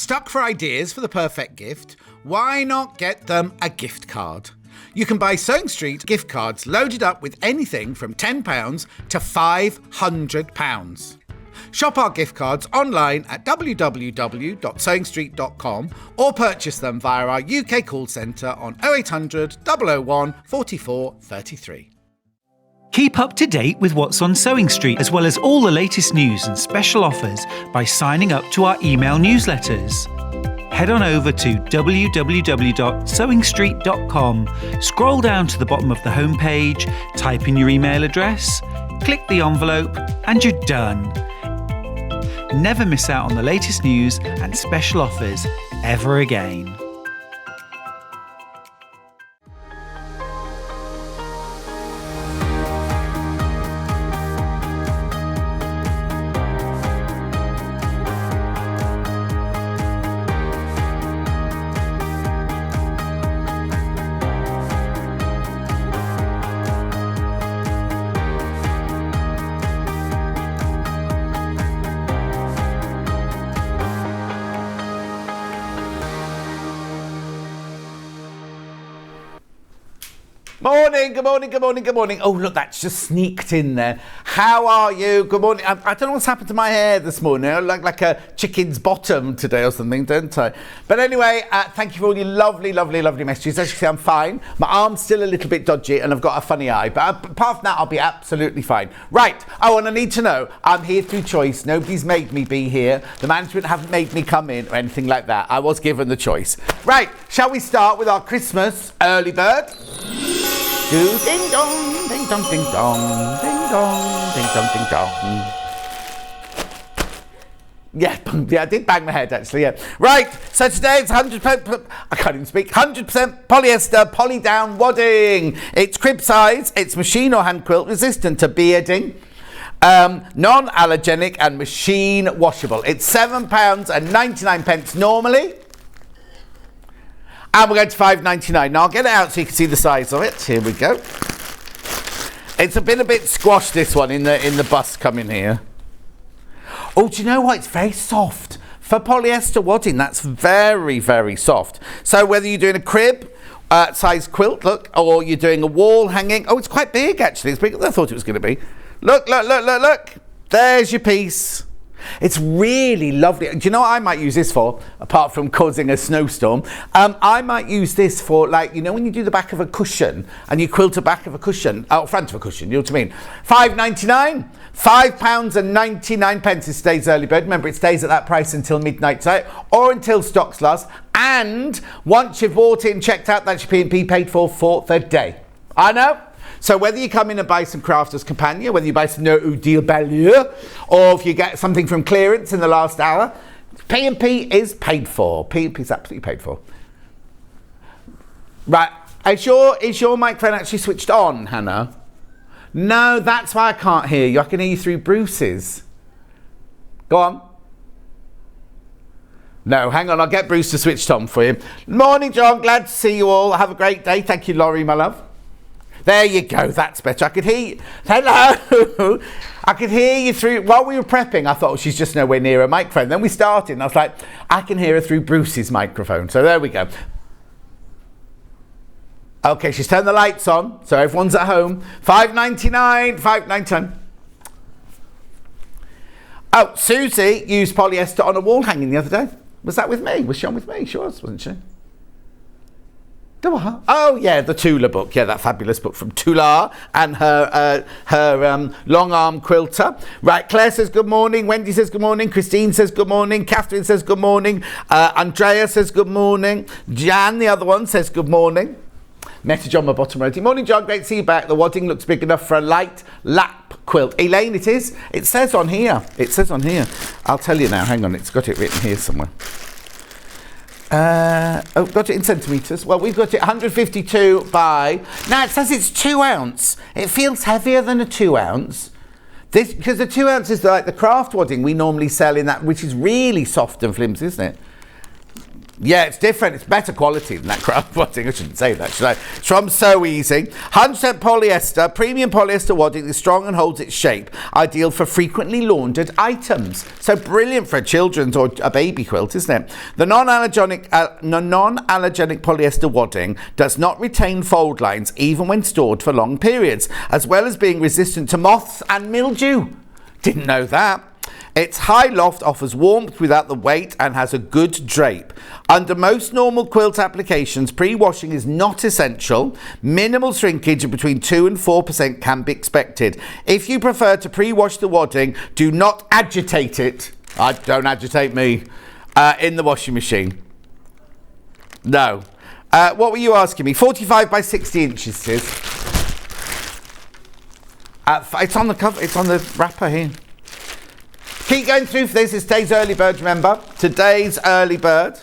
Stuck for ideas for the perfect gift? Why not get them a gift card? You can buy Sewing Street gift cards loaded up with anything from £10 to £500. Shop our gift cards online at www.sewingstreet.com or purchase them via our UK call centre on 0800 001 44 33. Keep up to date with what's on Sewing Street, as well as all the latest news and special offers by signing up to our email newsletters. Head on over to www.sewingstreet.com, scroll down to the bottom of the homepage, type in your email address, click the envelope, and you're done. Never miss out on the latest news and special offers ever again. Good morning. Oh, look, that's just sneaked in there. How are you? Good morning. I don't know what's happened to my hair this morning. I look like a chicken's bottom today or something, don't I? But anyway, thank you for all your lovely messages. As you can see, I'm fine. My arm's still a little bit dodgy and I've got a funny eye. But apart from that, I'll be absolutely fine. Right. Oh, and I need to know, I'm here through choice. Nobody's made me be here. The management haven't made me come in or anything like that. I was given the choice. Right. Shall we start with our Christmas early bird? Do ding dong, ding dong, ding dong, ding dong, ding dong, ding dong. Yeah, I did bang my head actually, yeah. Right, so today it's 100%, I can't even speak, 100% polyester, poly down wadding. It's crib size, it's machine or hand quilt resistant to bearding. Non-allergenic and machine washable. It's £7.99 normally. And we're going to £5.99. Now I'll get it out so you can see the size of it. Here we go. It's been a bit squashed, this one, in the bus coming here. Oh, do you know what? It's very soft. For polyester wadding, that's very, very soft. So whether you're doing a crib size quilt, look, or you're doing a wall hanging. Oh, it's quite big, actually. It's bigger than I thought it was going to be. Look. There's your piece. It's really lovely. Do you know what I might use this for, apart from causing a snowstorm? I might use this for, like, you know when you do the back of a cushion and you quilt the back of a cushion, front of a cushion, you know what I mean? £5.99, £5.99. It stays early bird. Remember, it stays at that price until midnight tonight or until stocks last. And once you've bought it and checked out, that's your P&P paid for the day. I know. So whether you come in and buy some Crafters Companion, whether you buy some No Deal Ballure, or if you get something from clearance in the last hour, P&P is paid for. P&P is absolutely paid for. Right, is your microphone actually switched on, Hannah? No, that's why I can't hear you. I can hear you through Bruce's. Go on. No, hang on, I'll get Bruce to switch on for you. Morning, John, glad to see you all. Have a great day. Thank you, Laurie, my love. There you go, that's better. I could hear you. Hello! I could hear you through, while we were prepping, I thought, she's just nowhere near a microphone. Then we started and I was like, I can hear her through Bruce's microphone. So there we go. Okay, she's turned the lights on, so everyone's at home. £5.99. Oh, Susie used polyester on a wall hanging the other day. Was that with me? Was she on with me? She was, wasn't she? Oh yeah, the Tula book. Yeah, that fabulous book from Tula and her long arm quilter. Right, Claire says good morning. Wendy says good morning. Christine says good morning. Catherine says good morning. Andrea says good morning. Jan, the other one, says good morning. Message on my bottom row. Morning, John. Great to see you back. The wadding looks big enough for a light lap quilt. Elaine, it is. It says on here. I'll tell you now. Hang on. It's got it written here somewhere. Got it in centimetres. Well, we've got it 152 by... Now, it says it's 2 ounce. It feels heavier than a 2 ounce. This, because the 2 ounce is like the craft wadding we normally sell in that, which is really soft and flimsy, isn't it? Yeah, it's different. It's better quality than that craft wadding. I shouldn't say that, should I? It's from So Easy. 100% polyester, premium polyester wadding is strong and holds its shape. Ideal for frequently laundered items. So brilliant for a children's or a baby quilt, isn't it? The non-allergenic polyester wadding does not retain fold lines even when stored for long periods, as well as being resistant to moths and mildew. Didn't know that. Its high loft offers warmth without the weight and has a good drape. Under most normal quilt applications, pre-washing is not essential. Minimal shrinkage of between 2 and 4% can be expected. If you prefer to pre-wash the wadding, do not agitate it. Don't agitate me. In the washing machine. No. What were you asking me? 45 by 60 inches, it is. It's on the cover. It's on the wrapper here. Keep going through for this. It's today's early bird, remember? Today's early bird.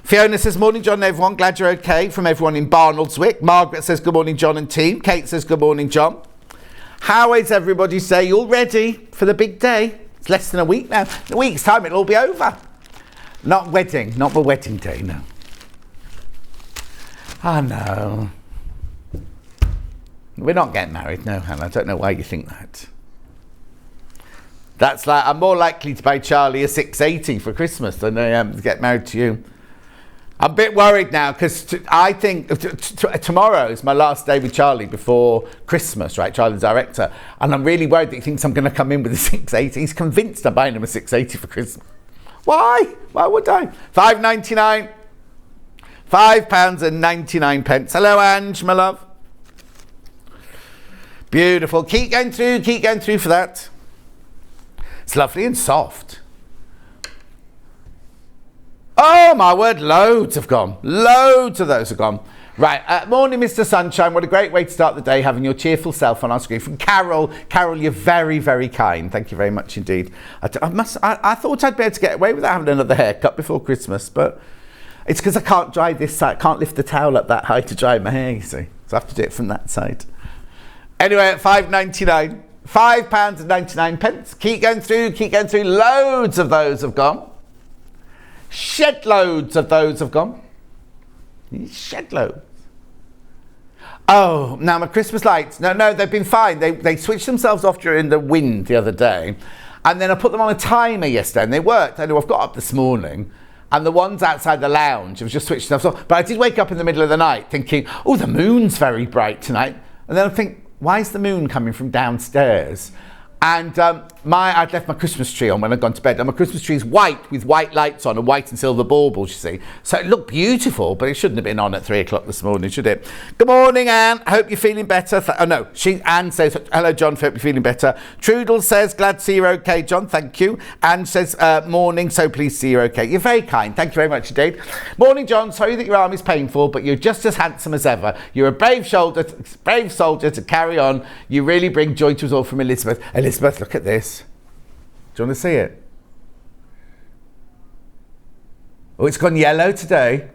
Fiona says, morning, John and everyone. Glad you're okay. From everyone in Barnoldswick. Margaret says, good morning, John and team. Kate says, good morning, John. How is everybody say? You all ready for the big day? It's less than a week now. In a week's time, it'll all be over. Not wedding. Not the wedding day, no. Oh, no. We're not getting married, no, Hannah. I don't know why you think that. That's like, I'm more likely to buy Charlie a 680 for Christmas than I am to get married to you. I'm a bit worried now because I think tomorrow is my last day with Charlie before Christmas, right? Charlie, the director. And I'm really worried that he thinks I'm going to come in with a 680. He's convinced I'm buying him a 680 for Christmas. Why? Why would I? £5.99. £5.99. Hello, Ange, my love. Beautiful. Keep going through for that. It's lovely and soft. Oh my word, loads have gone. Loads of those have gone. Right, morning Mr. Sunshine. What a great way to start the day, having your cheerful self on our screen. From Carol. Carol, you're very, very kind. Thank you very much indeed. I thought I'd be able to get away without having another haircut before Christmas, but it's because I can't dry this side. I can't lift the towel up that high to dry my hair, you see. So I have to do it from that side. Anyway, at £5.99. £5.99. Keep going through. Loads of those have gone. Shed loads of those have gone. Shed loads. Oh, now my Christmas lights. No, they've been fine. They switched themselves off during the wind the other day. And then I put them on a timer yesterday and they worked. I know I've got up this morning and the ones outside the lounge have just switched themselves off. But I did wake up in the middle of the night thinking, oh, the moon's very bright tonight. And then I think, why is the moon coming from downstairs? And I'd left my Christmas tree on when I'd gone to bed. And my Christmas tree is white with white lights on and white and silver baubles, you see. So it looked beautiful, but it shouldn't have been on at 3 o'clock this morning, should it? Good morning, Anne. Hope you're feeling better. Anne says, hello, John. Hope you're feeling better. Trudel says, glad to see you're okay, John. Thank you. Anne says, morning. So pleased to see you're okay. You're very kind. Thank you very much indeed. Morning, John. Sorry that your arm is painful, but you're just as handsome as ever. You're a brave soldier to carry on. You really bring joy to us all. From Elizabeth. Elizabeth, look at this. Do you want to see it? Oh, it's gone yellow today.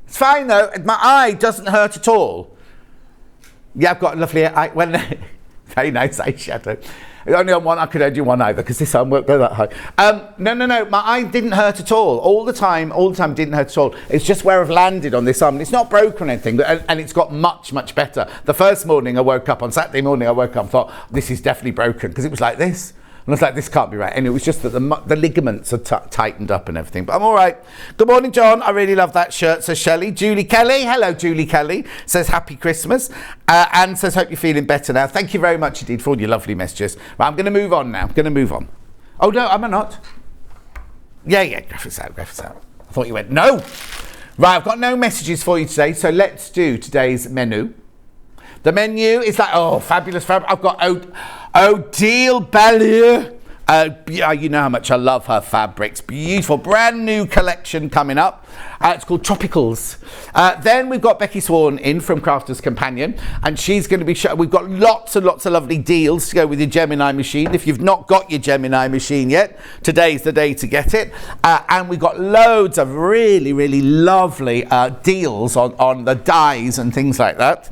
It's fine though. My eye doesn't hurt at all. Yeah, I've got a lovely eye. Very nice eyeshadow. Only on one, I could only do one eye because this arm won't go that high. No. My eye didn't hurt at all. All the time didn't hurt at all. It's just where I've landed on this arm. It's not broken or anything, and it's got much, much better. The first morning I woke up, on Saturday morning I woke up and thought, this is definitely broken because it was like this. And I was like, this can't be right. And it was just that the ligaments are tightened up and everything. But I'm all right. Good morning, John. I really love that shirt, says Shelley. Julie Kelly. Hello, Julie Kelly. Says, happy Christmas. Anne says, hope you're feeling better now. Thank you very much indeed for all your lovely messages. Right, I'm going to move on now. Oh, no, am I not? Yeah. Graphics out. I thought you went, no. Right, I've got no messages for you today. So let's do today's menu. The menu is like, fabulous fabric. I've got Odile Bellier. You know how much I love her fabrics. Beautiful, brand new collection coming up. It's called Tropicals. Then we've got Becky Swan in from Crafter's Companion, and she's going to be we've got lots and lots of lovely deals to go with your Gemini machine. If you've not got your Gemini machine yet, today's the day to get it. And we've got loads of really, really lovely deals on the dyes and things like that.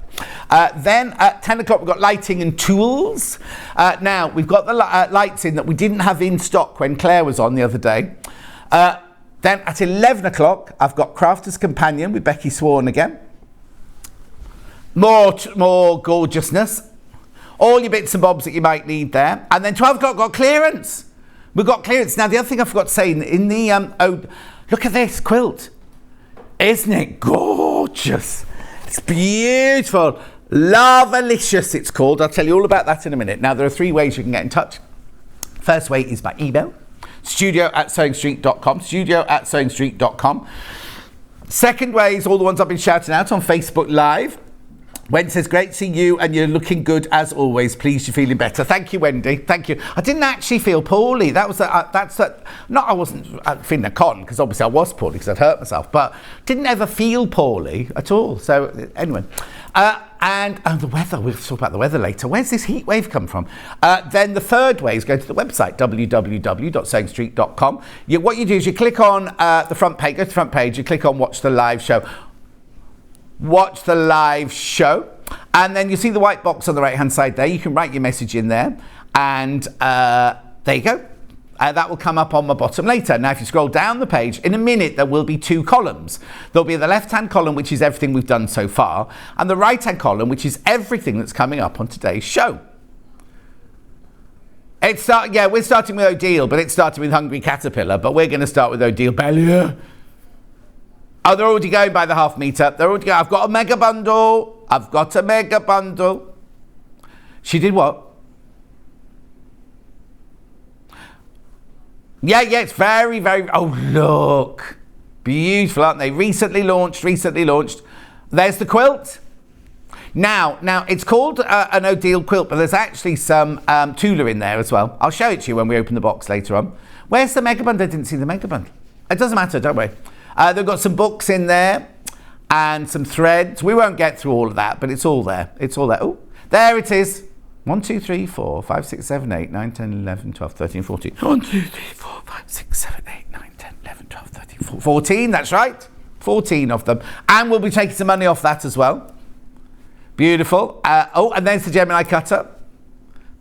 Then at 10 o'clock we've got lighting and tools. Now we've got the lights in that we didn't have in stock when Claire was on the other day. Then at 11 o'clock, I've got Crafter's Companion with Becky Swan again. More gorgeousness. All your bits and bobs that you might need there. And then 12 o'clock, got clearance. We've got clearance. Now, the other thing I forgot to say, in the, look at this quilt. Isn't it gorgeous? It's beautiful. Lovelicious, it's called. I'll tell you all about that in a minute. Now, there are 3 ways you can get in touch. First way is by email. studio@sewingstreet.com. studio@sewingstreet.com. Second way is all the ones I've been shouting out on Facebook Live. Wendy says, great to see you and you're looking good as always. Pleased you're feeling better. Thank you, Wendy. Thank you. I didn't actually feel poorly. I wasn't feeling a con because obviously I was poorly because I'd hurt myself, but didn't ever feel poorly at all. So anyway, and the weather, we'll talk about the weather later. Where's this heat wave come from? Then the third way is go to the website, www.sewingstreet.com. What you do is you click on the front page, go to the front page, you click on watch the live show. Watch the live show, and then you see the white box on the right hand side there. You can write your message in there, and there you go. That will come up on my bottom later. Now if you scroll down the page, in a minute there will be 2 columns. There'll be the left hand column, which is everything we've done so far, and the right hand column, which is everything that's coming up on today's show. We're starting with Odile, but it's starting with Hungry Caterpillar, but we're going to start with Odile Bellier. Oh, they're already going by the half meter. I've got a mega bundle. She did what? Yeah, it's very, very... Oh, look. Beautiful, aren't they? Recently launched. There's the quilt. Now, it's called an Odile quilt, but there's actually some Tula in there as well. I'll show it to you when we open the box later on. Where's the mega bundle? I didn't see the mega bundle. It doesn't matter, don't worry. They've got some books in there and some threads. We won't get through all of that, but it's all there. Oh, there it is. 1, 2, 3, 4, 5, 6, 7, 8, 9, 10, 11, 12, 13, 14. 1, 2, 3, 4, 5, 6, 7, 8, 9, 10, 11, 12, 13, 14. That's right. 14 of them. And we'll be taking some money off that as well. Beautiful. And there's the Gemini cutter.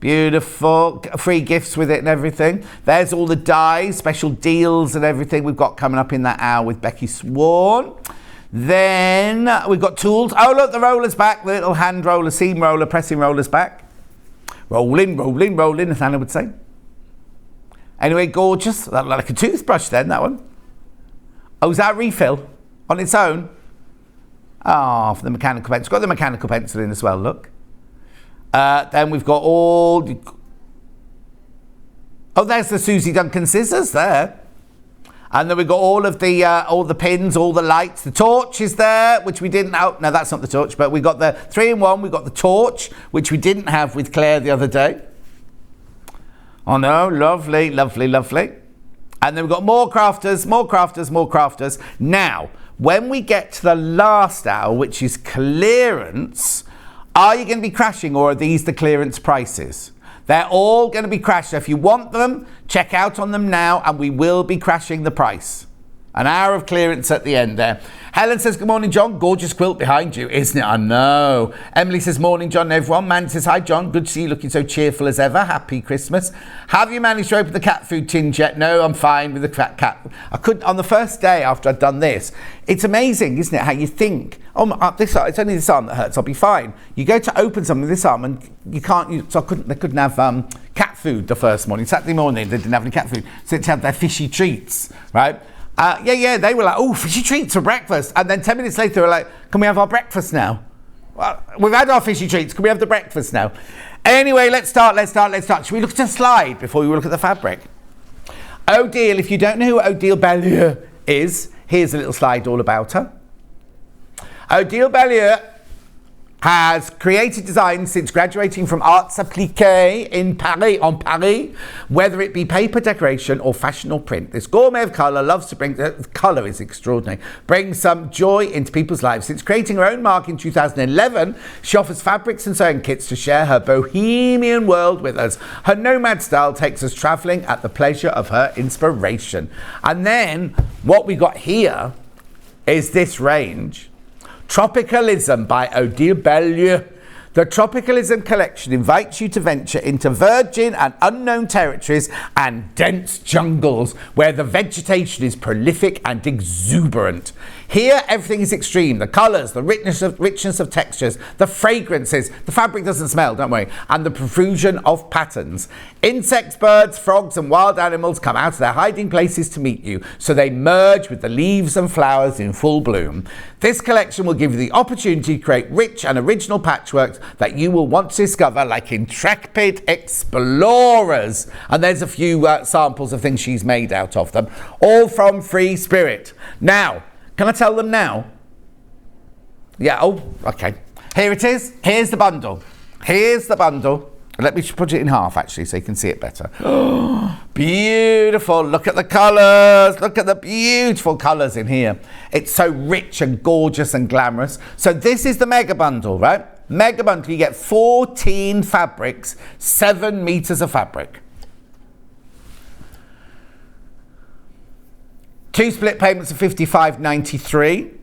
Beautiful. Free gifts with it and everything. There's all the dies, special deals and everything we've got coming up in that hour with Becky Swan. Then we've got tools. Oh, look, the roller's back. The little hand roller, seam roller, pressing roller's back. Rolling, as Anna would say. Anyway, gorgeous. That looked like a toothbrush then, that one. Oh, is that a refill on its own? Oh, for the mechanical pencil. It's got the mechanical pencil in as well, look. Then we've got all... Oh, there's the Susie Duncan scissors there. And then we've got all the pins, all the lights. The torch is there, which we didn't... Oh, no, that's not the torch, but we've got the 3-in-1. We've got the torch, which we didn't have with Claire the other day. Oh, no, lovely. And then we've got more crafters. Now, when we get to the last hour, which is clearance... Are you going to be crashing, or are these the clearance prices? They're all going to be crashed. So if you want them, check out on them now, and we will be crashing the price. An hour of clearance at the end there. Helen says, good morning, John. Gorgeous quilt behind you, isn't it? I know. Emily says, morning, John, everyone. Man says, hi, John. Good to see you looking so cheerful as ever. Happy Christmas. Have you managed to open the cat food tin yet? No, I'm fine with the cat. I couldn't, on the first day after I'd done this. It's amazing, isn't it, how you think, it's only this arm that hurts, I'll be fine. You go to open something with this arm and you can't, they couldn't have cat food the first morning. Saturday morning, they didn't have any cat food. So they had to have their fishy treats, right? They were like, oh, fishy treats for breakfast. And then 10 minutes later, they were like, can we have our breakfast now? Well, we've had our fishy treats. Can we have the breakfast now? Anyway, let's start. Should we look at a slide before we look at the fabric? Odile, if you don't know who Odile Bellier is, here's a little slide all about her. Odile Bellier has created designs since graduating from Arts Appliquées in Paris, whether it be paper decoration or fashion or print. This gourmet of colour loves to bring, colour is extraordinary, brings some joy into people's lives. Since creating her own mark in 2011, she offers fabrics and sewing kits to share her bohemian world with us. Her nomad style takes us travelling at the pleasure of her inspiration. And then what we got here is this range. Tropicalism by Odile Bellier. The Tropicalism collection invites you to venture into virgin and unknown territories and dense jungles where the vegetation is prolific and exuberant. Here, everything is extreme. The colours, the richness of textures, the fragrances, the fabric doesn't smell, don't worry, and the profusion of patterns. Insects, birds, frogs and wild animals come out of their hiding places to meet you, so they merge with the leaves and flowers in full bloom. This collection will give you the opportunity to create rich and original patchworks that you will want to discover like intrepid explorers. And there's a few samples of things she's made out of them, all from Free Spirit. Now, can I tell them now? Yeah, oh, okay. Here it is. Here's the bundle. Here's the bundle. Let me put it in half, actually, so you can see it better. Beautiful. Look at the colours. Look at the beautiful colours in here. It's so rich and gorgeous and glamorous. So this is the mega bundle, right? Mega bundle, you get 14 fabrics, 7 meters of fabric. 2 split payments of $55.93.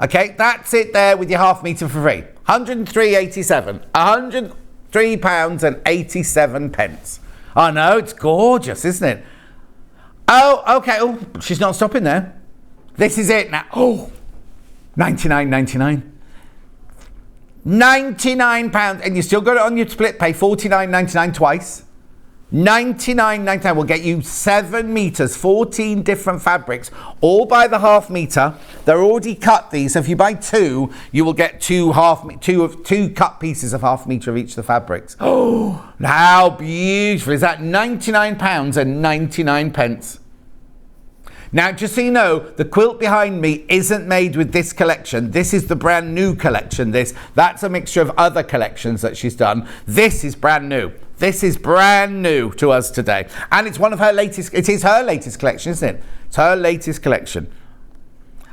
Okay, that's it there with your half metre for free. £103.87. £103.87. I know, it's gorgeous, isn't it? Oh, okay. Oh, she's not stopping there. This is it now. Oh, £99.99. £99, and you still got it on your split pay. $49.99 twice. $99.99 will get you 7 meters, 14 different fabrics, all by the half meter. They're already cut these. So if you buy 2, you will get two cut pieces of half meter of each of the fabrics. Oh, how beautiful is that? £99.99. Now, just so you know, the quilt behind me isn't made with this collection. This is the brand new collection. That's a mixture of other collections that she's done. This is brand new. This is brand new to us today. And it's one of her latest, it is her latest collection, isn't it? It's her latest collection.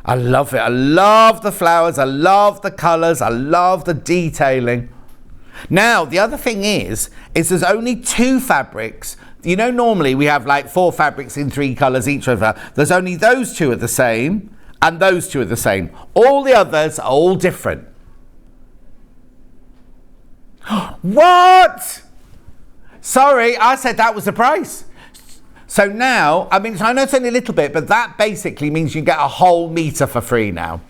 I love it. I love the flowers. I love the colours. I love the detailing. Now, the other thing is there's only 2 fabrics. You know, normally we have like 4 fabrics in 3 colours each other. There's only those 2 are the same, and those 2 are the same. All the others are all different. What? Sorry, I said that was the price. So now, I mean, I know it's only a little bit, but that basically means you get a whole metre for free now.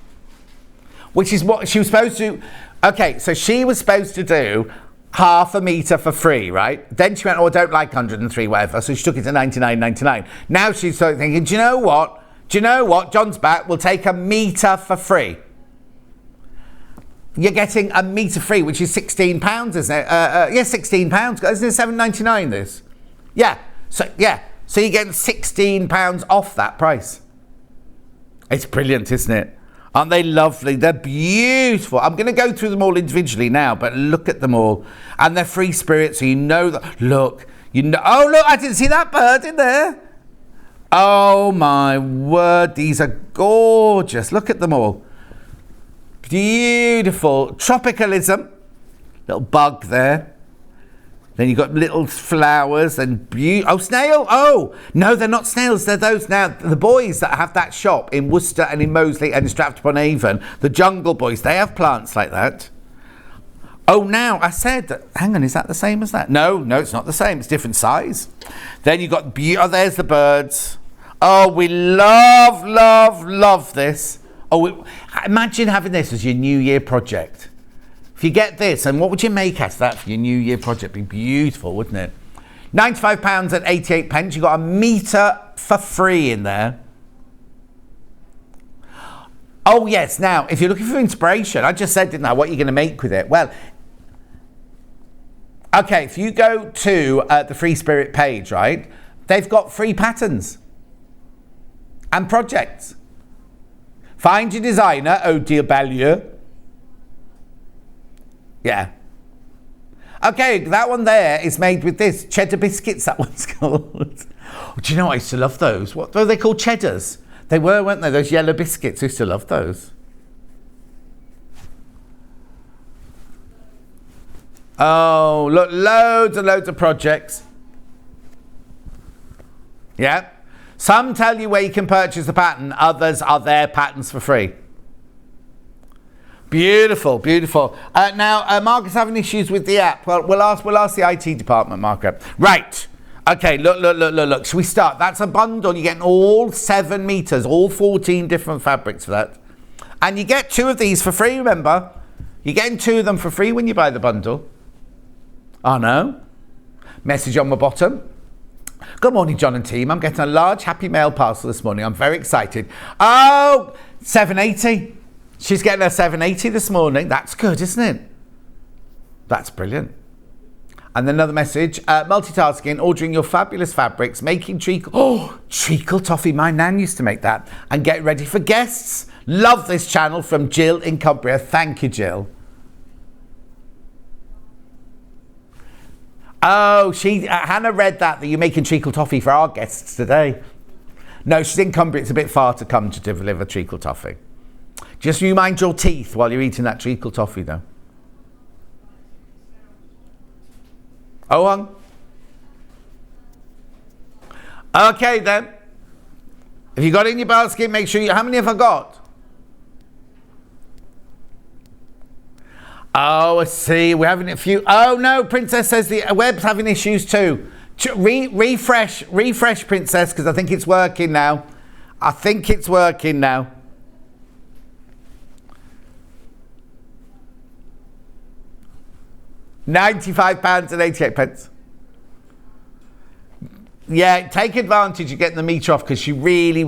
Which is what she was supposed to. Okay, so she was supposed to do half a metre for free, right? Then she went, oh, I don't like 103 whatever, so she took it to $99.99. Now she's sort of thinking, do you know what? John's back, we'll take a metre for free. You're getting a metre free, which is £16, isn't it? Yeah, £16. Isn't it $7.99 this? Yeah. So you're getting £16 off that price. It's brilliant, isn't it? Aren't they lovely? They're beautiful. I'm going to go through them all individually now, but look at them all. And they're Free Spirit, so you know that. Look, oh, look, I didn't see that bird in there. Oh, my word. These are gorgeous. Look at them all. Beautiful. Tropicalism. Little bug there. Then you've got little flowers and oh, snail. Oh, no, they're not snails. They're those now. The boys that have that shop in Worcester and in Moseley and Stratford-upon-Avon, the Jungle Boys, they have plants like that. Oh, now, I said, hang on, is that the same as that? No, it's not the same. It's different size. Then you've got, oh, there's the birds. Oh, we love this. Oh, imagine having this as your New Year project. If you get this, and what would you make out of that for your New Year project? It'd be beautiful, wouldn't it? £95.88. You got a metre for free in there. Oh, yes. Now, if you're looking for inspiration, I just said, didn't I, what you're going to make with it? Well, okay, if you go to the Free Spirit page, right, they've got free patterns and projects. Find your designer, Odile Bellieu. Yeah. Okay, that one there is made with this. Cheddar biscuits, that one's called. Oh, do you know, I used to love those. What were they called? Cheddars. They were, weren't they? Those yellow biscuits. I used to love those. Oh, look, loads and loads of projects. Yeah. Some tell you where you can purchase the pattern, others are their patterns for free. Beautiful, beautiful. Now, Margaret's having issues with the app. Well, we'll ask the IT department, Margaret. Right. Okay, look. Shall we start? That's a bundle. You're getting all 7 meters, all 14 different fabrics for that. And you get 2 of these for free, remember? You're getting 2 of them for free when you buy the bundle. Oh, no. Message on the bottom. Good morning, John and team. I'm getting a large Happy Mail parcel this morning. I'm very excited. Oh, 780. She's getting her 780 this morning. That's good, isn't it? That's brilliant. And then another message, multitasking, ordering your fabulous fabrics, making treacle. Oh, treacle toffee. My nan used to make that. And get ready for guests. Love this channel from Jill in Cumbria. Thank you, Jill. Oh, Hannah read that you're making treacle toffee for our guests today. No, she's in Cumbria. It's a bit far to come to deliver treacle toffee. Just you mind your teeth while you're eating that treacle toffee, though. Oh, on. Okay, then. If you got it in your basket, make sure you... How many have I got? Oh, I see. We're having a few... Oh, no. Princess says the web's having issues too. Refresh, Princess, because I think it's working now. £95.88. Yeah, take advantage of getting the meter off because she really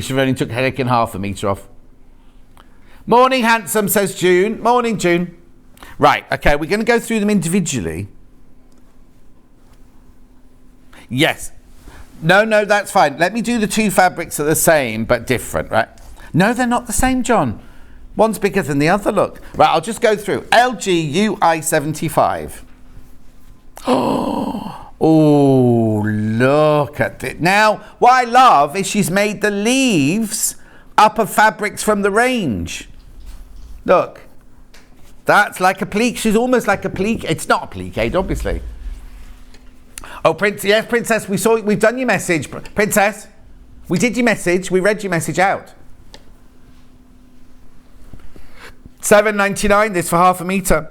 should have only took headache and half a meter off. Morning, handsome, says June. Morning, June. Right, okay, we're going to go through them individually. Yes. No, that's fine. Let me do the 2 fabrics that are the same but different, right? No, they're not the same, John. One's bigger than the other, look. Right, I'll just go through. LGUI75. Oh, look at it. Now, what I love is she's made the leaves up of fabrics from the range. Look. That's like a plique. She's almost like a plique. It's not a plique, obviously. Oh, yes, Princess, we've done your message. Princess, we did your message. We read your message out. $7.99, this for half a meter.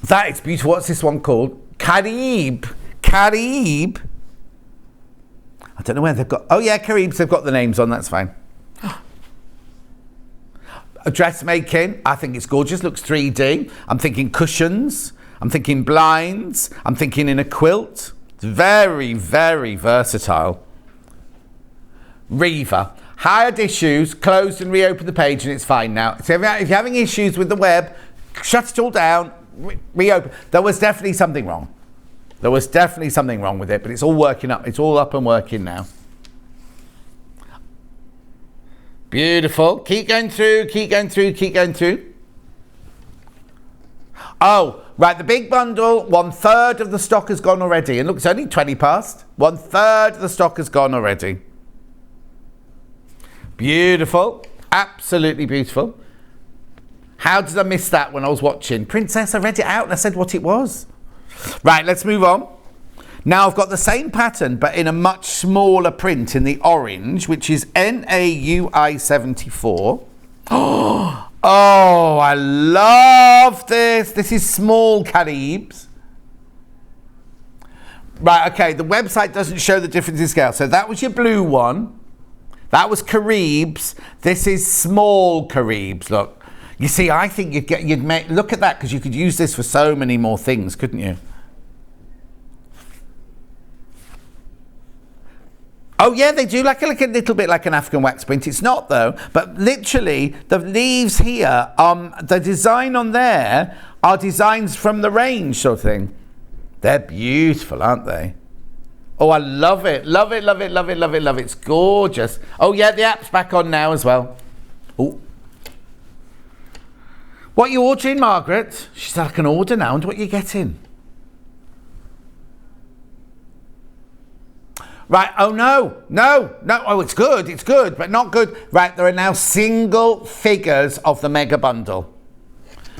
That is beautiful. What's this one called? Caribe. I don't know where they've got... Oh, yeah, Caribes. They've got the names on. That's fine. Dressmaking. I think it's gorgeous. Looks 3D. I'm thinking cushions. I'm thinking blinds. I'm thinking in a quilt. It's very versatile. Reaver. Hired issues, closed and reopened the page and it's fine now. So if you're having issues with the web, shut it all down, reopen. There was definitely something wrong. with it, but it's all working up. It's all up and working now. Beautiful. Keep going through. Oh, right, the big bundle, 1/3 of the stock has gone already. And look, it's only 20 past. 1/3 of the stock has gone already. Beautiful. Absolutely beautiful. How did I miss that when I was watching? Princess, I read it out and I said what it was. Right, let's move on. Now I've got the same pattern, but in a much smaller print in the orange, which is NAUI74. Oh, I love this. This is small Caribes. Right, okay, the website doesn't show the difference in scale. So that was your blue one. That was Caribes. This is small Caribes. Look, you see, I think you'd make, look at that, because you could use this for so many more things, couldn't you? Oh yeah, they do like a little bit like an African wax print. It's not though, but literally the leaves here, the design on there are designs from the range sort of thing. They're beautiful, aren't they? Oh, I love it. Love it. It's gorgeous. Oh yeah, the app's back on now as well. Oh. What are you ordering, Margaret? She said I can order now. And what are you getting? Right, oh no. Oh, it's good, but not good. Right, there are now single figures of the mega bundle.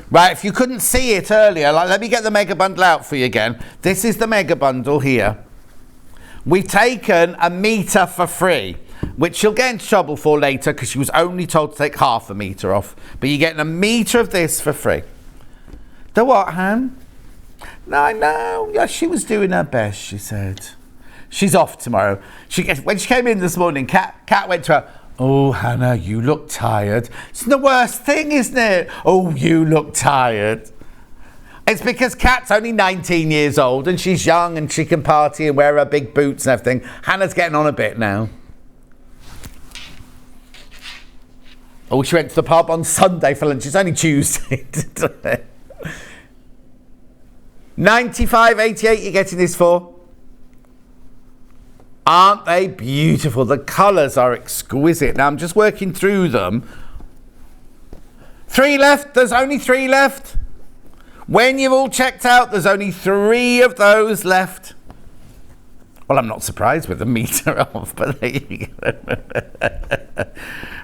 Right, if you couldn't see it earlier, let me get the mega bundle out for you again. This is the mega bundle here. We've taken a meter for free. which she'll get into trouble for later because she was only told to take half a metre off. But you're getting a metre of this for free. The what, Han? No, I know. Yeah, she was doing her best, she said. She's off tomorrow. When she came in this morning, Kat went to her, oh, Hannah, you look tired. It's the worst thing, isn't it? Oh, you look tired. It's because Kat's only 19 years old and she's young and she can party and wear her big boots and everything. Hannah's getting on a bit now. Oh, she went to the pub on Sunday for lunch. It's only Tuesday today. 95.88 you're getting this for. Aren't they beautiful? The colours are exquisite. Now I'm just working through them. 3 left. There's only 3 left. When you've all checked out, there's only 3 of those left. Well, I'm not surprised with the metre off, but there you go.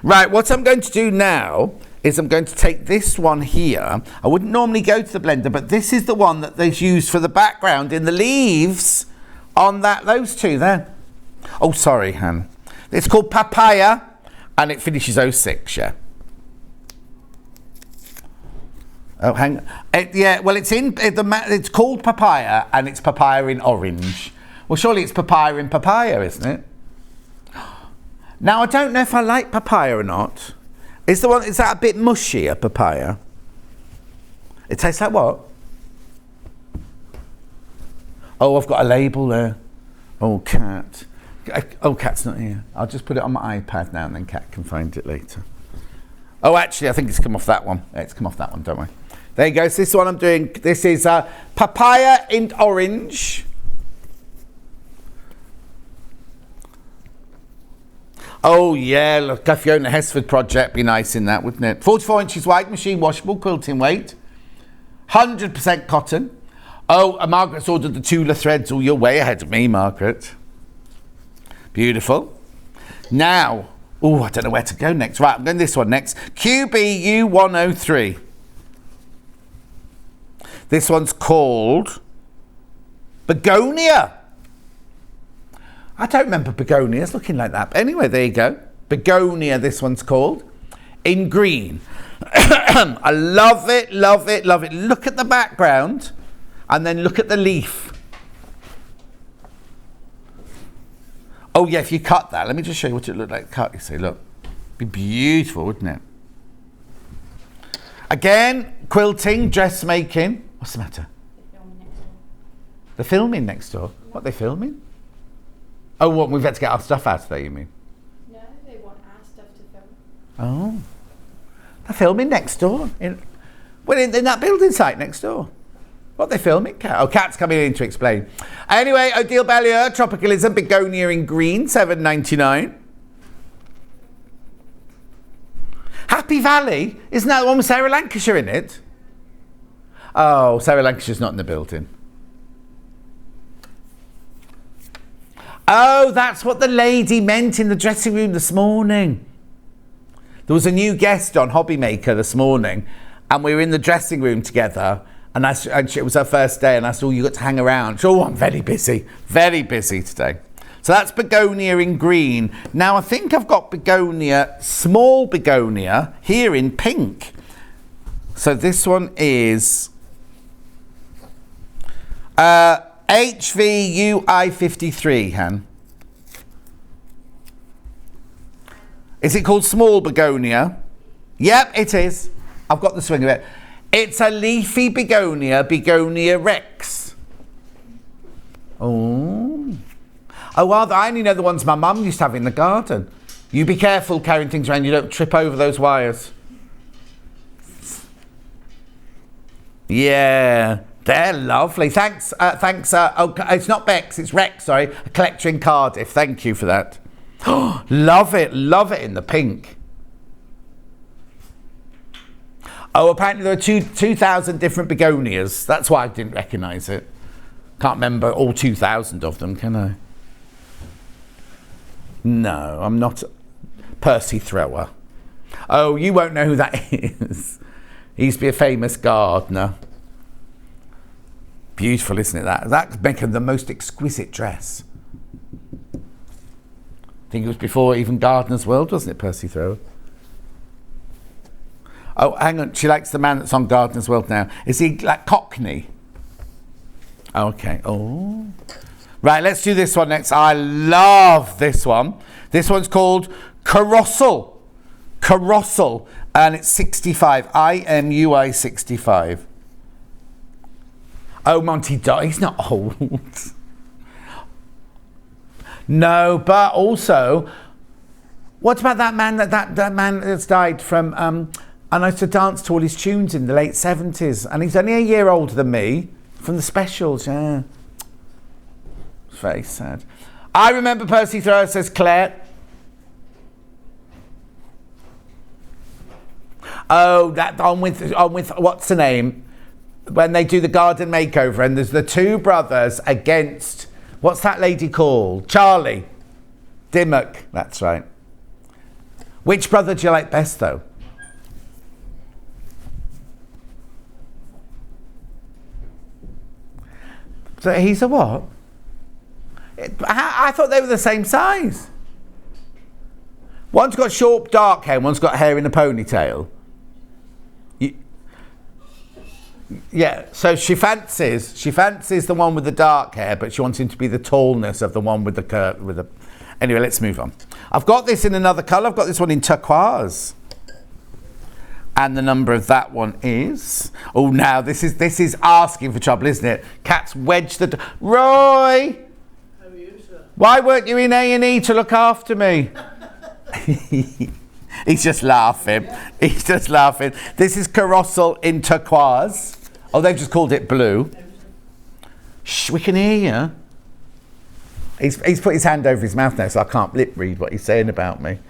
Right, what I'm going to do now is I'm going to take this one here. I wouldn't normally go to the blender, but this is the one that they've used for the background in the leaves on those 2 there. Oh, sorry, Han. It's called Papaya, and it finishes 06, yeah. Oh, hang on. It's called Papaya, and it's papaya in orange. Well, surely it's papaya in papaya, isn't it? Now, I don't know if I like papaya or not. Is that a bit mushy, a papaya? It tastes like what? Oh, I've got a label there. Oh, Kat. Oh, Kat's not here. I'll just put it on my iPad now and then Kat can find it later. Oh, actually, I think it's come off that one. It's come off that one, don't worry. There you go. So this is what I'm doing. This is papaya in orange. Oh, yeah. Look, a Fiona Hesford project. Be nice in that, wouldn't it? 44 inches wide, machine washable, quilting weight. 100% cotton. Oh, Margaret's ordered the Tula threads. Oh, you're way ahead of me, Margaret. Beautiful. Now, oh, I don't know where to go next. Right, I'm going this one next. QBU 103. This one's called Begonia. I don't remember begonias looking like that. But anyway, there you go. Begonia, this one's called. In green. I love it, love it, love it. Look at the background and then look at the leaf. Oh, yeah, if you cut that, let me just show you what it looked like cut. You see, look. Be beautiful, wouldn't it? Again, quilting, dressmaking. What's the matter? They're filming next door. What are they filming? Oh, what? We've had to get our stuff out of there, you mean? No, they want our stuff to film. Oh. They're filming next door. In that building site next door. What are they filming? Oh, Kat's coming in to explain. Anyway, Odile Bellier, Tropicalism, Begonia in green, $7.99. Happy Valley? Isn't that the one with Sarah Lancashire in it? Oh, Sarah Lancashire's not in the building. Oh, that's what the lady meant in the dressing room this morning. There was a new guest on Hobby Maker this morning, and we were in the dressing room together, and it was her first day, and I said, oh, you got to hang around. Oh, I'm very busy today. So that's Begonia in green. Now, I think I've got Begonia, small Begonia, here in pink. So this one is HVUI53, Han. Is it called small Begonia? Yep, it is. I've got the swing of it. It's a leafy begonia, Begonia rex. Oh. Oh, well, I only know the ones my mum used to have in the garden. You be careful carrying things around, you don't trip over those wires. Yeah, they're lovely. Thanks. It's not Bex, it's Rex, sorry. A collector in Cardiff. Thank you for that. Love it in the pink. Oh, apparently there are 2,000 different begonias. That's why I didn't recognise it. Can't remember all 2,000 of them, can I? No, I'm not Percy Thrower. Oh, you won't know who that is. He used to be a famous gardener. Beautiful, isn't it? That's making the most exquisite dress. think it was before even Gardener's World, wasn't it, Percy Thrower? Oh, hang on. She likes the man that's on Gardener's World now. Is he like Cockney? Okay. Oh. Right, let's do this one next. I love this one. This one's called Carousel. Carousel. And it's 65. IMUI 65. Oh, Monty Dot. He's not old. No, but also, what about that man that man that's died from and I used to dance to all his tunes in the late 70s, and he's only a year older than me from the specials, yeah. It's very sad. I remember Percy Thrower, says Claire. Oh, that on with what's the name? When they do the garden makeover and there's the two brothers against, what's that lady called? Charlie Dimmock, that's right. Which brother do you like best though? So he's a what? I thought they were the same size. One's got short dark hair, one's got hair in a ponytail. Yeah, so she fancies the one with the dark hair, but she wants him to be the tallness of the one with the curve. Anyway, let's move on. I've got this in another colour. I've got this one in turquoise. And the number of that one is... Oh, now this is asking for trouble, isn't it? Cat's wedged the... Roy! How are you, sir? Why weren't you in A&E to look after me? He's just laughing. He's just laughing. This is Carousel in turquoise. Oh, they've just called it blue. Shh, we can hear you. He's put his hand over his mouth now, so I can't lip read what he's saying about me.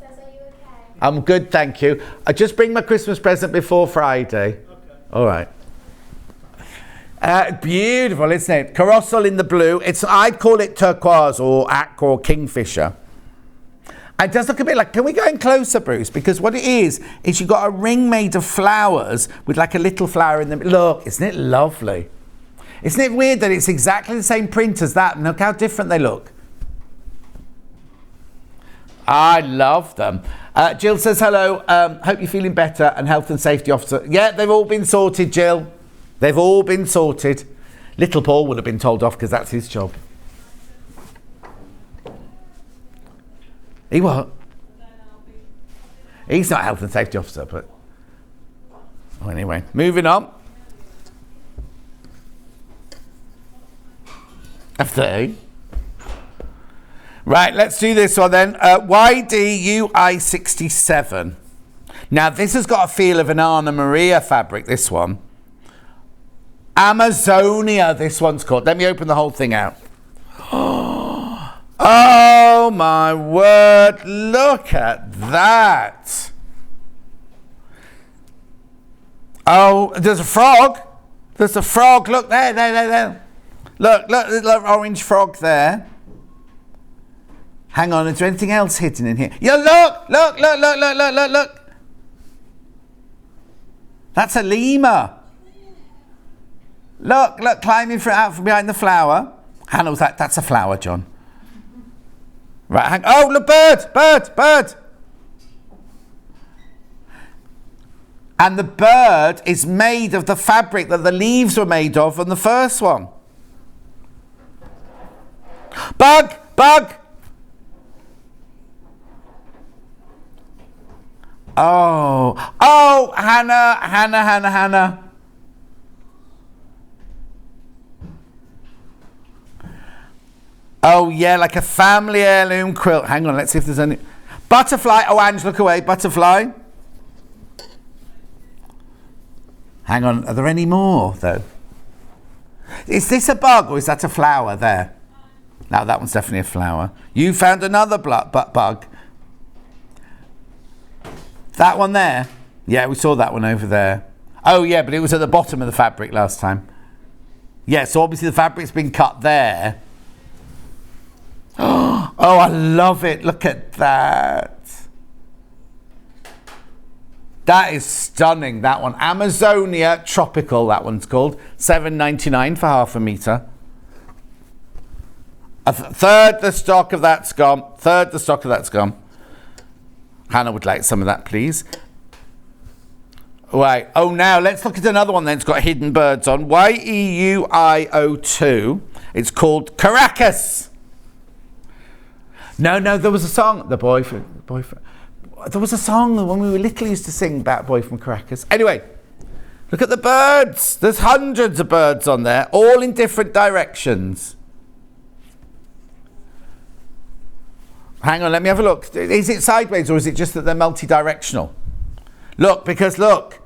Says, are you okay? I'm good, thank you. I just bring my Christmas present before Friday. Okay. All right. Beautiful, isn't it? Carousel in the blue. I'd call it turquoise or aqua or kingfisher. It does look a bit like, can we go in closer, Bruce? Because what it is you've got a ring made of flowers with like a little flower in the middle. Look, isn't it lovely? Isn't it weird that it's exactly the same print as that? And look how different they look. I love them. Jill says hello. Hope you're feeling better. And health and safety officer. Yeah, they've all been sorted, Jill. They've all been sorted. Little Paul would have been told off because that's his job. He what? He's not a health and safety officer, but... Oh, anyway, moving on. FD. Right, let's do this one then. YDUI 67. Now, this has got a feel of an Anna Maria fabric, this one. Amazonia, this one's called. Let me open the whole thing out. Oh my word, look at that. Oh, there's a frog. There's a frog. Look there. Look, orange frog there. Hang on, is there anything else hidden in here? Yeah, look. That's a lemur. Look, climbing out from behind the flower. Hannah was like, that's a flower, John. Right, oh, look, bird. And the bird is made of the fabric that the leaves were made of on the first one. Bug. Oh, Hannah. Oh, yeah, like a family heirloom quilt. Hang on, let's see if there's any... Butterfly. Oh, Ange, look away. Butterfly. Hang on, are there any more, though? Is this a bug, or is that a flower there? No, that one's definitely a flower. You found another bug. That one there? Yeah, we saw that one over there. Oh, yeah, but it was at the bottom of the fabric last time. Yeah, so obviously the fabric's been cut there. Oh, I love it. Look at that. That is stunning, that one. Amazonia Tropical, that one's called. $7.99 for half a metre. Third the stock of that's gone. Third the stock of that's gone. Hannah would like some of that, please. Right. Oh, now let's look at another one then. It's got hidden birds on. YEUIO2. It's called Caracas. No, there was a song. The boyfriend. There was a song when we were little used to sing That Boy from Caracas. Anyway, look at the birds. There's hundreds of birds on there, all in different directions. Hang on, let me have a look. Is it sideways or is it just that they're multi-directional? Look, because look.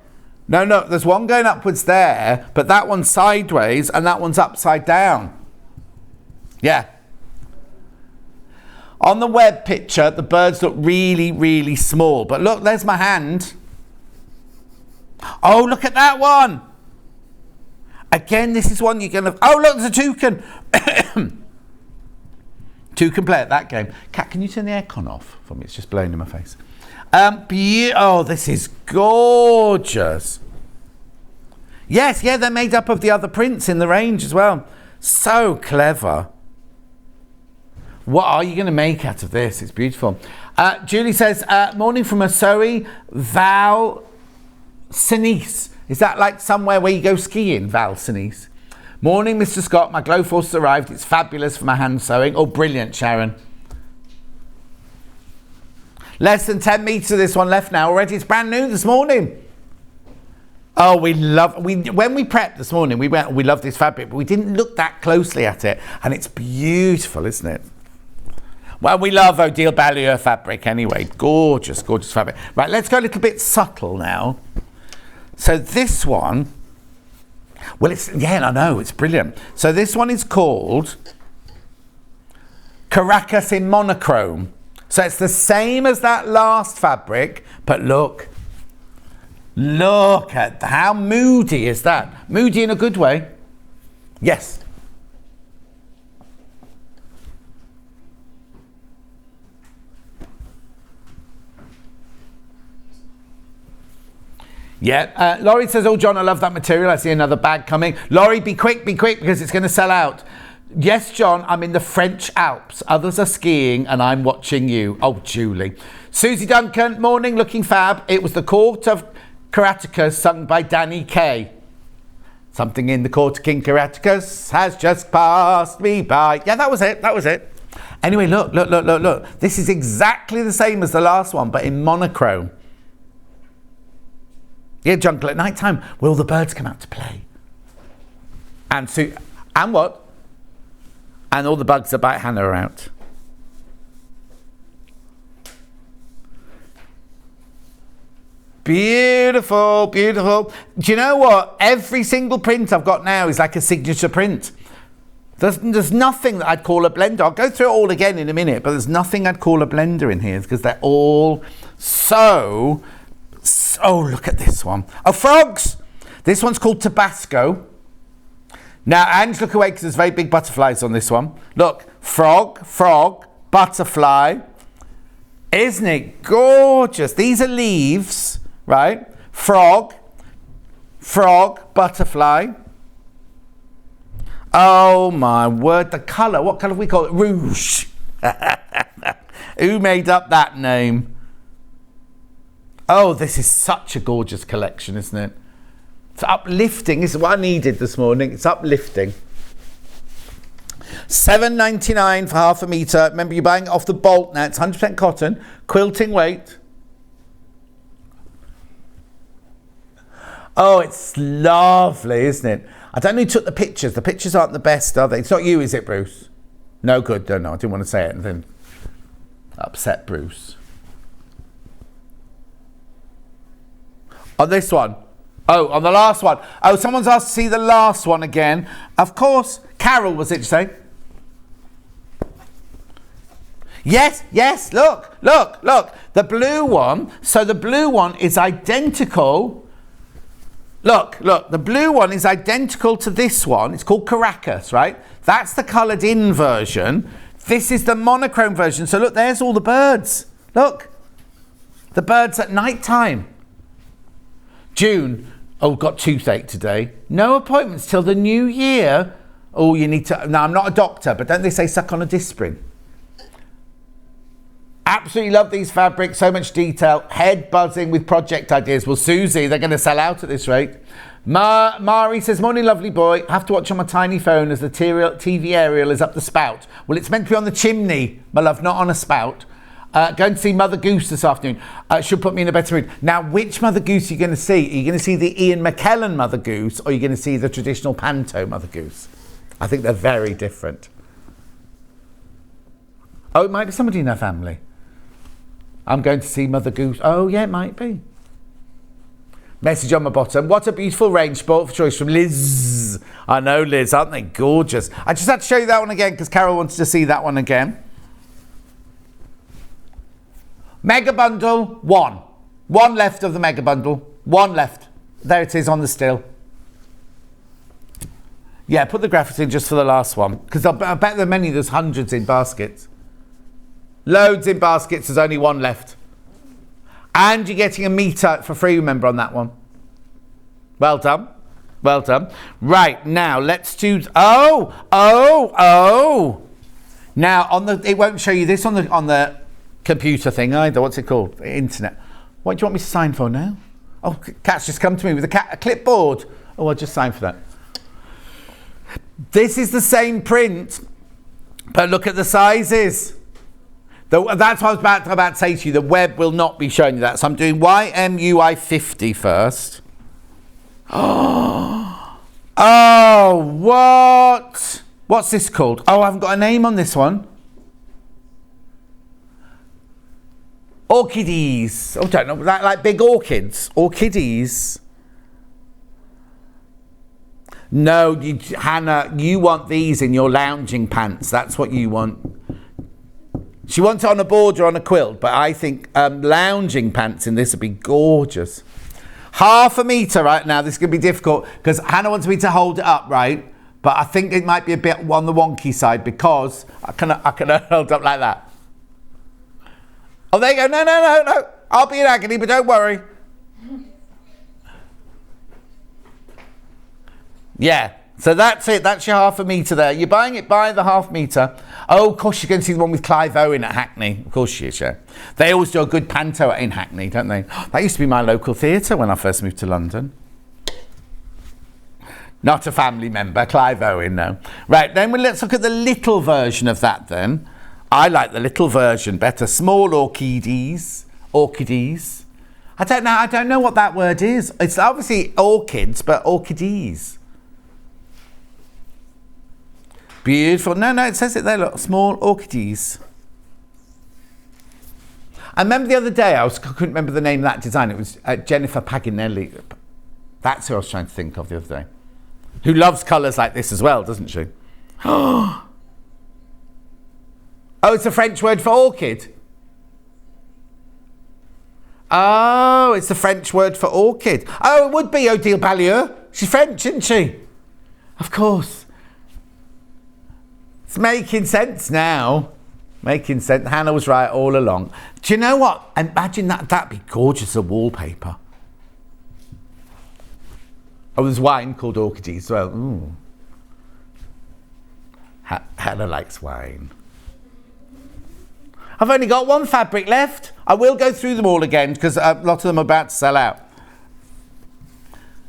No, there's one going upwards there, but that one's sideways and that one's upside down. Yeah. On the web picture, the birds look really, really small. But look, there's my hand. Oh, look at that one. Again, this is one you're going to... Oh, look, there's a toucan. Toucan play at that game. Kat, can you turn the aircon off for me? It's just blowing in my face. Oh, this is gorgeous. Yes, yeah, they're made up of the other prints in the range as well. So clever. What are you going to make out of this? It's beautiful. Julie says, morning from Osoe, Val Sinise. Is that like somewhere where you go skiing, Val Sinise? Morning, Mr. Scott. My glow force has arrived. It's fabulous for my hand sewing. Oh, brilliant, Sharon. Less than 10 metres of this one left now already. It's brand new this morning. Oh, when we prepped this morning, we love this fabric, but we didn't look that closely at it. And it's beautiful, isn't it? Well, we love Odile Ballier fabric anyway. Gorgeous, gorgeous fabric. Right, let's go a little bit subtle now. So this one, well, I know, it's brilliant. So this one is called Caracas in monochrome. So it's the same as that last fabric, but look at how moody is that? Moody in a good way. Yes. Yeah, Laurie says, oh, John, I love that material. I see another bag coming. Laurie, be quick, because it's going to sell out. Yes, John, I'm in the French Alps. Others are skiing and I'm watching you. Oh, Julie. Susie Duncan, morning, looking fab. It was the Court of Caracas sung by Danny Kaye. Something in the Court of King Caracas has just passed me by. Yeah, that was it. Anyway, look. This is exactly the same as the last one, but in monochrome. Yeah, Jungle, at night time, will the birds come out to play? And what? And all the bugs that bite Hannah are out. Beautiful. Do you know what? Every single print I've got now is like a signature print. There's nothing that I'd call a blender. I'll go through it all again in a minute, but there's nothing I'd call a blender in here because they're all so... Oh, look at this one. Oh, frogs. This one's called Tabasco. Now, Ange, look away because there's very big butterflies on this one. Look, frog, butterfly. Isn't it gorgeous? These are leaves, right? Frog, butterfly. Oh, my word. The colour. What colour have we call it? Rouge. Who made up that name? Oh, this is such a gorgeous collection, isn't it? It's uplifting. This is what I needed this morning. It's uplifting. $7.99 for half a metre. Remember, you're buying it off the bolt now. It's 100% cotton. Quilting weight. Oh, it's lovely, isn't it? I don't know who took the pictures. The pictures aren't the best, are they? It's not you, is it, Bruce? No, good. No, I didn't want to say it and then upset Bruce. On this one. Oh, on the last one. Oh, someone's asked to see the last one again. Of course. Carol, was it, you say? Yes. Look. The blue one. So the blue one is identical. Look. The blue one is identical to this one. It's called Caracas, right? That's the coloured in version. This is the monochrome version. So look, there's all the birds. Look. The birds at night time. June, got toothache today. No appointments till the new year. Oh, you need to... Now, I'm not a doctor, but don't they say suck on a disprin? Absolutely love these fabrics. So much detail. Head buzzing with project ideas. Well, Susie, they're going to sell out at this rate. Mari says, morning, lovely boy. Have to watch on my tiny phone as the TV aerial is up the spout. Well, it's meant to be on the chimney, my love, not on a spout. Going to see Mother Goose this afternoon. Should put me in a better mood. Now, which Mother Goose are you going to see? Are you going to see the Ian McKellen Mother Goose, or are you going to see the traditional panto Mother Goose? I think they're very different. Oh, it might be somebody in her family. I'm going to see Mother Goose. Oh, yeah, it might be. Message on my bottom. What a beautiful range. Sport for choice from Liz. I know, Liz. Aren't they gorgeous? I just had to show you that one again because Carol wanted to see that one again. Mega bundle, one. One left of the mega bundle. One left. There it is on the still. Yeah, put the graphics in just for the last one. Because I bet there are many. There's hundreds in baskets. Loads in baskets. There's only one left. And you're getting a meter for free, remember, on that one. Well done. Well done. Right, now let's do... Oh! Now, it won't show you this on the computer thing either. What's it called? Internet. What do you want me to sign for now? Oh, Cat's just come to me with a clipboard. Oh, I'll just sign for that. This is the same print, but look at the sizes. That's what I was about to say to you. The web will not be showing you that. So I'm doing YMUI 50 first. Oh, what? What's this called? Oh, I haven't got a name on this one. Orchides. Oh, don't know. Like big orchids. Orchides. No, Hannah, you want these in your lounging pants. That's what you want. She wants it on a border on a quilt, but I think lounging pants in this would be gorgeous. Half a metre right now. This is going to be difficult because Hannah wants me to hold it up, right? But I think it might be a bit on the wonky side because I can hold it up like that. Oh, there you go. No. I'll be in agony, but don't worry. Yeah. So that's it. That's your half a metre there. You're buying it by the half metre. Oh, of course, you're going to see the one with Clive Owen at Hackney. Of course she is, yeah. They always do a good panto in Hackney, don't they? That used to be my local theatre when I first moved to London. Not a family member, Clive Owen, no. Right, then let's look at the little version of that then. I like the little version better. Small orchides. Orchides. I don't know what that word is. It's obviously orchids, but orchides. Beautiful. No, it says it there, look. Small orchides. I remember the other day, I couldn't remember the name of that design. It was Jennifer Paganelli. That's who I was trying to think of the other day. Who loves colours like this as well, doesn't she? Oh, it's a French word for orchid. Oh, it's the French word for orchid. Oh, it would be Odile Ballieu. She's French, isn't she? Of course. It's making sense now. Making sense. Hannah was right all along. Do you know what? Imagine that'd be gorgeous as a wallpaper. Oh, there's wine called orchids as well. Ooh. Hannah likes wine. I've only got one fabric left. I will go through them all again because a lot of them are about to sell out.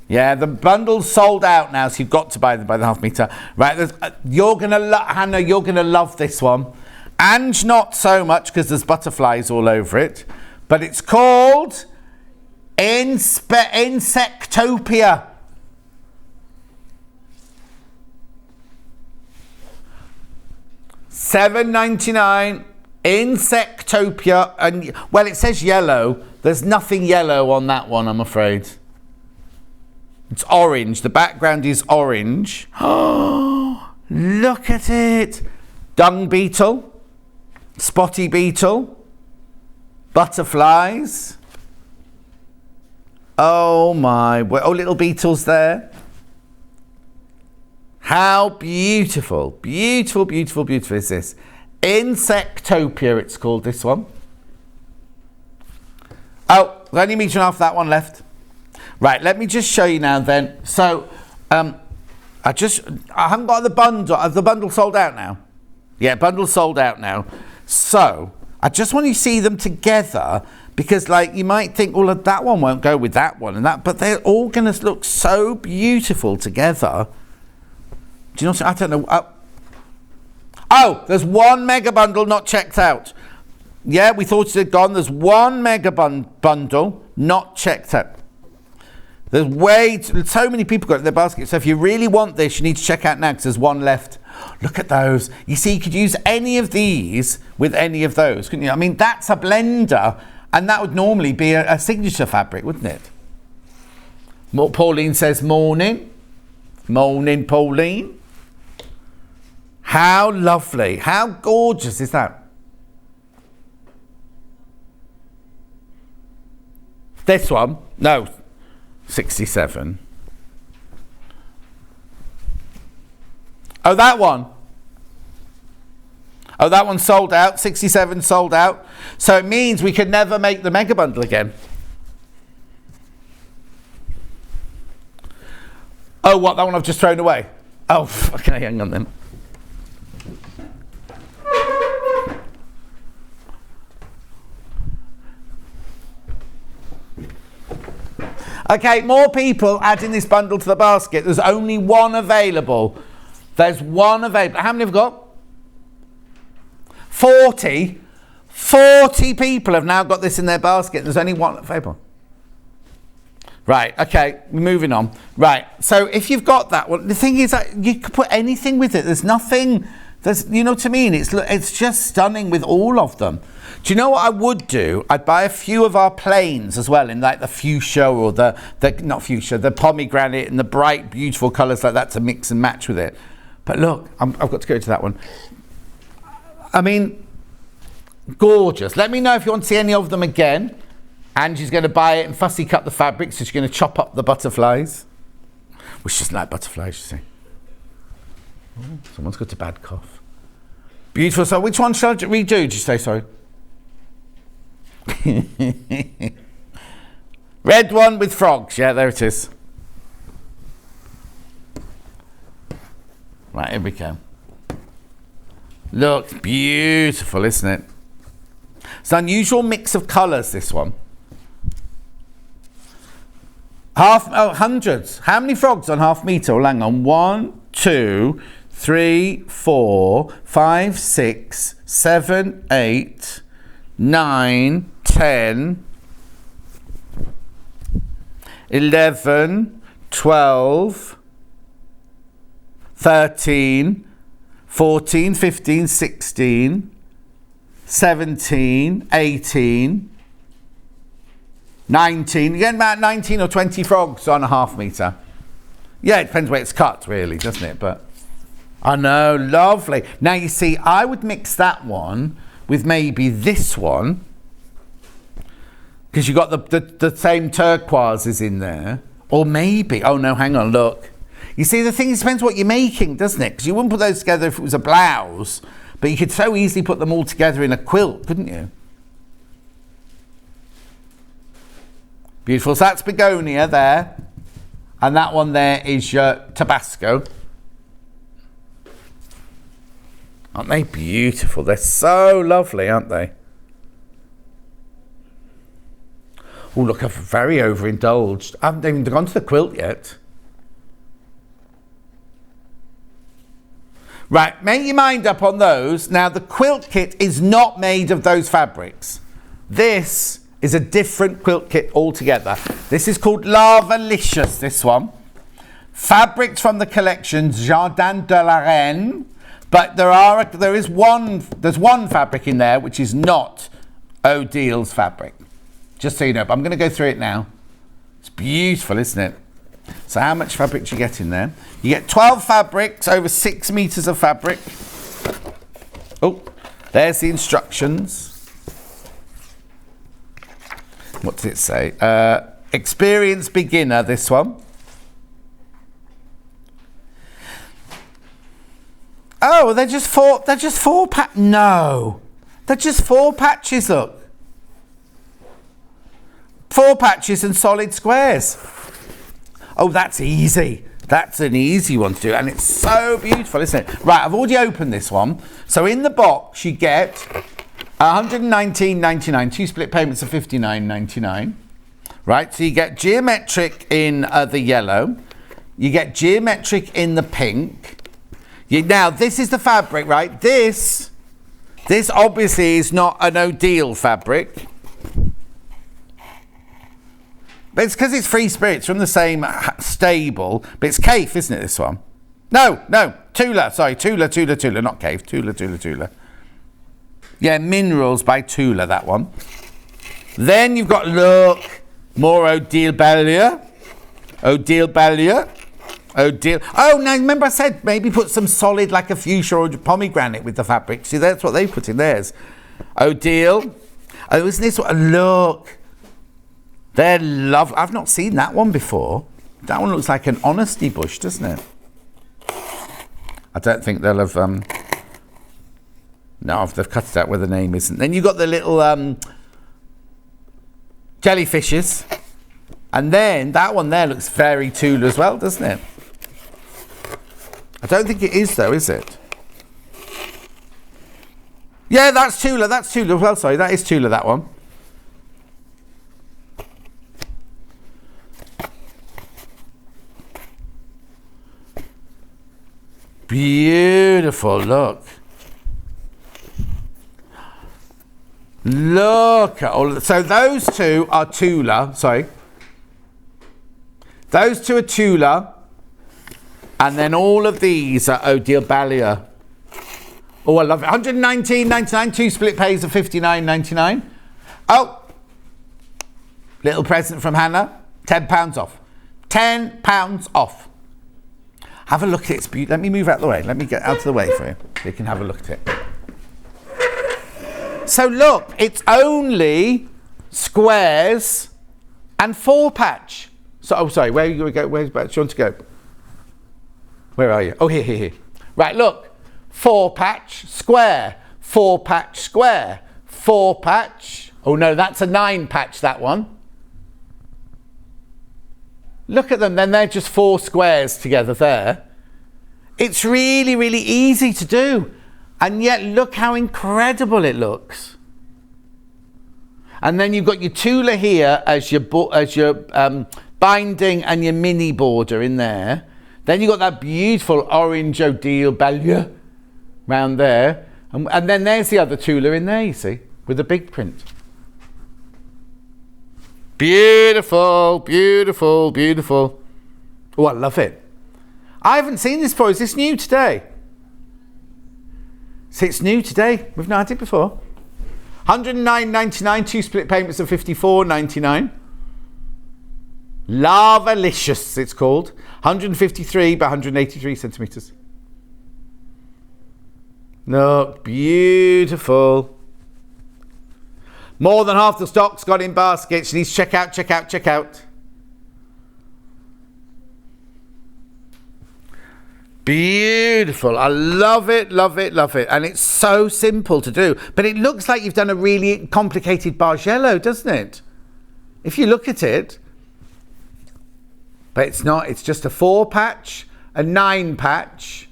Yeah, the bundle's sold out now, so you've got to buy them by the half metre. Right, you're going to Hannah, you're going to love this one. And not so much because there's butterflies all over it. But it's called Insectopia. $7.99. Insectopia. And well, it says yellow. There's nothing yellow on that one, I'm afraid. It's orange. The background is orange. Oh, look at it. Dung beetle. Spotty beetle. Butterflies. Oh my. Oh, little beetles there. How beautiful. Beautiful, beautiful, beautiful is this. Insectopia, it's called, this one. Oh, there's only a metre and a half that one left. Right, let me just show you now then. So, I haven't got the bundle. Have the bundle sold out now? Yeah, bundle sold out now. So I just want you to see them together, because like you might think, well, that one won't go with that one and that, but they're all going to look so beautiful together. Do you know what I don't know. Oh, there's one mega bundle not checked out. Yeah, we thought it had gone. There's one mega bundle not checked out. There's so many people got it in their basket. So if you really want this, you need to check out now, because there's one left. Look at those. You see, you could use any of these with any of those, couldn't you? I mean, that's a blender, and that would normally be a signature fabric, wouldn't it? Pauline says morning. Morning, Pauline. How lovely. How gorgeous is that? This one? No. 67. Oh, that one. Oh, that one sold out. 67 sold out. So it means we could never make the mega bundle again. Oh, what? That one I've just thrown away? Oh, okay, hang on then. Okay, more people adding this bundle to the basket. There's only one available. There's one available. How many have got? 40. 40 people have now got this in their basket. There's only one available. Right, okay, moving on. Right, so if you've got that one, the thing is that you could put anything with it. There's nothing, you know what I mean? It's just stunning with all of them. Do you know what I would do? I'd buy a few of our plains as well, in like the fuchsia or not fuchsia, the pomegranate and the bright, beautiful colours like that to mix and match with it. But look, I've got to go to that one. I mean, gorgeous. Let me know if you want to see any of them again. Angie's going to buy it and fussy cut the fabric, so she's going to chop up the butterflies. Well, she doesn't like butterflies, you see. Oh, someone's got a bad cough. Beautiful. So which one shall I redo, did you say, sorry? Red one with frogs. Yeah, there it is. Right, here we go. Looks beautiful, isn't it? It's an unusual mix of colours, this one. Hundreds. How many frogs on half metre? Well, hang on. 1, 2, 3, 4, 5, 6, 7, 8, 9, 10, 11, 12, 13, 14, 15, 16, 17, 18, 19. You get about 19 or 20 frogs on a half metre. Yeah, it depends where it's cut, really, doesn't it? But I know, lovely. Now, you see, I would mix that one with maybe this one, because you've got the same turquoises in there. Or maybe, oh no, hang on, look. You see, the thing is, it depends what you're making, doesn't it? Because you wouldn't put those together if it was a blouse, but you could so easily put them all together in a quilt, couldn't you? Beautiful. So that's begonia there. And that one there is your Tabasco. Aren't they beautiful? They're so lovely, aren't they? Oh, look, I've very overindulged. I haven't even gone to the quilt yet. Right, make your mind up on those. Now, the quilt kit is not made of those fabrics. This is a different quilt kit altogether. This is called Lavalicious, this one. Fabrics from the collection Jardin de la Reine. But there's one fabric in there which is not Odil's fabric. Just so you know, but I'm going to go through it now. It's beautiful, isn't it? So how much fabric do you get in there? You get 12 fabrics, over 6 meters of fabric. Oh, there's the instructions. What does it say? Experienced beginner, this one. Oh, they're just four no. They're just 4 patches, look. 4 patches and solid squares. Oh, that's easy. That's an easy one to do, and it's so beautiful, isn't it? Right, I've already opened this one. So in the box, you get $119.99, 2 split payments of $59.99. Right, so you get geometric in the yellow. You get geometric in the pink. Now, this is the fabric, right? This obviously is not an Odile fabric. But it's because it's Free Spirits from the same stable. But it's Cave, isn't it, this one? No, Tula. Sorry, Tula, not Cave. Tula. Yeah, Minerals by Tula, that one. Then you've got, look, more Odile Ballier. Oh, now remember I said maybe put some solid, like a fuchsia or a pomegranate with the fabric. See, that's what they put in theirs. Odile. Oh, isn't this what? Look. They're lovely. I've not seen that one before. That one looks like an honesty bush, doesn't it? I don't think they'll have... No, they've cut it out where the name isn't. Then you've got the little jellyfishes. And then that one there looks very Tula as well, doesn't it? I don't think it is, though, is it? Yeah, that's Tula. Well, sorry, that is Tula, that one. Beautiful, look. Look at all. So those two are Tula, sorry. Those two are Tula. And then all of these are Odile Ballier. Oh, I love it. $119.99, 2 split pays of $59.99. Oh, little present from Hannah. £10 off. £10 off. Have a look at it. It's beautiful. Let me move out of the way. Let me get out of the way for you. So you can have a look at it. So look, it's only squares and 4-patch. So, oh, sorry. Where are you going to go? Where's back? Do you want to go? Where are you? Oh, here. Right, look. 4-patch square. 4-patch square. 4-patch. Oh no, that's a 9-patch, that one. Look at them, then they're just 4 squares together there. It's really, really easy to do. And yet look how incredible it looks. And then you've got your Tula here as your binding and your mini border in there. Then you've got that beautiful orange Odile Ballier round there. And then there's the other Tula in there, you see, with the big print. Beautiful. Oh, I love it. I haven't seen this before. Is this new today? See, it's new today. We've not had it before. $109.99, 2 split payments of $54.99. Lavalicious, it's called. 153 by 183 centimetres. Look, beautiful. More than half the stock's got in baskets. You need to check out. Beautiful. I love it. And it's so simple to do. But it looks like you've done a really complicated bargello, doesn't it? If you look at it. But it's not. It's just a 4-patch, a 9-patch.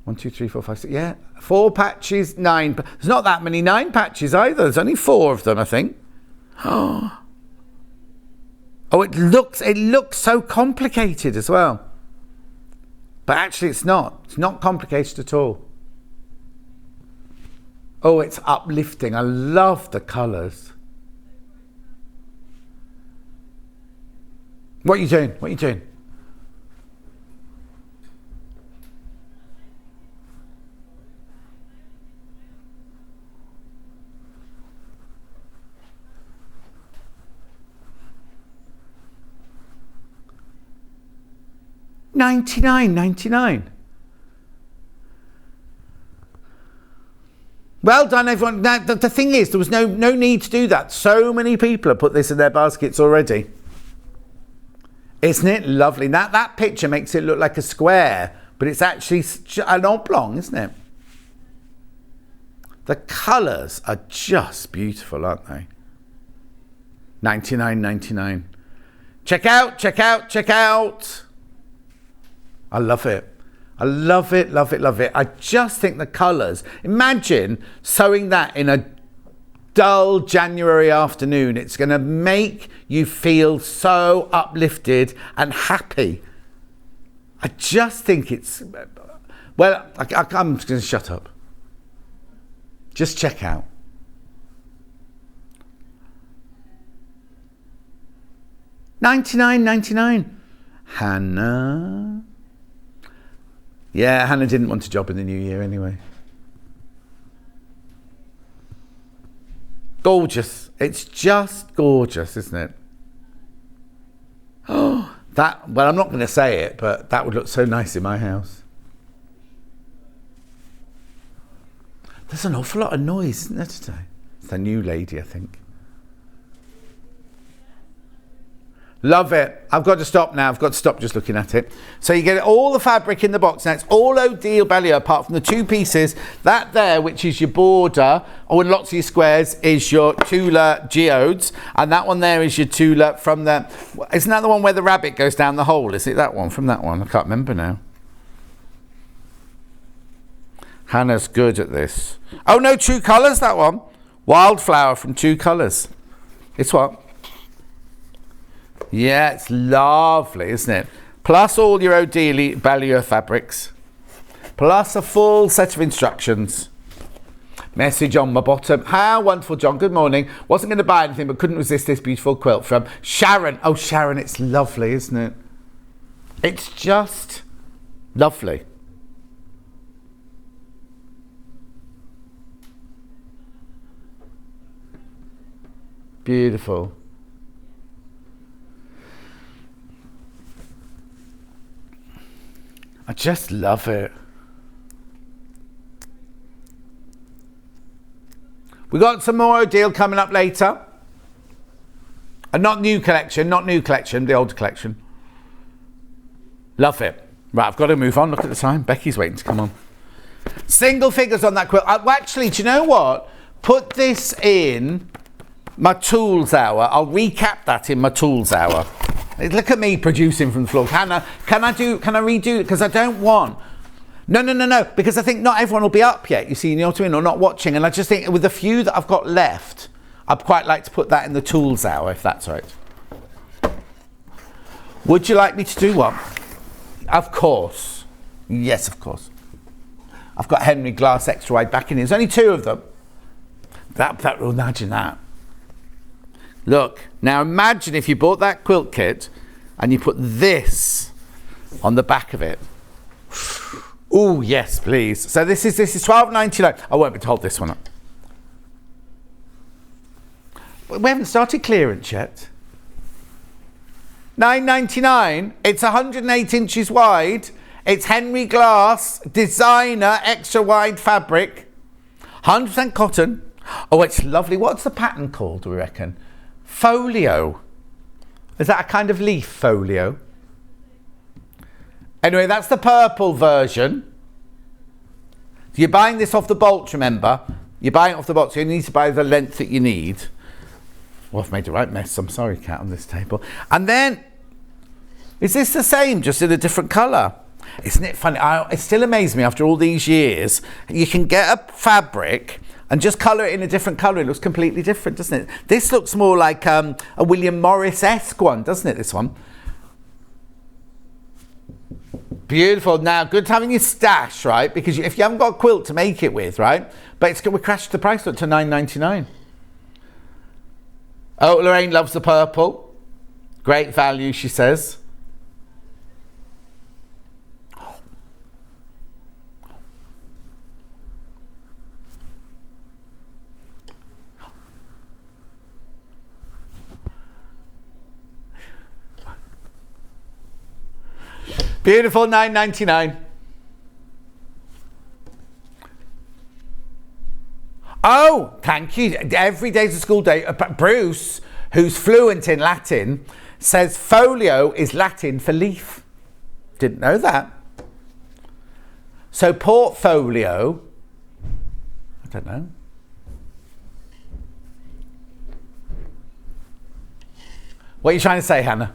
1, 2, 3, 4, 5, 6. Yeah. 4 patches, 9. There's not that many 9 patches either. There's only 4 of them, I think. Oh, it looks so complicated as well. But actually it's not. It's not complicated at all. Oh, it's uplifting. I love the colours. What are you doing? $99.99. Well done, everyone. Now, the thing is, there was no need to do that. So many people have put this in their baskets already. Isn't it lovely? That picture makes it look like a square, but it's actually an oblong, isn't it? The colours are just beautiful, aren't they? $99.99. Check out, check out, check out. I love it. I love it, love it, love it. I just think the colours. Imagine sewing that in a dull January afternoon. It's going to make you feel so uplifted and happy. I just think it's... Well, I'm just going to shut up. Just check out. $99.99. Hannah. Yeah, Hannah didn't want a job in the new year anyway. Gorgeous. It's just gorgeous, isn't it? Oh, that. Well, I'm not going to say it, but that would look so nice in my house. There's an awful lot of noise, isn't there, today? It's the new lady, I think. Love it. I've got to stop now. I've got to stop just looking at it. So you get all the fabric in the box. Now it's all Odile Balliol apart from the two pieces. That there, which is your border, or in lots of your squares, is your Tula geodes. And that one there is your Tula from the... Isn't that the one where the rabbit goes down the hole? Is it that one from that one? I can't remember now. Hannah's good at this. Oh no, True Colours, that one. Wildflower from True Colours. It's what? Yeah, it's lovely, isn't it? Plus all your Odile Balliol fabrics. Plus a full set of instructions. Message on my bottom. How wonderful, John. Good morning. Wasn't going to buy anything, but couldn't resist this beautiful quilt from Sharon. Oh, Sharon, it's lovely, isn't it? It's just lovely. Beautiful. I just love it. We got some more Odile coming up later. And not new collection, the old collection. Love it. Right, I've got to move on. Look at the time. Becky's waiting to come on. Single figures on that quilt. Actually, do you know what? Put this in my tools hour. I'll recap that in my tools hour. Look at me producing from the floor. Hannah, can I redo it? Because I don't want... No. Because I think not everyone will be up yet, you see, you know what I mean? Or not watching. And I just think with the few that I've got left, I'd quite like to put that in the tools hour, if that's right. Would you like me to do one? Of course. Yes, of course. I've got Henry Glass extra wide backing. There's only two of them. That will imagine that. Look, now imagine if you bought that quilt kit and you put this on the back of it. Oh, yes, please. So this is $12.99. I won't be told this one up. We haven't started clearance yet. $9.99. It's 108 inches wide. It's Henry Glass designer extra wide fabric. 100% cotton. Oh, it's lovely. What's the pattern called, do we reckon? Folio. Is that a kind of leaf folio? Anyway, that's the purple version. You're buying this off the bolt, remember? You're buying it off the bolt, so you need to buy the length that you need. Well, I've made a right mess. I'm sorry, Kat, on this table. And then, is this the same, just in a different colour? Isn't it funny? It still amazes me after all these years. You can get a fabric and just colour it in a different colour. It looks completely different, doesn't it? This looks more like a William Morris-esque one, doesn't it, this one? Beautiful. Now, good having your stash, right? Because if you haven't got a quilt to make it with, right? But we crashed the price up to $9.99. Oh, Lorraine loves the purple. Great value, she says. Beautiful, $9.99. Oh, thank you. Every day's a school day. Bruce, who's fluent in Latin, says folio is Latin for leaf. Didn't know that. So portfolio, I don't know. What are you trying to say, Hannah?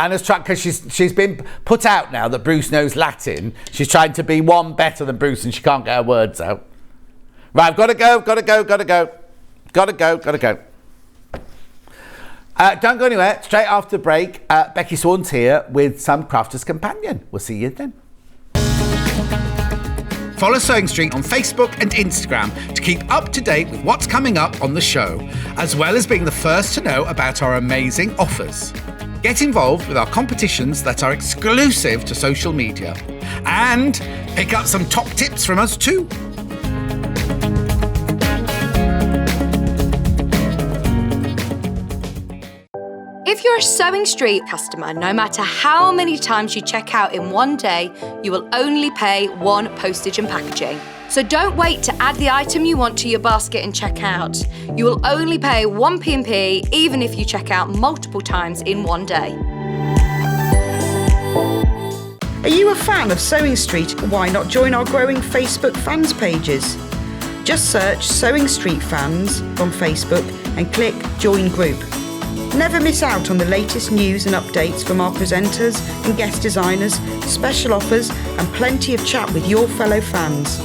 Hannah's trying, because she's been put out now that Bruce knows Latin. She's trying to be one better than Bruce and she can't get her words out. Right, I've got to go. Don't go anywhere. Straight after the break, Becky Swan's here with some Crafter's Companion. We'll see you then. Follow Sewing Street on Facebook and Instagram to keep up to date with what's coming up on the show, as well as being the first to know about our amazing offers. Get involved with our competitions that are exclusive to social media. And pick up some top tips from us too. If you're a Sewing Street customer, no matter how many times you check out in one day, you will only pay one postage and packaging. So don't wait to add the item you want to your basket and check out. You will only pay one P&P even if you check out multiple times in one day. Are you a fan of Sewing Street? Why not join our growing Facebook fans pages? Just search Sewing Street Fans on Facebook and click Join Group. Never miss out on the latest news and updates from our presenters and guest designers, special offers and plenty of chat with your fellow fans.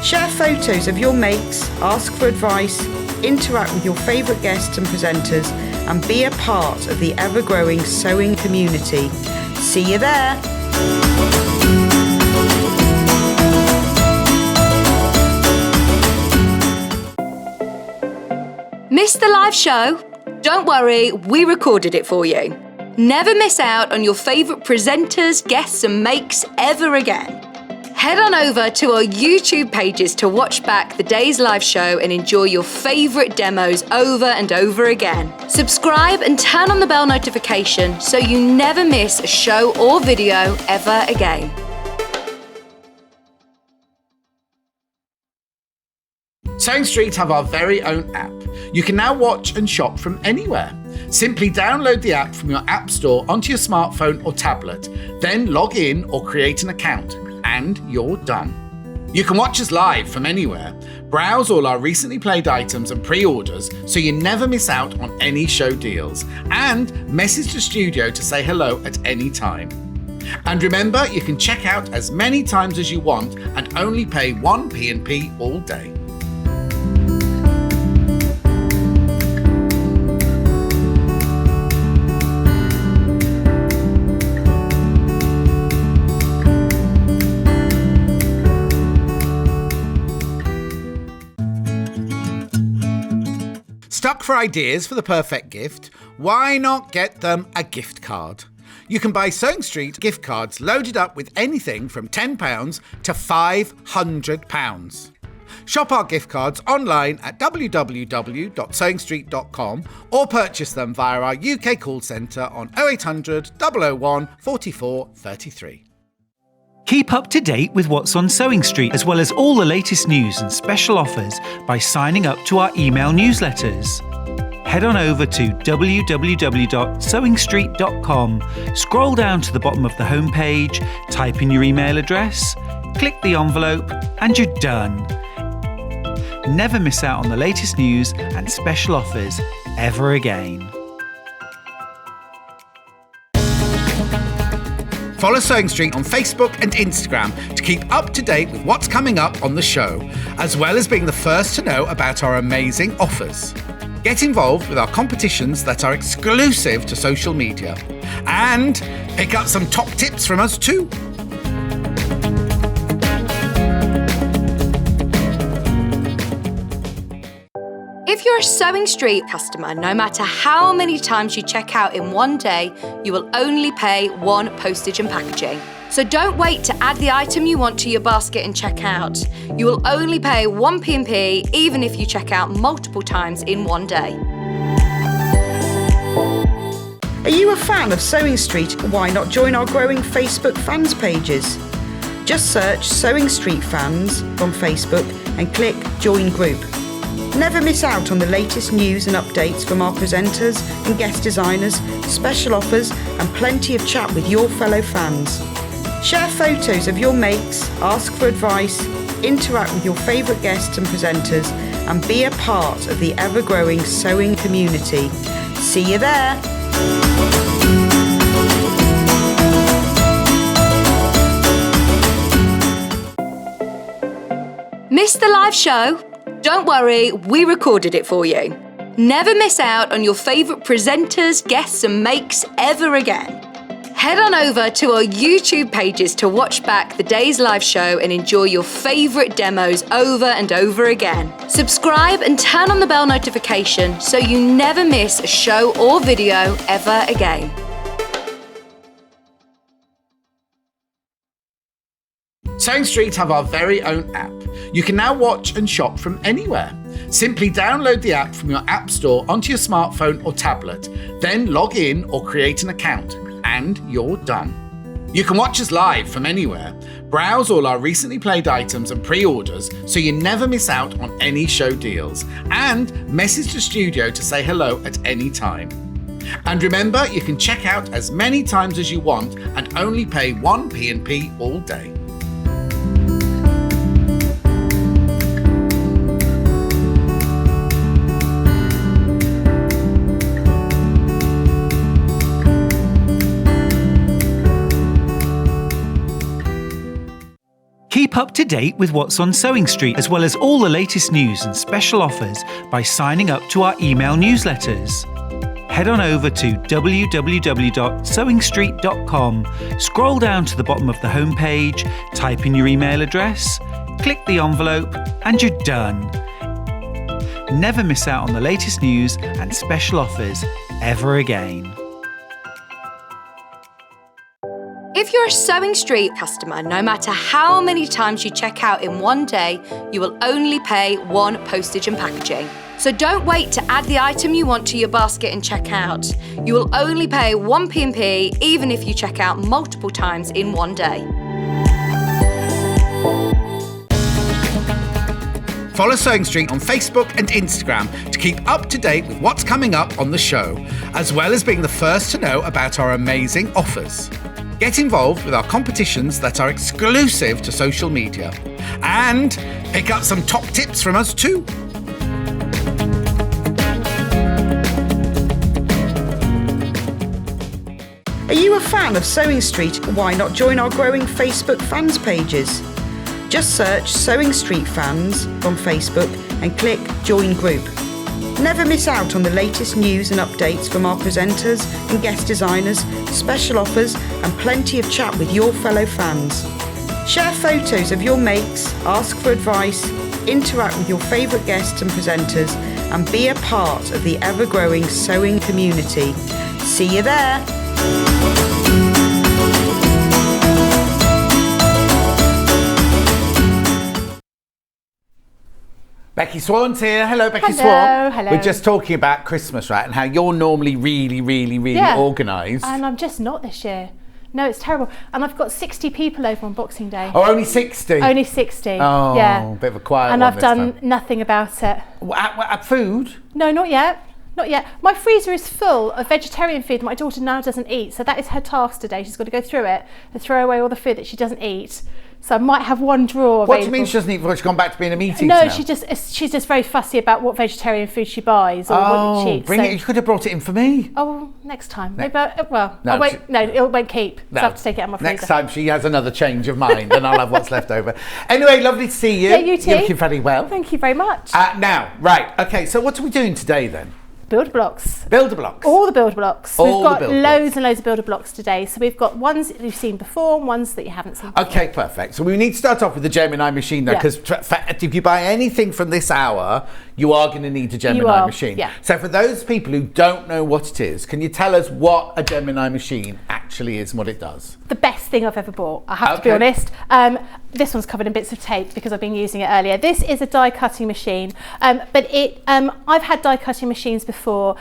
Share photos of your makes, ask for advice, interact with your favourite guests and presenters and be a part of the ever-growing sewing community. See you there! Missed the live show? Don't worry, we recorded it for you. Never miss out on your favourite presenters, guests and makes ever again. Head on over to our YouTube pages to watch back the day's live show and enjoy your favourite demos over and over again. Subscribe and turn on the bell notification so you never miss a show or video ever again. Sewing Street have our very own app. You can now watch and shop from anywhere. Simply download the app from your app store onto your smartphone or tablet, then log in or create an account, and you're done. You can watch us live from anywhere, browse all our recently played items and pre-orders so you never miss out on any show deals, and message the studio to say hello at any time. And remember, you can check out as many times as you want and only pay one P&P all day. Stuck for ideas for the perfect gift? Why not get them a gift card? You can buy Sewing Street gift cards loaded up with anything from £10 to £500. Shop our gift cards online at www.sewingstreet.com or purchase them via our UK call centre on 0800 001 44 33. Keep up to date with what's on Sewing Street, as well as all the latest news and special offers by signing up to our email newsletters. Head on over to www.sewingstreet.com, scroll down to the bottom of the homepage, type in your email address, click the envelope, and you're done. Never miss out on the latest news and special offers ever again. Follow Sewing Street on Facebook and Instagram to keep up to date with what's coming up on the show, as well as being the first to know about our amazing offers. Get involved with our competitions that are exclusive to social media. And pick up some top tips from us too. If you're a Sewing Street customer, no matter how many times you check out in one day, you will only pay one postage and packaging. So don't wait to add the item you want to your basket and check out. You will only pay one P&P even if you check out multiple times in one day. Are you a fan of Sewing Street? Why not join our growing Facebook fans pages? Just search Sewing Street Fans on Facebook and click Join Group. Never miss out on the latest news and updates from our presenters and guest designers, special offers and plenty of chat with your fellow fans. Share photos of your makes, ask for advice, interact with your favourite guests and presenters and be a part of the ever-growing sewing community. See you there! live show? Don't worry, we recorded it for you. Never miss out on your favourite presenters, guests and makes ever again. Head on over to our YouTube pages to watch back the day's live show and enjoy your favourite demos over and over again. Subscribe and turn on the bell notification so you never miss a show or video ever again. Sewing Street have our very own app. You can now watch and shop from anywhere. Simply download the app from your app store onto your smartphone or tablet, then log in or create an account, and you're done. You can watch us live from anywhere, browse all our recently played items and pre-orders so you never miss out on any show deals, and message the studio to say hello at any time. And remember, you can check out as many times as you want and only pay 1 P&P all day. Keep up to date with what's on Sewing Street, as well as all the latest news and special offers by signing up to our email newsletters. Head on over to www.sewingstreet.com, scroll down to the bottom of the homepage, type in your email address, click the envelope, and you're done. Never miss out on the latest news and special offers ever again. If you're a Sewing Street customer, no matter how many times you check out in one day, you will only pay 1 postage and packaging. So don't wait to add the item you want to your basket and check out. You will only pay 1 P&P even if you check out multiple times in one day. Follow Sewing Street on Facebook and Instagram to keep up to date with what's coming up on the show, as well as being the first to know about our amazing offers. Get involved with our competitions that are exclusive to social media, and pick up some top tips from us too. Are you a fan of Sewing Street? Why not join our growing Facebook fans pages? Just search Sewing Street Fans on Facebook and click Join Group. Never miss out on the latest news and updates from our presenters and guest designers, special offers and plenty of chat with your fellow fans. Share photos of your makes, ask for advice, interact with your favourite guests and presenters and be a part of the ever-growing sewing community. See you there! Becky Swan's here. Hello, Becky Hello, Swan. hello. We're just talking about Christmas, right? And how you're normally really organised. And I'm just not this year. No, it's terrible. And I've got 60 people over on Boxing Day. Oh, only 60? Only 60. Oh, yeah. A bit of a quiet and one I've this done time. nothing about it. At food? No, not yet. Not yet. My freezer is full of vegetarian food that my daughter now doesn't eat. So that is her task today. She's got to go through it and throw away all the food that she doesn't eat. So I might have one drawer available. What do you mean she doesn't eat before she's gone back to being a meat eater No, now? she's just very fussy about what vegetarian food she buys or what she eats. Bring it. You could have brought it in for me. Oh, next time. No. Maybe I No, it won't keep. So I have to take it out of my freezer. Next time she has another change of mind and I'll have what's left over. Anyway, lovely to see you. Yeah, you too. You're looking very well. Thank you very much. Now, right, okay, so what are we doing today then? Builder blocks. Builder blocks. All the builder blocks. All We've got the builder loads and loads of builder blocks today. So we've got ones that you've seen before and ones that you haven't seen before. Okay, perfect. So we need to start off with the Gemini machine though, Yeah. because if you buy anything from this hour, you are going to need a Gemini machine. Yeah. So for those people who don't know what it is, can you tell us what a Gemini machine actually is and what it does? The best thing I've ever bought, I have to be Okay. honest. This one's covered in bits of tape because I've been using it earlier. This is a die cutting machine, but I've had die cutting machines before.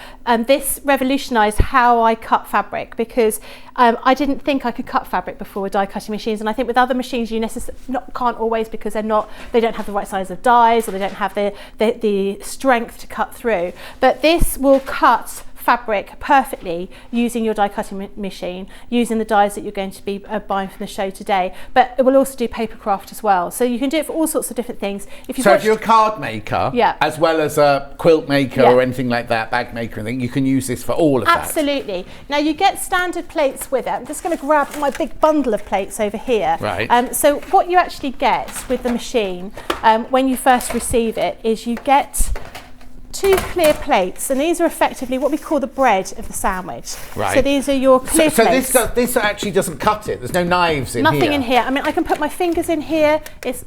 This revolutionised how I cut fabric because I didn't think I could cut fabric before with die cutting machines, and I think with other machines you can't always because they don't have the right size of dies or they don't have the strength to cut through. But this will cut fabric perfectly using your die cutting machine, using the dies that you're going to be buying from the show today. But it will also do paper craft as well. So you can do it for all sorts of different things. If you're a card maker, as well as a quilt maker or anything like that, bag maker and thing, you can use this for all of that. Absolutely. Now you get standard plates with it. I'm just going to grab my big bundle of plates over here. Right. So what you actually get with the machine when you first receive it is you get 2 clear plates, and these are effectively what we call the bread of the sandwich. Right. So these are your clear plates. So this actually doesn't cut it. There's no knives in here. Nothing in here. I mean, I can put my fingers in here. It's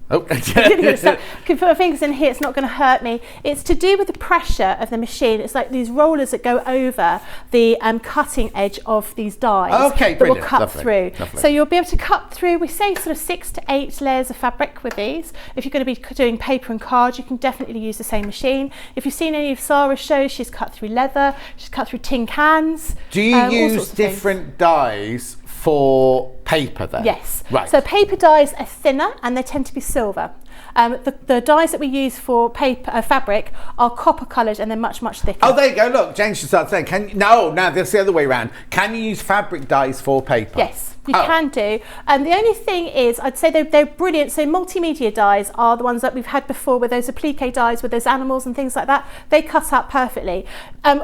Oh, can put my fingers in here, it's not going to hurt me. It's to do with the pressure of the machine. It's like these rollers that go over the cutting edge of these dies that will cut through. Lovely. So you'll be able to cut through, we say sort of 6 to 8 layers of fabric with these. If you're going to be doing paper and card, you can definitely use the same machine. If you've seen any of Sarah's shows, she's cut through leather, she's cut through tin cans. Do you use different dies for paper then? Yes. Right. So paper dies are thinner and they tend to be silver. The dies that we use for paper fabric are copper coloured and they're much thicker. Oh, there you go. Look, James should start saying, now that's the other way around. Can you use fabric dies for paper? Yes. You can do. The only thing is, I'd say they're brilliant. So multimedia dies are the ones that we've had before, with those applique dies with those animals and things like that. They cut out perfectly.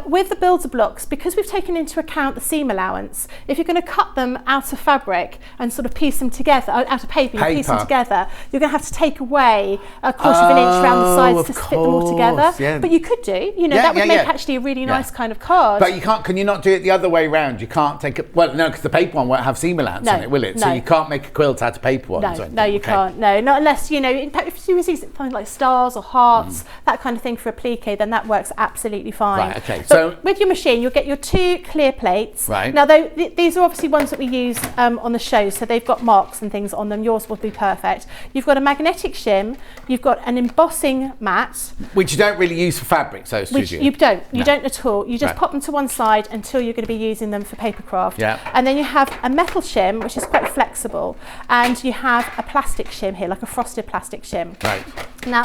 With the builder blocks, because we've taken into account the seam allowance, if you're going to cut them out of fabric and sort of piece them together, out of paper, you piece them together, you're going to have to take away a quarter of an inch around the sides to fit them all together. Yeah. But you could do, that would make actually a really nice kind of card. But you can't, can you not do it the other way around? You can't take it, well, no, because the paper one won't have seam allowance in it, will it? No. So you can't make a quilt out of paper ones. No, you can't. No, not unless, if you use something like stars or hearts, that kind of thing for applique, then that works absolutely fine. Right, okay. But so with your machine, you'll get your 2 clear plates. Right. Now, these are obviously ones that we use on the show, so they've got marks and things on them. Yours will be perfect. You've got a magnetic shim. You've got an embossing mat. Which you don't really use for fabric, so Which you don't. You don't at all. You just pop them to one side until you're going to be using them for paper craft. Yeah. And then you have a metal shim, which is quite flexible, and you have a plastic shim here, like a frosted plastic shim. Right. Now,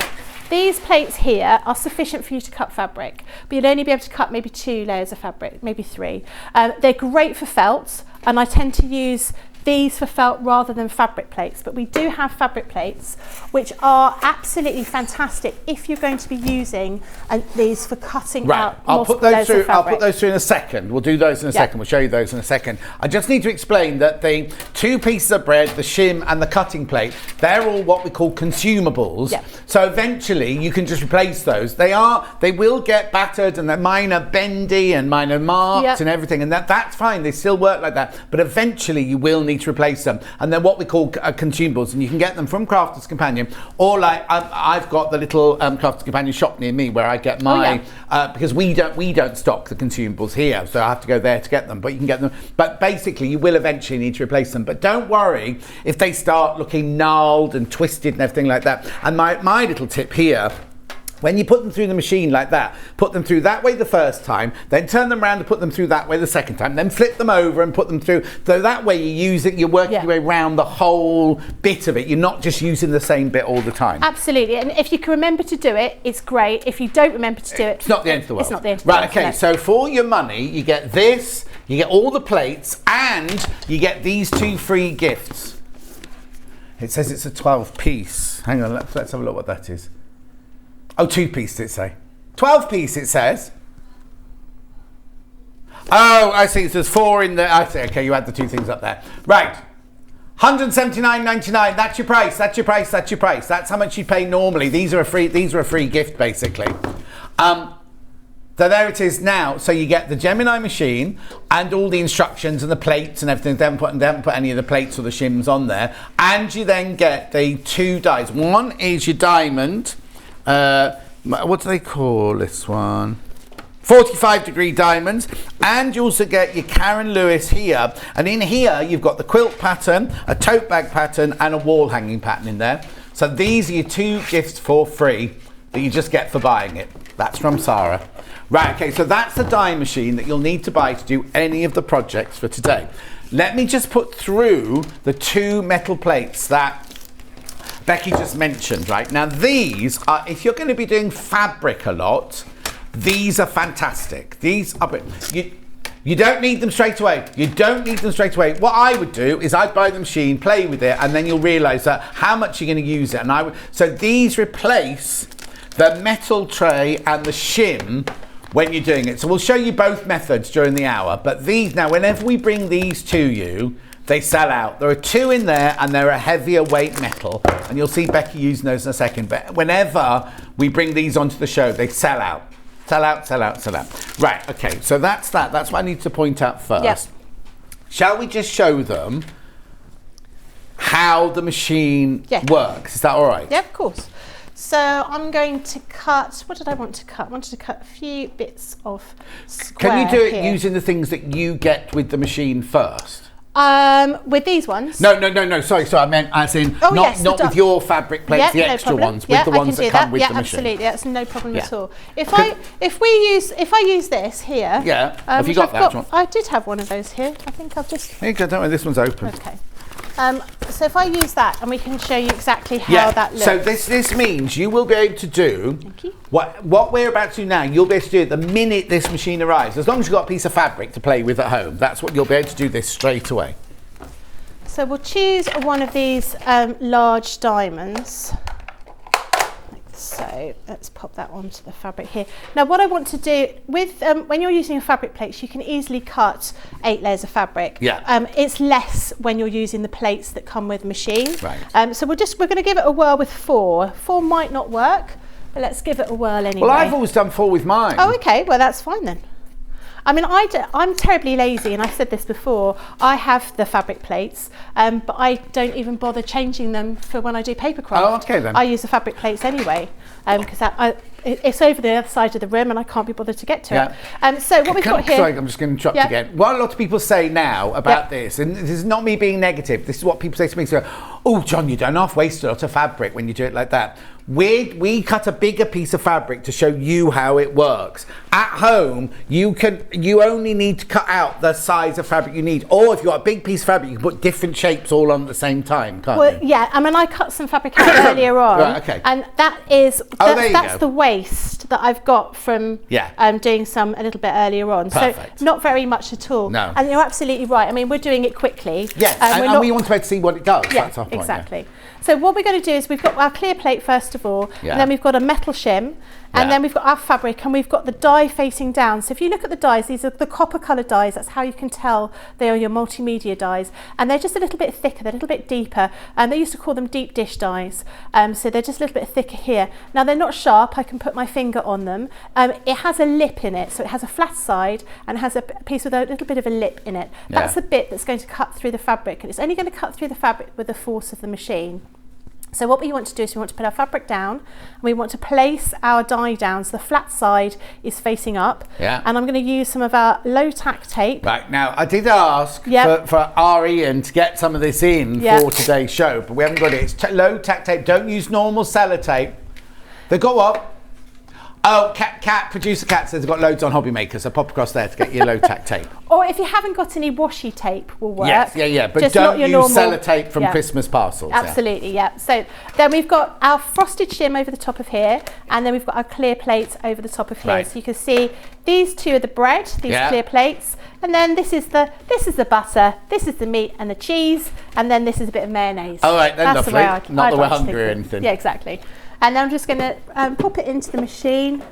these plates here are sufficient for you to cut fabric, but you'd only be able to cut maybe 2 layers of fabric, maybe 3. They're great for felt, and I tend to use these for felt rather than fabric plates, but we do have fabric plates which are absolutely fantastic if you're going to be using these for cutting out multiple layers of fabric. I'll put those through in a second. We'll do those in a second. We'll show you those in a second. I just need to explain that the 2 pieces of bread, the shim and the cutting plate, they're all what we call consumables. Yeah. So eventually you can just replace those. They will get battered, and mine are bendy and mine are marked and everything, and that's fine. They still work like that, but eventually you will need to replace them. And they're what we call consumables, and you can get them from Crafter's Companion, or like I've got the little Crafter's Companion shop near me where I get my because we don't stock the consumables here, so I have to go there to get them, but you can get them. But basically you will eventually need to replace them, but don't worry if they start looking gnarled and twisted and everything like that. And my little tip here, when you put them through the machine like that, put them through that way the first time, then turn them around and put them through that way the second time, then flip them over and put them through. So that way you're working your way around the whole bit of it. You're not just using the same bit all the time. Absolutely, and if you can remember to do it, it's great. If you don't remember to do it, it's not the end of the world. It's not the end of the world. Right, okay, so for your money, you get this, you get all the plates, and you get these 2 free gifts. It says it's a 12-piece. Hang on, let's have a look what that is. Oh, 2-piece, did it say? 12-piece, it says. Oh, I see. So there's 4 in there. I see. Okay, you add the 2 things up there. Right. $179.99. That's your price. That's your price. That's your price. That's how much you pay normally. These are a free gift, basically. So there it is now. So you get the Gemini machine and all the instructions and the plates and everything. They haven't put any of the plates or the shims on there. And you then get the 2 dies. One is your diamond. What do they call this one? 45-degree diamonds. And you also get your Karen Lewis here. And in here, you've got the quilt pattern, a tote bag pattern, and a wall hanging pattern in there. So these are your 2 gifts for free that you just get for buying it. That's from Sarah. Right, okay, so that's the die machine that you'll need to buy to do any of the projects for today. Let me just put through the 2 metal plates that Becky just mentioned, right? Now these are, if you're going to be doing fabric a lot, These are fantastic. These are, you don't need them straight away. You don't need them straight away. What I would do is I'd buy the machine, play with it, and then you'll realise that how much you're going to use it. And so these replace the metal tray and the shim when you're doing it. So we'll show you both methods during the hour. But these now, whenever we bring these to you, they sell out. There are 2 in there, and they're a heavier weight metal. And you'll see Becky using those in a second. But whenever we bring these onto the show, they sell out. Sell out, sell out, sell out. Right, okay, so that's that. That's what I need to point out first. Yep. Shall we just show them how the machine works? Is that all right? Yeah, of course. So I'm going to cut, what did I want to cut? I wanted to cut a few bits of square. Can you do it here. using the things that you get with the machine first? With these ones? No. Sorry. I meant as in not with your fabric plates, the extra ones, with the ones that come with the machine. Absolutely. That's no problem at all. If I use this here. Yeah. Have you got that? I did have one of those here. I think I've just. Here you go. Don't worry, this one's open. Okay. So if I use that, and we can show you exactly how that looks. So this means you will be able to do what we're about to do now. You'll be able to do it the minute this machine arrives. As long as you've got a piece of fabric to play with at home, that's what you'll be able to do this straight away. So we'll choose one of these large diamonds. So let's pop that onto the fabric here. Now what I want to do with, when you're using fabric plates, you can easily cut 8 layers of fabric. Yeah. It's less when you're using the plates that come with the machine. Right. So we're going to give it a whirl with 4. 4 might not work, but let's give it a whirl anyway. Well, I've always done 4 with mine. Oh, okay. Well, that's fine then. I mean, I'm terribly lazy, and I said this before. I have the fabric plates, but I don't even bother changing them for when I do paper craft. Oh, okay then. I use the fabric plates anyway, because it's over the other side of the room, and I can't be bothered to get to it. So what we've got here. Sorry, I'm just going to interrupt again. What a lot of people say now about this, and this is not me being negative. This is what people say to me. So, oh, John, you don't half waste a lot of fabric when you do it like that. We cut a bigger piece of fabric to show you how it works. At home, you only need to cut out the size of fabric you need. Or if you've got a big piece of fabric, you can put different shapes all on at the same time, can't you? Yeah, I mean, I cut some fabric out earlier on. Right, okay. And that's go. the waste that I've got from doing some a little bit earlier on. Perfect. So not very much at all. No. And you're absolutely right. I mean, we're doing it quickly. Yes, and we want to be able to see what it does. Yeah, that's our point, exactly. So what we're going to do is we've got our clear plate first of all, and then we've got a metal shim, and then we've got our fabric, and we've got the die facing down. So if you look at the dies, these are the copper coloured dies. That's how you can tell they are your multimedia dies, and they're just a little bit thicker, they're a little bit deeper, and they used to call them deep dish dies. So they're just a little bit thicker here. Now they're not sharp. I can put my finger on them. It has a lip in it, so it has a flat side and it has a piece with a little bit of a lip in it. That's the bit that's going to cut through the fabric, and it's only going to cut through the fabric with the force of the machine. So what we want to do is we want to put our fabric down, and we want to place our die down so the flat side is facing up. Yeah. And I'm going to use some of our low tack tape. Right, now I did ask for our Ian to get some of this in for today's show, but we haven't got it. It's low tack tape. Don't use normal sellotape. They've got what? Oh, producer Cat says they've got loads on Hobby Maker, so pop across there to get your low tack tape. Or if you haven't got any washi tape, will work. Yes, but just don't use sellotape from Christmas parcels. Absolutely, So then we've got our frosted shim over the top of here, and then we've got our clear plates over the top of here. So you can see these two are the bread, these clear plates, and then this is the butter, this is the meat and the cheese, and then this is a bit of mayonnaise. All right, then that's lovely. Not that we're hungry or anything. Yeah, exactly. And then I'm just going to pop it into the machine.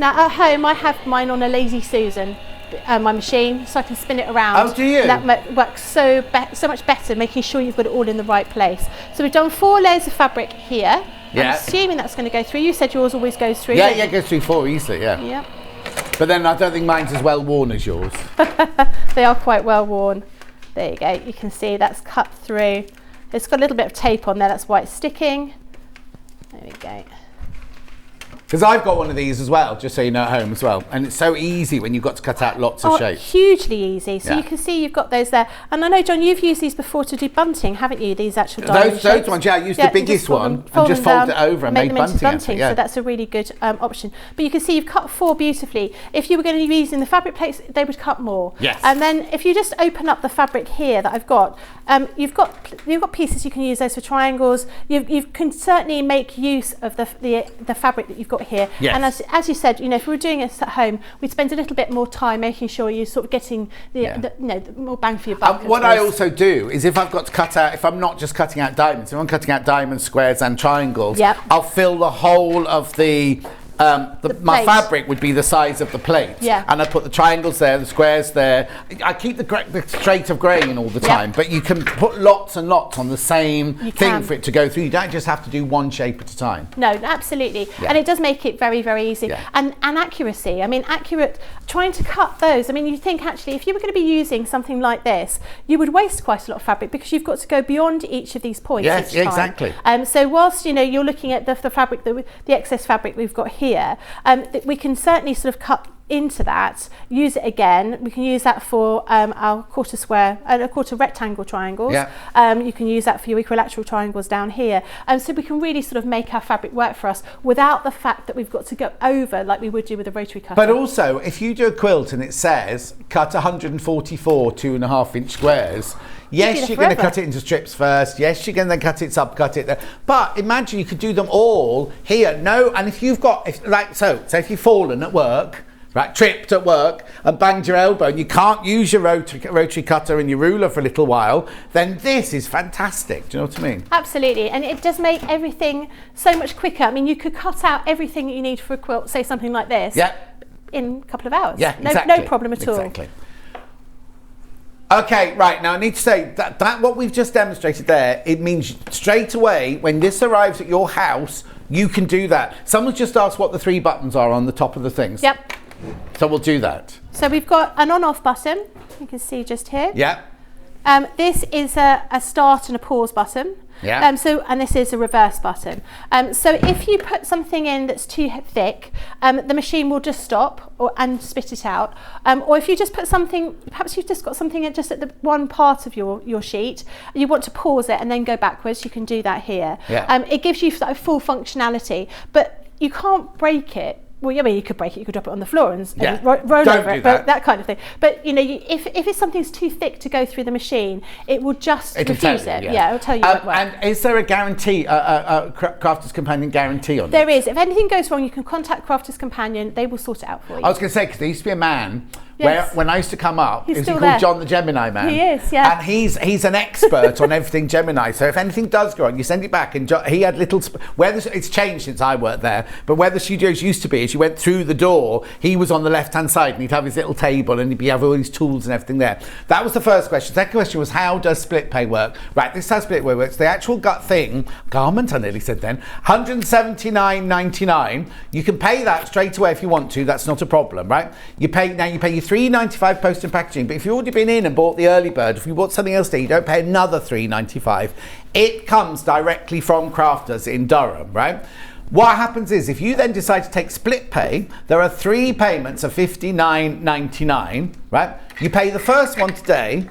Now at home I have mine on a Lazy Susan, my machine, so I can spin it around. Oh, do you? And that works so much better, making sure you've got it all in the right place. So we've done 4 layers of fabric here. I'm assuming that's going to go through. You said yours always goes through. Yeah, it goes through 4 easily, Yep. But then I don't think mine's as well worn as yours. They are quite well worn. There you go. You can see that's cut through. It's got a little bit of tape on there, that's why it's sticking. There we go. Because I've got one of these as well, just so you know, at home as well. And it's so easy when you've got to cut out lots of shapes. Hugely easy. So you can see you've got those there. And I know, John, you've used these before to do bunting, haven't you? These actual diamond Those ones, I used the biggest one and just fold it over and made bunting out of it. So that's a really good option. But you can see you've cut 4 beautifully. If you were going to be using the fabric plates, they would cut more. Yes. And then if you just open up the fabric here that I've got, you've got pieces you can use those for triangles. You can certainly make use of the fabric that you've got got here. Yes. And as you said, you know, if we were doing this at home, we'd spend a little bit more time making sure you're sort of getting the more bang for your buck. What I also do is if I've got to cut out, if I'm not just cutting out diamonds, if I'm cutting out diamonds, squares and triangles, I'll fill the whole of my fabric would be the size of the plate. Yeah. And I put the triangles there, the squares there. I keep the straight of grain all the time, but you can put lots and lots on the same thing for it to go through. You don't just have to do one shape at a time. No, absolutely. And it does make it very, very easy. And accuracy, I mean, trying to cut those, I mean, you think actually if you were going to be using something like this, you would waste quite a lot of fabric because you've got to go beyond each of these points each time. Exactly. So whilst, you know, you're looking at the fabric, the excess fabric we've got here, we can certainly sort of cut into that, use it again. We can use that for our quarter rectangle triangles. You can use that for your equilateral triangles down here. So we can really sort of make our fabric work for us without the fact that we've got to go over like we would do with a rotary cutter. But also, if you do a quilt and it says cut 144 2.5-inch squares, yes, you're going to cut it into strips first. Yes, you're going to then cut it, subcut it there. But imagine you could do them all here. And if you've got, if you've fallen at work, right, tripped at work and banged your elbow and you can't use your rotary cutter and your ruler for a little while, then this is fantastic. Do you know what I mean? Absolutely. And it does make everything so much quicker. I mean, you could cut out everything that you need for a quilt, say something like this, in a couple of hours. No problem at all. Exactly. Okay, right, now I need to say that what we've just demonstrated there, it means straight away when this arrives at your house, you can do that. Someone's just asked what the 3 buttons are on the top of the things. Yep. So we'll do that. So we've got an on-off button, you can see just here. Yeah. This is a start and a pause button. Yeah. And this is a reverse button. So if you put something in that's too thick, the machine will just stop and spit it out. Or if you just put something, perhaps you've just got something at the one part of your sheet, you want to pause it and then go backwards, you can do that here. Yeah. It gives you full functionality, but you can't break it. Well, I mean, you could break it, you could drop it on the floor and roll over it, that kind of thing. But, you know, if something's too thick to go through the machine, it will just refuse it. It'll tell you it won't. And is there a guarantee, a Crafter's Companion guarantee on it? There is. If anything goes wrong, you can contact Crafter's Companion. They will sort it out for you. I was going to say, because there used to be a man where when I used to come up, is he called John the Gemini Man? He is, yeah. And he's an expert on everything Gemini. So if anything does go wrong, you send it back. And he had little, it's changed since I worked there, but where the studios used to be, as you went through the door, he was on the left-hand side and he'd have his little table and he'd have all his tools and everything there. That was the first question. Second question was, how does split pay work? Right, this is how split pay works. The actual garment, I nearly said then, $179.99. You can pay that straight away if you want to. That's not a problem, right? You pay your $3.95 post and packaging, but if you've already been in and bought the early bird, if you bought something else there, you don't pay another $3.95. It comes directly from Crafters in Durham, right? What happens is, if you then decide to take split pay, there are 3 payments of $59.99, right? You pay the first one today,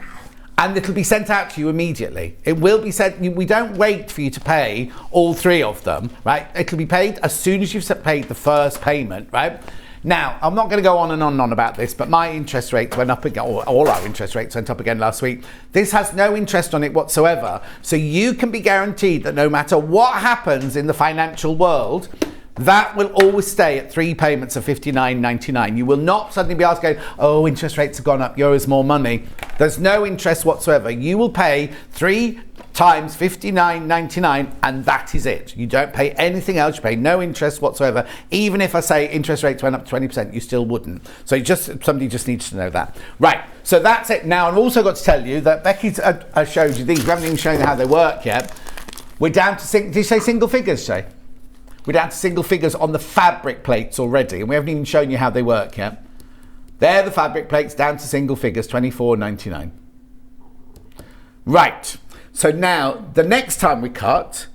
and it'll be sent out to you immediately. It will be sent. We don't wait for you to pay all 3 of them, right? It'll be paid as soon as you've paid the first payment, right? Now, I'm not going to go on and on about this, but my interest rates went up again, or all our interest rates went up again last week. This has no interest on it whatsoever. So you can be guaranteed that no matter what happens in the financial world, that will always stay at 3 payments of $59.99. You will not suddenly be asked, oh, interest rates have gone up, yours more money. There's no interest whatsoever. You will pay 3 times $59.99, and that is it. You don't pay anything else. You pay no interest whatsoever. Even if I say interest rates went up 20%, you still wouldn't. So somebody just needs to know that. Right, so that's it. Now, I've also got to tell you that Becky's showed you these. We haven't even shown you how they work yet. We're down to, did you say single figures, Shay? We're down to single figures on the fabric plates already, and we haven't even shown you how they work yet. They're the fabric plates down to single figures, $24.99. Right. So now, the next time we cut,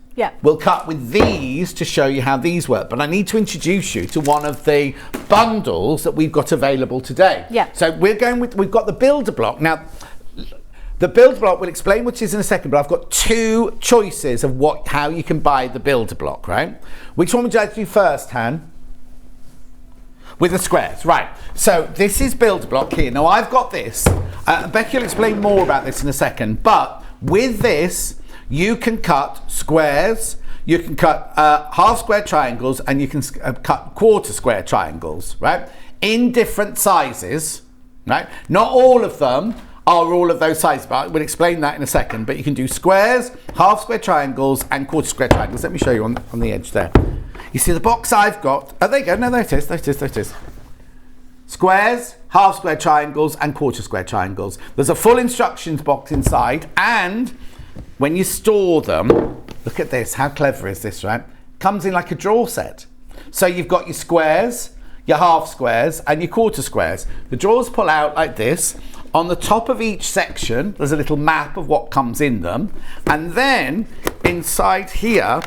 we'll cut with these to show you how these work. But I need to introduce you to one of the bundles that we've got available today. Yeah. So we've got the builder block. Now, the builder block, we'll explain what it is in a second, but I've got 2 choices of how you can buy the builder block, right? Which one would you like to do first, Han? With the squares, right. So this is builder block here. Now, I've got this. Becky will explain more about this in a second, but with this, you can cut squares, you can cut half square triangles, and you can cut quarter square triangles, right? In different sizes, right? Not all of them are all of those sizes, but we'll explain that in a second. But you can do squares, half square triangles, and quarter square triangles. Let me show you on the edge there. You see the box I've got? Oh, there you go. No, there it is. There it is. Squares, half square triangles, and quarter square triangles. There's a full instructions box inside, and when you store them, look at this. How clever is this, right? Comes in like a drawer set. So you've got your squares, your half squares, and your quarter squares. The drawers pull out like this. On the top of each section, there's a little map of what comes in them. And then inside here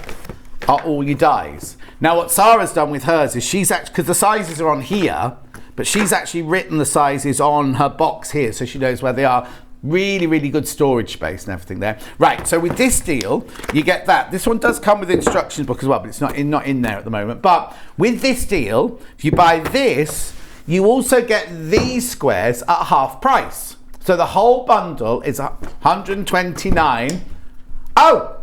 are all your dies. Now what Sarah's done with hers is she's actually, because the sizes are on here, but she's actually written the sizes on her box here so she knows where they are. Really, really good storage space and everything there. Right, so with this deal, you get that. This one does come with an instructions book as well, but it's not in there at the moment. But with this deal, if you buy this, you also get these squares at half price. So the whole bundle is 129. Oh,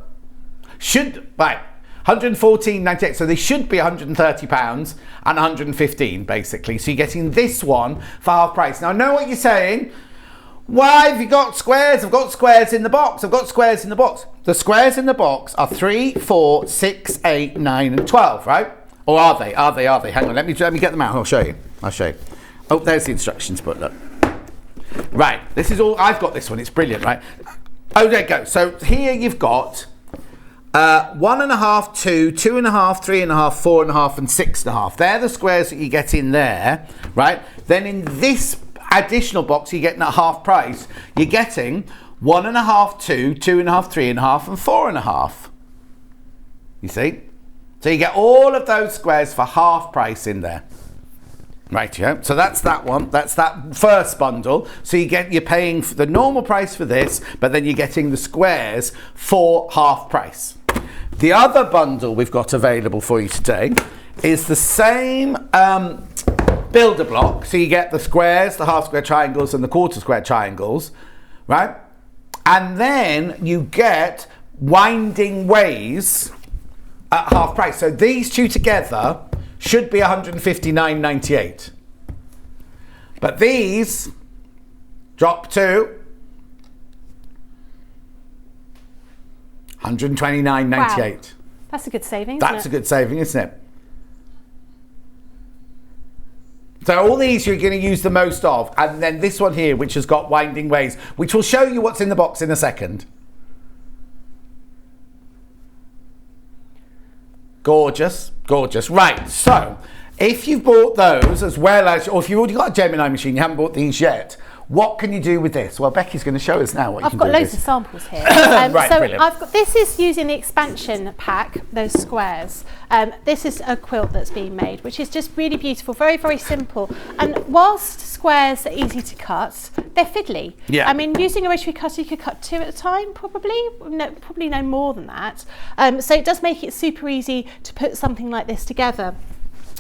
right. 114.98, so they should be £130 and 115 basically. So you're getting this one for half price. Now I know what you're saying. Why have you got squares? I've got squares in the box. I've got squares in the box. The squares in the box are 3, 4, 6, 8, 9, and 12, right? Or are they? Are they? Hang on, let me get them out. I'll show you. Oh, there's the instructions book, look. Right, this is all, I've got this one, it's brilliant, right? Oh, there you go. So here you've got 1.5, 2, 2.5, 3.5, 4.5, and 6.5. They're the squares that you get in there, right? Then in this additional box you're getting at half price, you're getting 1.5, 2, 2.5, 3.5, and 4.5. You see? So you get all of those squares for half price in there. Right, yeah. So that's that one. That's that first bundle. So you're paying for the normal price for this, but then you're getting the squares for half price. The other bundle we've got available for you today is the same builder block. So you get the squares, the half square triangles, and the quarter square triangles, right? And then you get winding ways at half price. So these two together should be £159.98. But these drop to £129.98. Wow. That's a good saving, That's a good saving, isn't it? So all these you're going to use the most of, and then this one here, which has got winding ways, which will show you what's in the box in a second. Gorgeous, gorgeous. Right, so if you've bought those as well as, or if you've already got a Gemini machine, you haven't bought these yet, what can you do with this? Well, Becky's going to show us now what you can do with this. I've got loads of samples here. Right, so brilliant. This is using the expansion pack, those squares. This is a quilt that's being made, which is just really beautiful, very, very simple. And whilst squares are easy to cut, they're fiddly. Yeah. I mean, using a rotary cutter, you could cut 2 at a time, probably no more than that. So it does make it super easy to put something like this together.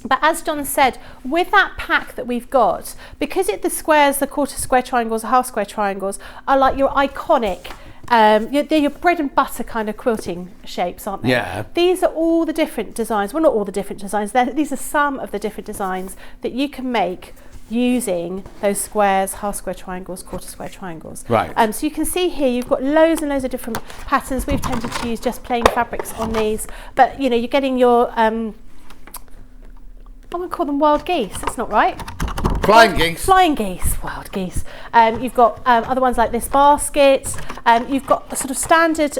But as John said, with that pack that we've got, because the squares, the quarter square triangles, the half square triangles, are like your iconic, they're your bread and butter kind of quilting shapes, aren't they? Yeah. These are all the different designs, well, not all the different designs, these are some of the different designs that you can make using those squares, half square triangles, quarter square triangles. Right. So you can see here you've got loads and loads of different patterns. We've tended to use just plain fabrics on these, but you know, you're getting your I'm going to call them wild geese, that's not right. Flying geese. Flying geese, wild geese. You've got other ones like this basket. You've got sort of standard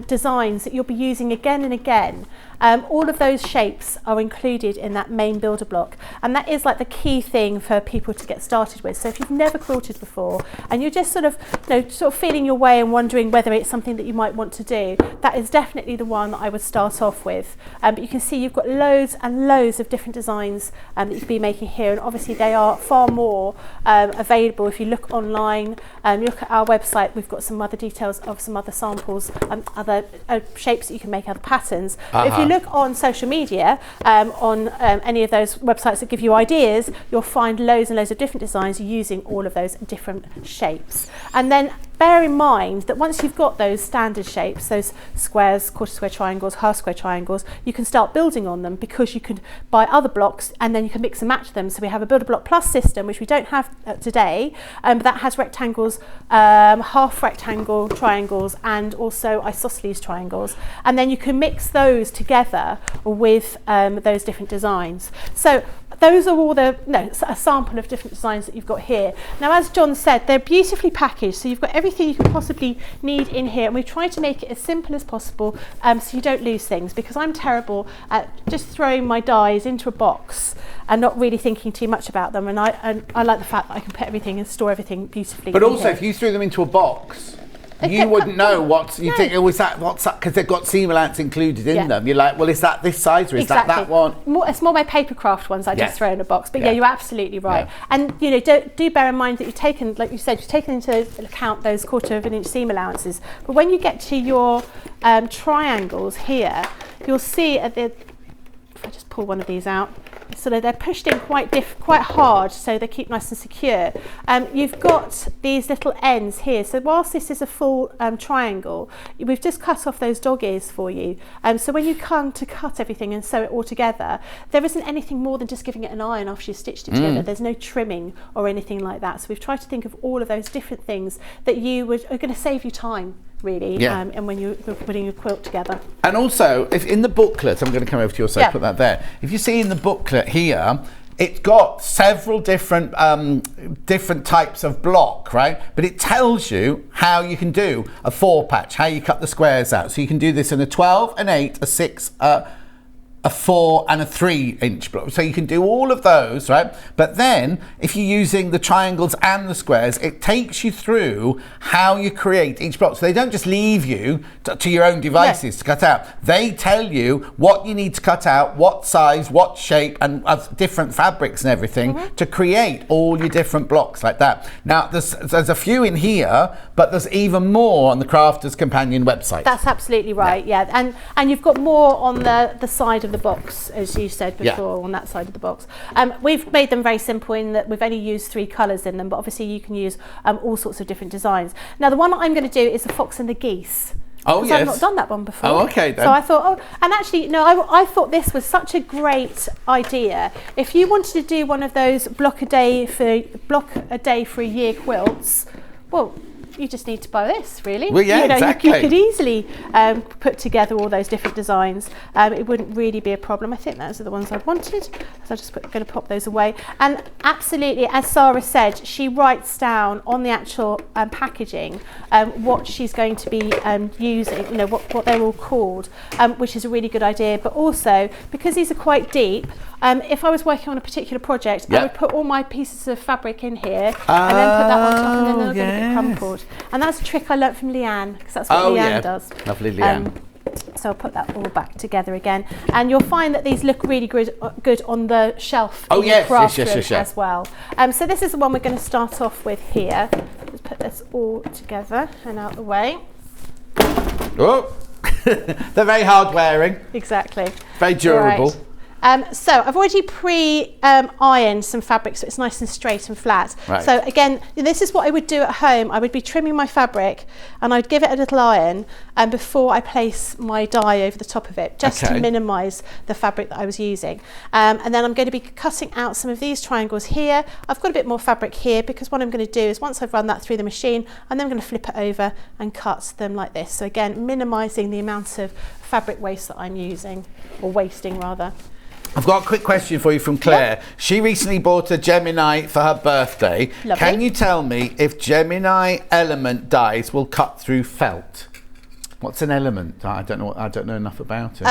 designs that you'll be using again and again. All of those shapes are included in that main builder block, and that is like the key thing for people to get started with. So if you've never quilted before and you're just sort of feeling your way and wondering whether it's something that you might want to do, that is definitely the one that I would start off with. But you can see you've got loads and loads of different designs that you can be making here, and obviously they are far more available if you look online. You look at our website, we've got some other details of some other samples, other shapes that you can make, other patterns. But if you look on social media, on any of those websites that give you ideas, you'll find loads and loads of different designs using all of those different shapes. And then bear in mind that once you've got those standard shapes, those squares, quarter square triangles, half square triangles, you can start building on them, because you can buy other blocks and then you can mix and match them. So we have a Builder Block Plus system, which we don't have today, but that has rectangles, half rectangle triangles, and also isosceles triangles. And then you can mix those together with those different designs. So those are all a sample of different designs that you've got here. Now, as John said, they're beautifully packaged, so you've got everything you could possibly need in here, and we've tried to make it as simple as possible, so you don't lose things, because I'm terrible at just throwing my dies into a box and not really thinking too much about them, and I like the fact that I can put everything and store everything beautifully. But also, if you threw them into a box, you wouldn't know what you think. Oh, is that what's that? Because they've got seam allowance included in them. You're like, well, is that this size or is that one? It's more my papercraft ones I just throw in a box. But yeah, you're absolutely right. And you know, do bear in mind that you've taken, like you said, you've taken into account those 1/4 of an inch seam allowances. But when you get to your triangles here, you'll see at the, if I just pull one of these out, so they're pushed in quite hard, so they keep nice and secure. You've got these little ends here, so whilst this is a full triangle, we've just cut off those dog ears for you. So when you come to cut everything and sew it all together, there isn't anything more than just giving it an iron after you've stitched it together. There's no trimming or anything like that. So we've tried to think of all of those different things that are going to save you time, really, and when you're putting your quilt together. And also, if in the booklet, I'm going to come over to your side, put that there. If you see in the booklet here, it's got several different types of block, right? But it tells you how you can do a 4 patch, how you cut the squares out. So you can do this in a 12, an 8, a 6, a 4 and a 3 inch block. So you can do all of those, right? But then if you're using the triangles and the squares, it takes you through how you create each block. So they don't just leave you to your own devices to cut out. They tell you what you need to cut out, what size, what shape, and different fabrics and everything to create all your different blocks like that. Now, there's a few in here, but there's even more on the Crafter's Companion website. That's absolutely right, and you've got more on the side of the box, as you said before, on that side of the box. We've made them very simple in that we've only used 3 colours in them, but obviously you can use all sorts of different designs. Now, the one that I'm going to do is the fox and the geese. Oh, yes. I've not done that one before. Oh, okay then. So I thought, and actually, no, I thought this was such a great idea. If you wanted to do one of those block a day for a year quilts, well, you just need to buy this, really. Well, yeah, exactly. You could easily put together all those different designs. It wouldn't really be a problem. I think those are the ones I wanted. So I'm just going to pop those away. And absolutely, as Sarah said, she writes down on the actual packaging what she's going to be using, you know, what they're all called, which is a really good idea. But also, because these are quite deep, if I was working on a particular project, I would put all my pieces of fabric in here and then put that on top, and then they're not going to get crumpled. And that's a trick I learnt from Leanne, because that's what Leanne does. Lovely Leanne. So I'll put that all back together again, and you'll find that these look really good on the shelf in the craft room as well. So this is the one we're going to start off with here. Let's put this all together and out the way. Oh, they're very hard wearing. Exactly. Very durable. Right. So I've already pre-ironed some fabric, so it's nice and straight and flat. Right. So again, this is what I would do at home. I would be trimming my fabric and I'd give it a little iron before I place my die over the top of it, just to minimise the fabric that I was using. And then I'm going to be cutting out some of these triangles here. I've got a bit more fabric here, because what I'm going to do is, once I've run that through the machine, I'm then going to flip it over and cut them like this. So again, minimising the amount of fabric waste that I'm using, or wasting rather. I've got a quick question for you from Claire. She recently bought a Gemini for her birthday. Lovely. Can you tell me if Gemini element dies will cut through felt? What's an element? I don't know enough about it.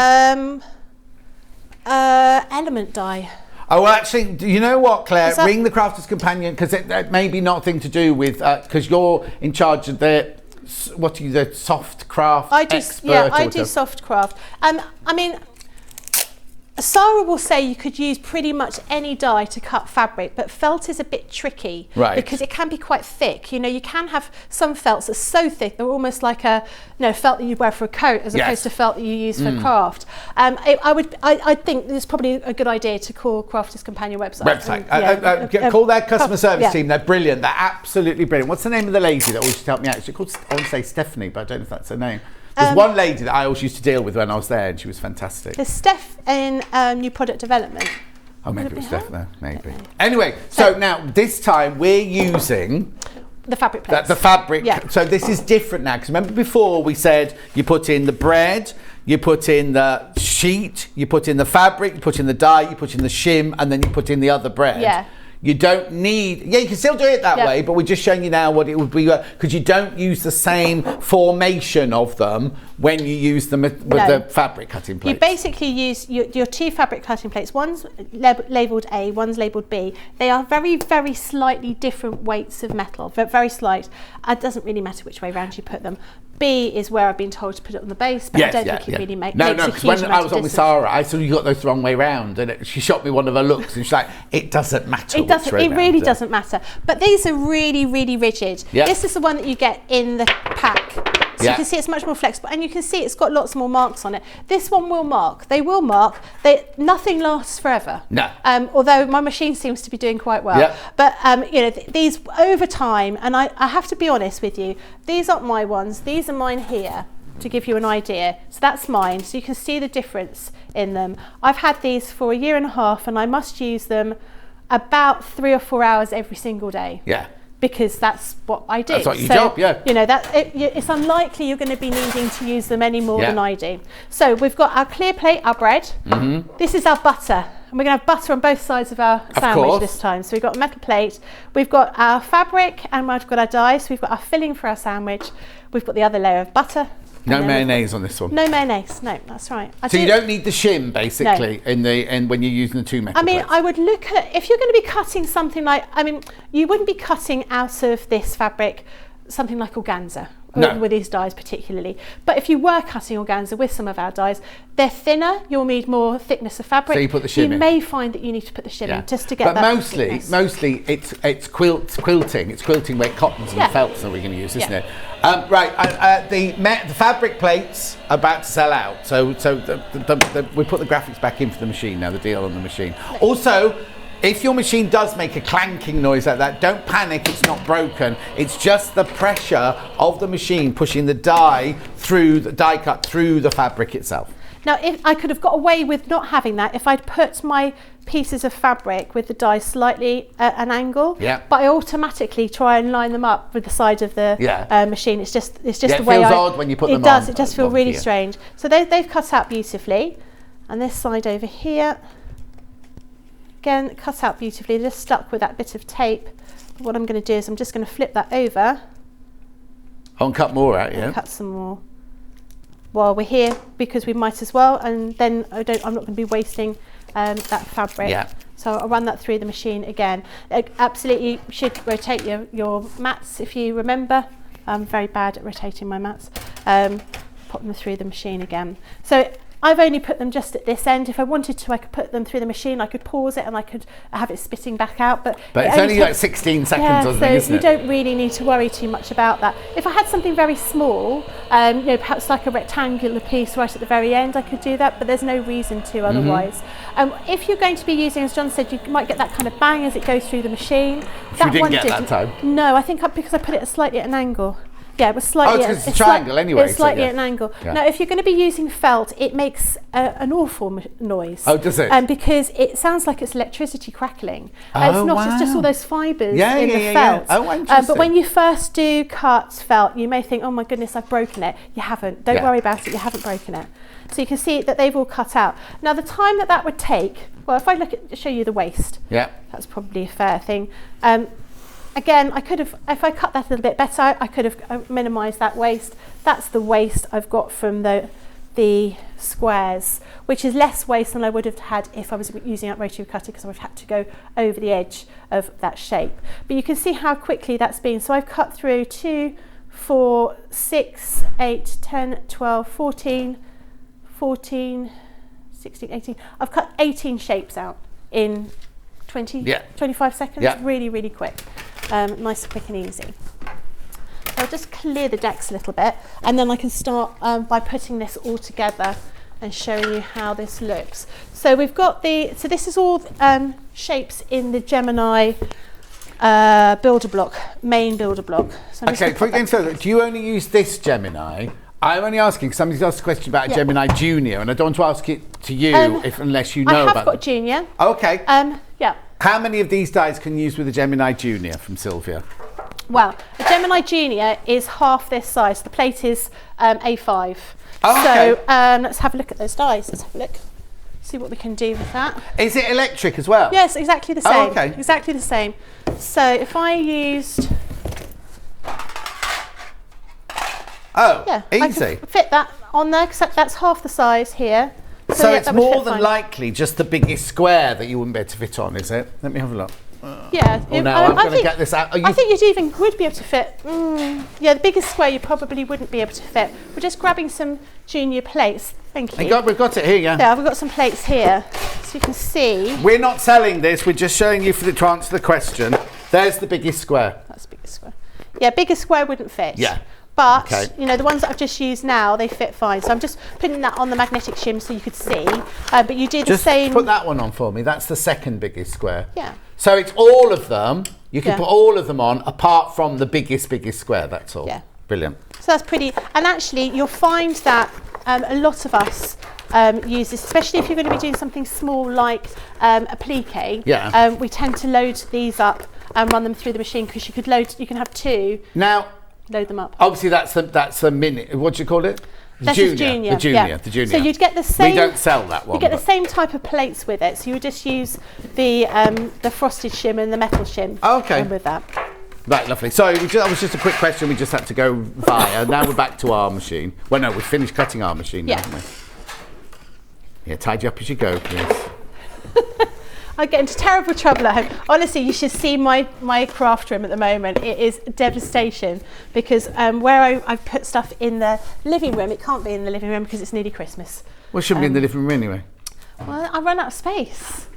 Element die. Oh, well, actually, you know what, Claire? Ring the Crafter's Companion, because it may be nothing to do with, because you're in charge of the soft craft expert. Yeah, I do soft craft. I mean, Sarah will say you could use pretty much any dye to cut fabric, but felt is a bit tricky, right? Because it can be quite thick. You know, you can have some felts that's so thick they're almost like a felt that you wear for a coat as opposed to felt that you use for craft. I think it's probably a good idea to call Crafters Companion website. Call their customer service team. They're brilliant. They're absolutely brilliant. What's the name of the lady that always used to help me out? She's called, I want to say Stephanie, but I don't know if that's her name. There's one lady that I always used to deal with when I was there, and she was fantastic. There's Steph in new product development. Oh, maybe it was Steph there. Maybe. Anyway, so now this time we're using the fabric plates. The fabric. Yeah. So this is different now, because remember before we said you put in the bread, you put in the sheet, you put in the fabric, you put in the dye, you put in the shim, and then you put in the other bread. Yeah. You don't need, you can still do it that way, but we're just showing you now what it would be, because you don't use the same formation of them when you use them with the fabric cutting plates. You basically use your 2 fabric cutting plates. One's labelled A, one's labelled B. They are very, very slightly different weights of metal, very slight. It doesn't really matter which way around you put them. B is where I've been told to put it on the base, but I don't think it really makes a huge amount of difference. No, because when I was on with Sarah, I saw you got those the wrong way round, and she shot me one of her looks, and she's like, it doesn't matter. It really doesn't matter. But these are really, really rigid. Yeah. This is the one that you get in the pack. So you can see it's much more flexible, and you can see it's got lots more marks on it. This one will mark. They will mark. Nothing lasts forever. No. Although my machine seems to be doing quite well. Yeah. But these over time, and I have to be honest with you, these aren't my ones. These are mine here, to give you an idea. So that's mine. So you can see the difference in them. I've had these for 1.5 years, and I must use them about 3 or 4 hours every single day. Yeah. Because that's what I do. That's what you do, yeah. You know, it's unlikely you're going to be needing to use them any more than I do. So we've got our clear plate, our bread. Mm-hmm. This is our butter. And we're going to have butter on both sides of our sandwich this time. So we've got a metal plate. We've got our fabric, and we've got our dye. So we've got our filling for our sandwich. We've got the other layer of butter. No mayonnaise on this one. No mayonnaise. No, that's right. So you don't need the shim basically when you're using the 2 metal plates. I would look at, if you're going to be cutting something like, you wouldn't be cutting out of this fabric something like organza. With these dyes particularly. But if you were cutting organza with some of our dyes, they're thinner, you'll need more thickness of fabric. So you put the shim in. You may find that you need to put the shim in just to get that thickness. Mostly it's quilting. It's quilting where cottons and felts that we're going to use, isn't it? The fabric plates are about to sell out. So we put the graphics back in for the machine now, the deal on the machine. Also, if your machine does make a clanking noise like that, don't panic, it's not broken. It's just the pressure of the machine pushing the die cut through the fabric itself. Now, if I could have got away with not having that if I'd put my pieces of fabric with the die slightly at an angle, but I automatically try and line them up with the side of the machine. It's just the way it feels odd when you put them on. It does. It does feel really strange. So they've cut out beautifully, and this side over here, again, cut out beautifully. They're just stuck with that bit of tape. What I'm going to do is I'm just going to flip that over. And cut more out, yeah. Cut some more while we're here, because we might as well, and then I'm not going to be wasting that fabric. Yeah. So I'll run that through the machine again. Absolutely should rotate your mats, if you remember. I'm very bad at rotating my mats. Pop them through the machine again. So I've only put them just at this end. If I wanted to, I could put them through the machine. I could pause it and I could have it spitting back out. But it's only like 16 seconds or something, isn't it? So you don't really need to worry too much about that. If I had something very small, perhaps like a rectangular piece right at the very end, I could do that, but there's no reason to otherwise. If you're going to be using, as John said, you might get that kind of bang as it goes through the machine. You didn't get that time? No, I think because I put it slightly at an angle. Yeah, it was slightly. It's a triangle anyway. It's slightly at an angle. Yeah. Now, if you're going to be using felt, it makes an awful noise. Oh, does it? Because it sounds like it's electricity crackling. It's not. It's just all those fibres in the felt. Oh, interesting. But when you first do cut felt, you may think, "Oh my goodness, I've broken it." You haven't. Don't worry about it. You haven't broken it. So you can see that they've all cut out. Now, the time that would take. Well, if I show you the waist. Yeah. That's probably a fair thing. Again, I could have, if I cut that a little bit better, I could have minimised that waste. That's the waste I've got from the squares, which is less waste than I would have had if I was using a rotary cutter, because I would have had to go over the edge of that shape. But you can see how quickly that's been. So I've cut through 2, 4, 6, 8, 10, 12, 14, 14, 16, 18. I've cut 18 shapes out in 25 seconds. Yeah. Really, really quick. Nice, quick and easy. So I'll just clear the decks a little bit, and then I can start by putting this all together and showing you how this looks. So we've got so this is all shapes in the Gemini builder block, main builder block. So Okay, before you go into that, do you only use this Gemini? I'm only asking because somebody's asked a question about a Gemini Junior, and I don't want to ask it to you unless you know about it. I have got Junior. Okay. Yeah. How many of these dies can you use with a Gemini Junior from Sylvia? Well, a Gemini Junior is half this size. The plate is A5. Oh, okay. So let's have a look at those dies. Let's have a look. See what we can do with that. Is it electric as well? Yes, exactly the same. Oh, okay. Exactly the same. So if I used... Oh, Yeah, easy. I can fit that on there because that's half the size here. So yeah, it's that would more fit than fine. likely just the biggest square that you wouldn't be able to fit on, is it? Let me have a look. Yeah. Oh, no, I'm going to get this out. I think would be able to fit. Yeah, the biggest square you probably wouldn't be able to fit. We're just grabbing some Junior plates. Thank you. We've got it here, yeah. Yeah, we've got some plates here, so you can see. We're not selling this, we're just showing you to answer the question. There's the biggest square. That's the biggest square. Yeah, biggest square wouldn't fit. Yeah. But, Okay. you know, the ones that I've just used now, they fit fine. So I'm just putting that on the magnetic shim so you could see. But you do the Just same. put that one on for me. That's the second biggest square. Yeah. So it's all of them. You can Yeah. put all of them on apart from the biggest square, that's all. Yeah. Brilliant. So that's pretty. And actually, you'll find that a lot of us use this, especially if you're going to be doing something small like a applique. Yeah. We tend to load these up and run them through the machine because you can have two. Now, Load them up. obviously that's the mini, what do you call it? This is Junior. The Junior, yeah. the Junior. So you'd get the same. We don't sell that one. You get the but- same type of plates with it. So you would just use the frosted shim and the metal shim. Oh, okay. With that. Right, lovely. Sorry, that was just a quick question we just had to go via. Now we're back to our machine. Well, no, we've finished cutting our machine now, Yeah. haven't we? Yeah, tidy up as you go, please. I get into terrible trouble at home. Honestly, you should see my craft room at the moment. It is devastation because where I put stuff in the living room, it can't be in the living room because it's nearly Christmas. Well, it shouldn't be in the living room anyway. Well, I run out of space.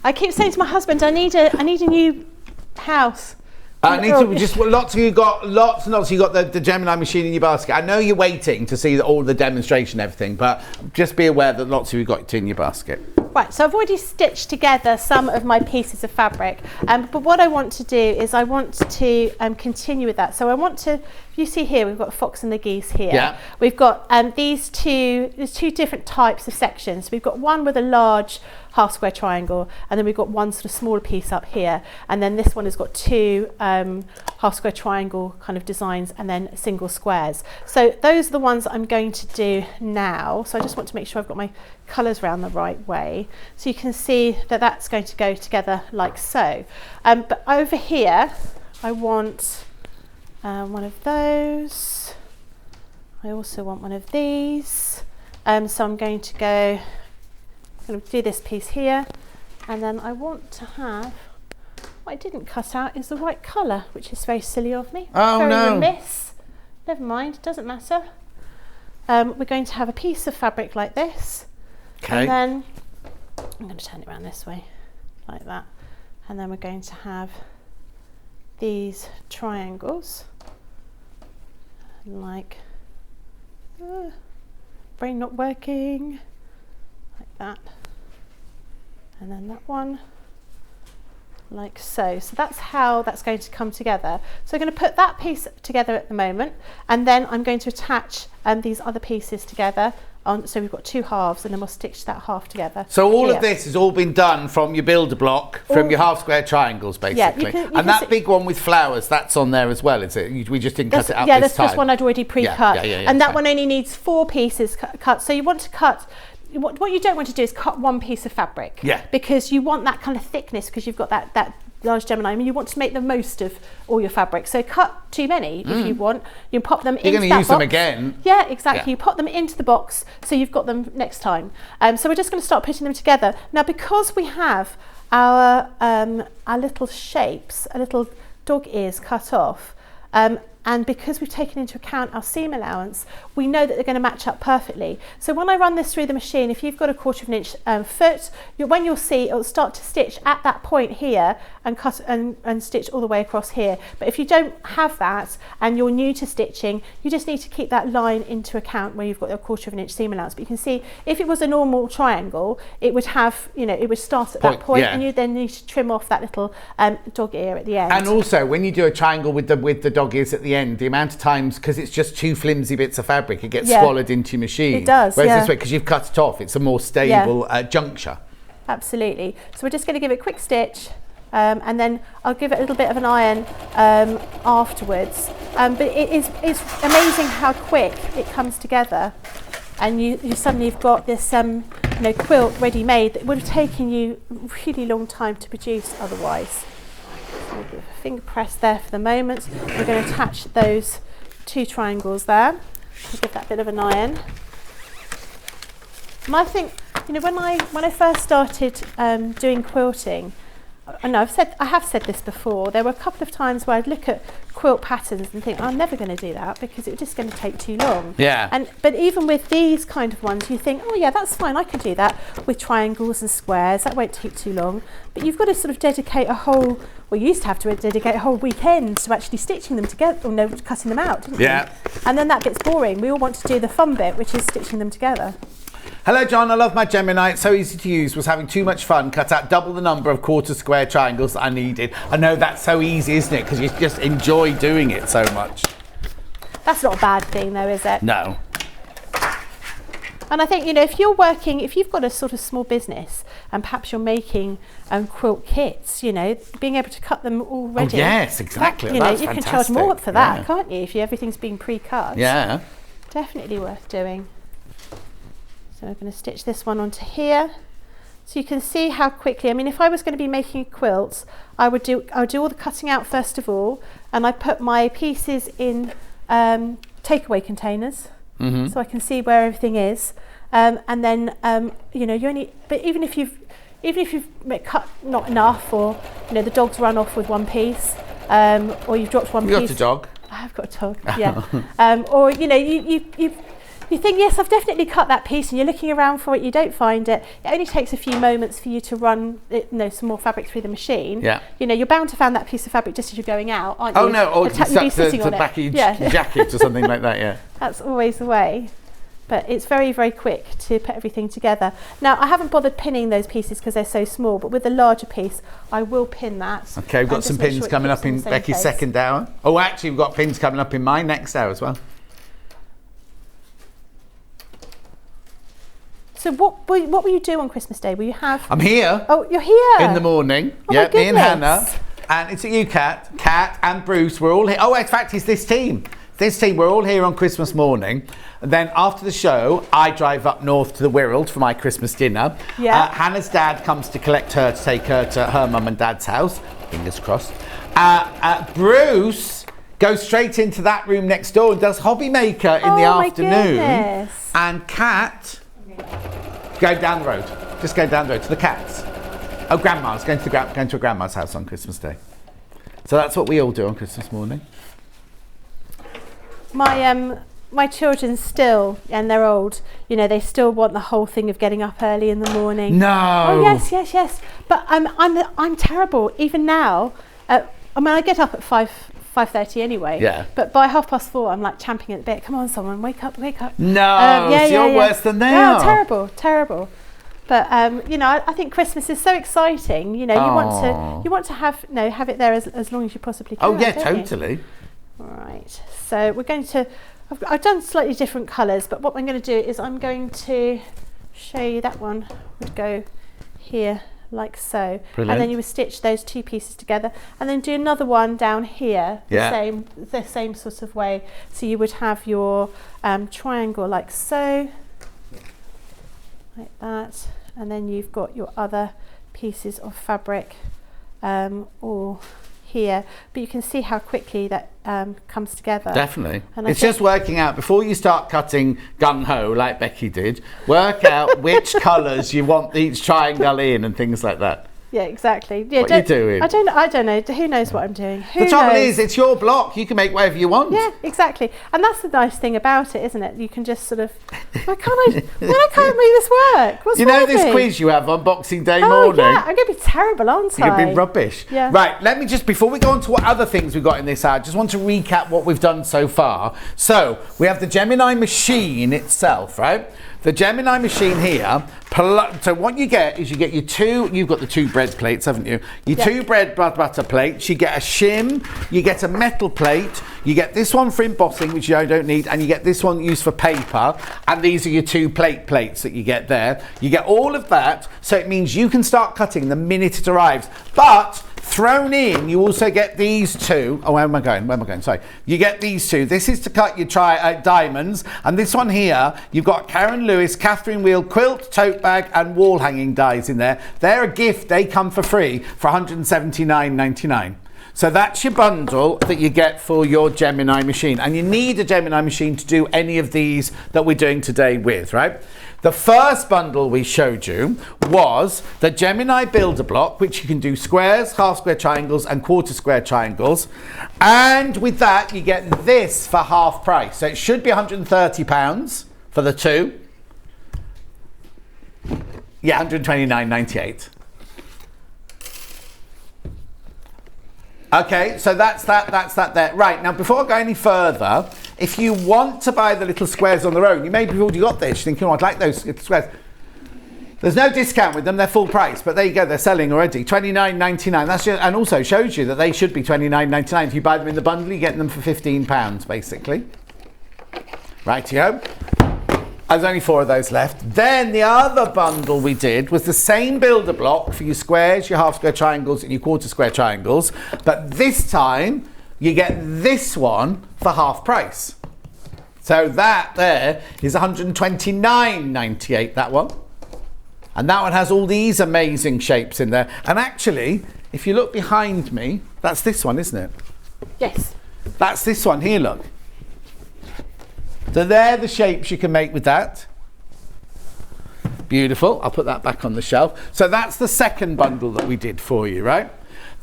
I keep saying to my husband, I need a new house. I need to just lots and lots. You got the Gemini machine in your basket. I know you're waiting to see all the demonstration, and everything, but just be aware that lots of you got it in your basket. Right, so I've already stitched together some of my pieces of fabric, but what I want to do is I want to continue with that. So I want to, if you see here, we've got a fox and the geese here. Yeah. We've got there's two different types of sections. We've got one with a large half square triangle, and then we've got one sort of smaller piece up here, and then this one has got two half square triangle kind of designs and then single squares. So those are the ones that I'm going to do now. So I just want to make sure I've got my colours around the right way. So you can see that that's going to go together like so. But over here, I want one of those. I also want one of these. So I'm going to do this piece here, and then I want to have, what I didn't cut out is the right colour, which is very silly of me. Oh, very no. remiss. Never mind, it doesn't matter. We're going to have a piece of fabric like this, Okay. and then I'm going to turn it around this way, like that, and then we're going to have these triangles, like, brain not working, like that, and then that one like so. So that's how that's going to come together. So I'm going to put that piece together at the moment, and then I'm going to attach these other pieces together on, so we've got two halves, and then we'll stitch that half together. So all here. of this has all been done from your builder block, from your half square triangles, basically. you can and that see- big one with flowers, that's on there as well, is it? We just didn't cut it out yeah, this that's time. just one I'd already pre-cut, yeah, and that fine. one only needs 4 pieces cut. So you want to cut. What you don't want to do is cut one piece of fabric. Yeah. Because you want that kind of thickness, because you've got that large Gemini. I mean, you want to make the most of all your fabric. So cut too many if you want. You can pop them into that box. You're going to use them again. Yeah, exactly. Yeah. You pop them into the box so you've got them next time. So we're just going to start putting them together. Now, because we have our little shapes, our little dog ears cut off, and and because we've taken into account our seam allowance, we know that they're going to match up perfectly. So when I run this through the machine, if you've got a 1/4 of an inch foot, when you'll see, it'll start to stitch at that point here and cut and stitch all the way across here. But if you don't have that and you're new to stitching, you just need to keep that line into account where you've got a 1/4 of an inch seam allowance. But you can see, if it was a normal triangle, it would have, it would start at that point, and you then need to trim off that little dog ear at the end. And also, when you do a triangle with the dog ears at the end, the amount of times, because it's just 2 flimsy bits of fabric, it gets swallowed into your machine. It does. Whereas this way, because you've cut it off, it's a more stable juncture. Absolutely. So we're just going to give it a quick stitch. And then I'll give it a little bit of an iron afterwards. But it's amazing how quick it comes together, and you suddenly have got this quilt ready made that would have taken you a really long time to produce otherwise. So we'll give a finger press there for the moment. We're going to attach those 2 triangles there. I'll give that a bit of an iron. And I think, when I first started doing quilting, I have said this before, there were a couple of times where I'd look at quilt patterns and think, I'm never going to do that because it's just going to take too long. Yeah. But even with these kind of ones, you think, oh yeah, that's fine, I can do that with triangles and squares, that won't take too long. But you've got to sort of dedicate you used to have to dedicate a whole weekend to actually stitching them together, or cutting them out, didn't you? And then that gets boring. We all want to do the fun bit, which is stitching them together. Hello John, I love my Gemini. It's so easy to use. Was having too much fun. Cut out double the number of 1/4 square triangles that I needed. I know that's so easy, isn't it? Because you just enjoy doing it so much. That's not a bad thing though, is it? No. And I think, if you've got a sort of small business and perhaps you're making quilt kits, being able to cut them already. Oh yes, exactly. That's you can charge more for that, can't you? If everything's been pre-cut. Yeah. Definitely worth doing. So I'm going to stitch this one onto here. So you can see how quickly, if I was going to be making quilts, I would do all the cutting out first of all, and I put my pieces in takeaway containers, so I can see where everything is. And then, but even if you've cut not enough, or, the dog's run off with one piece, or you've dropped one piece. You've got a dog? I have got a dog, yeah. Or, you think, yes, I've definitely cut that piece, and you're looking around for it, you don't find it. It only takes a few moments for you to run some more fabric through the machine. Yeah. You're bound to find that piece of fabric just as you're going out, aren't you? Oh no, or you'll be sitting on the it. back of your jacket or something like that, yeah. That's always the way. But it's very, very quick to put everything together. Now, I haven't bothered pinning those pieces because they're so small, but with the larger piece, I will pin that. Okay, we've got some pins coming up in Becky's second hour. Oh, actually, we've got pins coming up in my next hour as well. So what will you do on Christmas Day? Will you have... I'm here. Oh, you're here? In the morning. Oh, yeah, me and goodness. Hannah. And it's you, Kat and Bruce. We're all here. Oh, in fact, it's this team. We're all here on Christmas morning. And then after the show, I drive up north to the Wirral for my Christmas dinner. Yeah. Hannah's dad comes to collect her to take her to her mum and dad's house. Fingers crossed. Bruce goes straight into that room next door and does Hobby Maker in the afternoon. Goodness. And Kat... Go down the road. Just go down the road to the cats. Oh, grandma's going to a grandma's house on Christmas Day. So that's what we all do on Christmas morning. My children still, and they're old, they still want the whole thing of getting up early in the morning. No. Oh yes. But I'm terrible even now. I get up at 5:30 anyway. Yeah. But by 4:30, I'm like champing at the bit. Come on, someone, wake up. No, so you're worse than they are. Terrible. But I think Christmas is so exciting. You want to have it there as long as you possibly can. Oh yeah, totally. All right. So we're going to. I've done slightly different colours, but what I'm going to do is I'm going to show you that one would go here like so. Brilliant. And then you would stitch those 2 pieces together, and then do another one down here the same sort of way. So you would have your triangle like so, like that, and then you've got your other pieces of fabric all here, but you can see how quickly that comes together. Definitely. And it's just working out, before you start cutting gung-ho like Becky did, work out which colours you want each triangle in and things like that. Yeah, exactly. Yeah, What are you doing? I don't know. Who knows what I'm doing? Who The trouble knows? is, it's your block. You can make whatever you want. Yeah, exactly. And that's the nice thing about it, isn't it? You can just sort of, why can't I make this work? What's You wrong know with this me? quiz you have on Boxing Day Oh, morning? yeah, I'm going to be terrible, aren't You're I? going to be rubbish. Yeah. Right, let me just, before we go on to what other things we've got in this ad, just want to recap what we've done so far. So, we have the Gemini machine itself, right? The Gemini machine here, so what you get is you get you've got the two bread plates, haven't you? Your two bread butter plates, you get a shim, you get a metal plate, you get this one for embossing, which you don't need, and you get this one used for paper, and these are your two plates that you get there. You get all of that, so it means you can start cutting the minute it arrives. But thrown in, you also get these two. Oh, where am I going? Sorry. You get these two. This is to cut your diamonds. And this one here, you've got Karen Lewis, Catherine Wheel, quilt, tote bag, and wall hanging dies in there. They're a gift. They come for free for $179.99. So that's your bundle that you get for your Gemini machine. And you need a Gemini machine to do any of these that we're doing today with, right? The first bundle we showed you was the Gemini Builder Block, which you can do squares, half square triangles, and quarter square triangles. And with that, you get this for half price. So it should be £130 for the two. Yeah, £129.98. Okay, so that's that there. Right, now before I go any further, if you want to buy the little squares on their own, you maybe have already got this, thinking, oh, I'd like those little squares. There's no discount with them, they're full price, but there you go, they're selling already. $29.99, that's just, and also shows you that they should be $29.99. If you buy them in the bundle, you get them for £15, basically. Rightio. There's only 4 of those left. Then the other bundle we did was the same builder block for your squares, your half square triangles, and your quarter square triangles. But this time, you get this one for half price. So that there is $129.98, that one. And that one has all these amazing shapes in there. And actually, if you look behind me, that's this one, isn't it? Yes. That's this one here, look. So they're the shapes you can make with that. Beautiful. I'll put that back on the shelf. So that's the second bundle that we did for you, right?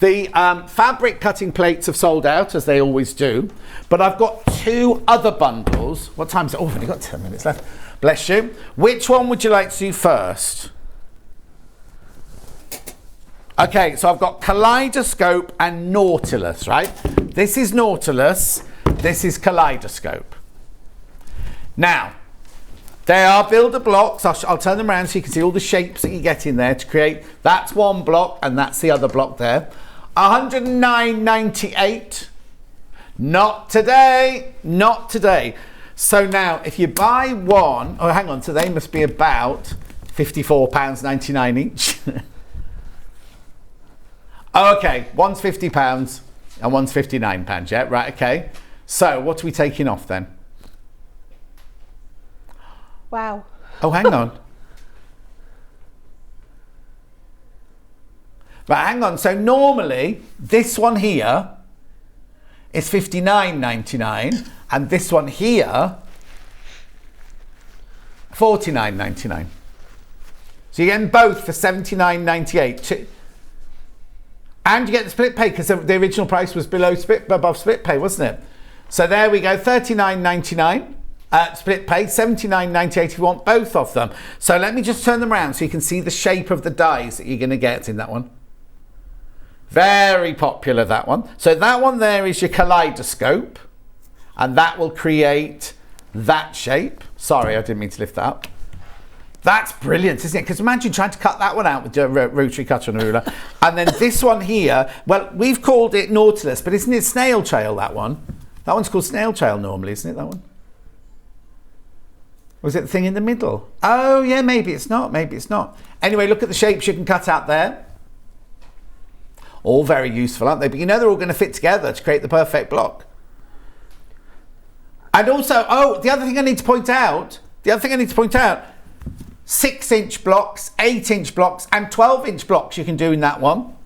The fabric cutting plates have sold out, as they always do. But I've got 2 other bundles. What time is it? Oh, I've only got 10 minutes left. Bless you. Which one would you like to do first? Okay, so I've got Kaleidoscope and Nautilus, right? This is Nautilus. This is Kaleidoscope. Now, they are builder blocks. I'll turn them around so you can see all the shapes that you get in there to create. That's one block and that's the other block there. $109.98. Not today. Not today. So now, if you buy one, oh, hang on, so they must be about £54.99 each. Okay, one's £50 and one's £59, yeah? Right, okay. So, what are we taking off then? Wow. Oh, hang on. Right, hang on. So normally, this one here is $59.99 and this one here, $49.99. So you're getting both for $79.98. And you get the split pay because the original price was above split pay, wasn't it? So there we go, $39.99. Split pay, $79.98 if you want both of them. So let me just turn them around so you can see the shape of the dies that you're going to get in that one. Very popular, that one. So that one there is your kaleidoscope, and that will create that shape. Sorry, I didn't mean to lift that up. That's brilliant, isn't it? Because imagine trying to cut that one out with a rotary cutter and a ruler. And then this one here, well, we've called it Nautilus, but isn't it Snail Trail, that one? That one's called Snail Trail normally, isn't it, that one? Was it the thing in the middle? Oh, yeah, maybe it's not. Maybe it's not. Anyway, look at the shapes you can cut out there. All very useful, aren't they? But you know they're all going to fit together to create the perfect block. And also, oh, the other thing I need to point out, 6-inch blocks, 8-inch blocks, and 12-inch blocks you can do in that one.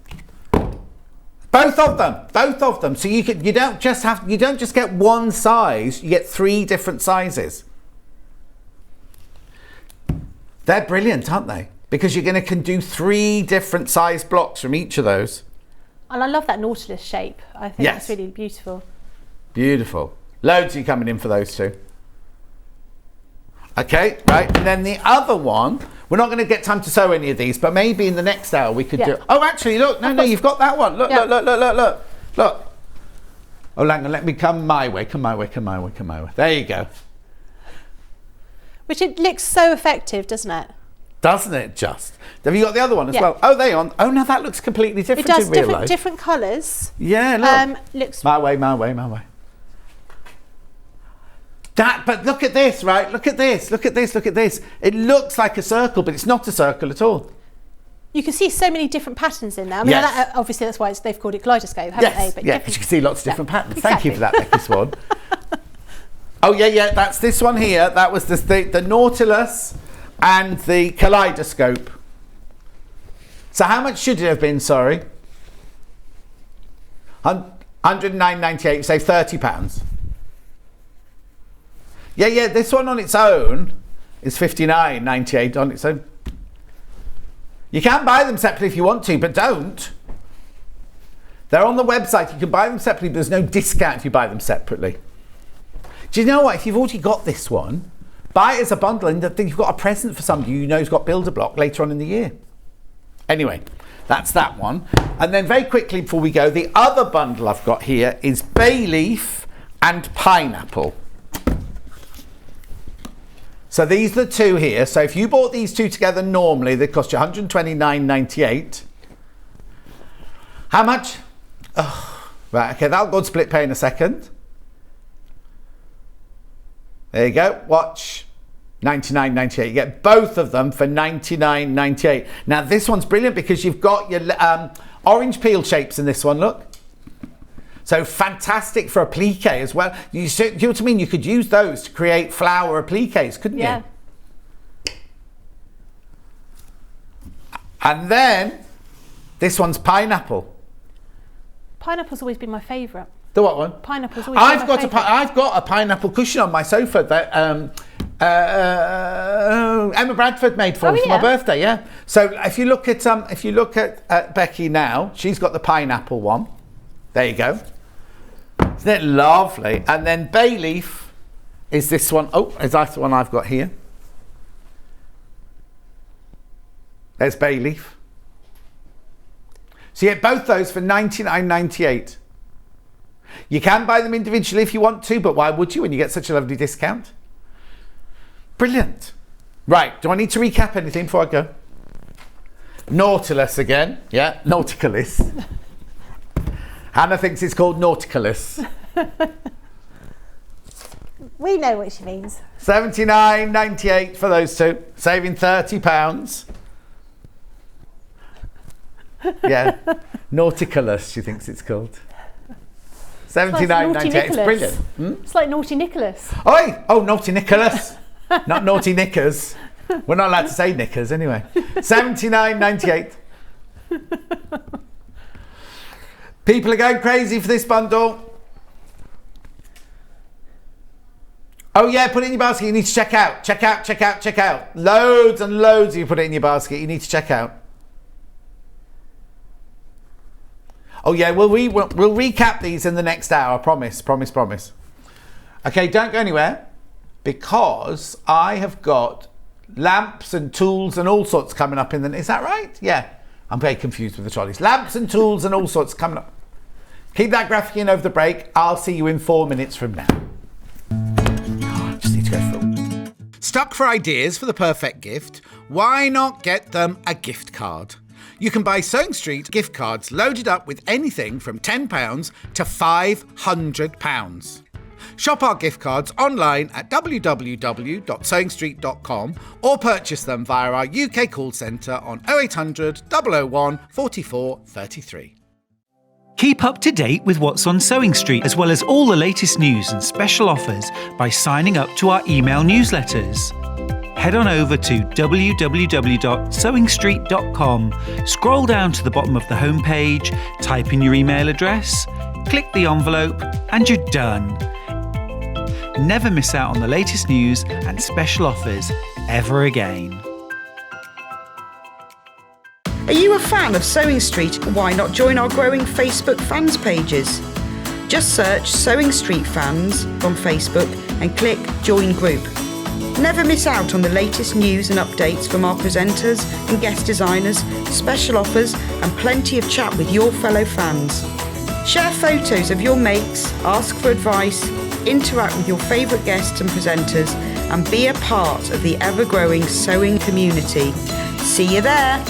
Both of them. So you don't just get one size, you get 3 different sizes. They're brilliant, aren't they? because you're can do 3 different size blocks from each of those. And I love that Nautilus shape. I think that's really beautiful. Beautiful. Loads of you coming in for those 2. Okay, right. And then the other one, we're not going to get time to sew any of these, but maybe in the next hour we could do. Oh, actually, look. No, you've got that one. Look, look. Oh, hang on. Let me come my way. There you go. Which it looks so effective, doesn't it? Doesn't it just? Have you got the other one as well? Oh, they on. Oh, no, that looks completely different. It does, in real life. different colours. Yeah, look. Looks my way. But look at this, right? Look at this. It looks like a circle, but it's not a circle at all. You can see so many different patterns in there. I mean, obviously that's why they've called it kaleidoscope, haven't they? But because you can see lots of different patterns. Exactly. Thank you for that, Becky Swan. Oh, yeah, that's this one here. That was the Nautilus and the kaleidoscope. So how much should it have been, sorry? 109.98, say £30. Yeah, this one on its own is 59.98 on its own. You can buy them separately if you want to, but don't. They're on the website. You can buy them separately, but there's no discount if you buy them separately. Do you know what? If you've already got this one, buy it as a bundle, and then you've got a present for somebody you know who's got Builder Block later on in the year. Anyway, that's that one. And then very quickly before we go, the other bundle I've got here is bay leaf and pineapple. So these are the 2 here. So if you bought these 2 together normally, they cost you $129.98. How much? Oh, right, okay, that'll go on split pay in a second. There you go. Watch. $99.98. You get both of them for $99.98. Now this one's brilliant because you've got your orange peel shapes in this one. Look. So fantastic for applique as well. Do you know what I mean? You could use those to create flower appliques, couldn't you? And then this one's pineapple. Pineapple's always been my favourite. The what one? Pineapple's always been my favourite. I've got a pineapple cushion on my sofa that Emma Bradford made for me for my birthday. Yeah. So if you look at Becky now, she's got the pineapple one. There you go. Isn't it lovely? And then bay leaf is this one. Oh, is that the one I've got here? There's bay leaf. So you get both those for $99.98. You can buy them individually if you want to, but why would you when you get such a lovely discount? Brilliant. Right, do I need to recap anything before I go? Nautilus again. Yeah, Nauticalus. Hannah thinks it's called Nauticalus. We know what she means. $79.98 for those 2, saving £30. Yeah, Nauticalus, she thinks it's called. $79.98. It's brilliant. It's like Naughty Nicholas. Oi! Oh, Naughty Nicholas. Not Naughty Knickers. We're not allowed to say knickers anyway. $79.98. People are going crazy for this bundle. Oh yeah, put it in your basket. You need to check out. Check out. Loads and loads of you put it in your basket. You need to check out. Oh yeah, we'll recap these in the next hour. Promise. Okay, don't go anywhere because I have got lamps and tools and all sorts coming up in the... Is that right? Yeah. I'm very confused with the trolleys. Lamps and tools and all sorts coming up. Keep that graphic in over the break. I'll see you in 4 minutes from now. Oh, I just need to go through. Stuck for ideas for the perfect gift? Why not get them a gift card? You can buy Sewing Street gift cards loaded up with anything from £10 to £500. Shop our gift cards online at www.sewingstreet.com or purchase them via our UK call centre on 0800 001 44 33. Keep up to date with what's on Sewing Street, as well as all the latest news and special offers by signing up to our email newsletters. Head on over to www.sewingstreet.com, scroll down to the bottom of the homepage, type in your email address, click the envelope, and you're done. Never miss out on the latest news and special offers ever again. Are you a fan of Sewing Street? Why not join our growing Facebook fans pages? Just search Sewing Street Fans on Facebook and click Join Group. Never miss out on the latest news and updates from our presenters and guest designers, special offers and plenty of chat with your fellow fans. Share photos of your makes, ask for advice, interact with your favourite guests and presenters and be a part of the ever-growing sewing community. See you there!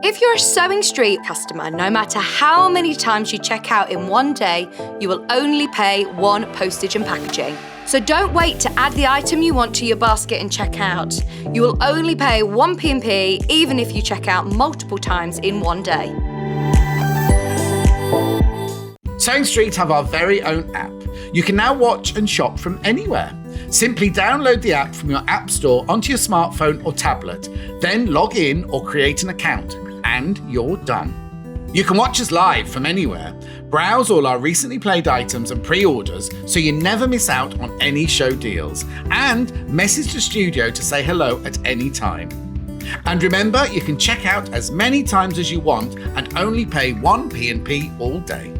If you're a Sewing Street customer, no matter how many times you check out in one day, you will only pay one postage and packaging. So don't wait to add the item you want to your basket and check out. You will only pay one P&P even if you check out multiple times in one day. Sewing Street have our very own app. You can now watch and shop from anywhere. Simply download the app from your app store onto your smartphone or tablet, then log in or create an account, and you're done. You can watch us live from anywhere, browse all our recently played items and pre-orders so you never miss out on any show deals, and message the studio to say hello at any time. And remember, you can check out as many times as you want and only pay one P&P all day.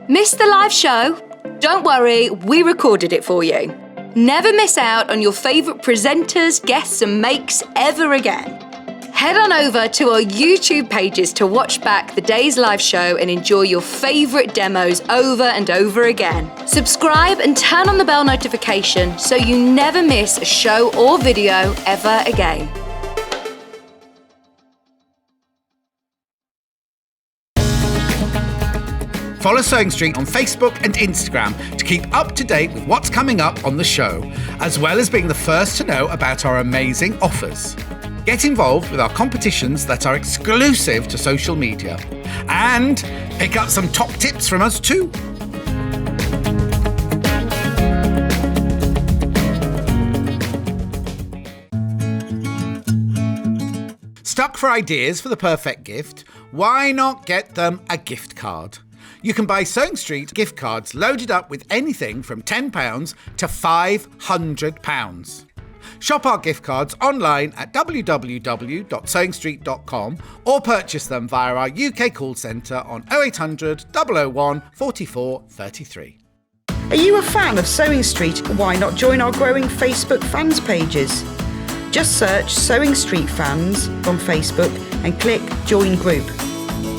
Missed the live show? Don't worry, we recorded it for you. Never miss out on your favourite presenters, guests and makes ever again. Head on over to our YouTube pages to watch back the day's live show and enjoy your favourite demos over and over again. Subscribe and turn on the bell notification so you never miss a show or video ever again. Follow Sewing Street on Facebook and Instagram to keep up to date with what's coming up on the show, as well as being the first to know about our amazing offers. Get involved with our competitions that are exclusive to social media, and pick up some top tips from us too. Stuck for ideas for the perfect gift? Why not get them a gift card? You can buy Sewing Street gift cards loaded up with anything from £10 to £500. Shop our gift cards online at www.sewingstreet.com or purchase them via our UK call centre on 0800 001 44 33. Are you a fan of Sewing Street? Why not join our growing Facebook fans pages? Just search Sewing Street Fans on Facebook and click Join Group.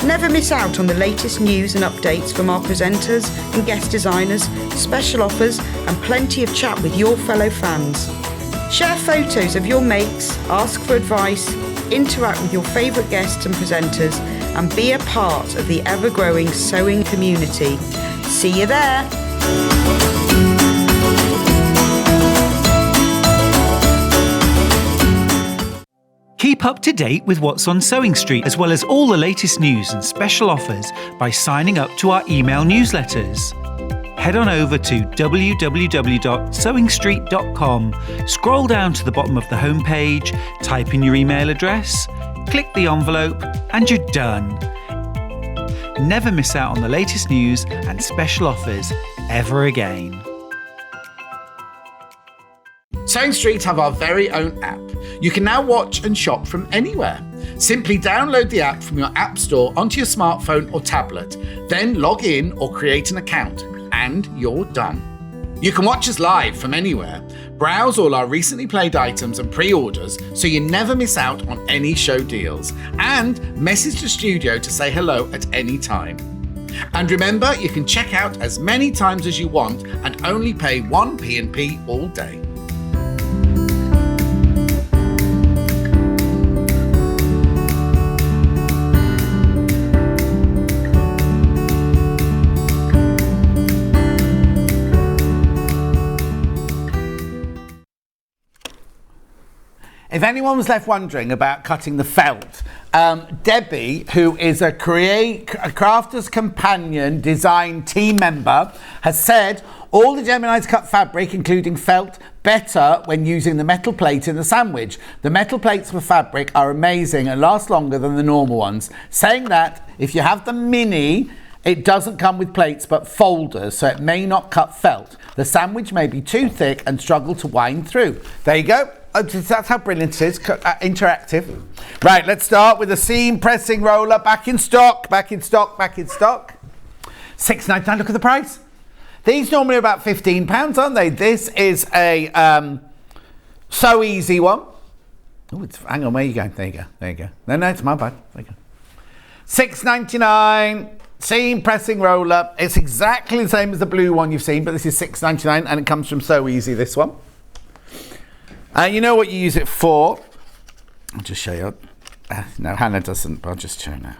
Never miss out on the latest news and updates from our presenters and guest designers, special offers and plenty of chat with your fellow fans. Share photos of your makes, ask for advice, interact with your favourite guests and presenters and be a part of the ever-growing sewing community. See you there! Keep up to date with what's on Sewing Street, as well as all the latest news and special offers by signing up to our email newsletters. Head on over to www.sewingstreet.com, scroll down to the bottom of the homepage, type in your email address, click the envelope, and you're done. Never miss out on the latest news and special offers ever again. Sewing Street have our very own app. You can now watch and shop from anywhere. Simply download the app from your app store onto your smartphone or tablet, then log in or create an account, and you're done. You can watch us live from anywhere, browse all our recently played items and pre-orders so you never miss out on any show deals, and message the studio to say hello at any time. And remember, you can check out as many times as you want and only pay one P&P all day. if anyone was left wondering about cutting the felt, Debbie, who is a Crafters Companion design team member, has said all the Gemini's cut fabric, including felt, better when using the metal plate in the sandwich. The metal plates for fabric are amazing and last longer than the normal ones. Saying that, if you have the mini, it doesn't come with plates but folders, so it may not cut felt. The sandwich may be too thick and struggle to wind through. There you go. That's how brilliant it is. Interactive. Right, let's start with the seam pressing roller. Back in stock, back in stock, back in stock. £6.99, look at the price. These normally are about £15, aren't they? This is a So Easy one. Oh, hang on, where are you going? There you go, there you go. No, it's my bad. There you go. £6.99. Seam pressing roller. It's exactly the same as the blue one you've seen, but this is £6.99 and it comes from So Easy, this one. You know what you use it for? I'll just show you. No, Hannah doesn't, but I'll just show now.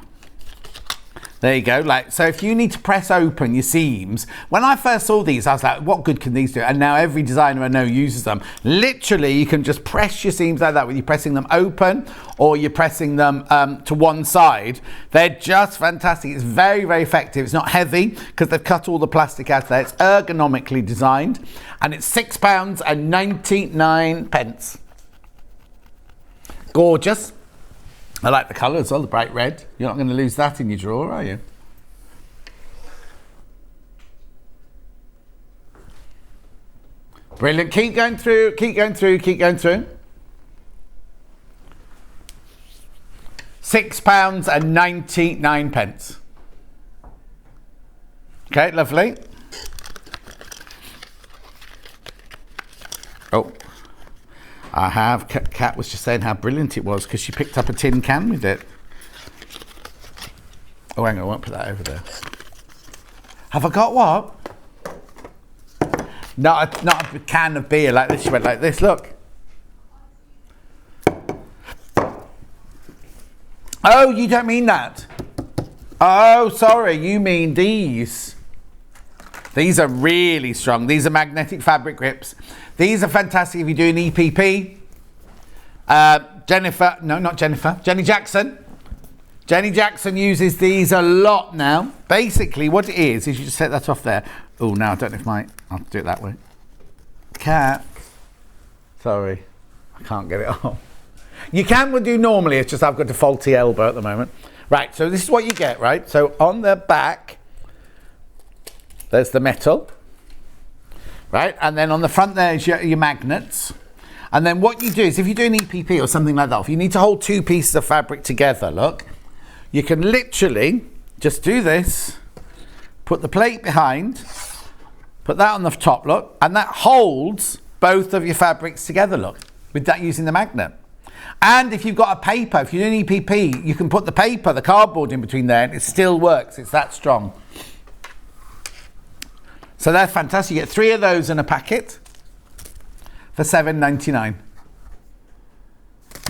There you go. So if you need to press open your seams, when I first saw these, I was like, what good can these do? And now every designer I know uses them. Literally, you can just press your seams like that, whether you're pressing them open or you're pressing them to one side. They're just fantastic. It's very, very effective. It's not heavy because they've cut all the plastic out there. It's ergonomically designed and it's £6.99. Gorgeous. I like the colour as well, the bright red. You're not going to lose that in your drawer, are you? Brilliant. Keep going through, keep going through, keep going through. £6.99. Okay, lovely. Oh. I have. Kat was just saying how brilliant it was because she picked up a tin can with it. Oh, hang on, I won't put that over there. Have I got what? Not a can of beer like this. She went like this, look. Oh, you don't mean that. Oh, sorry, you mean these. These are really strong. These are magnetic fabric grips. These are fantastic if you're doing EPP. Jenny Jackson. Jenny Jackson uses these a lot now. Basically, what it is you just set that off there. Oh, now I don't know if I'll do it that way. Cat. Sorry, I can't get it off. You can do normally, it's just I've got a faulty elbow at the moment. Right, so this is what you get, right? So on the back, there's the metal. Right, and then on the front there is your magnets. And then what you do is if you're doing EPP or something like that, if you need to hold two pieces of fabric together, look, you can literally just do this, put the plate behind, put that on the top, look, and that holds both of your fabrics together, look, with that using the magnet. And if you've got a paper, if you're doing EPP, you can put the paper, the cardboard in between there, and it still works. It's that strong. So they're fantastic. You get 3 of those in a packet for £7.99.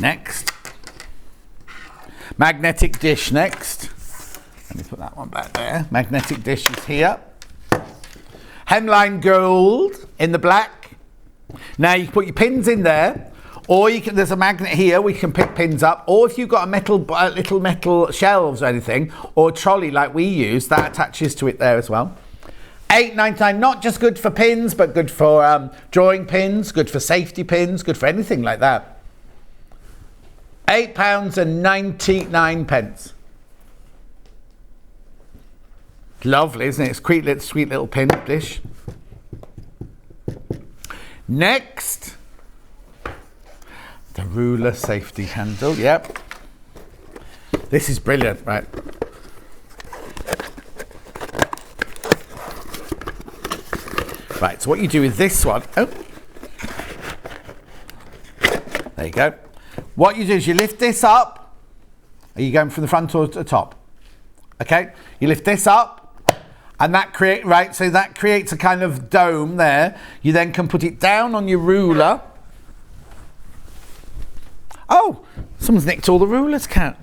Next. Magnetic dish next. Let me put that one back there. Magnetic dish is here. Hemline gold in the black. Now you can put your pins in there, or you can, there's a magnet here where you can pick pins up, or if you've got a little metal shelves or anything, or a trolley like we use, that attaches to it there as well. £8.99, not just good for pins, but good for drawing pins, good for safety pins, good for anything like that. £8.99. Lovely, isn't it? It's sweet little pin dish. Next, the ruler safety handle. Yep. This is brilliant, right? Right, so what you do with this one, there you go. What you do is you lift this up. Are you going from the front or to the top? Okay, you lift this up, and that creates a kind of dome there. You then can put it down on your ruler. Oh, someone's nicked all the rulers, Kat.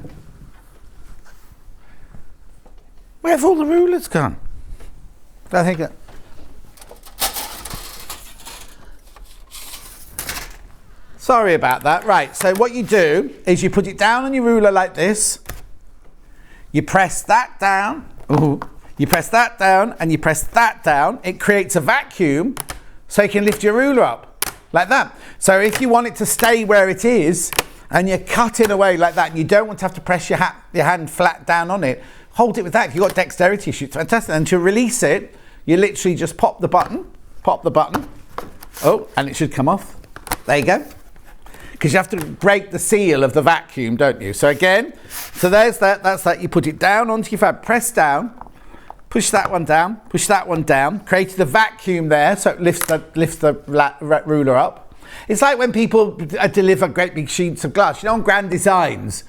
Where have all the rulers gone? I think that. Sorry about that. Right, so what you do is you put it down on your ruler like this. You press that down. Ooh. You press that down and you press that down. It creates a vacuum so you can lift your ruler up like that. So if you want it to stay where it is and you're cutting away like that and you don't want to have to press your hand flat down on it, hold it with that. If you've got dexterity issues, fantastic. And to release it, you literally just pop the button. Oh, and it should come off. There you go. Because you have to break the seal of the vacuum, don't you? So again, so there's that, that's that. You put it down onto your fabric, press down, push that one down, push that one down, created a vacuum there, so it lifts the ruler up. It's like when people deliver great big sheets of glass, you know, on Grand Designs,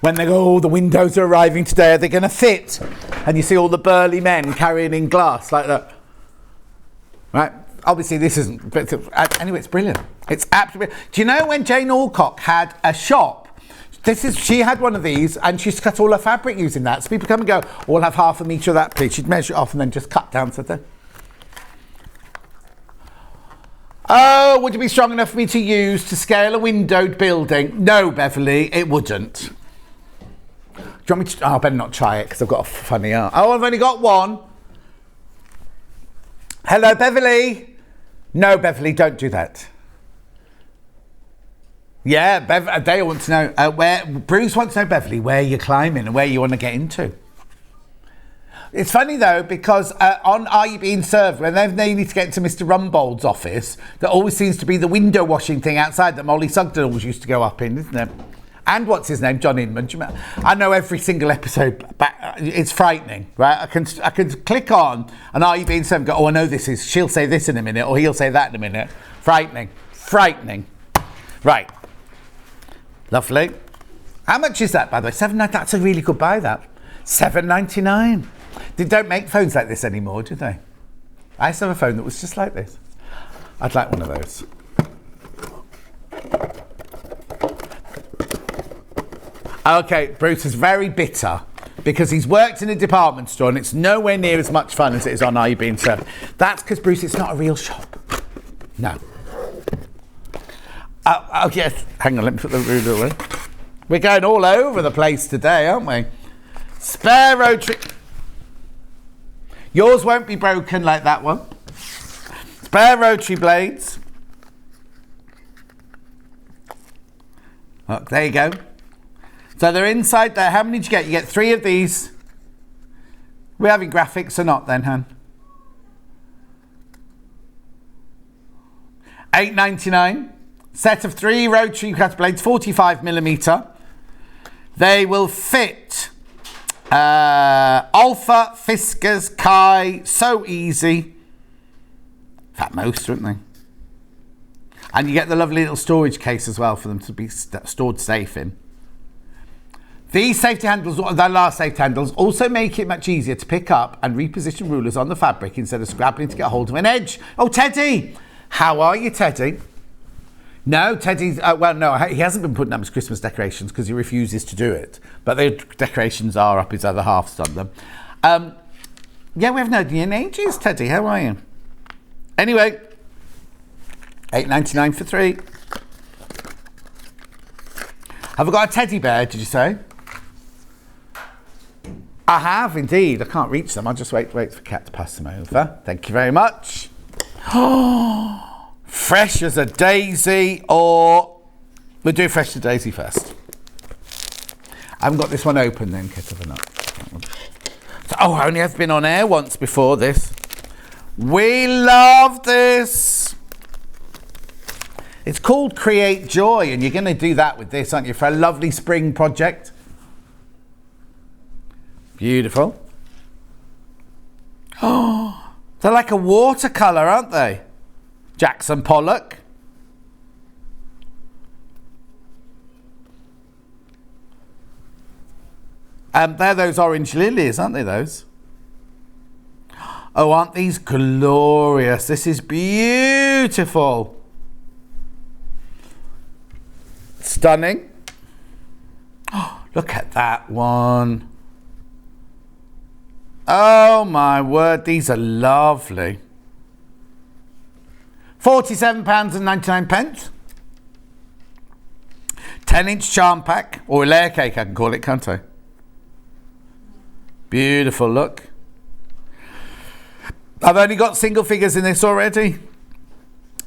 when they go, oh, the windows are arriving today, are they going to fit? And you see all the burly men carrying in glass like that. Right? Obviously this isn't, but anyway, it's brilliant. It's absolutely. Do you know when Jane Alcock had a shop? She had one of these and she used to cut all her fabric using that. So people come and go, oh, I'll have half a metre of that, please. She'd measure it off and then just cut down to the. Oh, would it be strong enough for me to use to scale a windowed building? No, Beverly, it wouldn't. Do you want me to? Oh, I better not try it because I've got a funny arm. Oh, I've only got one. Hello, Beverly. No, Beverly, don't do that. Yeah, they want to know where. Bruce wants to know, Beverly, where you're climbing and where you want to get into. It's funny though, because on Are You Being Served, when they need to get into Mr. Rumbold's office, there always seems to be the window washing thing outside that Molly Sugden always used to go up in, isn't there? And what's his name, John Inman. I know every single episode back. It's frightening, right? I can click on and Are You Being Served? Go, oh, I know this is. She'll say this in a minute, or he'll say that in a minute. Frightening. Right. Lovely. How much is that, by the way? $7.99. That's a really good buy. That $7.99. They don't make phones like this anymore, do they? I used to have a phone that was just like this. I'd like one of those. Okay, Bruce is very bitter because he's worked in a department store and it's nowhere near as much fun as it is on Are You Being Served. That's because, Bruce, it's not a real shop. No. Oh, yes. Hang on, let me put the ruler away. We're going all over the place today, aren't we? Spare rotary. Yours won't be broken like that one. Spare rotary blades. Look, there you go. So they're inside there. How many did you get? You get 3 of these. We're having graphics or not then, Han? $8.99. Set of 3 rotary cutter blades, 45mm. They will fit Alpha, Fiskars, Kai, so easy. In fact, most, wouldn't they? And you get the lovely little storage case as well for them to be stored safe in. These safety handles, the last safety handles, also make it much easier to pick up and reposition rulers on the fabric instead of scrabbling to get hold of an edge. Oh, Teddy! How are you, Teddy? No, Teddy's, well, no, he hasn't been putting up his Christmas decorations because he refuses to do it. But the decorations are up, his other half's done them. Yeah, we haven't known you in ages, Teddy. How are you? Anyway, $8.99 for 3. Have I got a teddy bear, did you say? I have indeed. I can't reach them. I'll just wait for Kat to pass them over. Thank you very much. Fresh as a daisy, or we'll do fresh as a daisy first. I haven't got this one open then, Kat, have I not? Oh, I only have been on air once before this. We love this. It's called Create Joy, and you're going to do that with this, aren't you, for a lovely spring project? Beautiful. Oh, they're like a watercolour, aren't they? Jackson Pollock. They're those orange lilies, aren't they, those? Oh, aren't these glorious? This is beautiful. Stunning. Oh, look at that one. Oh my word, these are lovely. £47.99. 10-inch charm pack, or a layer cake I can call it, can't I? Beautiful, look. I've only got single figures in this already.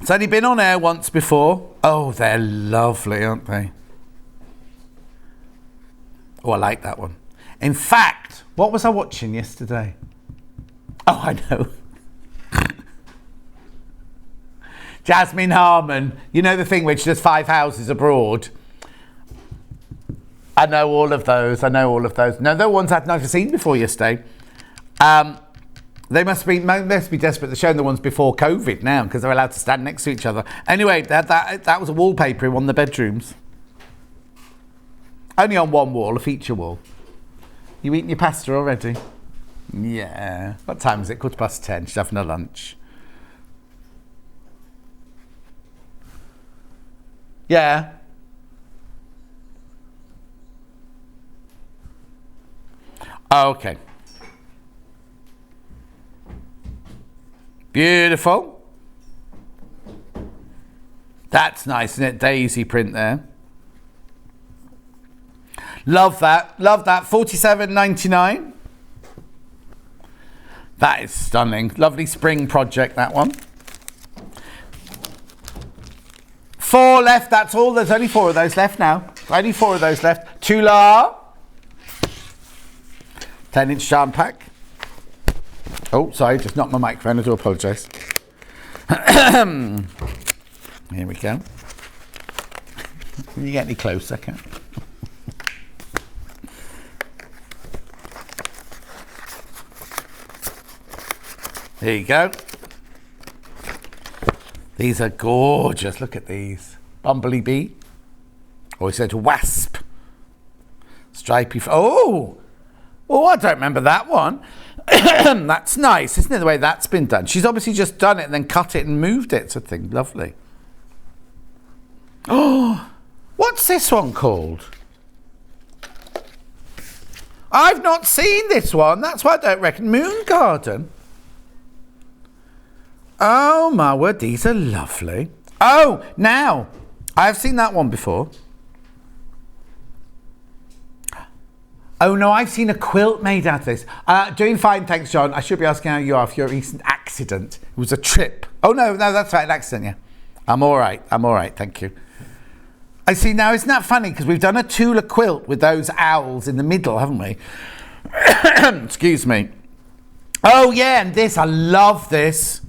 It's only been on air once before. Oh, they're lovely, aren't they? Oh, I like that one. In fact, what was I watching yesterday? Oh, I know. Jasmine Harmon. You know the thing which does 5 houses abroad? I know all of those. No, they're ones I'd never seen before yesterday. They must be desperate to show the ones before COVID now because they're allowed to stand next to each other. Anyway, that was a wallpaper in one of the bedrooms. Only on one wall, a feature wall. You eating your pasta already? Yeah. What time is it? 10:15. She's having her lunch. Yeah. Okay. Beautiful. That's nice, isn't it? Daisy print there. Love that. $47.99. That is stunning. Lovely spring project, that one. 4 left, that's all. There's only 4 of those left now. Only 4 of those left. Tula. 10-inch charm pack. Oh, sorry, just knocked my microphone. I do apologise. Here we go. Can you get any closer, Kat? There you go. These are gorgeous. Look at these. Bumblebee. Or he said wasp. Stripy. Oh, I don't remember that one. That's nice, isn't it, the way that's been done? She's obviously just done it and then cut it and moved it sort of thing. Lovely. Oh, what's this one called? I've not seen this one. That's why I don't reckon. Moon Garden. Oh my word, these are lovely. Oh, now, I've seen that one before. Oh no, I've seen a quilt made out of this. Doing fine, thanks, John. I should be asking how you are for your recent accident. It was a trip. Oh no, that's right, an accident, yeah. I'm all right, thank you. I see, now isn't that funny? Because we've done a Tula quilt with those owls in the middle, haven't we? Excuse me. Oh yeah, and this, I love this.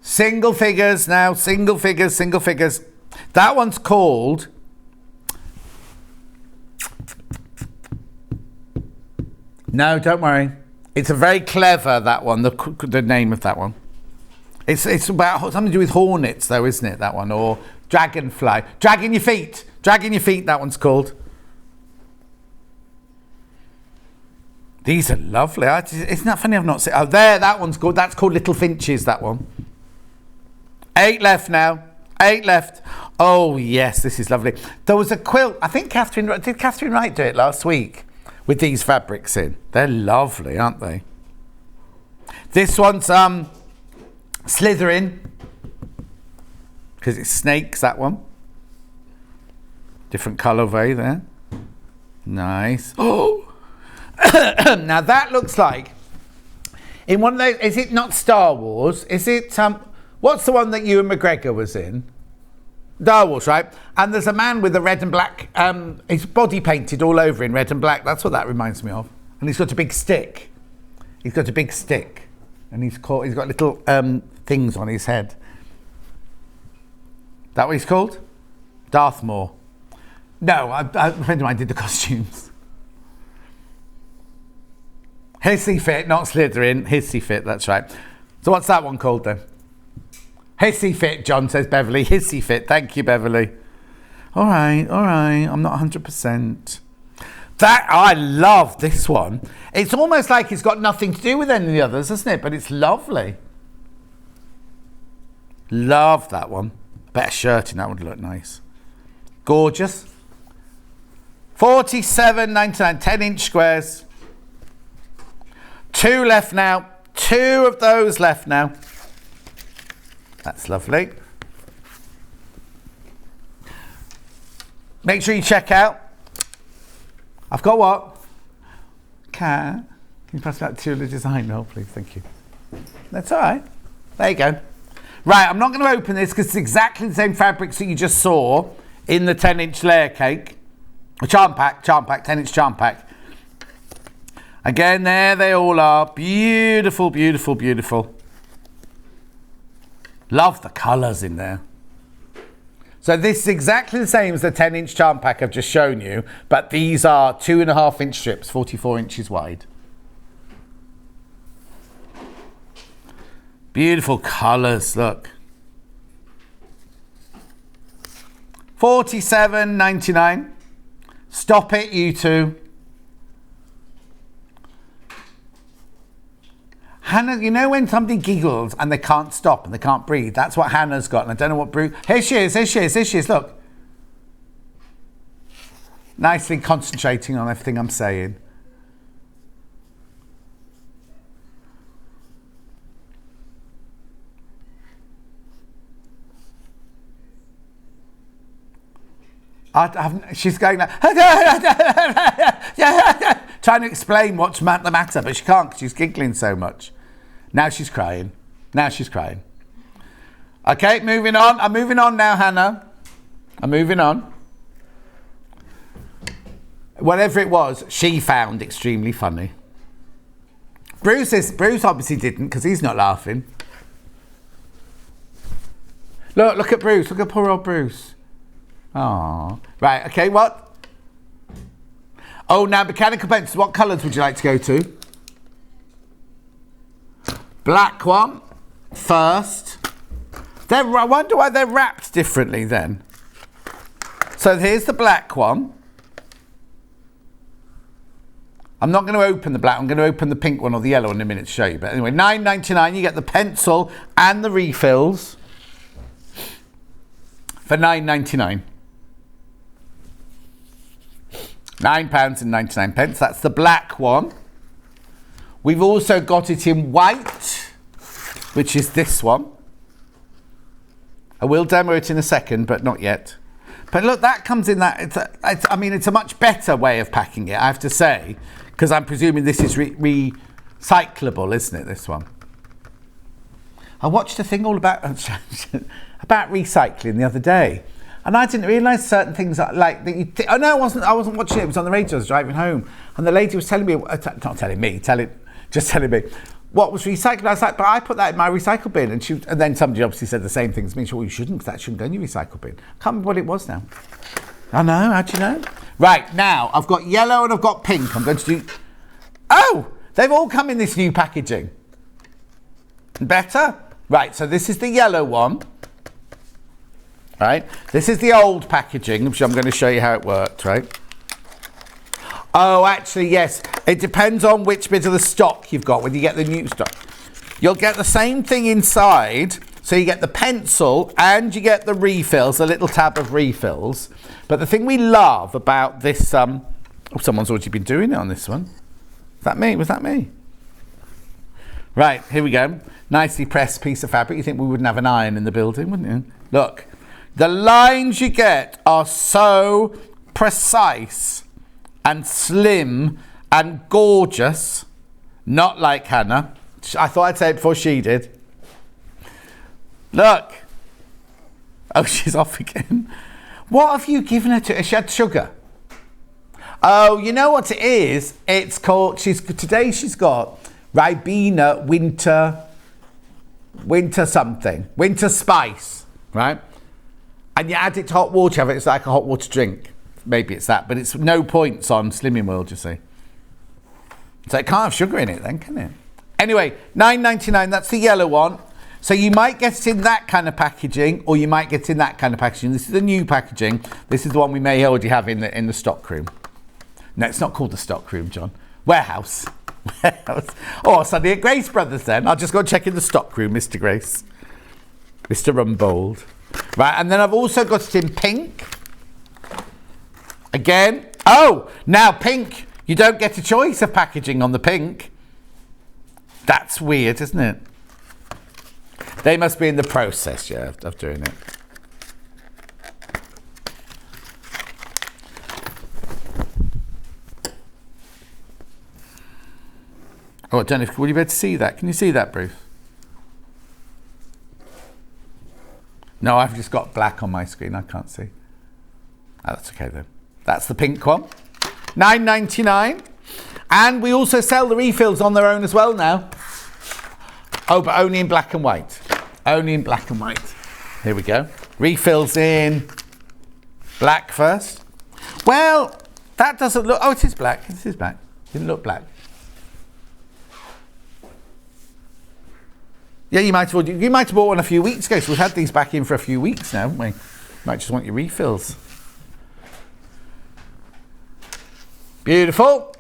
Single figures now, single figures. That one's called... No, don't worry. It's a very clever, that one, the name of that one. It's about something to do with hornets, though, isn't it, that one? Or dragonfly. Dragging your feet, that one's called. These are lovely. Isn't that funny? I've not seen... Oh, there, that one's called... That's called Little Finches, that one. 8 left now. 8 left. Oh, yes, this is lovely. There was a quilt. I think Did Catherine Wright do it last week? With these fabrics in. They're lovely, aren't they? This one's Slytherin. Because it's snakes, that one. Different colourway there. Nice. Oh! Now that looks like... In one of those... Is it not Star Wars? Is it... What's the one that Ewan McGregor was in? Star Wars, right? And there's a man with a red and black, his body painted all over in red and black. That's what that reminds me of. And he's got a big stick. And he's got little things on his head. That what he's called? Darth Maul. No, a friend of mine did the costumes. Hissy Fit, not Slytherin. Hissy Fit, that's right. So what's that one called then? Hissy Fit, John says Beverly. Hissy Fit. Thank you, Beverly. All right. I'm not 100%. I love this one. It's almost like it's got nothing to do with any of the others, isn't it? But it's lovely. Love that one. Better shirt in that would look nice. Gorgeous. $47.99, 10-inch squares. 2 left now. 2 of those left now. That's lovely. Make sure you check out. I've got what? Can you pass that to the design? No, please, thank you. That's all right. There you go. Right, I'm not going to open this because it's exactly the same fabrics that you just saw in the 10-inch layer cake. A charm pack, 10-inch charm pack. Again, there they all are. Beautiful, beautiful, beautiful. Love the colours in there. So this is exactly the same as the 10-inch charm pack I've just shown you, but these are 2.5-inch strips, 44 inches wide. Beautiful colours, look. $47.99. Stop it, you two. Hannah, you know when somebody giggles and they can't stop and they can't breathe? That's what Hannah's got, and I don't know what Bruce... Here she is, look. Nicely concentrating on everything I'm saying. She's going like, trying to explain what's the matter, but she can't because she's giggling so much. Now she's crying. Okay, moving on. I'm moving on now, Hannah. I'm moving on. Whatever it was, she found extremely funny. Bruce obviously didn't because he's not laughing. Look at Bruce. Look at poor old Bruce. Oh, right, okay, what? Oh, now mechanical pencils, what colours would you like to go to? Black one, first. I wonder why they're wrapped differently then. So here's the black one. I'm not going to open the black, I'm going to open the pink one or the yellow one in a minute to show you. But anyway, $9.99, you get the pencil and the refills for $9.99. £9.99. That's the black one. We've also got it in white, which is this one. I will demo it in a second, but not yet. But look, that comes in that. It's a much better way of packing it, I have to say, because I'm presuming this is recyclable, isn't it? This one. I watched a thing all about recycling the other day. And I didn't realise certain things like that. I wasn't watching it. It was on the radio. I was driving home, and the lady was telling me, telling me what was recycled. I was like, but I put that in my recycle bin, and then somebody obviously said the same thing to me. Well, you shouldn't, because that shouldn't go in your recycle bin. I can't remember what it was now. I know. How'd you know? Right, now I've got yellow and I've got pink. I'm going to do. Oh, they've all come in this new packaging. Better. Right. So this is the yellow one. Right, this is the old packaging, which I'm going to show you how it worked, right? Oh, actually, yes. It depends on which bit of the stock you've got when you get the new stock. You'll get the same thing inside. So you get the pencil and you get the refills, a little tab of refills. But the thing we love about this... someone's already been doing it on this one. Was that me? Was that me? Right, here we go. Nicely pressed piece of fabric. You think we wouldn't have an iron in the building, wouldn't you? Look. The lines you get are so precise and slim and gorgeous. Not like Hannah. I thought I'd say it before she did. Look. Oh, she's off again. What have you given her to? She had sugar. Oh, you know what it is? It's called, today she's got Ribena winter something. Winter spice, right? And you add it to hot water, it's like a hot water drink. Maybe it's that, but it's no points on Slimming World, you see. So it can't have sugar in it then, can it? Anyway, $9.99, that's the yellow one. So you might get it in that kind of packaging, or you might get it in that kind of packaging. This is the new packaging. This is the one we may already have in the stock room. No, it's not called the stock room, John. Warehouse. Oh, suddenly at Grace Brothers then. I'll just go check in the stock room, Mr. Grace. Mr. Rumbold. Right, and then I've also got it in pink. Again. Oh, now pink. You don't get a choice of packaging on the pink. That's weird, isn't it? They must be in the process, yeah, of doing it. Oh, I don't know if, will you be able to see that? Can you see that, Bruce? No, I've just got black on my screen. I can't see. Oh, that's okay then. That's the pink one. $9.99. And we also sell the refills on their own as well now. Oh, but only in black and white. Only in black and white. Here we go. Refills in black first. Well, that doesn't look... Oh, it is black. It is black. Didn't look black. Yeah, you might have bought one a few weeks ago, so we've had these back in for a few weeks now, haven't we? Might just want your refills. Beautiful.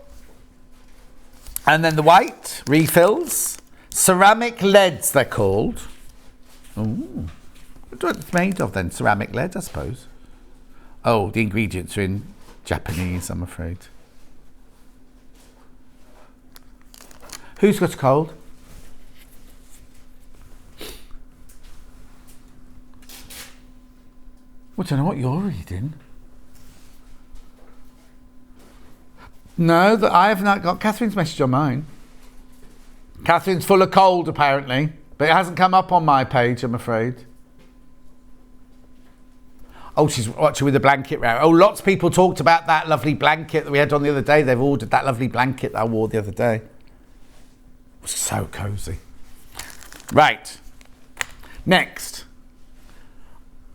And then the white refills. Ceramic leads, they're called. Ooh. What it's made of then? Ceramic lead, I suppose. Oh, the ingredients are in Japanese, I'm afraid. Who's got a cold? I don't know what you're reading. No, I have not got Catherine's message on mine. Catherine's full of cold, apparently, but it hasn't come up on my page, I'm afraid. Oh, she's watching with a blanket round. Oh, lots of people talked about that lovely blanket that we had on the other day. They've ordered that lovely blanket that I wore the other day. It was so cosy. Right. Next.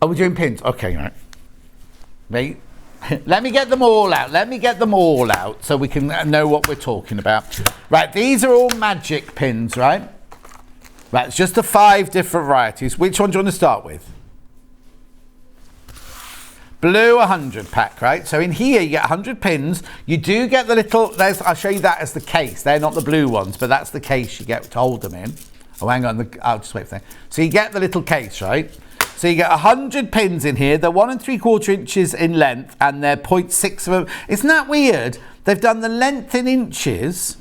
Are we doing pins? Okay, right. Wait. Let me get them all out. Let me get them all out so we can know what we're talking about. Right, these are all magic pins, right? Right, it's just the 5 different varieties. Which one do you want to start with? Blue 100 pack, right? So in here you get 100 pins. You do get the little, I'll show you that as the case. They're not the blue ones, but that's the case you get to hold them in. Oh, hang on, I'll just wait for that. So you get the little case, right? So you get 100 pins in here. They're 1 3/4 inches in length and they're 0.6 of them. Isn't that weird? They've done the length in inches,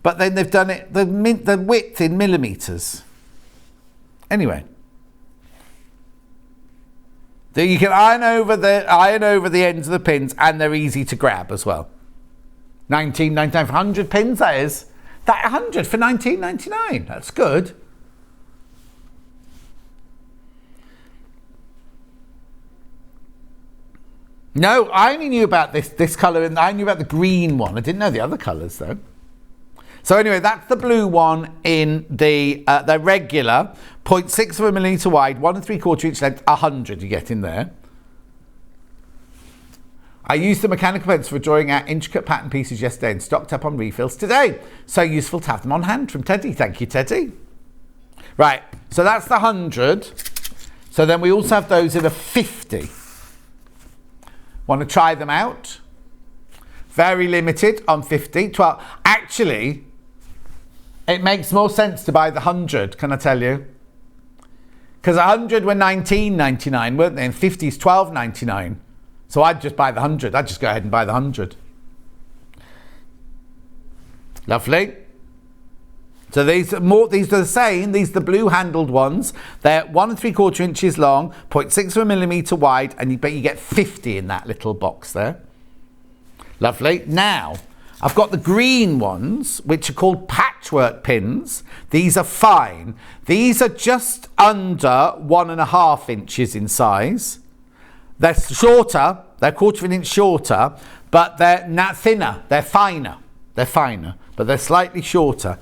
but then they've done it the width in millimeters. Anyway. So you can iron over the ends of the pins and they're easy to grab as well. $19.99 for 100 pins, that is. That 100 for $19.99. That's good. No, I only knew about this colour, and I knew about the green one. I didn't know the other colours though. So anyway, that's the blue one in the regular 0.6 of a millimetre wide, 1 3/4 inch length, 100 you get in there. I used the mechanical pencil for drawing out intricate pattern pieces yesterday and stocked up on refills today. So useful to have them on hand from Teddy. Thank you, Teddy. Right, so that's the 100. So then we also have those in a 50. Want to try them out? Very limited on 50. 12. Actually, it makes more sense to buy the 100, can I tell you? Because 100 were $19.99, weren't they? And 50 is $12.99. So I'd just buy the 100. I'd just go ahead and buy the 100. Lovely. So these are the same. These are the blue handled ones. They're 1 3/4 inches long, 0.6 of a millimetre wide, but you get 50 in that little box there. Lovely. Now, I've got the green ones, which are called patchwork pins. These are fine. These are just under 1.5 inches in size. They're shorter. They're 1/4 of an inch shorter, but they're not thinner. They're finer. They're finer, but they're slightly shorter.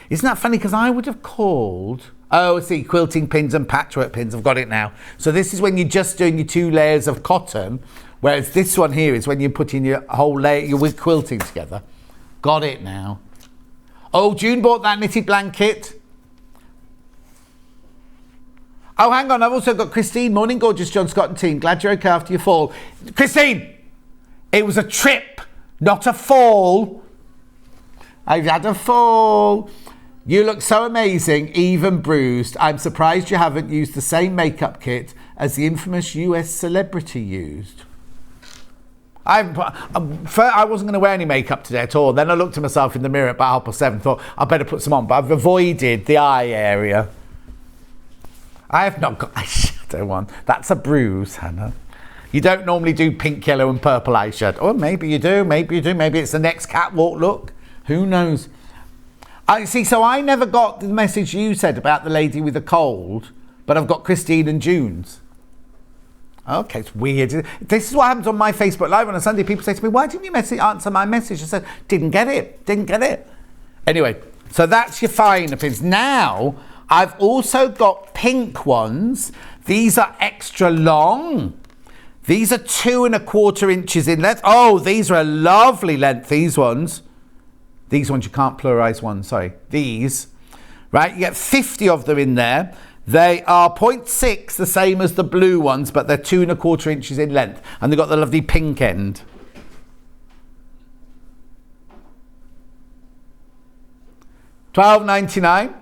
Isn't that funny? Because I would have called... Oh, I see, quilting pins and patchwork pins. I've got it now. So this is when you're just doing your 2 layers of cotton, whereas this one here is when you're putting your whole layer, you're with quilting together. Got it now. Oh, June bought that knitted blanket. Oh, hang on, I've also got Christine. Morning, gorgeous John Scott and team. Glad you're okay after your fall. Christine, it was a trip, not a fall. I've had a fall. You look so amazing, even bruised. I'm surprised you haven't used the same makeup kit as the infamous US celebrity used. I wasn't going to wear any makeup today at all. Then I looked at myself in the mirror at about 7:30, thought I'd better put some on, but I've avoided the eye area. I have not got eyeshadow on. That's a bruise, Hannah. You don't normally do pink, yellow and purple eyeshadow. Or maybe you do, maybe it's the next catwalk look. Who knows? I see, so I never got the message you said about the lady with the cold, but I've got Christine and June's. Okay, it's weird. This is what happens on my Facebook Live on a Sunday. People say to me, why didn't you answer my message? I said, didn't get it. Anyway, so that's your finer pins. Now, I've also got pink ones. These are extra long. These are 2 1/4 inches in length. Oh, these are a lovely length, these ones. These ones, you can't pluralize one, sorry. These, right? You get 50 of them in there. They are 0.6, the same as the blue ones, but they're 2 1/4 inches in length. And they've got the lovely pink end. $12.99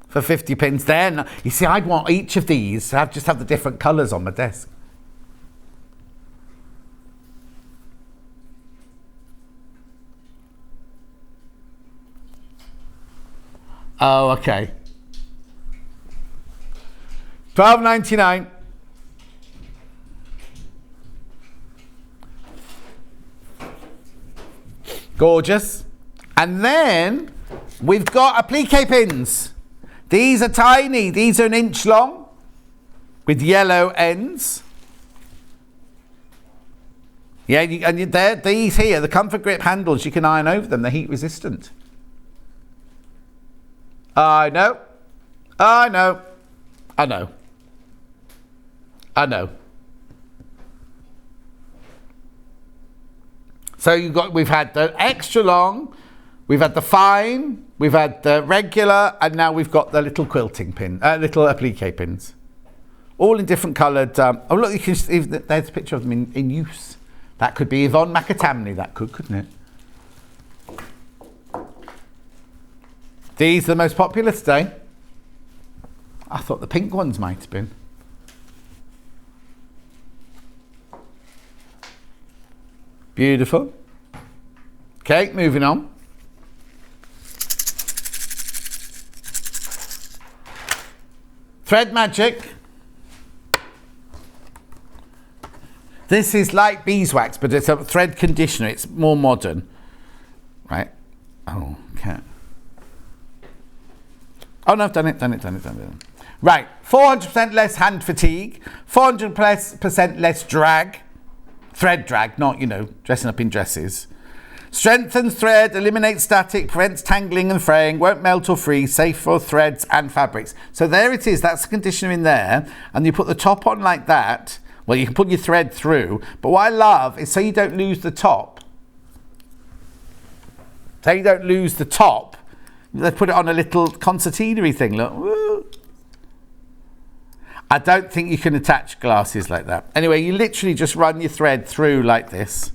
for 50 pins. Then, you see, I'd want each of these to just have the different colours on my desk. Oh, okay. $12.99. Gorgeous. And then we've got applique pins. These are tiny. These are 1 inch long with yellow ends. Yeah, these here, the comfort grip handles, you can iron over them. They're heat resistant. I know. So we've had the extra long, we've had the fine, we've had the regular, and now we've got the little quilting pin, little applique pins, all in different coloured. Oh look, you can see there's a picture of them in use. That could be Yvonne McAtamney. That couldn't it? These are the most popular today. I thought the pink ones might have been. Beautiful. Okay, moving on. Thread Magic. This is like beeswax, but it's a thread conditioner. It's more modern. Right? Oh, okay. Oh no, I've done it. Right, 400% less hand fatigue, 400% less drag, thread drag, not, dressing up in dresses. Strengthens thread, eliminates static, prevents tangling and fraying, won't melt or freeze, safe for threads and fabrics. So there it is, that's the conditioner in there, and you put the top on like that. Well, you can put your thread through, but what I love is so you don't lose the top. They put it on a little concertina-y thing, look. Woo. I don't think you can attach glasses like that. Anyway, you literally just run your thread through like this.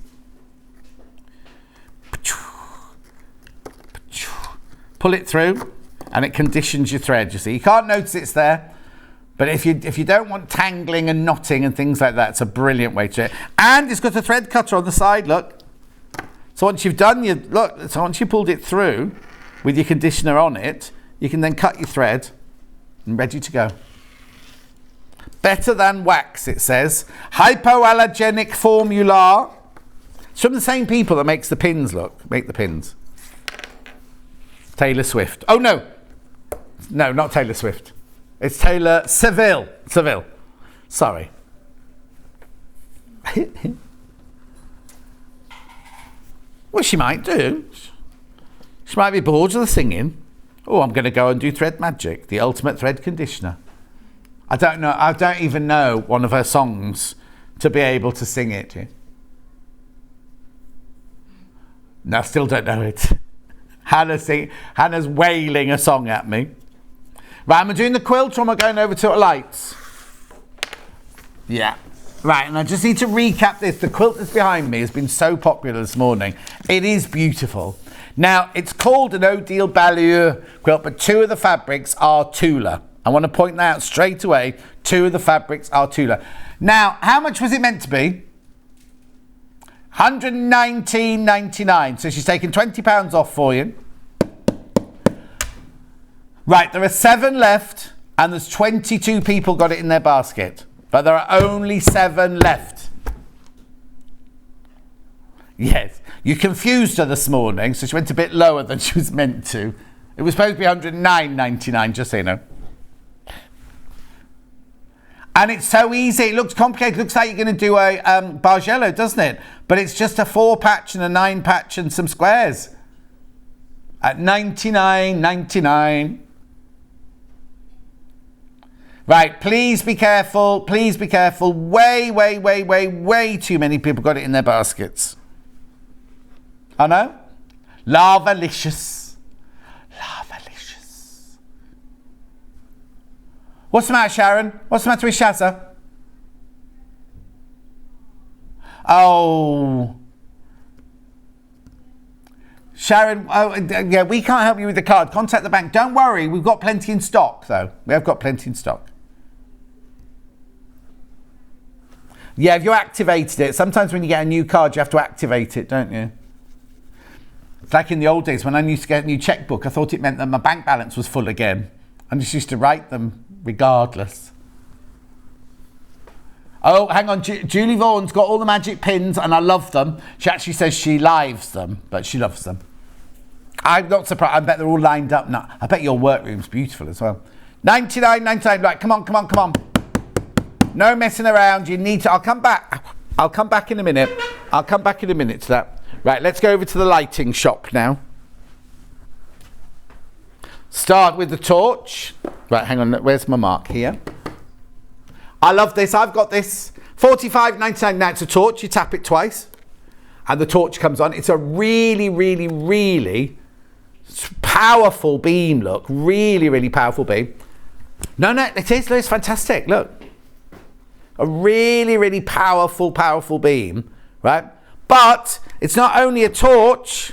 Pull it through, and it conditions your thread, you see. You can't notice it's there, but if you don't want tangling and knotting and things like that, it's a brilliant way to do it. And it's got a thread cutter on the side, look. So once you've done once you pulled it through, with your conditioner on it, you can then cut your thread and ready to go. Better than wax, it says. Hypoallergenic formula. It's from the same people that make the pins. Taylor Swift. Oh no, not Taylor Swift. It's Taylor Seville. Sorry. Well, she might do. She might be bored of the singing. Oh, I'm going to go and do Thread Magic, the ultimate thread conditioner. I don't even know one of her songs to be able to sing it. No, I still don't know it. Hannah's wailing a song at me. Right, am I doing the quilt or am I going over to lights? Yeah. Right, and I just need to recap this. The quilt that's behind me has been so popular this morning. It is beautiful. Now, it's called an Odile Ballure quilt, but 2 of the fabrics are Tula. I want to point that out straight away. 2 of the fabrics are Tula. Now, how much was it meant to be? $119.99. So she's taken £20 off for you. Right, there are 7 left, and there's 22 people got it in their basket. But there are only 7 left. Yes, you confused her this morning, so she went a bit lower than she was meant to. It was supposed to be £109.99, just so you know. And it's so easy. It looks complicated. It looks like you're going to do a Bargello, doesn't it? But it's just a 4 patch and a 9 patch and some squares. At £99.99. Right, please be careful. Please be careful. Way too many people got it in their baskets. I know. Lava-licious. Lava-licious. What's the matter, Sharon? What's the matter with Shazza? Oh. Sharon, yeah, we can't help you with the card. Contact the bank. Don't worry, we've got plenty in stock, though. We have got plenty in stock. Yeah, if you activated it, sometimes when you get a new card, you have to activate it, don't you? It's like in the old days when I used to get a new checkbook, I thought it meant that my bank balance was full again. I just used to write them regardless. Oh, hang on. Julie Vaughan's got all the magic pins and I love them. She actually says she lives them, but she loves them. I'm not surprised. I bet they're all lined up now. I bet your workroom's beautiful as well. $99.99. Right, come on. No messing around. You need to. I'll come back in a minute. To that. Right, let's go over to the lighting shop now. Start with the torch. Right, hang on. Where's my mark here? I love this. I've got this. $45.99. Now it's a torch. You tap it twice and the torch comes on. It's a really powerful beam, look. Really powerful beam. No, it is. It's fantastic. Look. A really powerful beam, right? But it's not only a torch,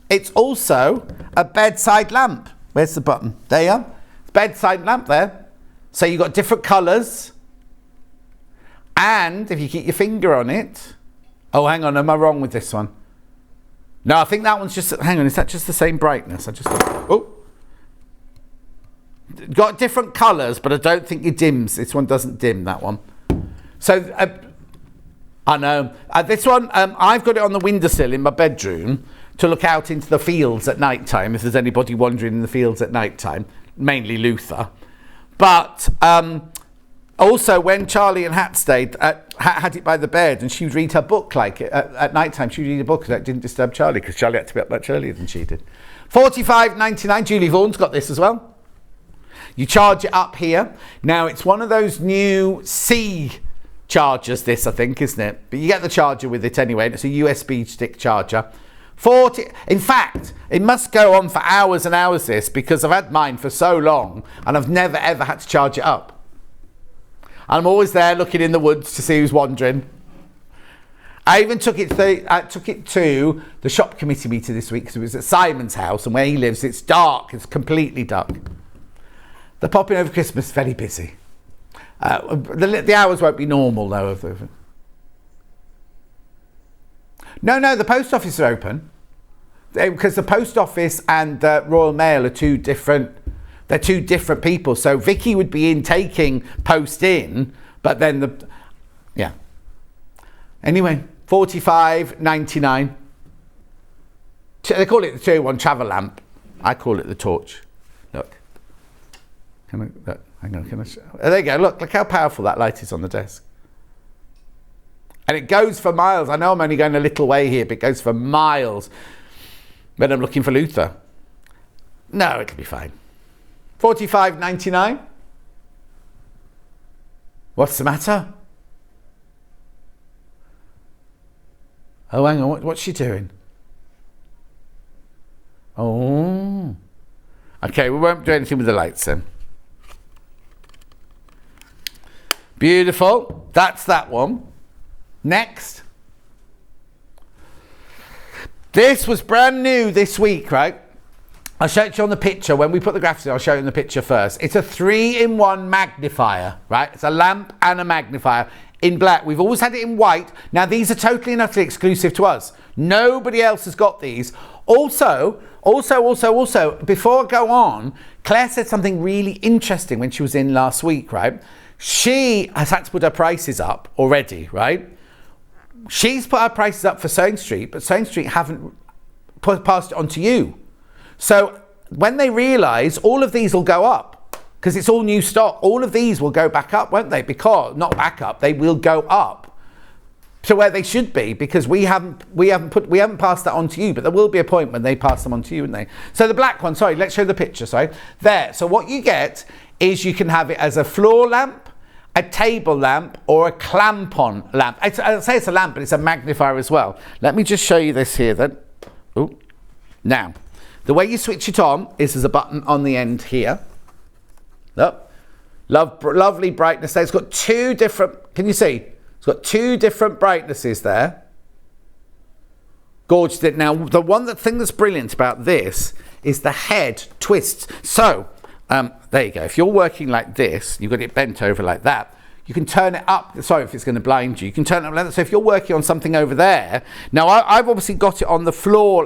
it's also a bedside lamp. Where's the button? There you are. Bedside lamp there. So you've got different colours. And if you keep your finger on it... Oh, hang on, am I wrong with this one? No, I think that one's just... Hang on, is that just the same brightness? Oh. Got different colours, but I don't think it dims. This one doesn't dim, that one. So, I know. This one, I've got it on the windowsill in my bedroom to look out into the fields at night time, if there's anybody wandering in the fields at night time, mainly Luther. But... also, when Charlie and Hat stayed, had it by the bed, and she would read her book at night time. She would read a book that didn't disturb Charlie because Charlie had to be up much earlier than she did. $45.99. Julie Vaughan's got this as well. You charge it up here. Now it's one of those new C chargers. This I think, isn't it? But you get the charger with it anyway. And it's a USB stick charger. In fact, it must go on for hours and hours. This because I've had mine for so long and I've never ever had to charge it up. I'm always there looking in the woods to see who's wandering. I even took it to the shop committee meeting this week because it was at Simon's house, and where he lives, it's dark. It's completely dark. They're popping over Christmas, very busy. The hours won't be normal, though. No, the post office are open. Because the post office and Royal Mail are two different... They're two different people. So Vicky would be in taking post in, but then yeah. Anyway, $45.99. They call it the 2-in-1 travel lamp. I call it the torch. Look. Hang on. There you go. Look how powerful that light is on the desk. And it goes for miles. I know I'm only going a little way here, but it goes for miles when I'm looking for Luther. No, it'll be fine. $45.99. What's the matter? Oh, hang on. What's she doing? Oh. Okay, we won't do anything with the lights then. Beautiful. That's that one. Next. This was brand new this week, right? I'll show it to you on the picture. When we put the graphics in, I'll show you in the picture first. It's a 3-in-1 magnifier, right? It's a lamp and a magnifier in black. We've always had it in white. Now, these are totally and utterly exclusive to us. Nobody else has got these. Also, before I go on, Claire said something really interesting when she was in last week, right? She has had to put her prices up already, right? She's put her prices up for Sewing Street, but Sewing Street haven't passed it on to you. So when they realise, all of these will go up because it's all new stock. All of these will go back up, won't they? Because not back up, they will go up to where they should be, because we haven't passed that on to you, but there will be a point when they pass them on to you, won't they? So the black one, sorry, let's show the picture, sorry. There, so what you get is you can have it as a floor lamp, a table lamp, or a clamp-on lamp. I'll say it's a lamp, but it's a magnifier as well. Let me just show you this here then. Ooh. Now, the way you switch it on is there's a button on the end here. Look, lovely brightness there. It's got two different, can you see? It's got two different brightnesses there. Gorgeous. Now, the thing that's brilliant about this is the head twists. So, there you go. If you're working like this, you've got it bent over like that, you can turn it up. Sorry if it's going to blind you. You can turn it up like that. So if you're working on something over there, now I've obviously got it on the floor.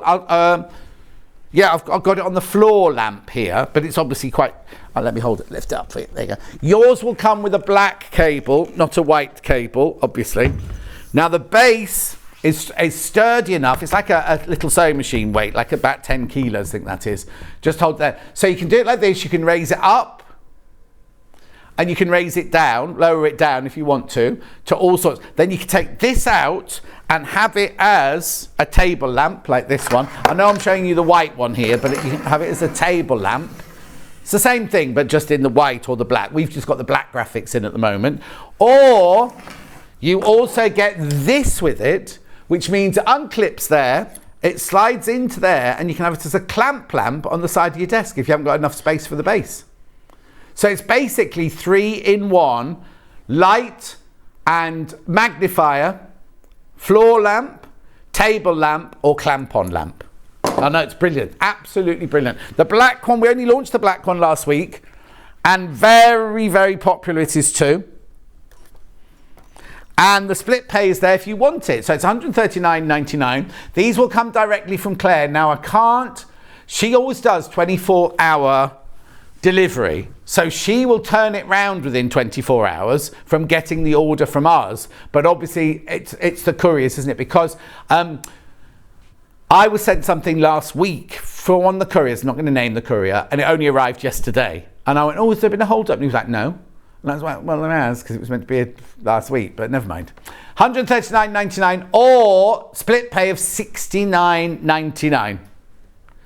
Yeah, I've got it on the floor lamp here, but it's obviously quite... let me hold it, lift it up for you. There you go. Yours will come with a black cable, not a white cable, obviously. Now the base is sturdy enough. It's like a little sewing machine weight, like about 10 kilos, I think that is. Just hold there. So you can do it like this. You can raise it up, and you can raise it down, lower it down if you want to all sorts. Then you can take this out and have it as a table lamp, like this one. I know I'm showing you the white one here, but you can have it as a table lamp. It's the same thing, but just in the white or the black. We've just got the black graphics in at the moment. Or you also get this with it, which means it unclips there, it slides into there, and you can have it as a clamp lamp on the side of your desk if you haven't got enough space for the base. So it's basically 3-in-1, light and magnifier, floor lamp, table lamp, or clamp-on lamp. I know, it's brilliant, absolutely brilliant. The black one, we only launched the black one last week, and very, very popular it is too. And the split pay is there if you want it. So it's £139.99. These will come directly from Claire. Now I can't, she always does 24-hour delivery. So she will turn it round within 24 hours from getting the order from us. But obviously it's the couriers, isn't it? Because I was sent something last week from one of the couriers, not going to name the courier, and it only arrived yesterday. And I went, oh, has there been a hold up? And he was like, no. And I was like, well, there has, because it was meant to be last week, but never mind. £139.99 or split pay of £69.99.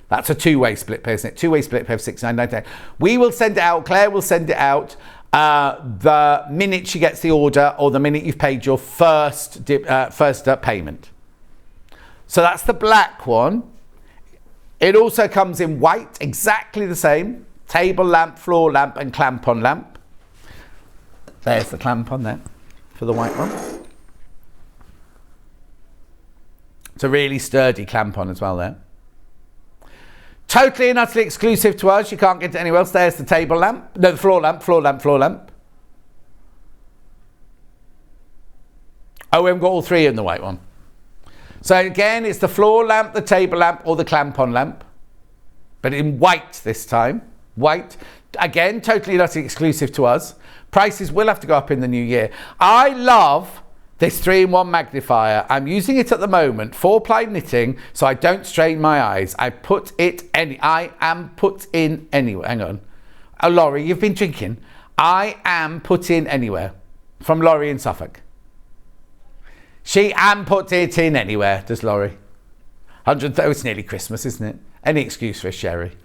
That's a two-way split pay, isn't it? Two-way split pay of £69.99. We will send it out, Claire will send it out the minute she gets the order or the minute you've paid your first payment. So that's the black one. It also comes in white, exactly the same. Table lamp, floor lamp, and clamp-on lamp. There's the clamp-on there for the white one. It's a really sturdy clamp-on as well there. Totally and utterly exclusive to us. You can't get it anywhere else. There's the table lamp. No, the floor lamp, floor lamp, floor lamp. Oh, we haven't got all three in the white one. So again, it's the floor lamp, the table lamp, or the clamp-on lamp. But in white this time. White. Again, totally and utterly exclusive to us. Prices will have to go up in the new year. I love this 3-in-1 magnifier. I'm using it at the moment, 4-ply knitting, so I don't strain my eyes. I am put in anywhere. Hang on. Oh, Laurie, you've been drinking. I am put in anywhere. From Laurie in Suffolk. She am put it in anywhere, does Laurie. It's nearly Christmas, isn't it? Any excuse for a sherry.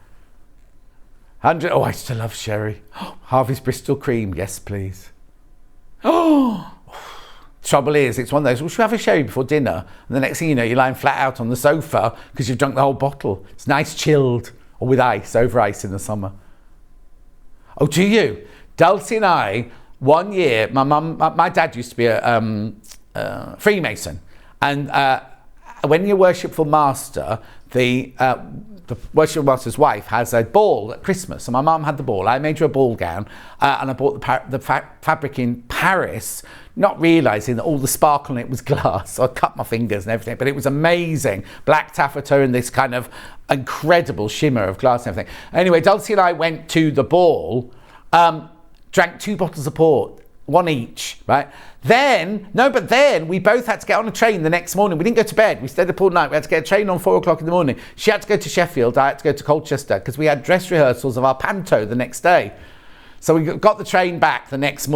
Oh, I still love sherry. Harvey's Bristol cream, yes, please. Oh, trouble is, it's one of those, we should have a sherry before dinner, and the next thing you know, you're lying flat out on the sofa because you've drunk the whole bottle. It's nice chilled, or with ice, over ice in the summer. Oh, do you? Dulcie and I, one year, my dad used to be a Freemason, and when your worshipful master, the worshipful master's wife has a ball at Christmas, so my mum had the ball. I made her a ball gown, and I bought the fabric in Paris, not realising that all the sparkle in it was glass. So I cut my fingers and everything, but it was amazing. Black taffeta and this kind of incredible shimmer of glass and everything. Anyway, Dulcie and I went to the ball, drank 2 bottles of port, one each, right? Then we both had to get on a train the next morning. We didn't go to bed. We stayed up all night. We had to get a train on 4 o'clock in the morning. She had to go to Sheffield. I had to go to Colchester because we had dress rehearsals of our panto the next day. So we got the train back that next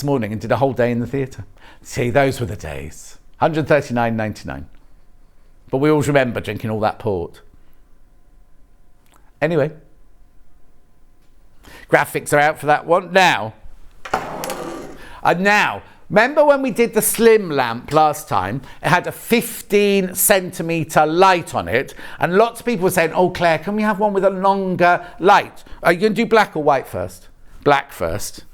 morning and did a whole day in the theatre. See, those were the days. 139.99. But we always remember drinking all that port. Anyway, graphics are out for that one. Now, remember when we did the slim lamp last time? It had a 15 centimetre light on it, and lots of people were saying, oh Claire, can we have one with a longer light? Are you going to do black or white first? Black first.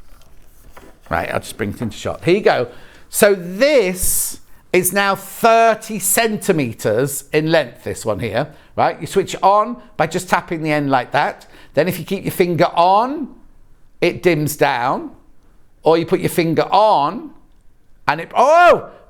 Right, I'll just bring it into shot. Here you go. So this is now 30 centimetres in length, this one here, right? You switch it on by just tapping the end like that. Then if you keep your finger on, it dims down. Or you put your finger on and it,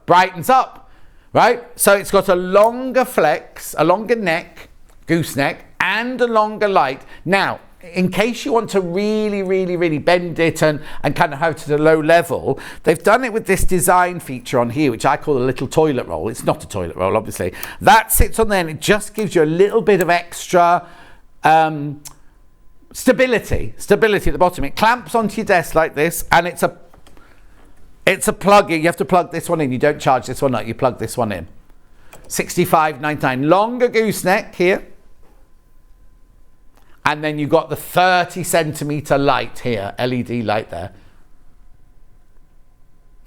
brightens up, right? So it's got a longer flex, a longer neck, gooseneck, and a longer light. Now, in case you want to really, really, really bend it and kind of have it at a low level, they've done it with this design feature on here, which I call a little toilet roll. It's not a toilet roll, obviously. That sits on there and it just gives you a little bit of extra stability at the bottom. It clamps onto your desk like this, and it's a plug in. You have to plug this one in. You don't charge this one up. You plug this one in. 65.99. Longer gooseneck here. And then you've got the 30 centimetre light here, LED light there.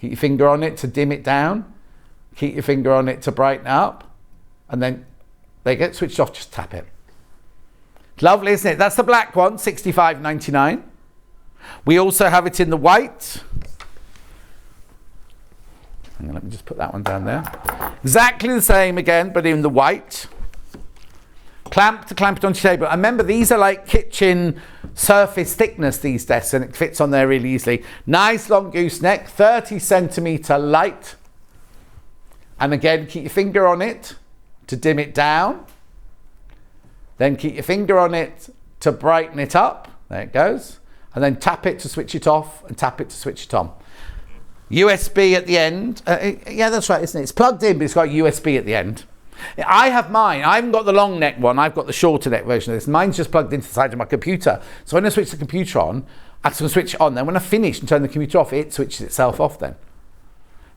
Keep your finger on it to dim it down. Keep your finger on it to brighten up. And then they get switched off, just tap it. Lovely, isn't it? That's the black one, 65.99. We also have it in the white. Hang on, let me just put that one down there. Exactly the same again, but in the white. Clamp it onto your table. And remember, these are like kitchen surface thickness, these desks, and it fits on there really easily. Nice long gooseneck, 30 centimetre light. And again, keep your finger on it to dim it down. Then keep your finger on it to brighten it up. There it goes. And then tap it to switch it off and tap it to switch it on. USB at the end. Yeah, that's right, isn't it? It's plugged in, but it's got USB at the end. I have mine. I haven't got the long neck one. I've got the shorter neck version of this. Mine's just plugged into the side of my computer. So when I switch the computer on, I can switch it on. Then when I finish and turn the computer off, it switches itself off then.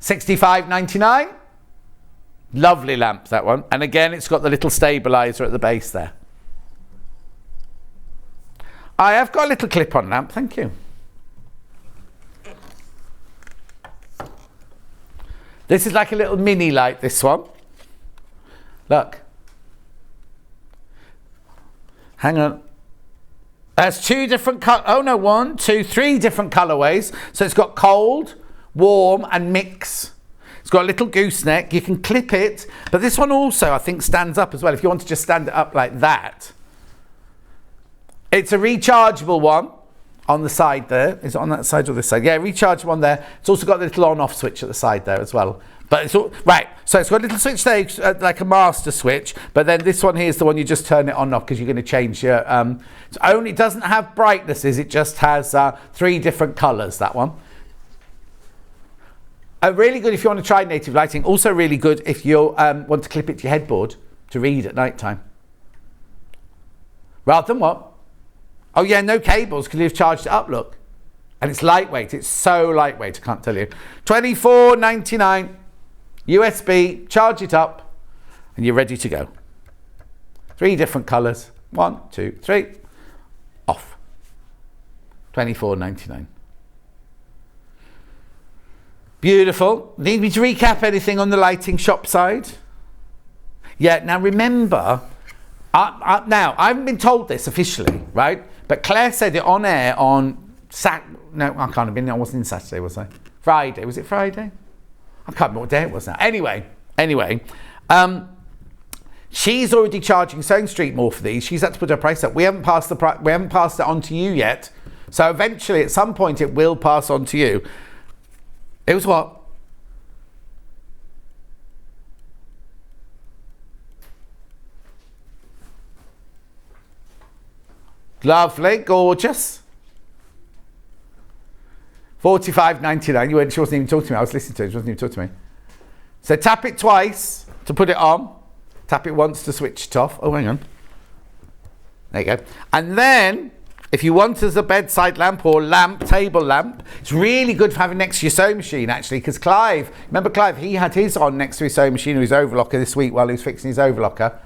65.99. Lovely lamp, that one. And again, it's got the little stabilizer at the base there. I have got a little clip-on lamp, thank you. This is like a little mini light, this one. Look. Hang on. There's two different three different colorways. So it's got cold, warm, and mix. It's got a little gooseneck. You can clip it, but this one also, I think, stands up as well. If you want to just stand it up like that. It's a rechargeable one on the side there. Is it on that side or this side? Yeah, rechargeable one there. It's also got the little on-off switch at the side there as well. But it's all right. So it's got a little switch there, like a master switch. But then this one here is the one you just turn it on and off because you're going to change your. It doesn't have brightnesses. It just has 3 different colours. That one. Really good if you want to try native lighting. Also really good if you want to clip it to your headboard to read at night time. Rather than what? Oh yeah, no cables because you've charged it up. Look, and it's lightweight. It's so lightweight. I can't tell you. $24.99. USB, charge it up, and you're ready to go. 3 different colours. 1, 2, 3. Off. $24.99. Beautiful. Need me to recap anything on the lighting shop side? Yeah, now remember, now I haven't been told this officially, right? But Claire said it on air on no, I can't have been. I wasn't in Saturday, was I? Friday. Was it Friday? I can't remember what day it was now. Anyway, she's already charging Sewing Street more for these. She's had to put her price up. We haven't passed it on to you yet. So eventually, at some point, it will pass on to you. It was what? Lovely, gorgeous. 45.99. She wasn't even talking to me. I was listening to her. She wasn't even talking to me. So tap it twice to put it on. Tap it once to switch it off. Oh, hang on. There you go. And then, if you want as a bedside lamp or table lamp, it's really good for having next to your sewing machine, actually, because Clive, remember Clive, he had his on next to his sewing machine or his overlocker this week while he was fixing his overlocker.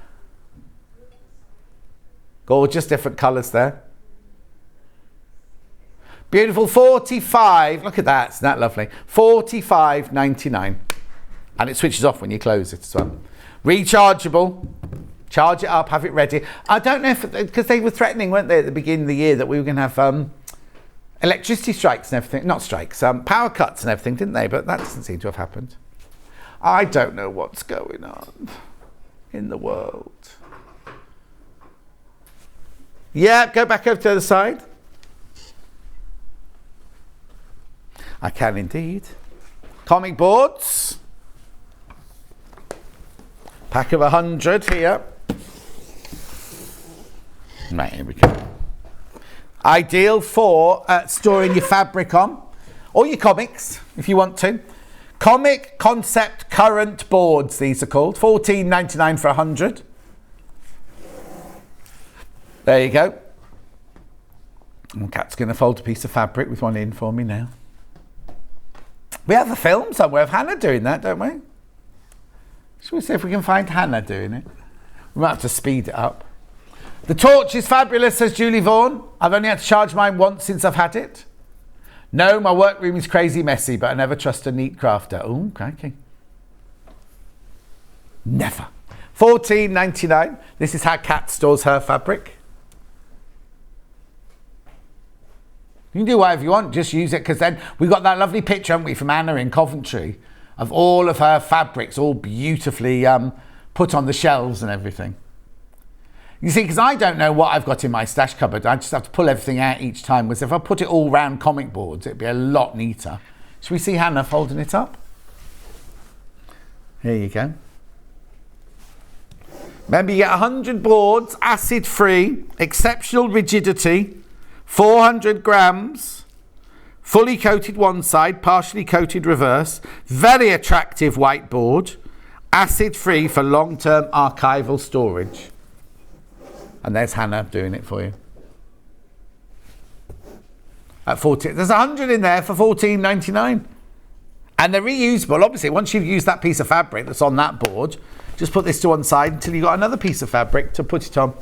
Gorgeous, different colours there. Beautiful, 45, look at that, isn't that lovely? 45.99. And it switches off when you close it as well. Rechargeable. Charge it up, have it ready. I don't know if, because they were threatening, weren't they, at the beginning of the year that we were going to have electricity strikes and everything. Not strikes, power cuts and everything, didn't they? But that doesn't seem to have happened. I don't know what's going on in the world. Yeah, go back over to the other side. I can indeed. Comic boards. Pack of 100 here. Right, here we go. Ideal for storing your fabric on, or your comics, if you want to. Comic Concept Current Boards, these are called. $14.99 for 100. There you go. And Kat's going to fold a piece of fabric with one in for me now. We have a film somewhere of Hannah doing that, don't we? Shall we see if we can find Hannah doing it? We might have to speed it up. The torch is fabulous, says Julie Vaughan. I've only had to charge mine once since I've had it. No, my workroom is crazy messy, but I never trust a neat crafter. Oh, crikey. Never. $14.99. This is how Kat stores her fabric. You can do whatever you want, just use it, because then we got that lovely picture, haven't we, from Anna in Coventry, of all of her fabrics all beautifully put on the shelves and everything. You see, because I don't know what I've got in my stash cupboard. I just have to pull everything out each time. Whereas if I put it all round comic boards, it'd be a lot neater. Should we see Hannah folding it up? Here you go. Remember, you get 100 boards, acid-free, exceptional rigidity, 400 grams, fully coated one side, partially coated reverse, very attractive whiteboard, acid-free for long-term archival storage. And there's Hannah doing it for you. At 14, there's 100 in there for $14.99. And they're reusable. Obviously, once you've used that piece of fabric that's on that board, just put this to one side until you've got another piece of fabric to put it on.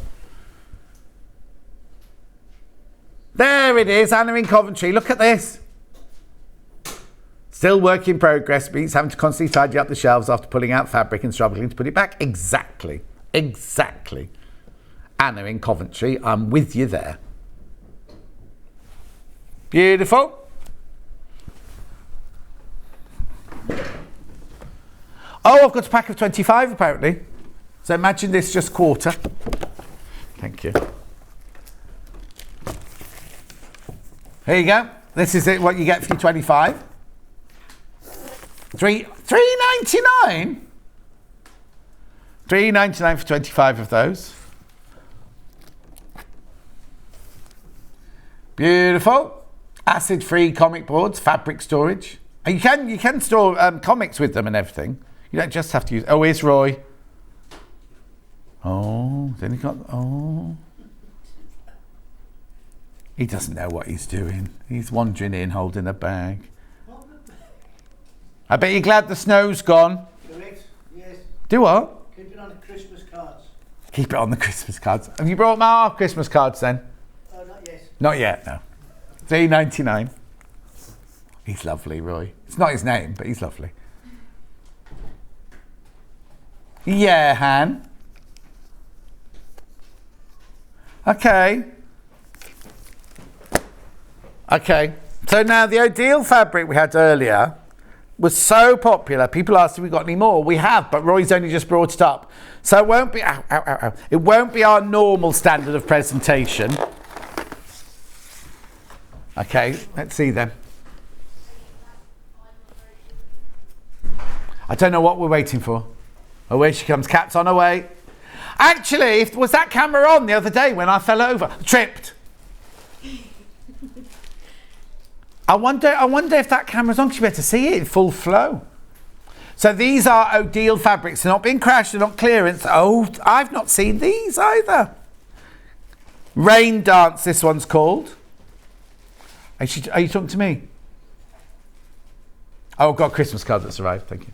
There it is, Anna in Coventry. Look at this. Still work in progress, means having to constantly tidy up the shelves after pulling out fabric and struggling to put it back. Exactly. Exactly. Anna in Coventry, I'm with you there. Beautiful. Oh, I've got a pack of 25 apparently. So imagine this just quarter. Thank you. Here you go. This is it, what you get for your 25. $3.99? $3.99 for 25 of those. Beautiful. Acid-free comic boards, fabric storage. And you can store comics with them and everything. You don't just have to use... Oh, here's Roy. Oh, then he got... Oh. He doesn't know what he's doing. He's wandering in holding a bag. I bet you're glad the snow's gone. Correct, yes. Do what? Keep it on the Christmas cards. Keep it on the Christmas cards. Have you brought my Christmas cards then? Not yet. Not yet, no. $3.99. He's lovely, Roy. It's not his name, but he's lovely. Yeah, Han. Okay. Okay. So now the Odile fabric we had earlier was so popular. People asked if we got any more. We have, but Roy's only just brought it up. So it won't be, It won't be our normal standard of presentation. Okay, let's see then. I don't know what we're waiting for. Oh, where she comes. Kat's on her way. Actually, was that camera on the other day when I fell over? Tripped. I wonder if that camera's on, because you better see it in full flow. So these are Odile fabrics. They're not being crashed, they're not clearance. Oh, I've not seen these either. Rain Dance, this one's called. Are you talking to me? Oh, God, Christmas card that's arrived, thank you.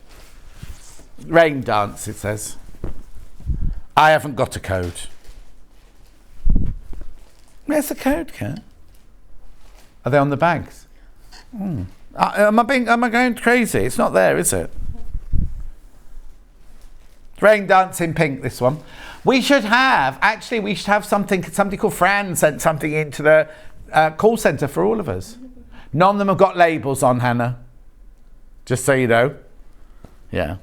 Rain Dance, it says. I haven't got a code. Where's the code, Kat? Are they on the bags? Am I going crazy? It's not there, is it? Rain Dance in pink, this one. We should have somebody called Fran sent something into the call centre for all of us. None of them have got labels on, Hannah. Just so you know. Yeah.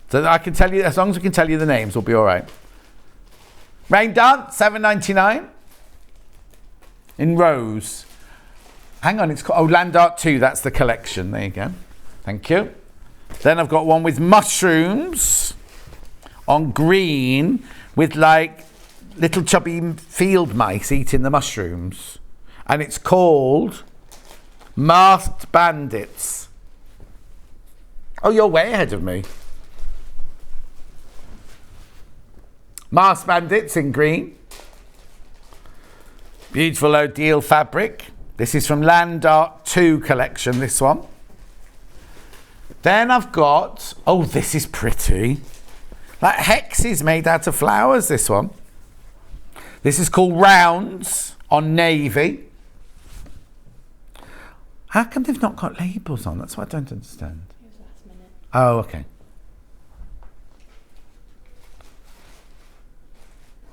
So I can tell you, as long as we can tell you the names, we'll be all right. Rain Dance, $7.99. In rose. Hang on, it's called Land Art 2. That's the collection. There you go. Thank you. Then I've got one with mushrooms on green with like little chubby field mice eating the mushrooms. And it's called Masked Bandits. Oh, you're way ahead of me. Masked Bandits in green. Beautiful Odile fabric. This is from Land Art 2 collection, this one. Then I've got, oh, this is pretty. Like hexes made out of flowers, this one. This is called Rounds on navy. How come they've not got labels on? That's what I don't understand. It was last minute. Oh, okay.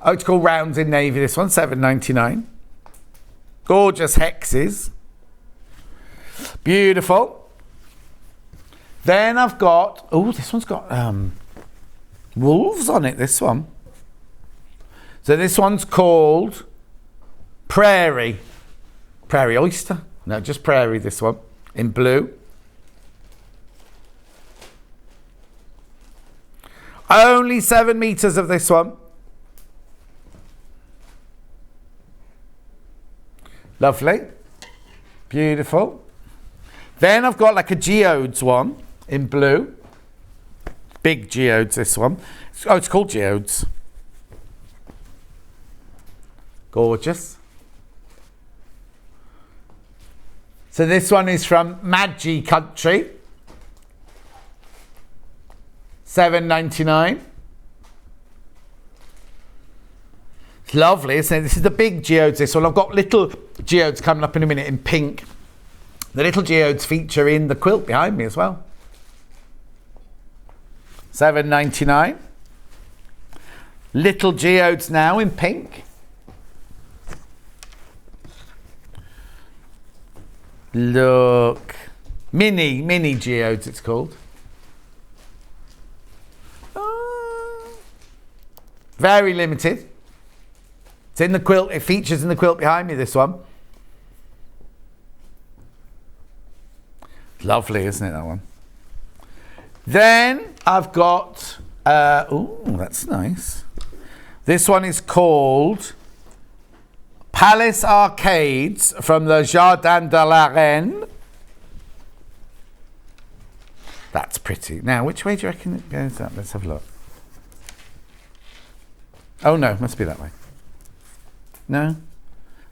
Oh, it's called Rounds in navy, this one, $7.99. Gorgeous hexes. Beautiful. Then I've got, oh, this one's got wolves on it, this one. So this one's called Prairie. Prairie Oyster. No, just Prairie, this one, in blue. Only 7 meters of this one. Lovely. Beautiful. Then I've got like a geodes one in blue. Big geodes, this one. Oh, it's called geodes. Gorgeous. So this one is from Magi Country. $7.99. It's lovely, isn't it? This is the big geodes, this one. I've got little geodes coming up in a minute in pink. The little geodes feature in the quilt behind me as well. $7.99. Little geodes now in pink. Look. Mini geodes it's called. Very limited. It's in the quilt. It features in the quilt behind me, this one. Lovely, isn't it, that one? Then I've got, oh, that's nice. This one is called Palace Arcades from the Jardin de la Reine. That's pretty. Now, which way do you reckon it goes up? Let's have a look. Oh, no, must be that way. No?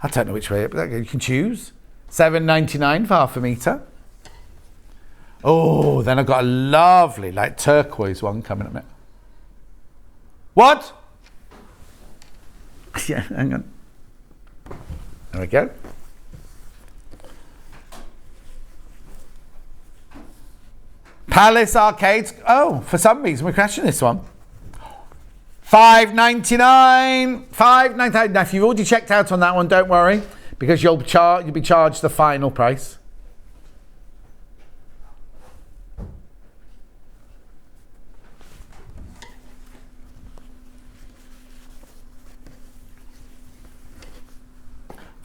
I don't know which way, but you can choose. $7.99 for half a metre. Oh, then I've got a lovely, like, turquoise one coming up. What? Yeah, hang on. There we go. Palace Arcades. Oh, for some reason we're crashing this one. $5.99. $5.99. Now, if you've already checked out on that one, don't worry, because you'll be charged the final price.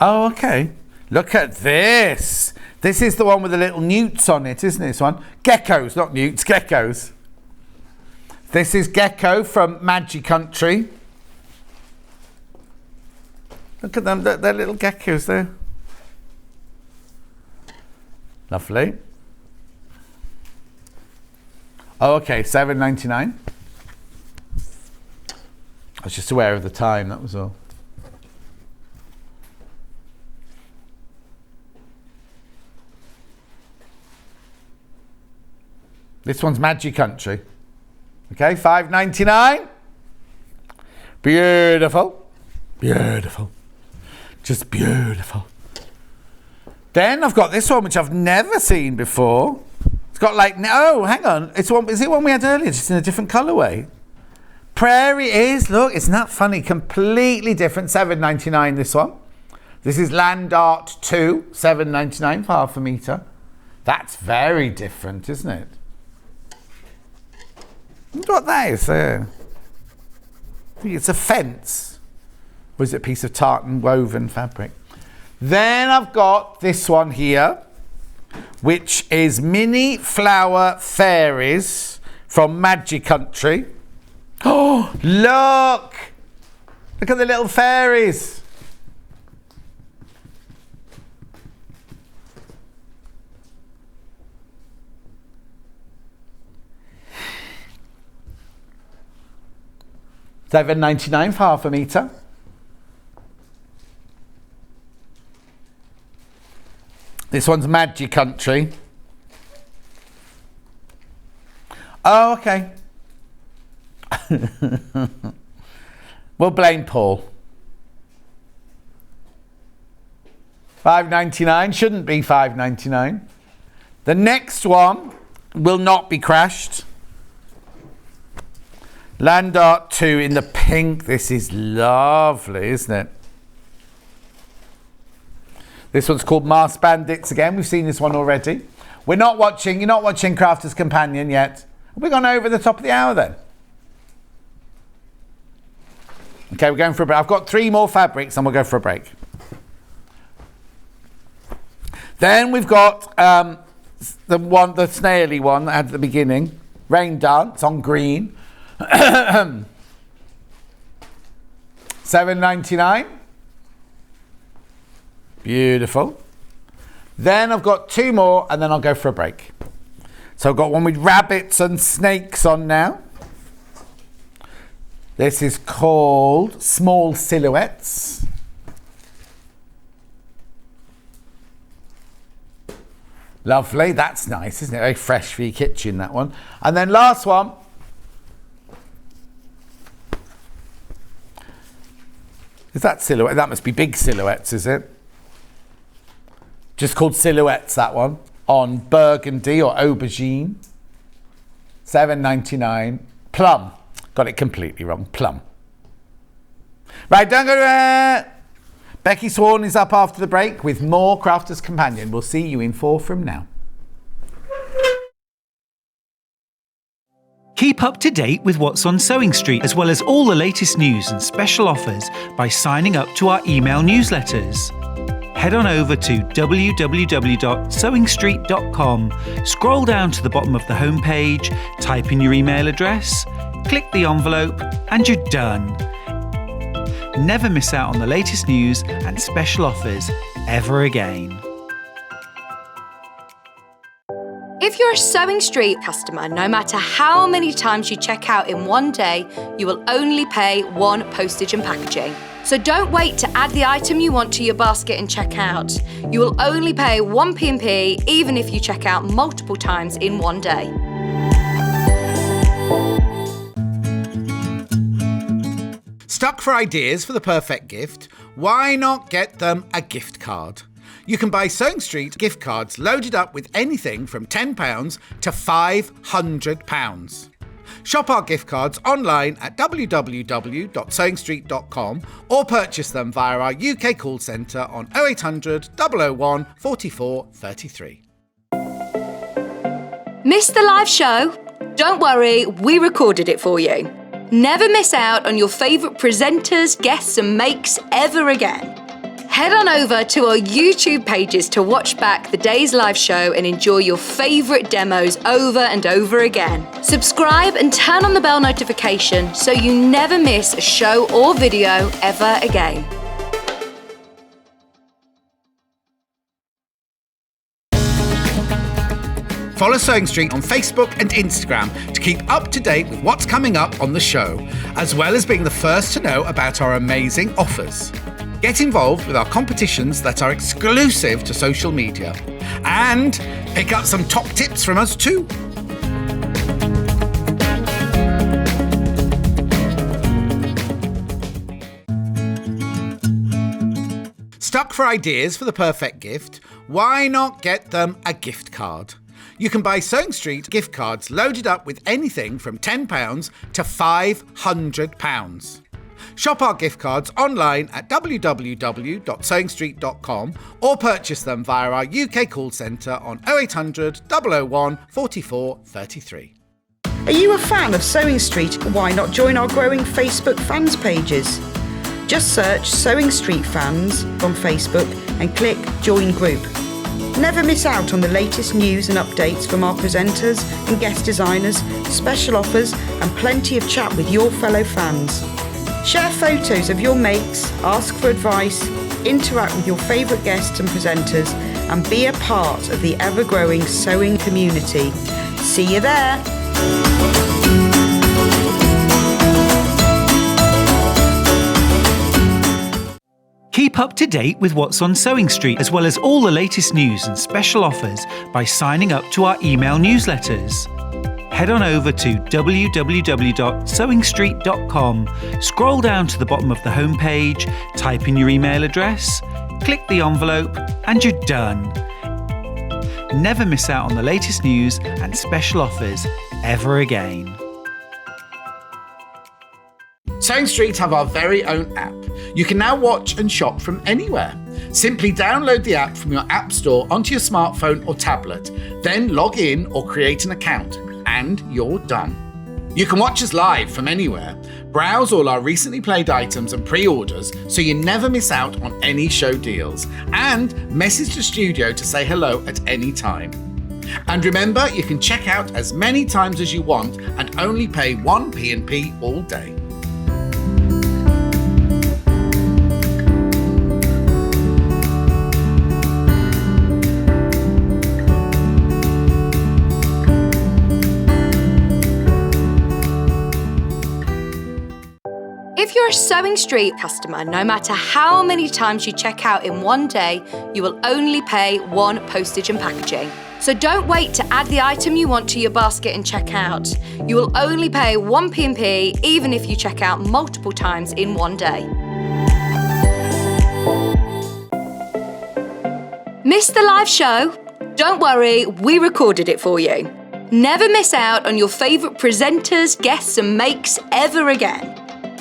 Oh, okay. Look at this. This is the one with the little newts on it, isn't it, this one? Geckos, not newts, geckos. This is Gecko from Magi Country. Look at them, they're little geckos there. Lovely. Oh, okay, $7.99. I was just aware of the time, that was all. This one's Magic Country. Okay, $5.99. Beautiful. Beautiful. Just beautiful. Then I've got this one, which I've never seen before. It's got like, no, hang on. Is it one we had earlier, just in a different colourway? Prairie is, look, isn't that funny? Completely different, $7.99 this one. This is Land Art 2, $7.99 for half a metre. That's very different, isn't it? Look what that is there. I think it's a fence. Or is it a piece of tartan woven fabric? Then I've got this one here, which is Mini Flower Fairies from Magic Country. Oh, look! Look at the little fairies. $7.99 for half a metre. This one's Magic Country. Oh, okay. We'll blame Paul. $5.99 shouldn't be $5.99. The next one will not be crashed. Land Art 2 in the pink. This is lovely, isn't it? This one's called Mars Bandits again. We've seen this one already. You're not watching Crafter's Companion yet. Have we gone over the top of the hour then? Okay, we're going for a break. I've got 3 more fabrics and we'll go for a break. Then we've got the snaily one that I had at the beginning. Rain Dance on green. $7.99. Beautiful. Then I've got 2 more and then I'll go for a break. So I've got one with rabbits and snakes on now. This is called Small Silhouettes. Lovely, that's nice, isn't it? Very fresh for your kitchen, that one. And then last one. Is that silhouette? That must be big silhouettes, is it? Just called Silhouettes, that one. On burgundy or aubergine. $7.99. Plum. Got it completely wrong. Plum. Right, don't go to... Becky Swan is up after the break with more Crafter's Companion. We'll see you in 4 from now. Keep up to date with what's on Sewing Street, as well as all the latest news and special offers by signing up to our email newsletters. Head on over to www.sewingstreet.com, scroll down to the bottom of the homepage, type in your email address, click the envelope, and you're done. Never miss out on the latest news and special offers ever again. If you're a Sewing Street customer, no matter how many times you check out in one day, you will only pay 1 postage and packaging. So don't wait to add the item you want to your basket and check out. You will only pay 1 P&P even if you check out multiple times in one day. Stuck for ideas for the perfect gift? Why not get them a gift card? You can buy Sewing Street gift cards loaded up with anything from £10 to £500. Shop our gift cards online at www.sewingstreet.com or purchase them via our UK call centre on 0800 001 44 33. Missed the live show? Don't worry, we recorded it for you. Never miss out on your favourite presenters, guests and makes ever again. Head on over to our YouTube pages to watch back the day's live show and enjoy your favourite demos over and over again. Subscribe and turn on the bell notification so you never miss a show or video ever again. Follow Sewing Street on Facebook and Instagram to keep up to date with what's coming up on the show, as well as being the first to know about our amazing offers. Get involved with our competitions that are exclusive to social media. And pick up some top tips from us too. Stuck for ideas for the perfect gift? Why not get them a gift card? You can buy Sewing Street gift cards loaded up with anything from £10 to £500. Shop our gift cards online at www.sewingstreet.com or purchase them via our UK call centre on 0800 001 44 33. Are you a fan of Sewing Street? Why not join our growing Facebook fans pages? Just search Sewing Street Fans on Facebook and click Join Group. Never miss out on the latest news and updates from our presenters and guest designers, special offers and plenty of chat with your fellow fans. Share photos of your makes, ask for advice, interact with your favourite guests and presenters and be a part of the ever-growing sewing community. See you there! Keep up to date with what's on Sewing Street, as well as all the latest news and special offers by signing up to our email newsletters. Head on over to www.sewingstreet.com, scroll down to the bottom of the homepage, type in your email address, click the envelope, and you're done. Never miss out on the latest news and special offers ever again. Sewing Street have our very own app. You can now watch and shop from anywhere. Simply download the app from your app store onto your smartphone or tablet, then log in or create an account, and you're done. You can watch us live from anywhere, browse all our recently played items and pre-orders so you never miss out on any show deals, and message the studio to say hello at any time. And remember, you can check out as many times as you want and only pay one P&P all day. If you're a Sewing Street customer, no matter how many times you check out in one day, you will only pay one postage and packaging. So don't wait to add the item you want to your basket and check out. You will only pay one P&P even if you check out multiple times in one day. Missed the live show? Don't worry, we recorded it for you. Never miss out on your favourite presenters, guests and makes ever again.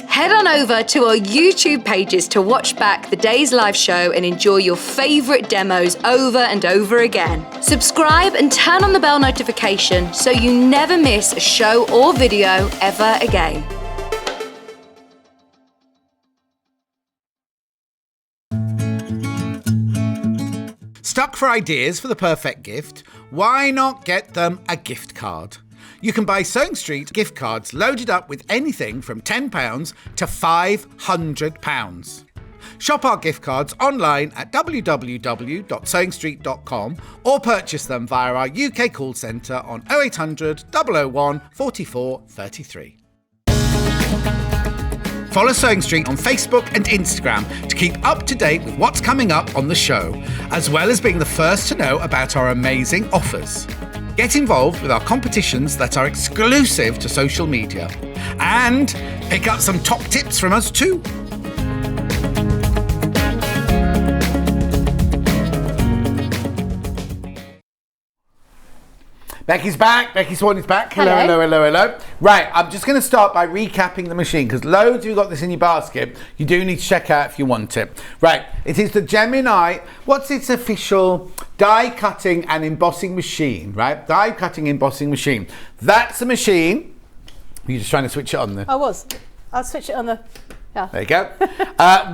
Head on over to our YouTube pages to watch back the day's live show and enjoy your favourite demos over and over again. Subscribe and turn on the bell notification so you never miss a show or video ever again. Stuck for ideas for the perfect gift? Why not get them a gift card? You can buy Sewing Street gift cards loaded up with anything from £10 to £500. Shop our gift cards online at www.sewingstreet.com or purchase them via our UK call centre on 0800 001 44 33. Follow Sewing Street on Facebook and Instagram to keep up to date with what's coming up on the show, as well as being the first to know about our amazing offers. Get involved with our competitions that are exclusive to social media. And pick up some top tips from us too. Becky's back. Becky Swan is back. Hello, hello, hello, hello. Right, I'm just going to start by recapping the machine because loads of you got this in your basket. You do need to check out if you want it. Right, it is the Gemini. What's its official die cutting and embossing machine? Right, die cutting embossing machine. That's the machine. You're just trying to switch it on there. I'll switch it on the. Yeah. There you go.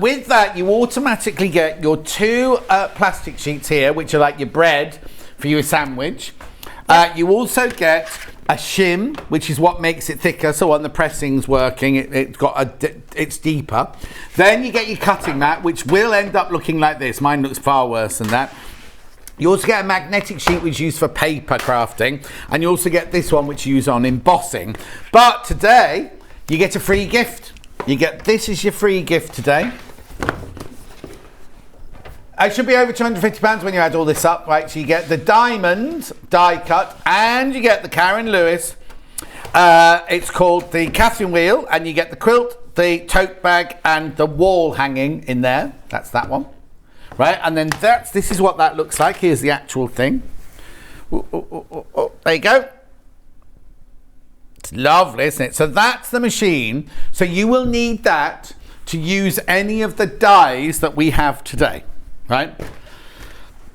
With that, you automatically get your two plastic sheets here, which are like your bread for your sandwich. You also get a shim, which is what makes it thicker. So when the pressing's working, it's deeper. Then you get your cutting mat, which will end up looking like this. Mine looks far worse than that. You also get a magnetic sheet which is used for paper crafting, and you also get this one which you use on embossing. But today, you get a free gift. You get this as your free gift today. It should be over £250 when you add all this up, right? So you get the diamond die cut, and you get the Karen Lewis. It's called the Catherine wheel, and you get the quilt, the tote bag, and the wall hanging in there. That's that one, right? And then this is what that looks like. Here's the actual thing. There you go. It's lovely, isn't it? So that's the machine. So you will need that to use any of the dies that we have today, right?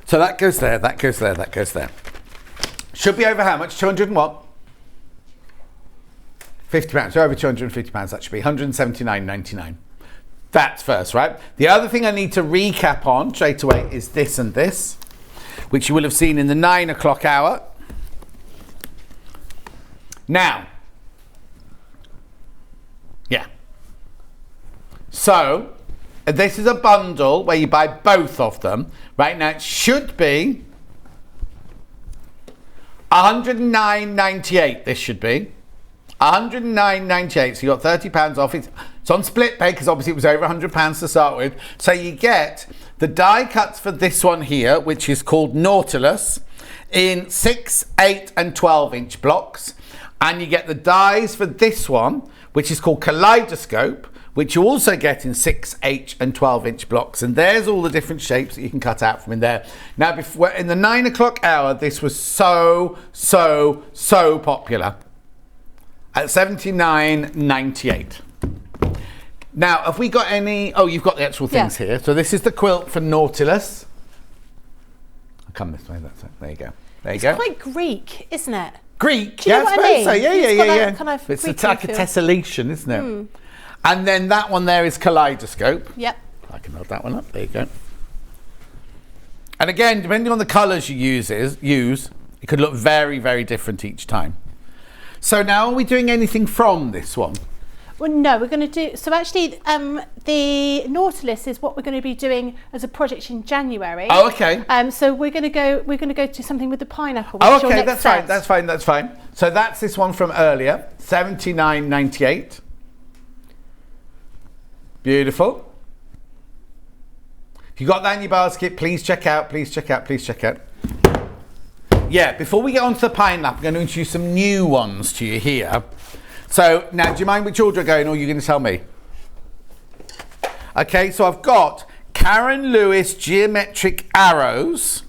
So that goes there, that goes there, that goes there. Should be over how much? 200 and what? £50. So over £250, that should be £179.99. That's first, right? The other thing I need to recap on straight away is this and this, which you will have seen in the 9 o'clock hour. Now, yeah. So, this is a bundle where you buy both of them. Right now, it should be £109.98. This should be £109.98. So you got £30 off. It's on split pay because obviously it was over £100 to start with. So you get the die cuts for this one here, which is called Nautilus, in 6, 8, and 12-inch blocks, and you get the dies for this one, which is called Kaleidoscope, which you also get in 6, 8, and 12-inch blocks. And there's all the different shapes that you can cut out from in there. Now, before, in the 9 o'clock hour, this was so popular at $79.98. Now, have we got any? Oh, you've got the actual things here. So this is the quilt for Nautilus. I'll come this way. That's it. There you go. There you go. It's quite Greek, isn't it? Greek, Do you know what I mean? So. Yeah. Kind of It's Greek like a tessellation, isn't it? And then that one there is Kaleidoscope. Yep. I can hold that one up. There you go. And again, depending on the colours you use, it could look very, very different each time. So now, are we doing anything from this one? Well, no, we're going to do. So actually, the Nautilus is what we're going to be doing as a project in January. Oh, okay. So we're going to go to something with the pineapple. Oh, okay. That's fine. That's fine. That's fine. So that's this one from earlier, $79.98. Beautiful. If you got that in your basket, please check out. Please check out. Please check out. Yeah. Before we get on to the pineapple, I'm going to introduce some new ones to you here. So now, do you mind which order are going, or are you going to tell me? Okay, so I've got Karen Lewis geometric arrows.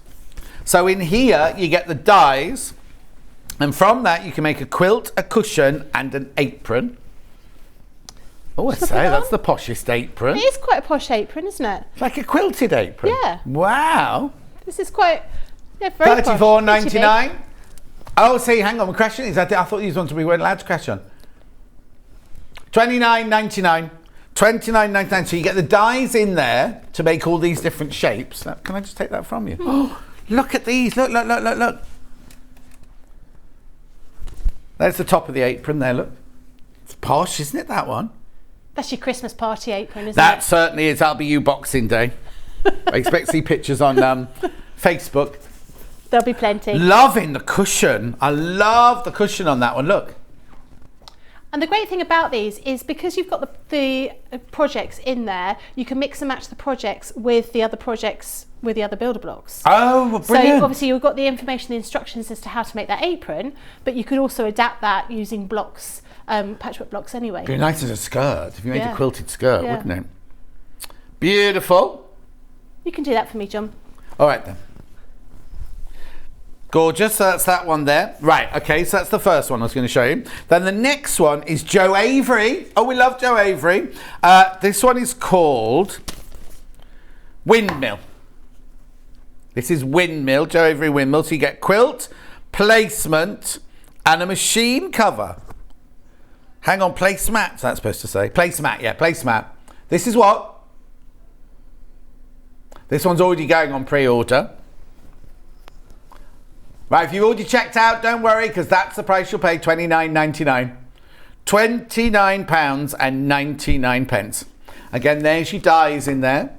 So in here, you get the dies, and from that, you can make a quilt, a cushion, and an apron. Oh, I say, that's the poshest apron. It is quite a posh apron, isn't it? It's like a quilted apron. Yeah. Wow. This is quite, very posh. $34.99. Oh, see, hang on, we're crashing these. I thought these ones we weren't allowed to crash on. $29.99. $29.99. So you get the dies in there to make all these different shapes. Now, can I just take that from you? Oh, look at these. Look. There's the top of the apron there, look. It's posh, isn't it, that one? That's your Christmas party apron, isn't it? That certainly is. That'll be you Boxing Day. I expect to see pictures on Facebook. There'll be plenty. Loving the cushion. I love the cushion on that one. Look. And the great thing about these is because you've got the projects in there, you can mix and match the projects with the other projects with the other builder blocks. Oh, brilliant. So obviously you've got the information, the instructions as to how to make that apron, but you could also adapt that using blocks, patchwork blocks anyway. It'd be nice as a skirt, if you made a quilted skirt, wouldn't it? Beautiful. You can do that for me, John. All right then. Gorgeous, so that's that one there. Right, okay, so that's the first one I was going to show you. Then the next one is Joe Avery. Oh, we love Joe Avery. This one is called Windmill. This is Windmill, Joe Avery Windmill. So you get quilt, placement, and a machine cover. Hang on, placemat, that's supposed to say. Placemat, yeah, placemat. This is what? This one's already going on pre-order. Right, if you've already checked out, don't worry, because that's the price you'll pay, £29.99. £29.99. Again, there's your dies in there.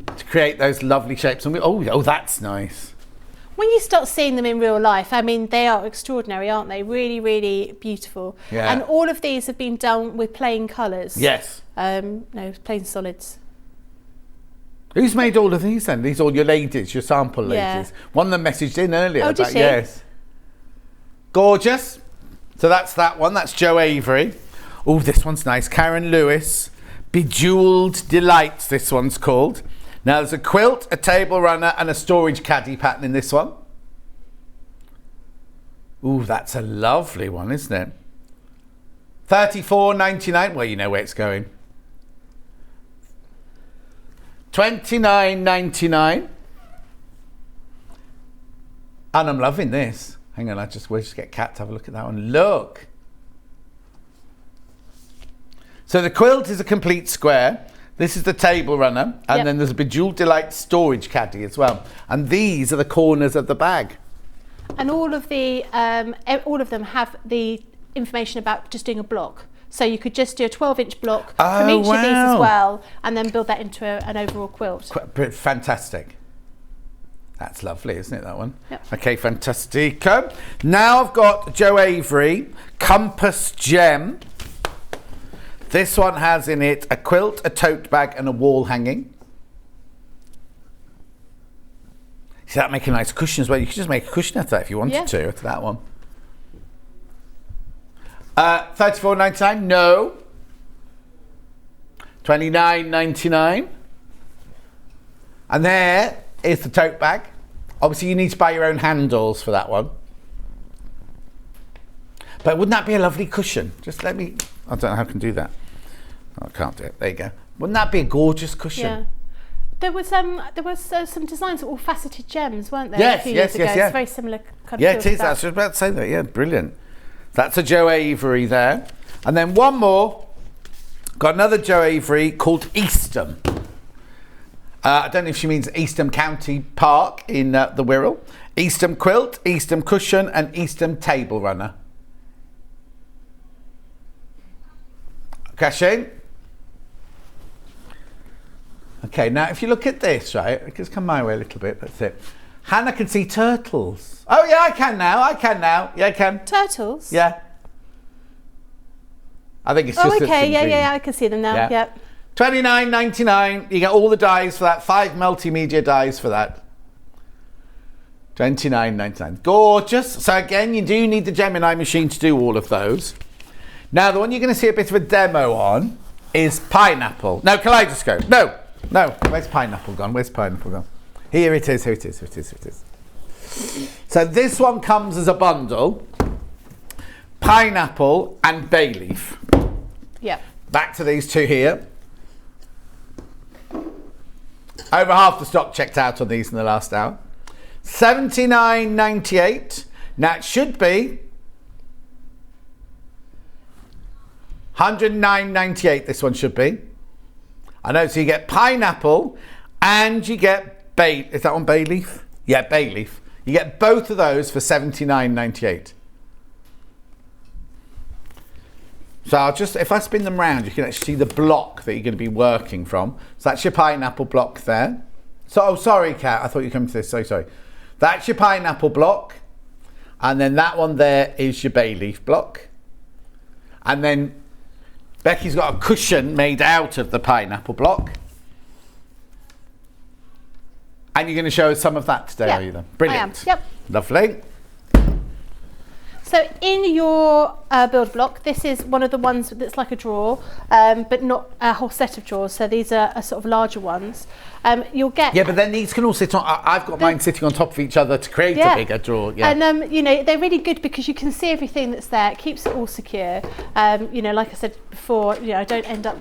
to create those lovely shapes. And oh, that's nice. When you start seeing them in real life, I mean, they are extraordinary, aren't they? Really, really beautiful. Yeah. And all of these have been done with plain colours. Yes. No, plain solids. Who's made all of these then? These are all your ladies, your sample ladies. Yeah. One of them messaged in earlier. Oh, did she? Yes. Gorgeous. So that's that one. That's Joe Avery. Oh, this one's nice. Karen Lewis. Bejeweled Delights, this one's called. Now there's a quilt, a table runner and a storage caddy pattern in this one. Ooh, that's a lovely one, isn't it? $34.99. Well, you know where it's going. $29.99. And I'm loving this. Hang on, we'll just get Kat to have a look at that one. Look. So the quilt is a complete square. This is the table runner, and then there's a Bejeweled Delight storage caddy as well. And these are the corners of the bag. And all of them have the information about just doing a block. So you could just do a 12-inch block from each of these as well, and then build that into an overall quilt. Fantastic. That's lovely, isn't it, that one? Yep. Okay, fantastico. Now I've got Joe Avery, Compass Gem. This one has in it a quilt, a tote bag and a wall hanging. See, that make a nice cushion as well. You could just make a cushion out of that if you wanted to, out of that one. $34.99, no. $29.99. And there is the tote bag. Obviously you need to buy your own handles for that one. But wouldn't that be a lovely cushion? Just let me, I don't know how I can do that. Oh, I can't do it. There you go. Wouldn't that be a gorgeous cushion? Yeah. There was some designs of all faceted gems, weren't there? Yes, a few years ago. yes. It's very similar kind of Yeah, feel it to is. that. I was about to say that. Yeah, brilliant. That's a Joe Avery there. And then one more. Got another Joe Avery called Eastham. I don't know if she means Eastham County Park in the Wirral. Eastham quilt, Eastham cushion and Eastham table runner. Cash in. Okay, now if you look at this, right, just come my way a little bit, that's it. Hannah can see turtles. Oh yeah, I can now. Yeah, I can. Turtles? Yeah. I think it's just okay, yeah, I can see them now. Yeah. Yep. $29.99. You get all the dies for that. 5 multimedia dies for that. $29.99. Gorgeous. So again, you do need the Gemini machine to do all of those. Now, the one you're going to see a bit of a demo on is pineapple. No, kaleidoscope. No. Where's pineapple gone? Here it is. So this one comes as a bundle. Pineapple and bay leaf. Yep. Back to these two here. Over half the stock checked out on these in the last hour. $79.98. Now it should be $109.98. This one should be. I know. So you get pineapple and you get bay. Is that one bay leaf? Yeah, bay leaf. You get both of those for $79.98. So I'll just, if I spin them round, you can actually see the block that you're going to be working from. So that's your pineapple block there. So, oh, sorry, Kat, I thought you were coming to this. So sorry. That's your pineapple block. And then that one there is your bay leaf block. And then Becky's got a cushion made out of the pineapple block. And you're going to show us some of that today, are you then? Brilliant. I am. Yep. Lovely. So in your build block, this is one of the ones that's like a drawer, but not a whole set of drawers. So these are sort of larger ones. You'll get... Yeah, but then these can all sit on... I've got mine sitting on top of each other to create a bigger drawer. Yeah. And, you know, they're really good because you can see everything that's there. It keeps it all secure. You know, like I said before, you know, I don't end up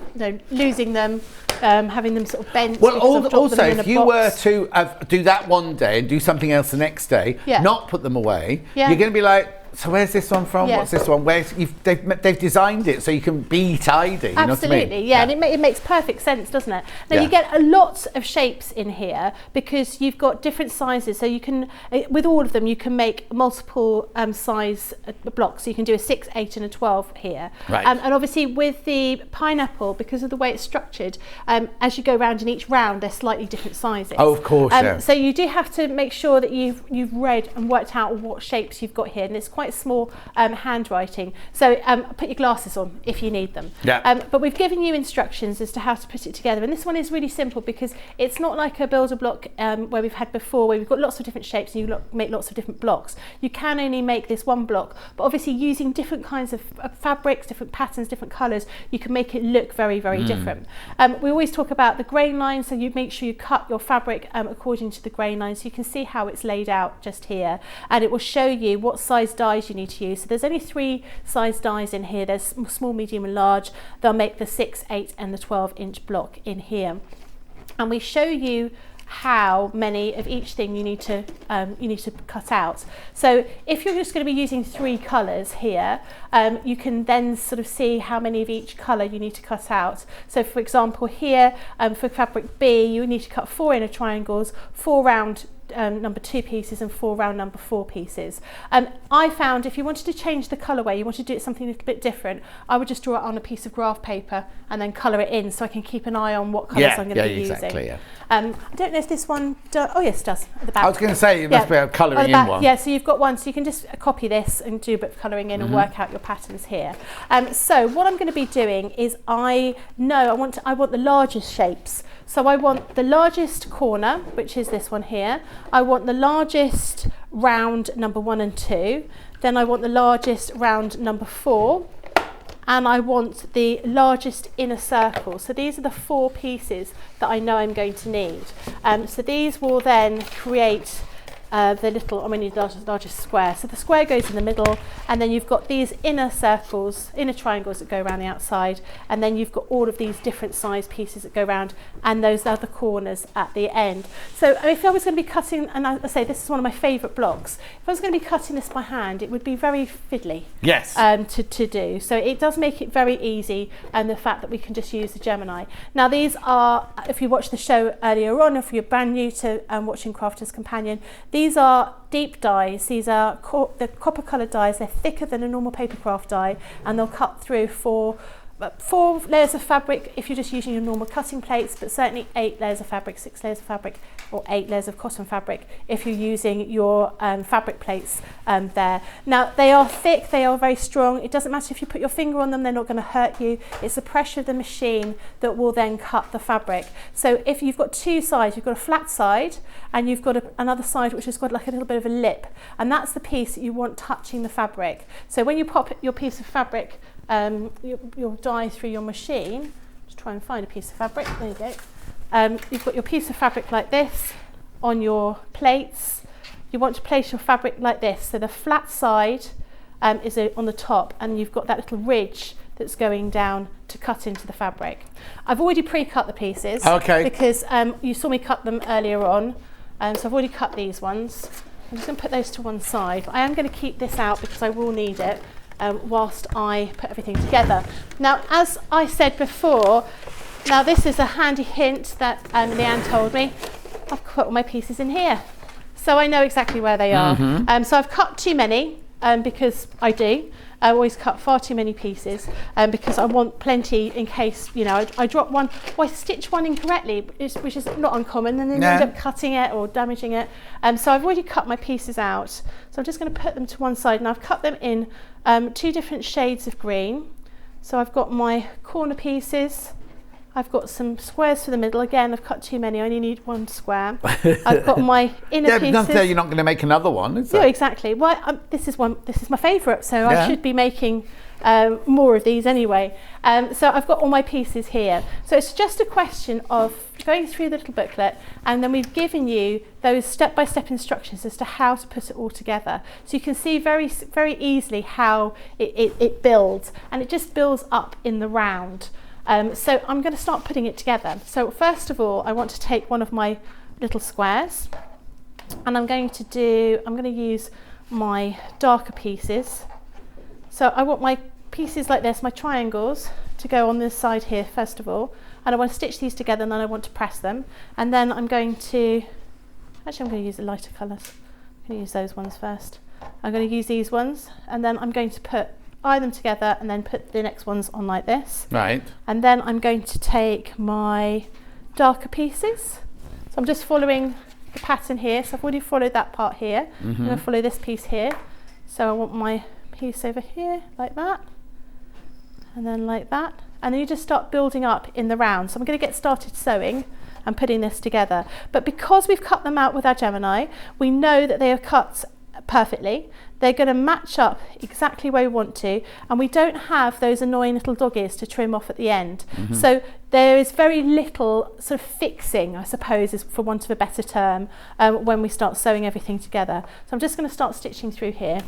losing them, having them sort of bent. Well, also, if you were to do that one day and do something else the next day, not put them away, you're going to be like... So where's this one from? Yeah. What's this one? They've designed it so you can be tidy. You know what I Absolutely, mean? yeah, and it makes perfect sense, doesn't it? Now you get a lot of shapes in here because you've got different sizes, so you can, with all of them, you can make multiple size blocks. So you can do a 6, 8 and a 12 here. Right. And obviously with the pineapple, because of the way it's structured, as you go around in each round, they're slightly different sizes. Oh, of course, yeah. So you do have to make sure that you've read and worked out what shapes you've got here, and it's quite small handwriting, so put your glasses on if you need them. Yeah. But we've given you instructions as to how to put it together, and this one is really simple because it's not like a builder block where we've had before, where we've got lots of different shapes and you make lots of different blocks. You can only make this one block, but obviously using different kinds of fabrics, different patterns, different colours, you can make it look very, very different. We always talk about the grain line, so you make sure you cut your fabric according to the grain line, so you can see how it's laid out just here, and it will show you what size dies you need to use. So there's only 3 size dies in here. There's small, medium and large. They'll make the 6, 8 and the 12-inch block in here, and we show you how many of each thing you need to cut out. So if you're just going to be using 3 colours here, you can then sort of see how many of each colour you need to cut out. So for example here, for fabric B, you need to cut 4 inner triangles, 4 round number 2 pieces and 4 round number 4 pieces. I found if you wanted to change the colourway, you wanted to do it something a little bit different, I would just draw it on a piece of graph paper and then colour it in, so I can keep an eye on what colours I'm going to be exactly, using. I don't know if this one oh yes, it does at the back. I was going to say, you must be able to colouring in one. Yeah, so you've got one, so you can just copy this and do a bit of colouring in and work out your patterns here. So what I'm going to be doing is I want the largest shapes. So I want the largest corner, which is this one here. I want the largest round number 1 and 2. Then I want the largest round number 4. And I want the largest inner circle. So these are the 4 pieces that I know I'm going to need. So these will then create the little, I need the largest square. So the square goes in the middle, and then you've got these inner circles, inner triangles that go around the outside, and then you've got all of these different size pieces that go around, and those are the corners at the end. So if I was going to be cutting, and I say this is one of my favourite blocks, if I was going to be cutting this by hand, it would be very fiddly. Yes. To do. So it does make it very easy, and the fact that we can just use the Gemini. Now these are, if you watched the show earlier on, if you're brand new to watching Crafter's Companion, these are deep dyes. These are the copper coloured dyes. They're thicker than a normal paper craft die, and they'll cut through 4 layers of fabric if you're just using your normal cutting plates, but certainly 8 layers of fabric, 6 layers of fabric, or 8 layers of cotton fabric if you're using your fabric plates there. Now they are thick, they are very strong. It doesn't matter if you put your finger on them, they're not going to hurt you. It's the pressure of the machine that will then cut the fabric. So if you've got 2 sides, you've got a flat side and you've got another side which has got like a little bit of a lip, and that's the piece that you want touching the fabric. So when you pop your piece of fabric, your dye through your machine, just try and find a piece of fabric, there you go. You've got your piece of fabric like this on your plates. You want to place your fabric like this, so the flat side is on the top, and you've got that little ridge that's going down to cut into the fabric. I've already pre-cut the pieces, because you saw me cut them earlier on, so I've already cut these ones. I'm just going to put those to one side, but I am going to keep this out because I will need it whilst I put everything together. Now, as I said before, now this is a handy hint that Leanne told me. I've put all my pieces in here, so I know exactly where they are. So I've cut too many because I do. I always cut far too many pieces because I want plenty in case, you know, I drop one or I stitch one incorrectly, which is not uncommon, and then end up cutting it or damaging it. So I've already cut my pieces out. So I'm just going to put them to one side, and I've cut them in 2 different shades of green. So I've got my corner pieces. I've got some squares for the middle. Again, I've cut too many. I only need 1 square. I've got my inner pieces. Not there, you're not going to make another one, is there? No, exactly. Well, this is my favourite, so I should be making more of these anyway. So I've got all my pieces here. So it's just a question of going through the little booklet, and then we've given you those step-by-step instructions as to how to put it all together. So you can see very, very easily how it builds, and it just builds up in the round. So I'm going to start putting it together. So first of all, I want to take one of my little squares, and I'm going to use my darker pieces. So I want my pieces like this, my triangles, to go on this side here first of all, and I want to stitch these together, and then I want to press them, and then I'm going to use the lighter colours. I'm going to use those ones first. I'm going to use these ones, and then I'm going to iron them together and then put the next ones on like this. Right. And then I'm going to take my darker pieces. So I'm just following the pattern here. So I've already followed that part here. I'm going to follow this piece here. So I want my piece over here like that, and then like that. And then you just start building up in the round. So I'm going to get started sewing and putting this together. But because we've cut them out with our Gemini, we know that they are cut perfectly. They're going to match up exactly where we want to, and we don't have those annoying little doggies to trim off at the end. So there is very little sort of fixing, I suppose, is for want of a better term, when we start sewing everything together. So I'm just going to start stitching through here.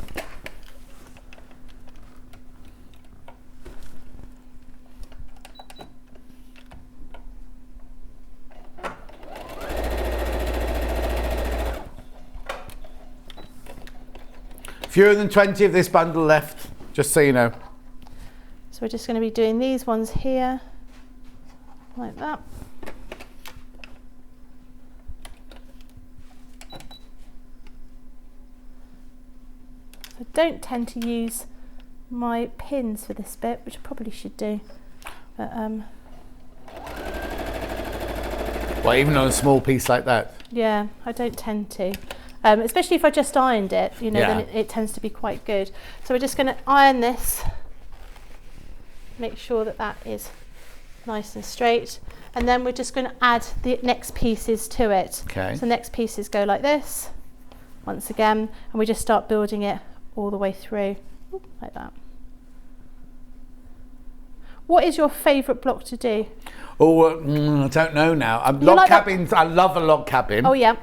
Fewer than 20 of this bundle left, just so you know. So we're just going to be doing these ones here, like that. I don't tend to use my pins for this bit, which I probably should do. But Well, even on a small piece like that? yeah, I don't tend to. Especially if I just ironed it, you know, Yeah. then it tends to be quite good. So we're just going to iron this, make sure that that is nice and straight, and then we're just going to add the next pieces to it. Okay. So the next pieces go like this, once again, and we just start building it all the way through, like that. What is your favourite block to do? Oh, I don't know now. Log like that- cabins, I love a log cabin. Oh yeah.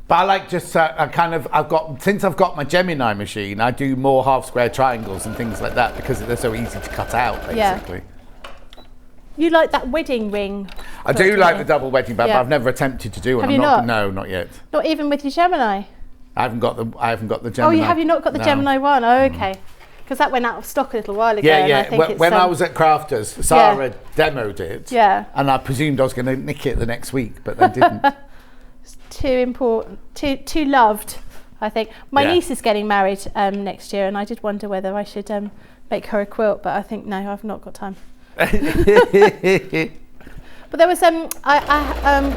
But I like just since I've got my Gemini machine, I do more half square triangles and things like that because they're so easy to cut out, basically. Yeah. You like that wedding ring? I do like the double wedding band, Yeah. but I've never attempted to do one. Have you not? No, not yet. Not even with your Gemini? I haven't got the Gemini. Oh, have you not got the No. Gemini one? Oh, okay. Because that went out of stock a little while ago. Yeah, and yeah. I think When I was at Crafters, Sarah demoed it. Yeah. And I presumed I was going to nick it the next week, but they didn't. Too important, too loved, I think. My Yeah. niece is getting married next year, and I did wonder whether I should make her a quilt, but I think no, I've not got time. But there was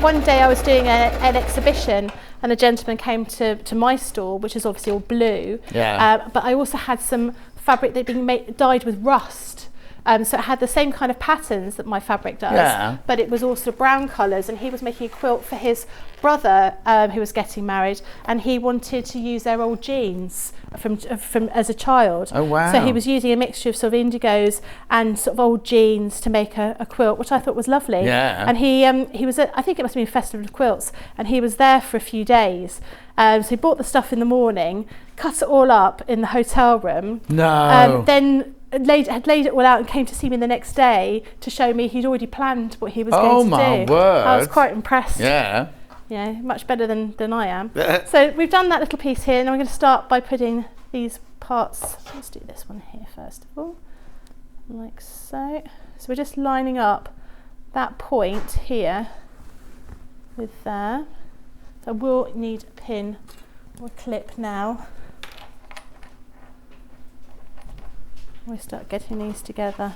one day I was doing an exhibition, and a gentleman came to my stall, which is obviously all blue. Yeah. But I also had some fabric that had been dyed with rust. So it had the same kind of patterns that my fabric does, Yeah. but it was also brown colours, and he was making a quilt for his brother who was getting married, and he wanted to use their old jeans from as a child. Oh, wow. So he was using a mixture of sort of indigos and sort of old jeans to make a quilt, which I thought was lovely. Yeah. And he was at, I think it must have been a Festival of Quilts, and he was there for a few days. So he bought the stuff in the morning, cut it all up in the hotel room. No. Then had laid it all out and came to see me the next day to show me he'd already planned what he was Oh, going to my do. word. I was quite impressed. Yeah. Yeah, much better than I am. So we've done that little piece here, and I'm going to start by putting these parts. Let's do this one here first of all, like so. So we're just lining up that point here with there. So we'll need a pin or a clip now. We start getting these together.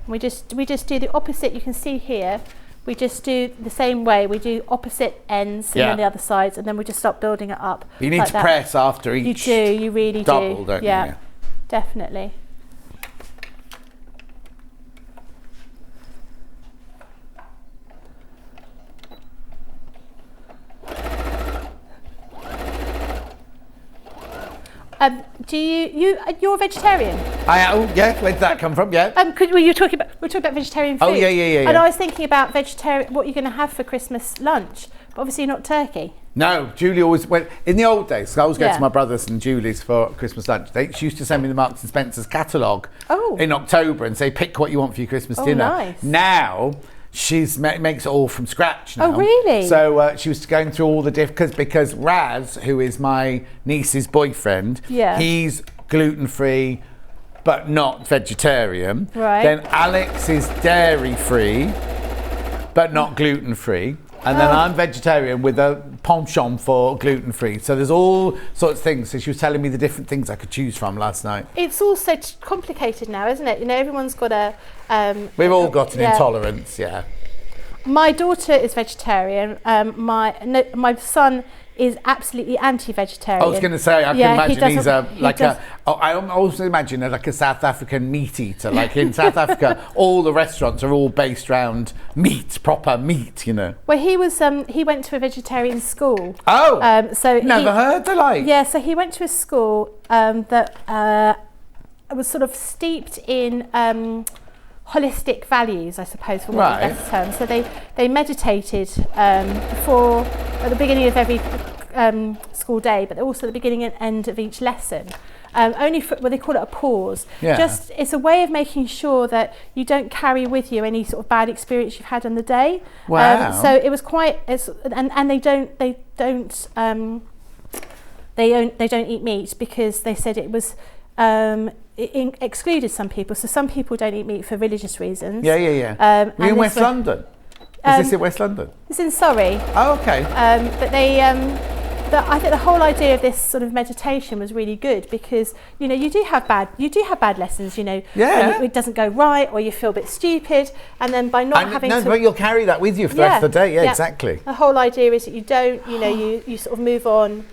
We just do the opposite. You can see here. We just do the same way. We do opposite ends and then the other sides, and then we just start building it up. You need like to that. press after each. You do. You really double, do. don't you? Yeah, Yeah. definitely. You're a vegetarian? Yeah, where did that come from? Yeah. We're talking about vegetarian food. Oh, yeah. And I was thinking about vegetarian, what you're going to have for Christmas lunch, but obviously not turkey. No, Julie always went, in the old days, 'cause I always go Yeah. to my brother's and Julie's for Christmas lunch. She used to send me the Marks and Spencer's catalogue Oh. in October and say, pick what you want for your Christmas Oh, dinner. nice. Now, makes it all from scratch now. Oh, really? So she was going through all the because Raz, who is my niece's boyfriend, he's gluten-free but not vegetarian. Right. Then Alex is dairy-free but not gluten-free. And then I'm vegetarian with a penchant for gluten-free. So there's all sorts of things. So she was telling me the different things I could choose from last night. It's all so complicated now, isn't it? You know, everyone's got a... We've all got an intolerance, yeah. My daughter is vegetarian. My son is absolutely anti-vegetarian. I was going to say, I can imagine he's I also imagine like a South African meat eater. Like in South Africa, all the restaurants are all based around meat, proper meat, you know. Well, he went to a vegetarian school. Oh, so never heard the like. Yeah, so he went to a school that was sort of steeped in holistic values, I suppose, for want of a better term. So they meditated at the beginning of every school day, but also at the beginning and end of each lesson. Only for, they call it a pause. Yeah. It's a way of making sure that you don't carry with you any sort of bad experience you've had on the day. Wow. So it was quite, and they don't eat meat because they said it was. It excluded some people, so some people don't eat meat for religious reasons. Yeah. We're in West London. Is this in West London? It's in Surrey. Oh, okay. But they, I think the whole idea of this sort of meditation was really good because you know you do have bad lessons. You know, when it doesn't go right or you feel a bit stupid, and then by not having to. But you'll carry that with you for the rest of the day. Yeah, exactly. The whole idea is that you don't. You know, you sort of move on.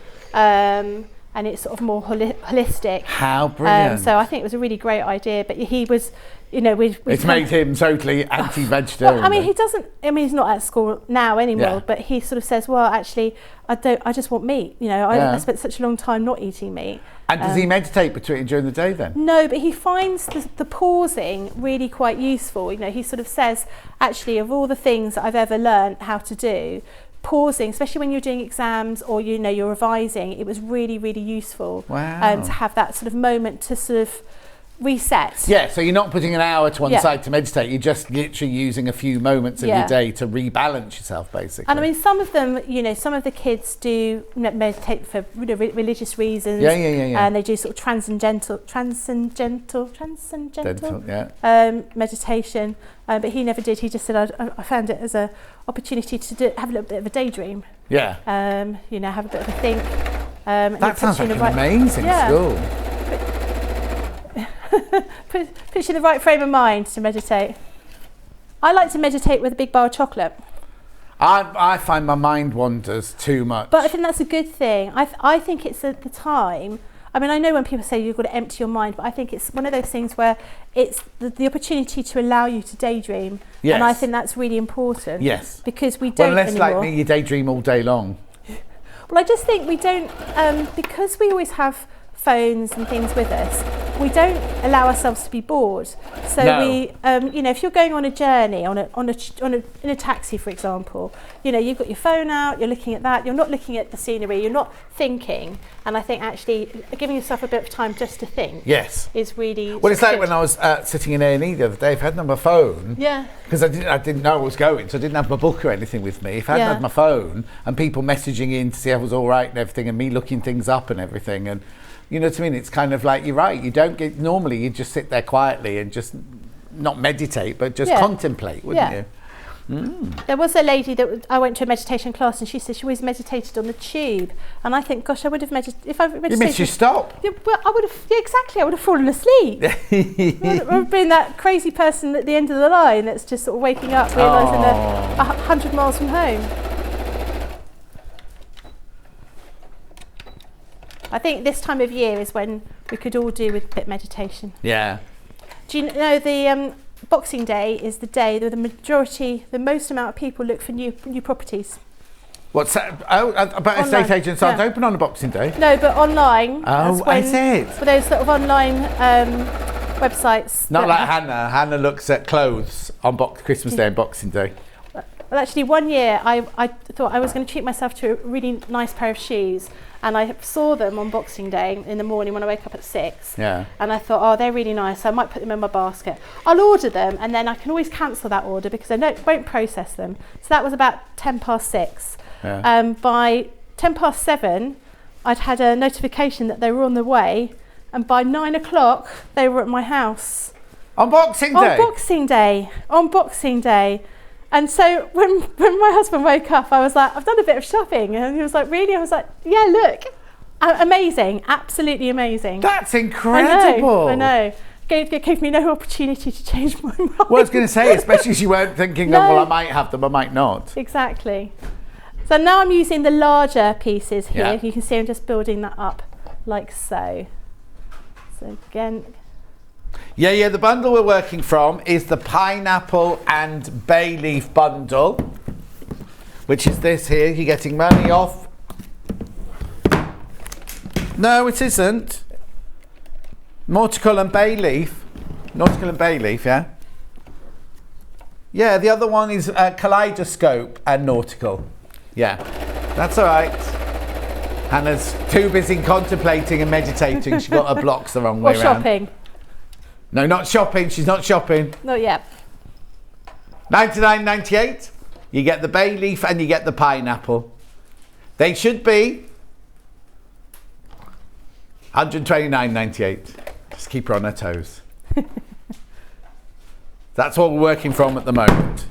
And it's sort of more holistic. How brilliant! So I think it was a really great idea. But he was, you know, it's made him totally anti-vegetarian. Well, I mean, he doesn't. I mean, he's not at school now anymore. Yeah. But he sort of says, "Well, actually, I just want meat. You know, I spent such a long time not eating meat." And does he meditate during the day then? No, but he finds the pausing really quite useful. You know, he sort of says, actually, of all the things that I've ever learned how to do, pausing, especially when you're doing exams or you know you're revising, it was really, really useful. Wow. To have that sort of moment to sort of reset. Yeah, so you're not putting an hour to one side to meditate, you're just literally using a few moments of your day to rebalance yourself, basically. And I mean, some of them, you know, some of the kids do meditate for religious reasons. Yeah. And they do sort of transcendental meditation. But he never did. He just said, I found it as a opportunity to have a little bit of a daydream. Yeah. You know, have a bit of a think. That sounds like an amazing school. Puts you in the right frame of mind to meditate. I like to meditate with a big bar of chocolate. I find my mind wanders too much. But I think that's a good thing. I think it's at the time. I mean, I know when people say you've got to empty your mind, but I think it's one of those things where it's the opportunity to allow you to daydream. Yes. And I think that's really important. Yes. Because we don't unless anymore. Like me, you daydream all day long. Well, I just think we don't, because we always have phones and things with us, we don't allow ourselves to be bored. So we, you know, if you're going on a journey in a taxi, for example, you know, you've got your phone out, you're looking at that, you're not looking at the scenery, you're not thinking. And I think actually giving yourself a bit of time just to think is really well. It's like when I was sitting in A&E the other day, if I hadn't had my phone, because I didn't know I was going, so I didn't have my book or anything with me. If I hadn't had my phone and people messaging in to see if I was all right and everything, and me looking things up and everything, and you know what I mean? It's kind of like, you're right, you don't get, normally you just sit there quietly and just not meditate, but just contemplate, wouldn't you? Mm. There was a lady that I went to a meditation class and she said she always meditated on the tube. And I think, gosh, I would have meditated. If I meditated. You missed your stop. Yeah, well, I would have, exactly, I would have fallen asleep. I would have been that crazy person at the end of the line that's just sort of waking up, realising they're 100 miles from home. I think this time of year is when we could all do with a bit of meditation. Yeah. Do you know the Boxing Day is the day that the most amount of people look for new properties. What's that? Oh, but estate agents aren't open on a Boxing Day? No, but online. Oh, I see. For those sort of online websites. Not like Hannah. Hannah looks at clothes on Christmas Day and Boxing Day. Well, actually, one year I thought I was going to treat myself to a really nice pair of shoes, and I saw them on Boxing Day in the morning when I wake up at 6. Yeah. And I thought, oh, they're really nice, so I might put them in my basket. I'll order them, and then I can always cancel that order because I won't process them. So that was about 6:10. Yeah. By 7:10, I'd had a notification that they were on the way, and by 9 o'clock, they were at my house. On Boxing Day? On Boxing Day. And so when my husband woke up, I was like, I've done a bit of shopping. And he was like, really? I was like, yeah, look. Amazing. Absolutely amazing. That's incredible. I know. Gave me no opportunity to change my mind. Well, I was going to say, especially as you weren't thinking, well, I might have them, I might not. Exactly. So now I'm using the larger pieces here. Yeah. You can see I'm just building that up like so. So again... Yeah, the bundle we're working from is the pineapple and bay leaf bundle, which is this here. You're getting money off. No, it isn't. Nautical and bay leaf. Nautical and bay leaf, yeah? Yeah, the other one is kaleidoscope and nautical. Yeah, that's all right. Hannah's too busy contemplating and meditating. She got her blocks the wrong way around. Or shopping. No, not shopping. She's not shopping. Not yet. $99.98. You get the bay leaf and you get the pineapple. They should be $129.98. Just keep her on her toes. That's what we're working from at the moment.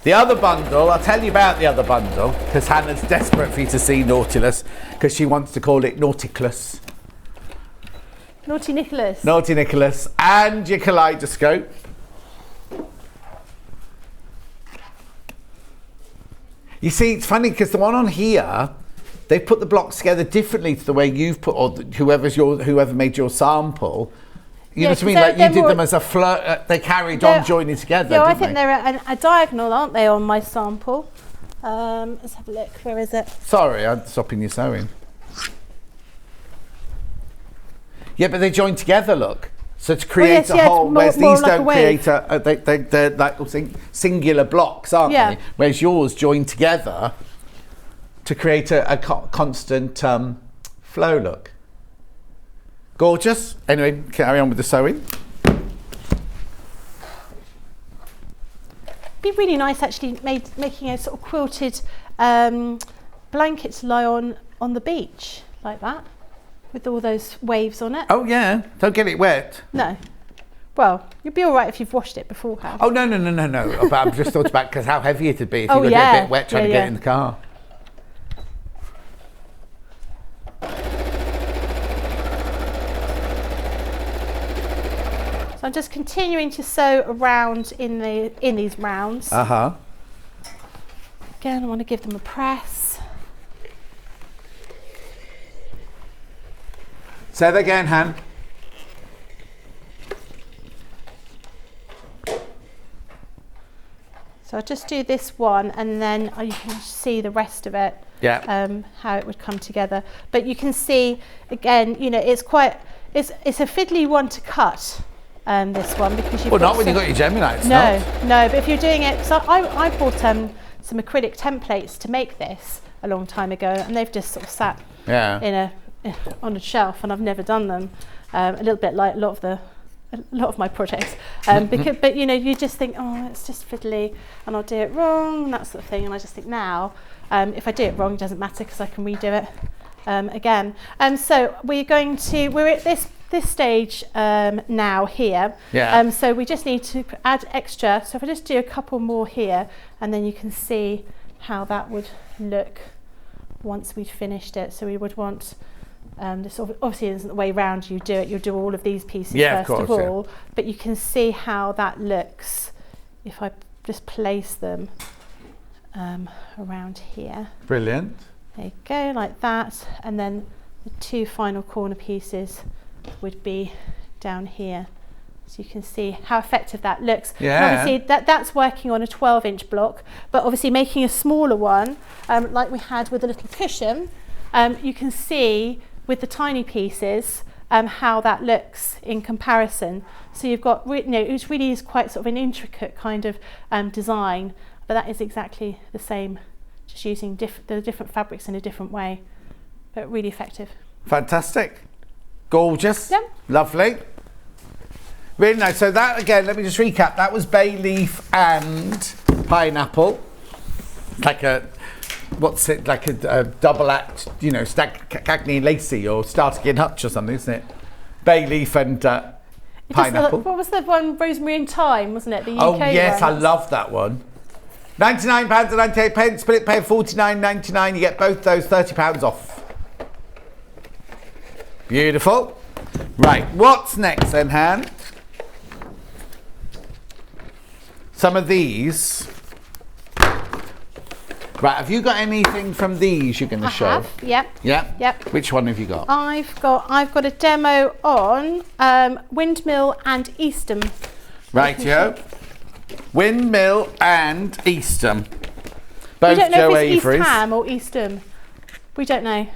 The other bundle, I'll tell you about the other bundle because Hannah's desperate for you to see Nautilus because she wants to call it Nauticlus. Naughty Nicholas. Naughty Nicholas and your kaleidoscope. You see, it's funny because the one on here, they put the blocks together differently to the way you've put, or whoever made your sample. You know what I mean? Like you did them as a flirt. They carried on joining together. Yeah, didn't I think they? they're a diagonal, aren't they, on my sample? Let's have a look. Where is it? Sorry, I'm stopping you sewing. Yeah, but they join together, look. So to create a whole, whereas these like don't create they're like singular blocks, aren't they? Whereas yours join together to create a constant flow look. Gorgeous. Anyway, carry on with the sewing. Be really nice actually making a sort of quilted blanket to lie on the beach like that. With all those waves on it. Oh yeah, don't get it wet. No. Well, you'll be all right if you've washed it beforehand. Oh no. But I've just thought about because how heavy it'd be if you got it a bit wet trying to get it in the car. So I'm just continuing to sew around in these rounds. Uh-huh. Again, I want to give them a press. Say that again, Han. So I'll just do this one and then you can see the rest of it. Yeah. How it would come together. But you can see, again, you know, it's a fiddly one to cut, this one, because you've not when you've got your Gemini, it's no, not. No, but if you're doing it, so I bought some acrylic templates to make this a long time ago, and they've just sort of sat on a shelf, and I've never done them. A little bit like a lot of my projects, but you know, you just think, oh, it's just fiddly, and I'll do it wrong, and that sort of thing. And I just think now, if I do it wrong, it doesn't matter because I can redo it again. So we're at this stage now here. Yeah. So we just need to add extra. So if I just do a couple more here, and then you can see how that would look once we'd finished it. So we would want. This obviously isn't the way round you do it. You'll do all of these pieces first of all, but you can see how that looks if I just place them around here. Brilliant. There you go, like that, and then the two final corner pieces would be down here. So you can see how effective that looks. Yeah. And obviously that's working on a 12-inch block, but obviously making a smaller one, like we had with a little cushion, you can see with the tiny pieces how that looks in comparison. So you've got, you know, it really is quite sort of an intricate kind of design but that is exactly the same, just using the different fabrics in a different way, but really effective. Fantastic. Gorgeous. Yep. Lovely. Really nice. So that, again, let me just recap. That was bay leaf and pineapple. Like a, what's it, like a double act, you know, Cagney and Lacey or Starkey and Hutch or something, isn't it? Bay leaf and pineapple. What was the one, Rosemary and Thyme, wasn't it? The UK Oh yes, one. I love that one. £99.98, split it, pay £49.99. You get both those, £30 off. Beautiful. Right, what's next then, Han? Some of these. Right, have you got anything from these you're going to show? I have, yep. Yeah? Yep. Which one have you got? I've got a demo on Windmill and Eastham. Rightio. Windmill and Eastham. We Both don't know Joe if it's Avery's. East Ham or Eastham. We don't know.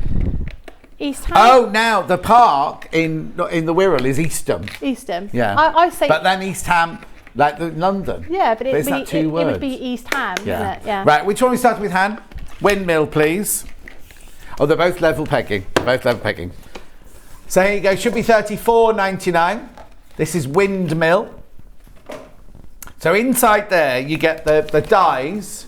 East Ham? Oh, now the park in the Wirral is Eastham. Eastham. Yeah. I say. But then East Ham, like London. Yeah, but is that two words? It would be East Ham, Yeah. isn't it? Yeah. Right, which one we start with, Han? Windmill, please. Oh, they're both level pegging. Both level pegging. So here you go. Should be £34.99. This is Windmill. So inside there, you get the dies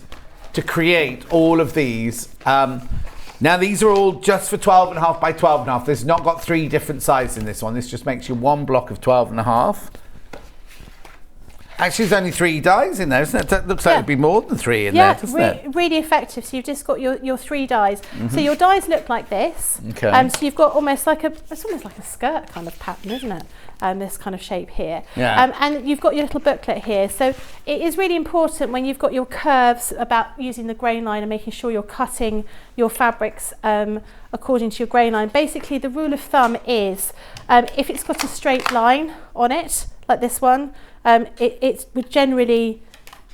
to create all of these. Now these are all just for 12.5 by 12.5. This has not got 3 different sizes in this one. This just makes you one block of 12.5. Actually, there's only 3 dies in there, isn't it? That looks like it'd be more than 3 in there, doesn't it? Really effective. So you've just got your 3 dies. So your dies look like this. Okay. So you've got almost like it's almost like a skirt kind of pattern, isn't it? This kind of shape here. Yeah. And you've got your little booklet here. So it is really important when you've got your curves about using the grain line and making sure you're cutting your fabrics according to your grain line. Basically, the rule of thumb is if it's got a straight line on it, like this one, it would generally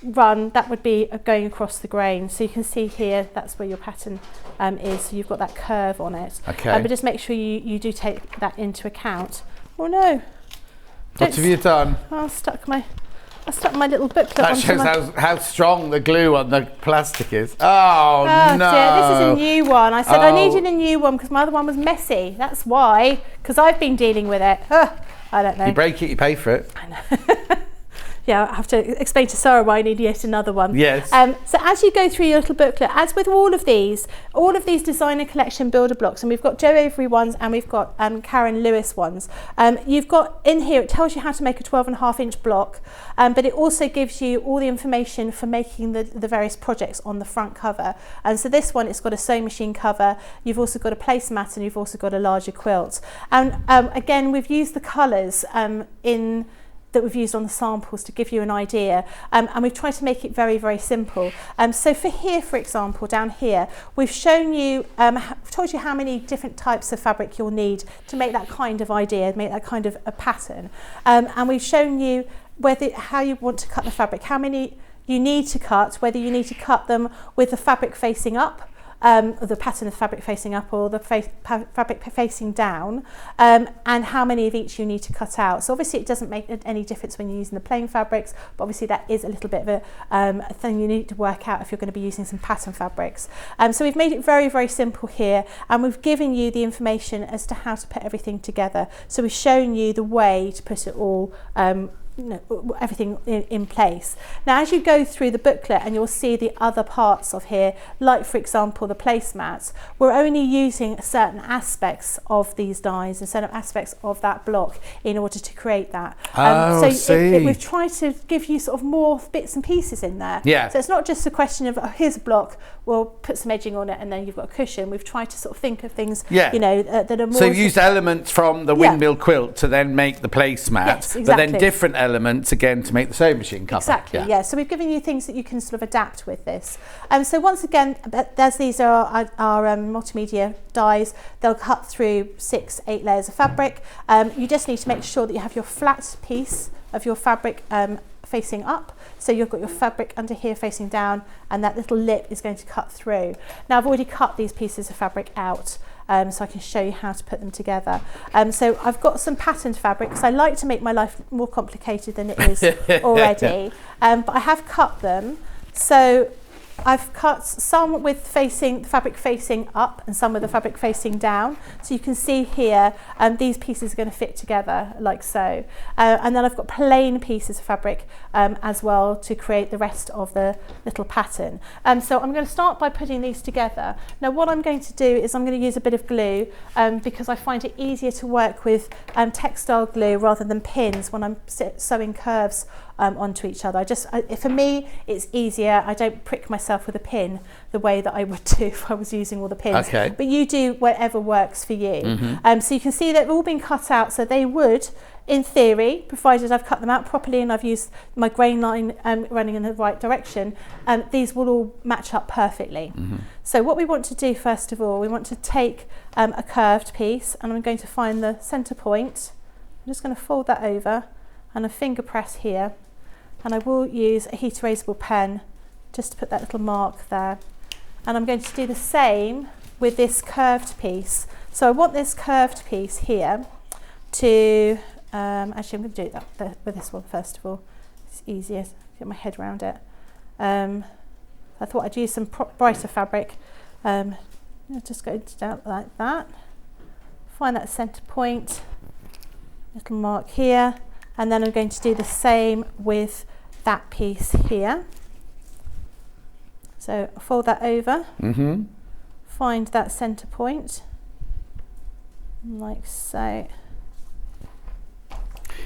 run, that would be going across the grain. So you can see here, that's where your pattern is. So you've got that curve on it. Okay. But just make sure you do take that into account. Oh no. What have you done? I stuck my little booklet That onto shows my... how strong the glue on the plastic is. Oh, Oh no. dear, this is a new one. I said I Oh. needed a new one because my other one was messy. That's why, because I've been dealing with it. I don't know. You break it, you pay for it. Yeah, I have to explain to Sarah why I need yet another one. Yes. So as you go through your little booklet, as with all of these designer collection builder blocks, and we've got Joe Avery ones and we've got Karen Lewis ones, you've got in here, it tells you how to make a 12.5-inch block, but it also gives you all the information for making the various projects on the front cover. And so this one, it's got a sewing machine cover, you've also got a placemat, and you've also got a larger quilt. And again, we've used the colours that we've used on the samples to give you an idea, and we've tried to make it very, very simple. So for here, for example, down here, we've shown you, told you how many different types of fabric you'll need to make that kind of idea, make that kind of a pattern, and we've shown you how you want to cut the fabric, how many you need to cut, whether you need to cut them with the fabric facing up, or the pattern of the fabric facing up, or the fabric facing down, and how many of each you need to cut out. So obviously it doesn't make any difference when you're using the plain fabrics, but obviously that is a little bit of a thing you need to work out if you're going to be using some pattern fabrics. So we've made it very, very simple here, and we've given you the information as to how to put everything together. So we've shown you the way to put it all everything in place. Now as you go through the booklet, and you'll see the other parts of here, like for example the placemats, we're only using certain aspects of these dies and certain aspects of that block in order to create that. We've tried to give you sort of more bits and pieces in there. Yeah. So it's not just a question of here's a block, we'll put some edging on it and then you've got a cushion. We've tried to sort of think of things that are more... So you've used elements from the windmill quilt to then make the placemat, yes, exactly. but then different elements again to make the sewing machine cover. Exactly, yeah. So we've given you things that you can sort of adapt with this. So once again, as these are our multimedia dies, they'll cut through 6-8 layers of fabric. You just need to make sure that you have your flat piece of your fabric facing up. So you've got your fabric under here facing down, and that little lip is going to cut through. Now I've already cut these pieces of fabric out, so I can show you how to put them together. So I've got some patterned fabric because I like to make my life more complicated than it is already. But I have cut them So I've cut some with the fabric facing up and some with the fabric facing down. So you can see here, these pieces are going to fit together like so. And then I've got plain pieces of fabric as well to create the rest of the little pattern. So I'm going to start by putting these together. Now what I'm going to do is I'm going to use a bit of glue because I find it easier to work with textile glue rather than pins when I'm sewing curves onto each other. For me, it's easier. I don't prick myself with a pin the way that I would do if I was using all the pins. Okay. But you do whatever works for you. So you can see they've all been cut out. So they would, in theory, provided I've cut them out properly and I've used my grain line running in the right direction, these will all match up perfectly. So what we want to do first of all, we want to take a curved piece, and I'm going to find the center point. I'm just going to fold that over and a finger press here. And I will use a heat erasable pen just to put that little mark there. And I'm going to do the same with this curved piece. So I want this curved piece here to, actually I'm going to do that with this one first of all. It's easier to get my head around it. I thought I'd use some brighter fabric. I'll just go down like that. Find that center point, little mark here. And then I'm going to do the same with that piece here. So fold that over, find that center point, like so.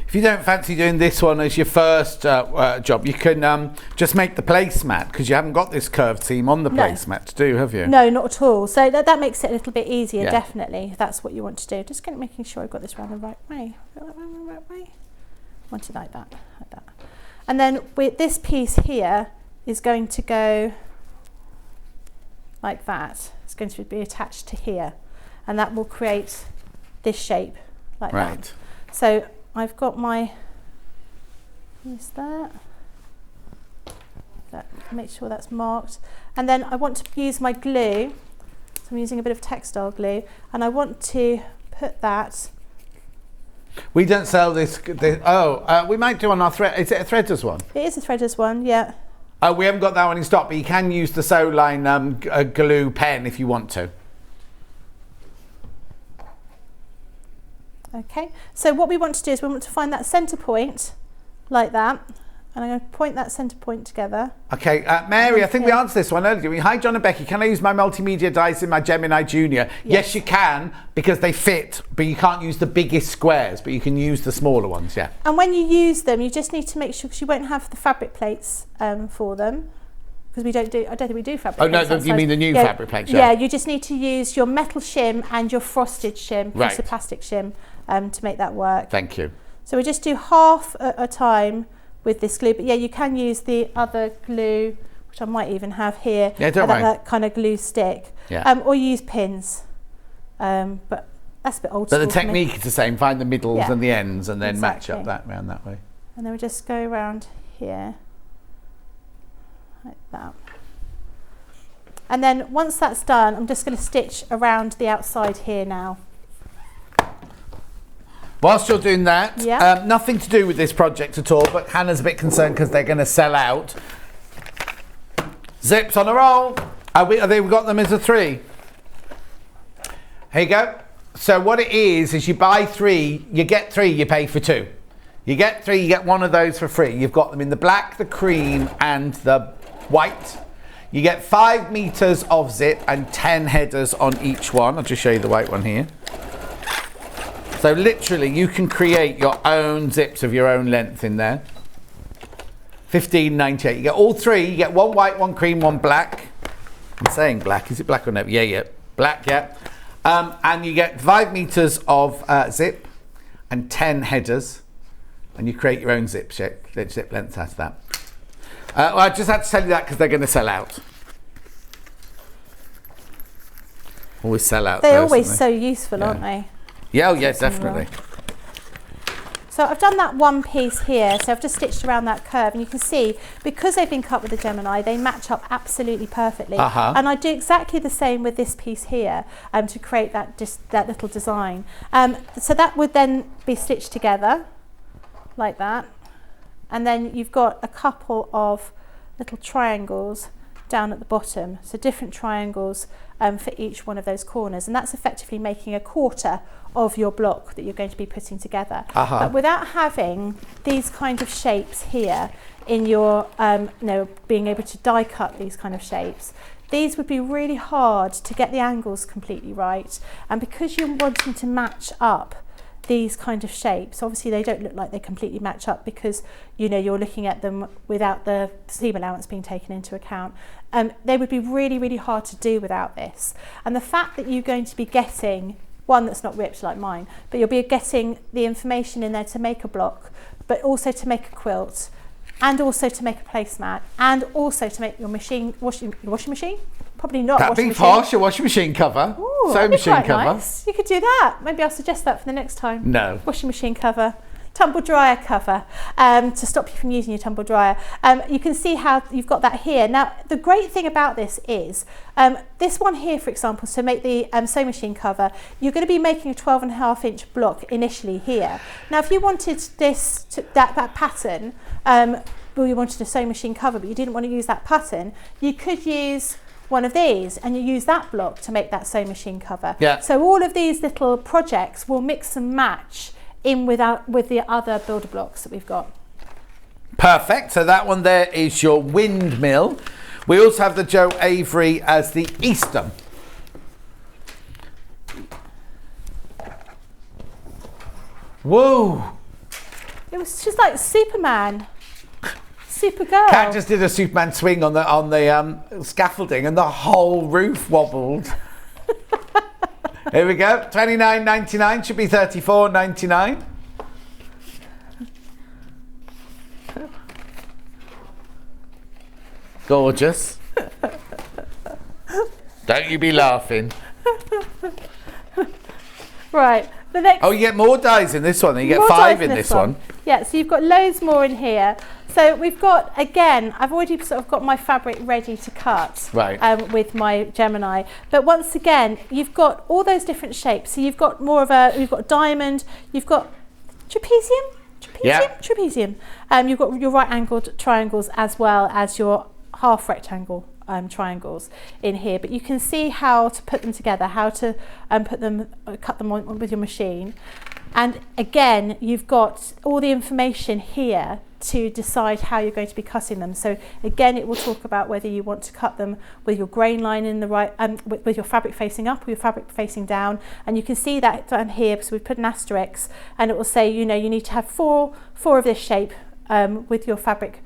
If you don't fancy doing this one as your first job, you can just make the placemat, because you haven't got this curved seam on the placemat to do, have you? No, not at all. So that makes it a little bit easier, Yeah. definitely, if that's what you want to do. Just making sure I've got this round the right way. Want it like that, like that. And then with this piece here is going to go like that. It's going to be attached to here, and that will create this shape like that. Right. So I've got my piece there. Make sure that's marked. And then I want to use my glue. So I'm using a bit of textile glue, and I want to put that. We don't sell this. We might do on our thread. Is it a threaders one? It is a threaders one, yeah. We haven't got that one in stock, but you can use the sew line glue pen if you want to. Okay, so what we want to do is we want to find that centre point like that, and I'm going to point that centre point together. Okay, Mary, I think we answered this one earlier. Hi, John and Becky. Can I use my multimedia dies in my Gemini Junior? Yes, you can, because they fit, but you can't use the biggest squares, but you can use the smaller ones, yeah. And when you use them, you just need to make sure, because you won't have the fabric plates for them, because I don't think we do fabric plates. Oh no, you mean the new fabric plates? Yeah, you just need to use your metal shim and your frosted shim, Right. piece of plastic shim, to make that work. Thank you. So we just do half at a time with this glue, but yeah, you can use the other glue, which I might even have here. Yeah, don't worry. That kind of glue stick. Yeah. Or use pins. But that's a bit old But school the for me. technique is the same. Find the middles Yeah. and the ends, and then match Exactly. up that round that way. And then we just go around here, like that. And then once that's done, I'm just going to stitch around the outside here now. Whilst you're doing that, Yeah. nothing to do with this project at all, but Hannah's a bit concerned because they're going to sell out. Zips on a roll. We've got them as a 3. Here you go. So what it is you buy 3, you get 3, you pay for 2. You get 3, you get 1 of those for free. You've got them in the black, the cream, and the white. You get 5 meters of zip and 10 headers on each one. I'll just show you the white one here. So literally you can create your own zips of your own length in there. $15.98. You get all 3. You get 1 white, 1 cream, 1 black. I'm saying black. Is it black or no? Yeah. Black, yeah. And you get 5 meters of zip and 10 headers. And you create your own zip length out of that. Well, I just had to tell you that because they're going to sell out. Always sell out. They're those, always aren't so useful, Yeah. aren't they? Yeah, oh, yes, definitely. So I've done that one piece here, so I've just stitched around that curve, and you can see, because they've been cut with the Gemini, they match up absolutely perfectly. And I do exactly the same with this piece here to create that little design. So that would then be stitched together like that, and then you've got a couple of little triangles down at the bottom, so different triangles for each one of those corners, and that's effectively making a quarter of your block that you're going to be putting together. But without having these kind of shapes here in your, being able to die cut these kind of shapes, these would be really hard to get the angles completely right, and because you're wanting to match up these kind of shapes, obviously they don't look like they completely match up because you're looking at them without the seam allowance being taken into account. They would be really, really hard to do without this. And the fact that you're going to be getting one that's not ripped like mine, but you'll be getting the information in there to make a block, but also to make a quilt, and also to make a placemat, and also to make your washing machine. Probably not. That'd be posh, a washing machine cover. Ooh, sewing machine cover. Nice. You could do that. Maybe I'll suggest that for the next time. No. Washing machine cover, tumble dryer cover, to stop you from using your tumble dryer. You can see how you've got that here. Now, the great thing about this is, this one here, for example, to make the sewing machine cover, you're going to be making a 12.5-inch block initially here. Now, if you wanted this, that pattern, well, you wanted a sewing machine cover, but you didn't want to use that pattern, you could use one of these and you use that block to make that sewing machine cover. Yeah. So all of these little projects will mix and match in with the other builder blocks that we've got. Perfect. So that one there is your windmill. We also have the Joe Avery as the Eastern. Whoa. It was just like Superman. Supergirl. Kat just did a Superman swing on the scaffolding and the whole roof wobbled. Here we go. $29.99 should be $34.99. Gorgeous. Don't you be laughing. Right. The next. Oh, you get more dies in this one. You get More 5 dies in this one. Yeah, so you've got loads more in here. So we've got, again, I've already sort of got my fabric ready to cut, Right. with my Gemini. But once again, you've got all those different shapes. So you've got you've got diamond, you've got trapezium. You've got your right angled triangles as well as your half rectangle triangles in here, but you can see how to put them together, how to cut them on with your machine. And again, you've got all the information here to decide how you're going to be cutting them. So again, it will talk about whether you want to cut them with your grain line in the right, with your fabric facing up or your fabric facing down. And you can see that down here, so we've put an asterisk, and it will say, you need to have four of this shape with your fabric,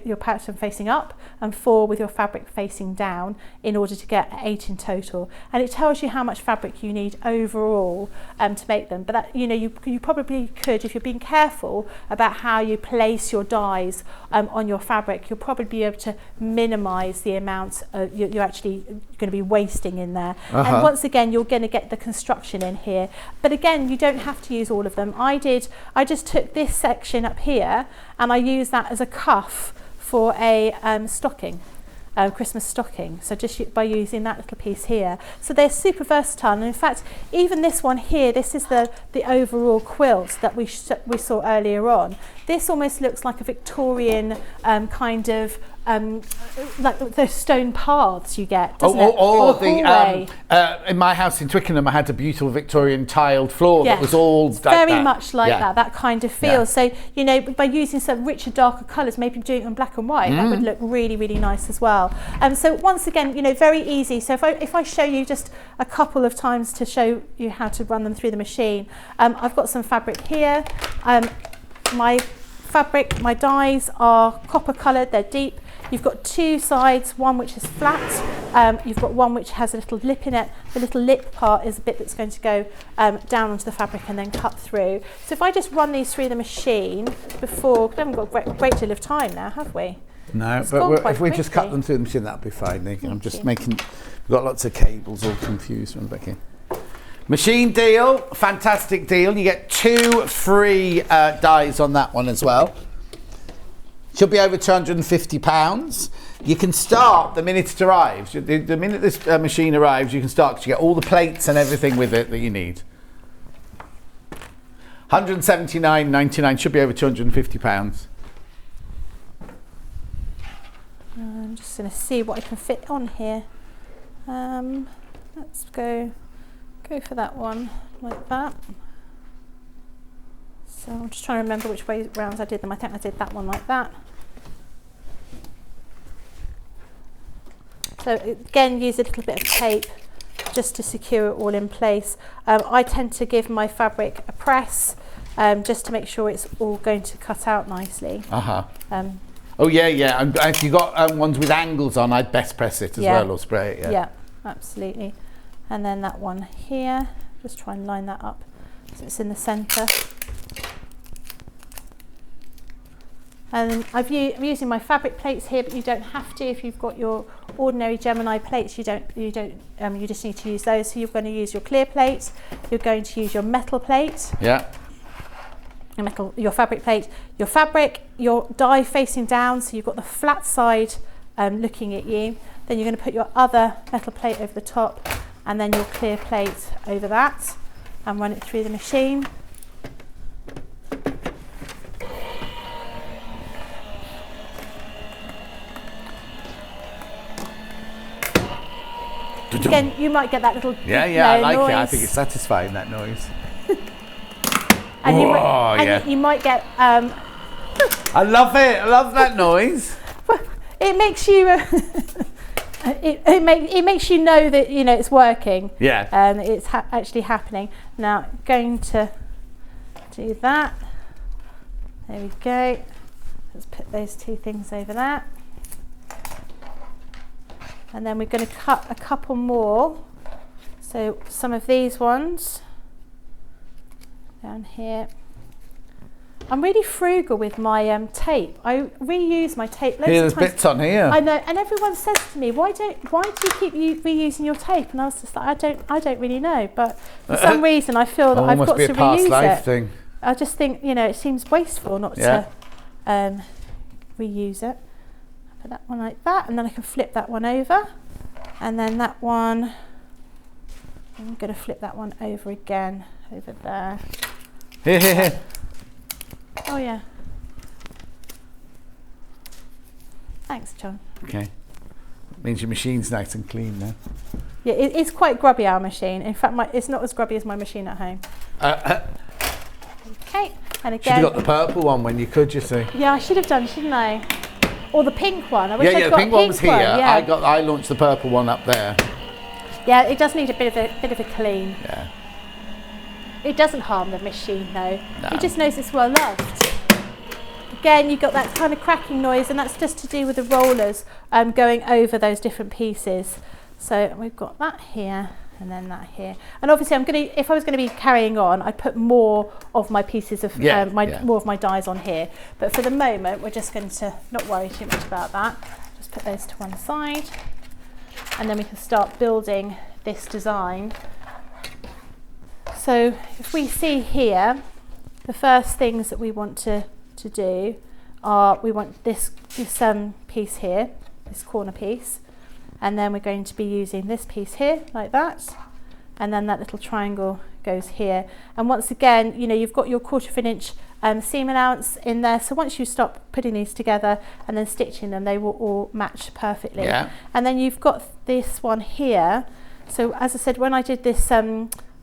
your pattern facing up, and 4 with your fabric facing down, in order to get 8 in total. And it tells you how much fabric you need overall to make them. But that, you probably could, if you're being careful about how you place your dies on your fabric, you'll probably be able to minimize the amount you're actually going to be wasting in there. And once again, you're going to get the construction in here. But again, you don't have to use all of them. I just took this section up here and I used that as a cuff for a stocking, Christmas stocking. So just by using that little piece here. So they're super versatile. And in fact, even this one here, this is the overall quilt that we saw earlier on. This almost looks like a Victorian kind of like the stone paths you get, doesn't it? Or in my house in Twickenham, I had a beautiful Victorian tiled floor that was all very much like that kind of feel. Yeah. So by using some richer, darker colours, maybe doing it in black and white, that would look really, really nice as well. So once again, very easy. So if I show you just a couple of times to show you how to run them through the machine, I've got some fabric here. My dies are copper coloured, they're deep. You've got 2 sides, one which is flat, you've got one which has a little lip in it. The little lip part is a bit that's going to go down onto the fabric and then cut through. So if I just run these through the machine before, we haven't got a great deal of time now, have we? No, but if we just cut them through the machine, that'll be fine. I'm just we've got lots of cables all confused from Becky. Machine deal, fantastic deal. You get 2 free dies on that one as well. Should be over £250. You can start the minute it arrives. The minute this machine arrives, you can start, because you get all the plates and everything with it that you need. £179.99, should be over £250. I'm just going to see what I can fit on here. Let's go for that one like that. So I'm just trying to remember which way rounds I did them. I think I did that one like that. So again, use a little bit of tape just to secure it all in place. I tend to give my fabric a press just to make sure it's all going to cut out nicely. Oh yeah. If you got ones with angles on, I'd best press it as well, or spray it. Yeah, absolutely. And then that one here, just try and line that up so it's in the centre. And I'm using my fabric plates here, but you don't have to. If you've got your ordinary Gemini plates, you just need to use those. So you're going to use your clear plate. You're going to use your metal plate. Yeah. Your fabric plate. Your fabric, your die facing down, so you've got the flat side looking at you. Then you're going to put your other metal plate over the top, and then your clear plate over that, and run it through the machine. Again, you might get that little I like noise. it. I think it's satisfying, that noise. And you might get I love it. I love that noise. it makes you it makes you know that it's working. Yeah. And it's actually happening. Now going to do that. There we go. Let's put those two things over that. And then we're going to cut a couple more. So some of these ones down here. I'm really frugal with my tape. I reuse my tape loads There's of times. bits on here. I know, and everyone says to me, "Why do you keep reusing your tape?" And I was just like, I don't really know, but for some reason I feel that I've got to reuse it. Thing. I just think it seems wasteful not to reuse it. Put that one like that, and then I can flip that one over, and then that one, I'm going to flip that one over again, over there. Here. Oh yeah. Thanks, John. Okay. Means your machine's nice and clean now. Yeah, it's quite grubby, our machine. In fact, it's not as grubby as my machine at home. Okay, and again. Should have got the purple one when you could, you see. Yeah, I should have done, shouldn't I? Or the pink one. I wish Yeah, I'd the got pink one was here. Yeah. I launched the purple one up there. Yeah, it does need a bit of a clean. Yeah. It doesn't harm the machine though. No. It just knows it's well loved. Again, you've got that kind of cracking noise, and that's just to do with the rollers going over those different pieces. So we've got that here, and then that here. And obviously, if I was going to be carrying on, I'd put more of my pieces of more of my dies on here. But for the moment, we're just going to not worry too much about that. Just put those to one side, and then we can start building this design. So if we see here, the first things that we want to do are we want this piece here, this corner piece, and then we're going to be using this piece here like that, and then that little triangle goes here. And once again, you've got your 1/4 inch seam allowance in there, so once you stop putting these together and then stitching them, they will all match perfectly. Yeah. And then you've got this one here. So as I said, when I did this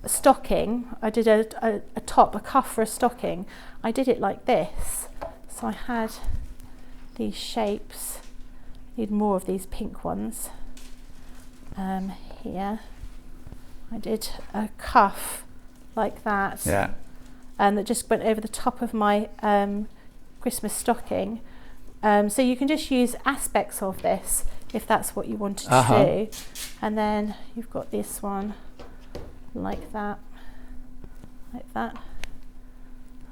stocking, I did a top, a cuff for a stocking, I did it like this. So I had these shapes. Need more of these pink ones here. I did a cuff like that. Yeah. And that just went over the top of my Christmas stocking. So you can just use aspects of this if that's what you wanted to do. And then you've got this one like that,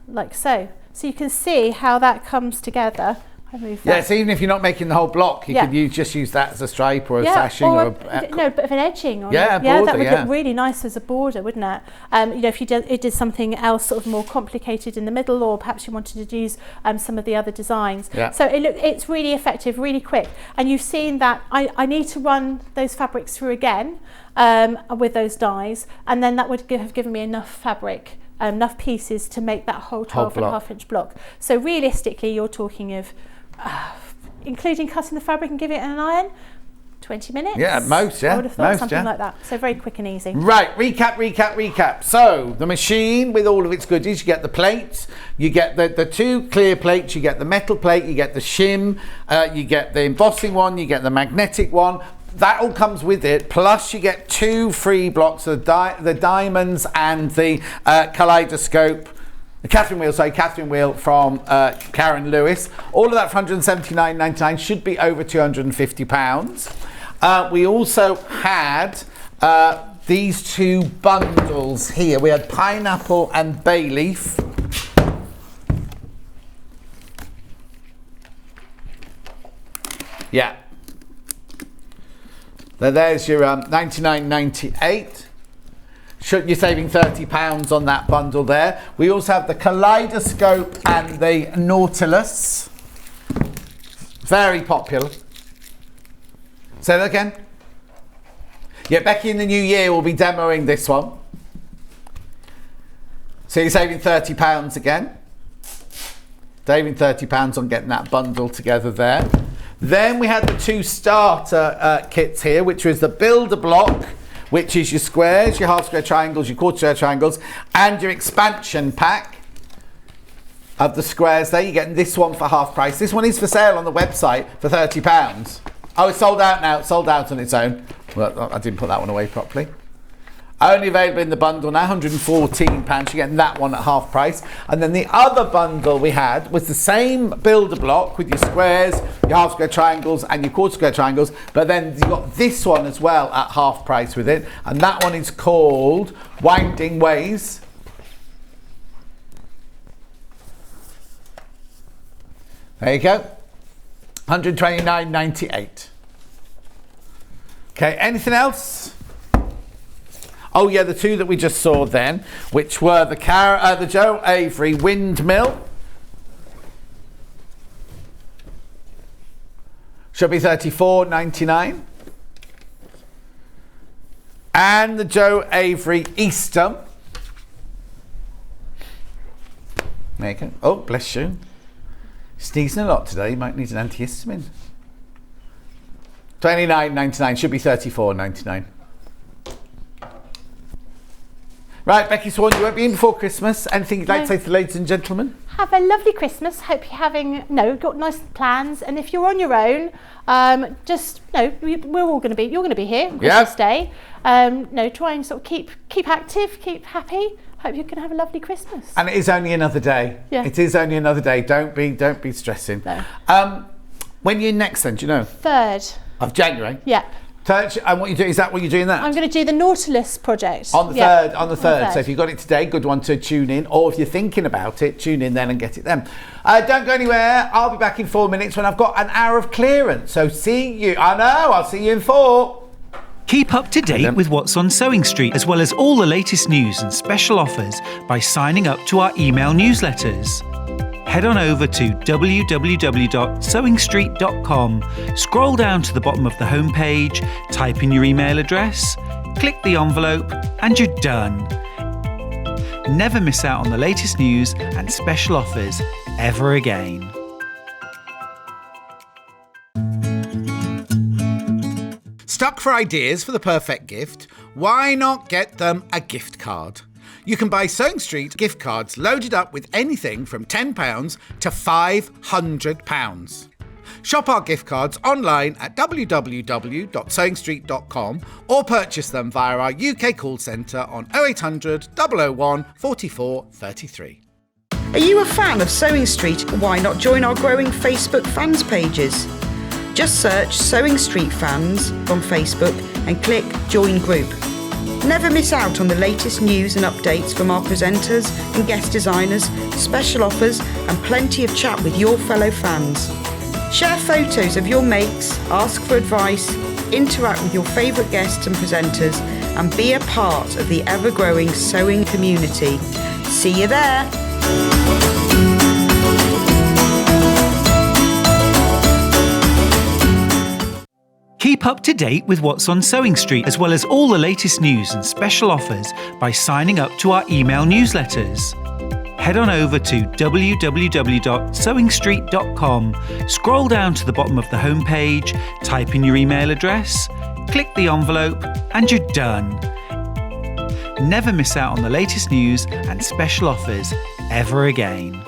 like so. So you can see how that comes together. I move that. Yes, even if you're not making the whole block, you could just use that as a stripe or a sashing or a bit of an edging on a it. border, That would look really nice as a border, wouldn't it? If you did something else sort of more complicated in the middle, or perhaps you wanted to use some of the other designs. Yeah. So it's really effective, really quick. And you've seen that I need to run those fabrics through again with those dies, and then that would have given me enough fabric, enough pieces to make that whole 12.5 inch block. So realistically, you're talking of including cutting the fabric and giving it an iron, 20 minutes. Yeah, at most, yeah. I would have thought Most, something yeah. like that. So very quick and easy. Right, recap. So, the machine with all of its goodies, you get the plates, you get the two clear plates, you get the metal plate, you get the shim, you get the embossing one, you get the magnetic one. That all comes with it, plus you get 2 free blocks of the diamonds and the kaleidoscope. The Catherine wheel from Karen Lewis. All of that for £179.99, should be over £250. We also had these 2 bundles here. We had pineapple and bay leaf. Yeah. So there's your £99.98. You're saving £30 on that bundle there. We also have the kaleidoscope and the Nautilus. Very popular. Say that again. Yeah, Becky in the new year will be demoing this one. So you're saving £30 again. Saving £30 on getting that bundle together there. Then we had the 2 starter kits here, which was the builder block, which is your squares, your half square triangles, your quarter square triangles, and your expansion pack of the squares there. You're getting this one for half price. This one is for sale on the website for £30. Oh, it's sold out now. It's sold out on its own. Well, I didn't put that one away properly. Only available in the bundle now, £114. You're getting that one at half price. And then the other bundle we had was the same builder block with your squares, your half square triangles and your quarter square triangles. But then you got this one as well at half price with it. And that one is called Winding Ways. There you go. £129.98. Okay, anything else? Oh yeah, the 2 that we just saw then, which were the Joe Avery windmill. Should be £34.99. And the Joe Avery Easter. There you go. Oh, bless you. Sneezing a lot today, you might need an antihistamine. £29.99, should be £34.99. Right, Becky Swan, you won't be in before Christmas. Anything you'd like to say to the ladies and gentlemen? Have a lovely Christmas. Hope you're got nice plans. And if you're on your own, we're all going to be. You're going to be here on Christmas Day. Try and sort of keep active, keep happy. Hope you can have a lovely Christmas. And it is only another day. Yeah. It is only another day. Don't be stressing. No. When are you next then? Do you know? 3rd of January. Yeah. And what you do, is that what you're doing that? I'm going to do the Nautilus project. On the 3rd. On the 3rd. So if you got it today, good one to tune in. Or if you're thinking about it, tune in then and get it then. Don't go anywhere. I'll be back in 4 minutes when I've got an hour of clearance. So see you. I know. I'll see you in 4. Keep up to date with what's on Sewing Street, as well as all the latest news and special offers by signing up to our email newsletters. Head on over to www.sewingstreet.com, scroll down to the bottom of the homepage, type in your email address, click the envelope, and you're done. Never miss out on the latest news and special offers ever again. Stuck for ideas for the perfect gift? Why not get them a gift card? You can buy Sewing Street gift cards loaded up with anything from £10 to £500. Shop our gift cards online at www.sewingstreet.com or purchase them via our UK call centre on 0800 001 44 33. Are you a fan of Sewing Street? Why not join our growing Facebook fans pages? Just search Sewing Street Fans on Facebook and click Join Group. Never miss out on the latest news and updates from our presenters and guest designers, special offers and plenty of chat with your fellow fans. Share photos of your makes, ask for advice, interact with your favourite guests and presenters and be a part of the ever-growing sewing community. See you there! Keep up to date with what's on Sewing Street, as well as all the latest news and special offers by signing up to our email newsletters. head on over to www.sewingstreet.com, scroll down to the bottom of the homepage, type in your email address, click the envelope, and you're done. Never miss out on the latest news and special offers ever again.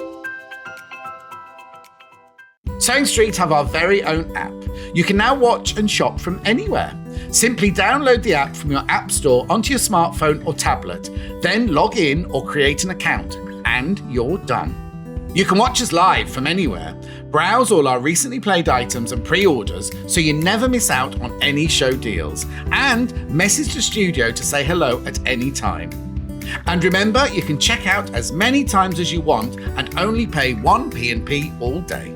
Sewing Street have our very own app. You can now watch and shop from anywhere. Simply download the app from your app store onto your smartphone or tablet, then log in or create an account, and you're done. You can watch us live from anywhere, browse all our recently played items and pre-orders so you never miss out on any show deals, and message the studio to say hello at any time. And remember, you can check out as many times as you want and only pay 1 P&P all day.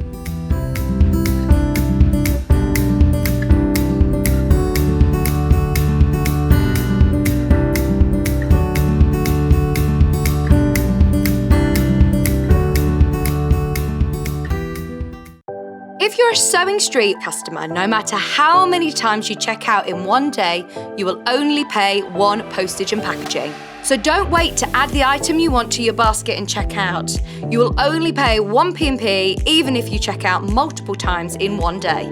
If you're a Sewing Street customer, no matter how many times you check out in one day, you will only pay 1 postage and packaging. So don't wait to add the item you want to your basket and check out. You will only pay 1 P&P even if you check out multiple times in one day.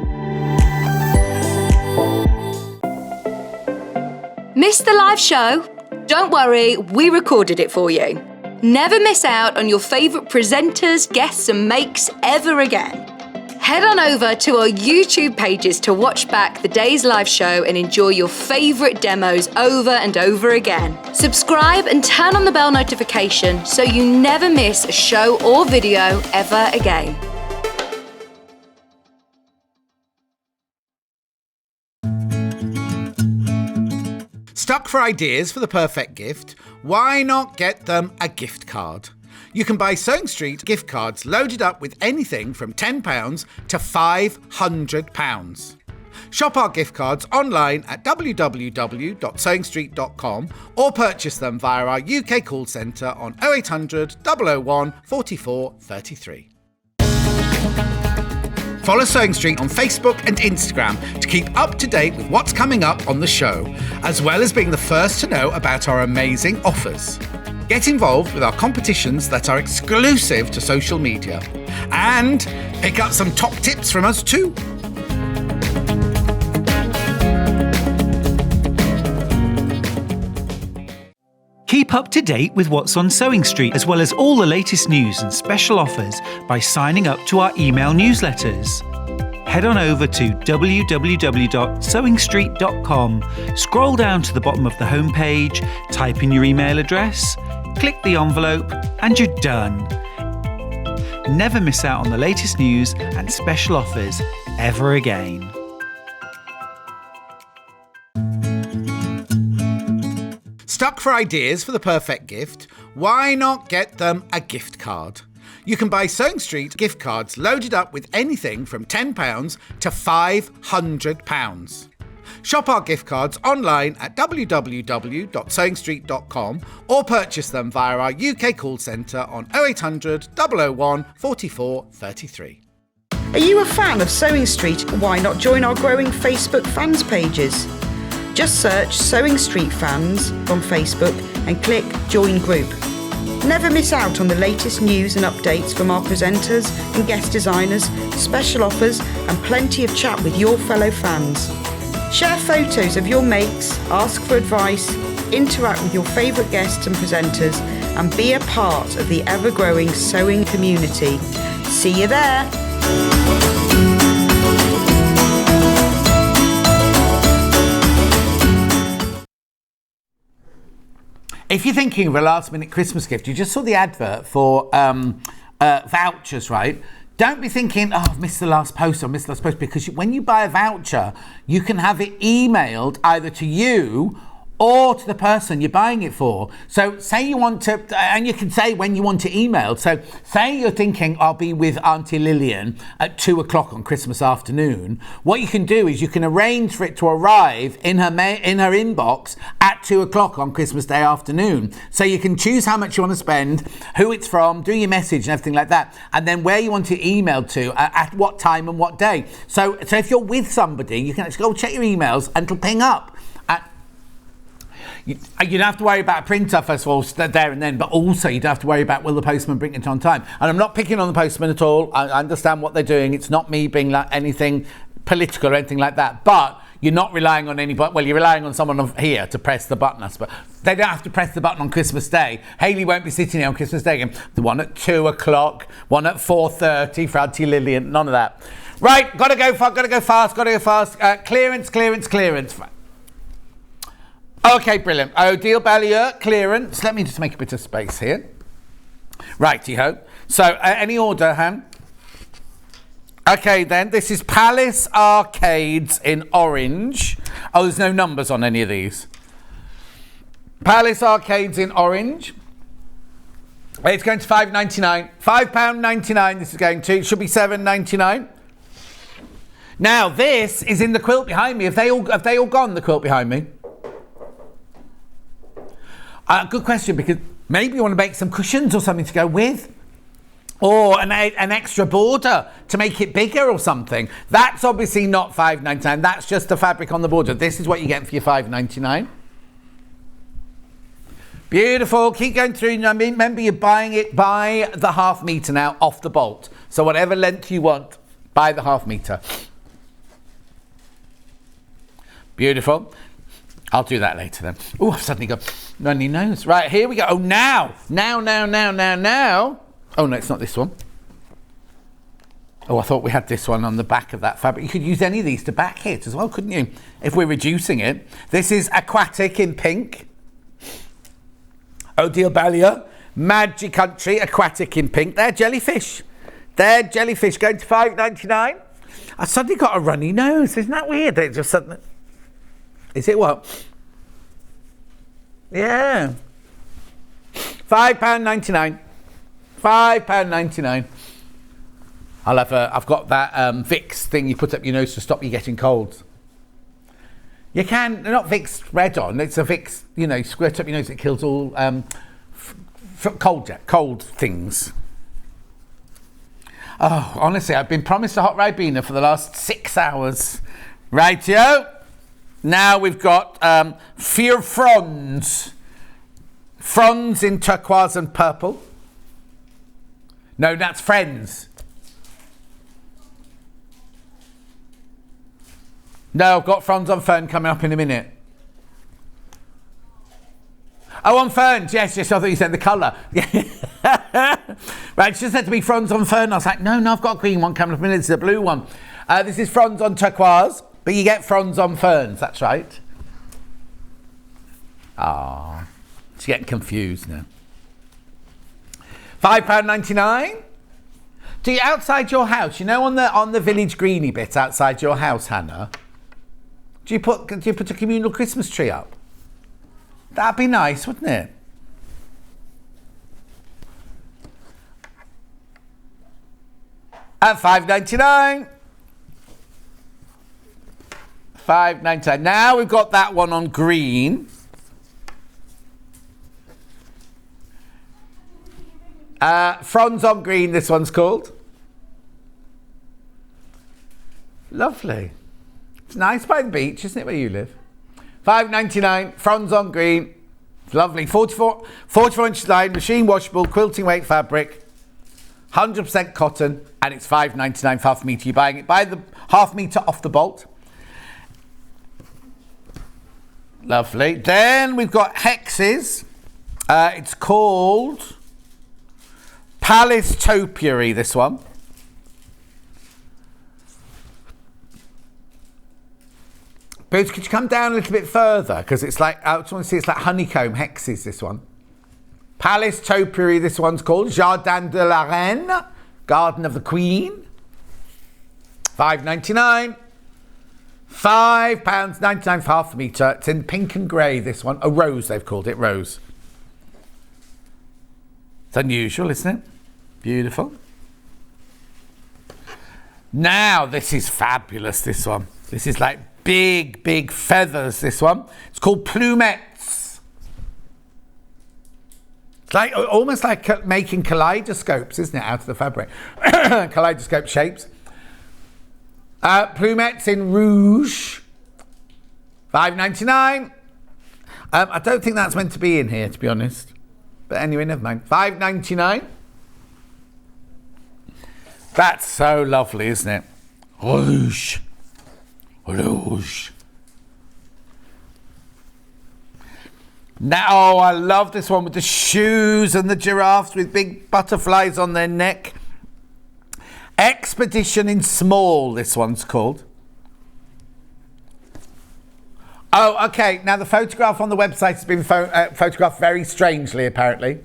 Missed the live show? Don't worry, we recorded it for you. Never miss out on your favourite presenters, guests and makes ever again. Head on over to our YouTube pages to watch back the day's live show and enjoy your favourite demos over and over again. Subscribe and turn on the bell notification so you never miss a show or video ever again. Stuck for ideas for the perfect gift? Why not get them a gift card? You can buy Sewing Street gift cards loaded up with anything from £10 to £500. Shop our gift cards online at www.sewingstreet.com or purchase them via our UK call centre on 0800 001 44 33. Follow Sewing Street on Facebook and Instagram to keep up to date with what's coming up on the show, as well as being the first to know about our amazing offers. Get involved with our competitions that are exclusive to social media. And pick up some top tips from us too. Keep up to date with what's on Sewing Street, as well as all the latest news and special offers by signing up to our email newsletters. Head on over to www.sewingstreet.com, scroll down to the bottom of the homepage, type in your email address, click the envelope, and you're done. Never miss out on the latest news and special offers ever again. Stuck for ideas for the perfect gift? Why not get them a gift card? You can buy Sewing Street gift cards loaded up with anything from £10 to £500. Shop our gift cards online at www.sewingstreet.com or purchase them via our UK call centre on 0800 001 44 33. Are you a fan of Sewing Street? Why not join our growing Facebook fans pages? Just search Sewing Street Fans on Facebook and click Join Group. Never miss out on the latest news and updates from our presenters and guest designers, special offers and plenty of chat with your fellow fans. Share photos of your makes, ask for advice, interact with your favourite guests and presenters and be a part of the ever-growing sewing community. See you there! If you're thinking of a last-minute Christmas gift, you just saw the advert for vouchers, right? Don't be thinking, oh, I've missed the last post, because when you buy a voucher, you can have it emailed either to you or to the person you're buying it for. So say you want to, and you can say when you want it emailed. So say you're thinking, I'll be with Auntie Lillian at 2:00 on Christmas afternoon. What you can do is you can arrange for it to arrive in her inbox at 2:00 on Christmas Day afternoon. So you can choose how much you want to spend, who it's from, do your message and everything like that, and then where you want it emailed to, at what time and what day. So if you're with somebody, you can actually go check your emails and it'll ping up. you don't have to worry about a printer, first of all, there and then, but also you don't have to worry about will the postman bring it on time. And I'm not picking on the postman at all. I understand what they're doing. It's not me being like anything political or anything like that, but you're not relying on anybody. Well, you're relying on someone here to press the button, I suppose. They don't have to press the button on Christmas Day. Hayley won't be sitting here on Christmas Day again. The one at 2 o'clock, one at 4:30 for Auntie Lillian, none of that. Right, gotta go fast. Clearance. Okay, brilliant. Odile Ballier, clearance. Let me just make a bit of space here. Righty-ho. So, any order, Han? Okay, then. This is Palace Arcades in orange. Oh, there's no numbers on any of these. Palace Arcades in orange. It's going to £5.99. £5.99 this is going to. It should be £7.99. Now, this is in the quilt behind me. Have they all gone, the quilt behind me? Good question, because maybe you want to make some cushions or something to go with. Or an extra border to make it bigger or something. That's obviously not £5.99. That's just the fabric on the border. This is what you get for your £5.99. Beautiful. Keep going through. Remember, you're buying it by the ½ metre now off the bolt. So whatever length you want, by the ½ metre. Beautiful. I'll do that later then. Oh, I've suddenly got runny nose. Right, here we go. Oh, now. Oh, no, it's not this one. Oh, I thought we had this one on the back of that fabric. You could use any of these to back it as well, couldn't you? If we're reducing it. This is Aquatic in pink. Odile Ballier. Magic Country, Aquatic in pink. They're jellyfish. Going to £5.99. I suddenly got a runny nose. Isn't that weird? It just suddenly... Is it what? Yeah. £5.99. £5.99. I've got that Vicks thing you put up your nose to stop you getting colds. You can, not Vicks spread on, it's a Vicks, squirt up your nose, it kills all cold things. Oh, honestly, I've been promised a hot Ribena for the last 6 hours. Rightio. Now we've got Vier Fronds. Fronds in turquoise and purple. No, that's Friends. No, I've got Fronds on Fern coming up in a minute. Oh, on Ferns. Yes, I thought you said the colour. Right, she just said to me Fronds on Fern. I was like, no, I've got a green one coming up in a minute. It's a blue one. This is Fronds on turquoise. But you get Fronds on Ferns, that's right. Ah, she's getting confused now. £5.99. Do you outside your house? On the village greeny bit outside your house, Hannah. Do you put a communal Christmas tree up? That'd be nice, wouldn't it? At £5.99. £5.99. Now we've got that one on green. Fronds on green, this one's called. Lovely. It's nice by the beach, isn't it, where you live? £5.99, Fronds on green. Lovely. 44 inches line, machine washable, quilting weight fabric. 100% cotton, and it's £5.99 for ½ metre. You're buying it by the ½ metre off the bolt. Lovely. Then we've got Hexes. It's called Palace Topiary, this one. But could you come down a little bit further? Because it's like, I just want to see, it's like honeycomb Hexes, this one. Palace Topiary, this one's called. Jardin de la Reine, Garden of the Queen. £5.99. £5.99 for ½ metre. It's in pink and grey, this one. A rose, they've called it, rose. It's unusual, isn't it? Beautiful. Now, this is fabulous, this one. This is like big feathers, this one. It's called plumettes. It's like almost like making kaleidoscopes, isn't it, out of the fabric? Kaleidoscope shapes. Plumettes in rouge. £5.99. I don't think that's meant to be in here, to be honest. But anyway, never mind. $5.99. That's so lovely, isn't it? Rouge. Rouge. Now, oh, I love this one with the shoes and the giraffes with big butterflies on their neck. Expedition in Small, this one's called. Oh, okay. Now, the photograph on the website has been photographed very strangely, apparently.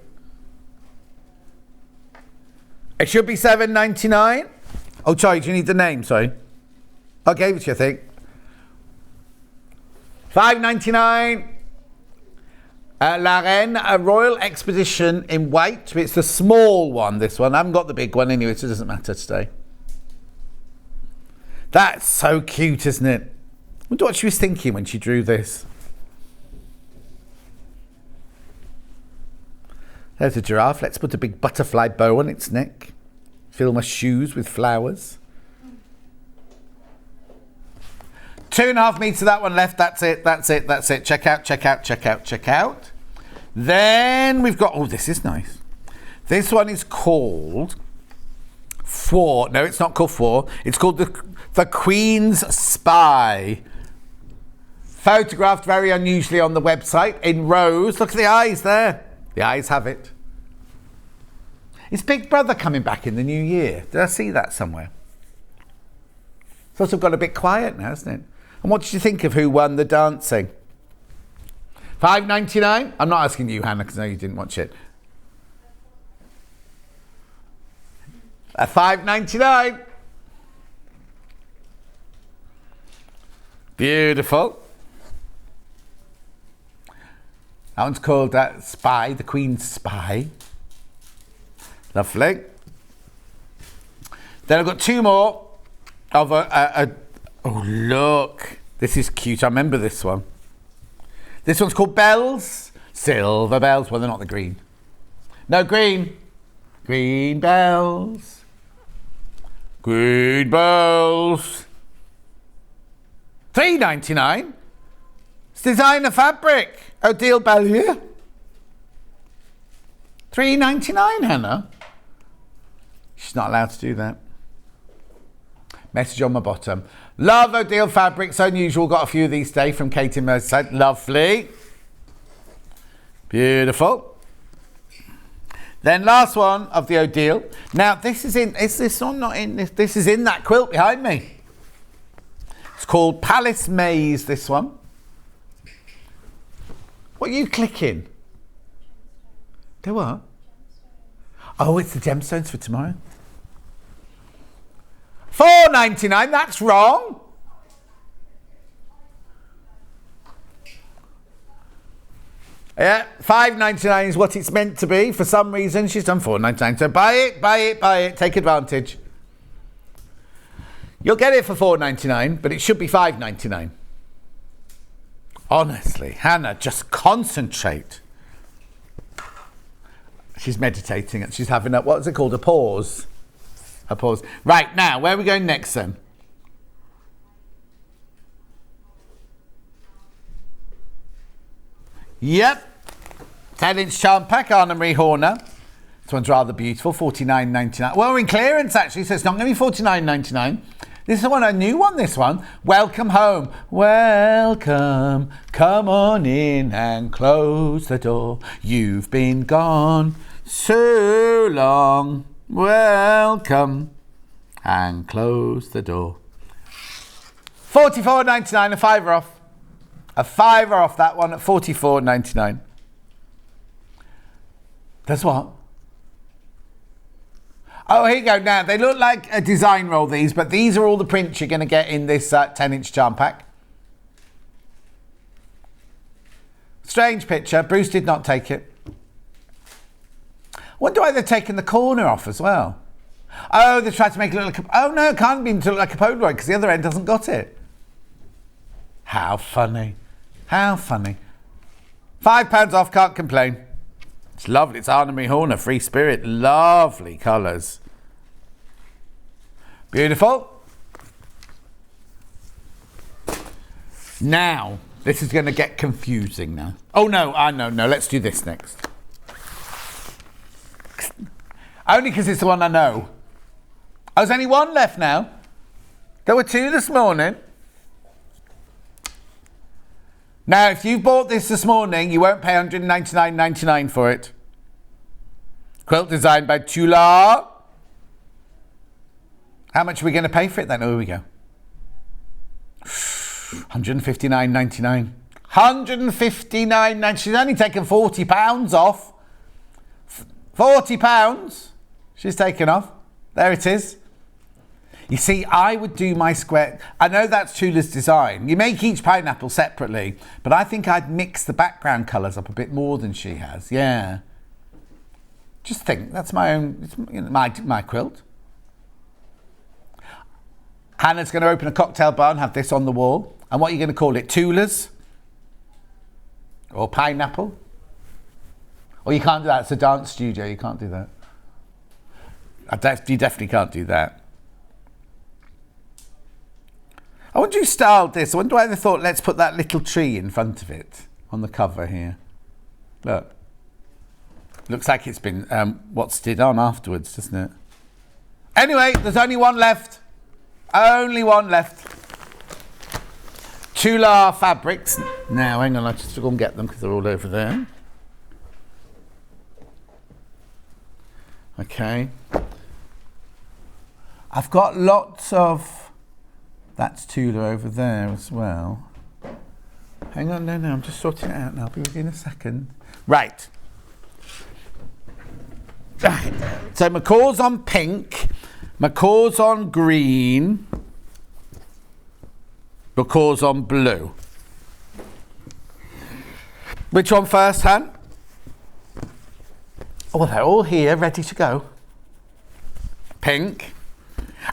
It should be $7.99. Oh, sorry, do you need the name? Sorry. I gave it to you, I think. $5.99. La Reine, a royal expedition in white. It's the small one, this one. I haven't got the big one anyway, so it doesn't matter today. That's so cute, isn't it? I wonder what she was thinking when she drew this. There's a giraffe. Let's put a big butterfly bow on its neck. Fill my shoes with flowers. 2.5 meters, that one left. That's it. Check out. Then we've got, oh, this is nice. This one is called Four. No, it's not called Four. It's called the Queen's Spy. Photographed very unusually on the website in rows. Look at the eyes there. The eyes have it. Is Big Brother coming back in the new year? Did I see that somewhere? Sort of got a bit quiet now, hasn't it? And what did you think of who won the dancing? $5.99? I'm not asking you, Hannah, because I know you didn't watch it. $5.99. Beautiful. That one's called Spy, the Queen's Spy. Lovely. Then I've got two more of oh, look. This is cute. I remember this one. This one's called Bells. Silver bells. Well, they're not the green. No, green. Green bells. Green bells. $3.99. It's designer fabric. Odile Ballier. $3.99, Hannah. She's not allowed to do that. Message on my bottom. Love Odile fabric. So unusual. Got a few of these today from Katie Merseyside. Lovely. Beautiful. Then last one of the Odile. Now this is in. Is this one not in this? This is in that quilt behind me. It's called Palace Maze. This one. What are you clicking? Do what? Oh, it's the gemstones for tomorrow. $4.99, that's wrong. Yeah, $5.99 is what it's meant to be. For some reason, she's done $4.99. So buy it, take advantage. You'll get it for $4.99, but it should be $5.99. Honestly, Hannah, just concentrate. She's meditating and she's having a, what's it called? A pause. A pause. Right, now, where are we going next then? Yep. 10-inch charm pack, Anna Marie Horner. This one's rather beautiful, $49.99. Well, we're in clearance actually, so it's not going to be $49.99. This is a new one, this one. Welcome home. Welcome. Come on in and close the door. You've been gone so long. Welcome. And close the door. $44.99, a fiver off. A fiver off that one at $44.99. That's what? Oh, here you go. Now, they look like a design roll, these, but these are all the prints you're going to get in this 10-inch charm pack. Strange picture. Bruce did not take it. Wonder why they're taking the corner off as well. Oh, they tried to make it look like a... Oh, no, it can't be to look like a Polaroid because the other end hasn't got it. How funny. How funny. £5 off, can't complain. It's lovely. It's Anna Marie Horner, Free Spirit. Lovely colours. Beautiful. Now, This is going to get confusing now. Oh, no, no, let's do this next. Only because it's the one I know. Oh, there's only one left now. There were two this morning. Now, if you bought this morning, you won't pay $199.99 for it. Quilt designed by Tula. How much are we going to pay for it then? Oh, here we go. $159.99. $159.99. She's only taken £40 off. £40 she's taken off. There it is. You see, I would do my square. I know that's Tula's design. You make each pineapple separately, but I think I'd mix the background colours up a bit more than she has. Yeah. Just think, that's my own, it's, you know, my quilt. Hannah's going to open a cocktail bar and have this on the wall. And what are you going to call it? Tula's? Or pineapple? Or you can't do that. It's a dance studio. You can't do that. You definitely can't do that. I wonder who styled this. I wonder why they thought, let's put that little tree in front of it on the cover here. Look. Looks like it's been what's did on afterwards, doesn't it? Anyway, there's only one left. Only one left. Tula fabrics. Now, hang on, I'll just go and get them because they're all over there. Okay. I've got lots of... That's Tula over there as well. Hang on, no, I'm just sorting it out now. I'll be with you in a second. Right. So McCaw's on pink, McCaw's on green, McCaw's on blue. Which one first, Han? Oh, well, they're all here, ready to go. Pink.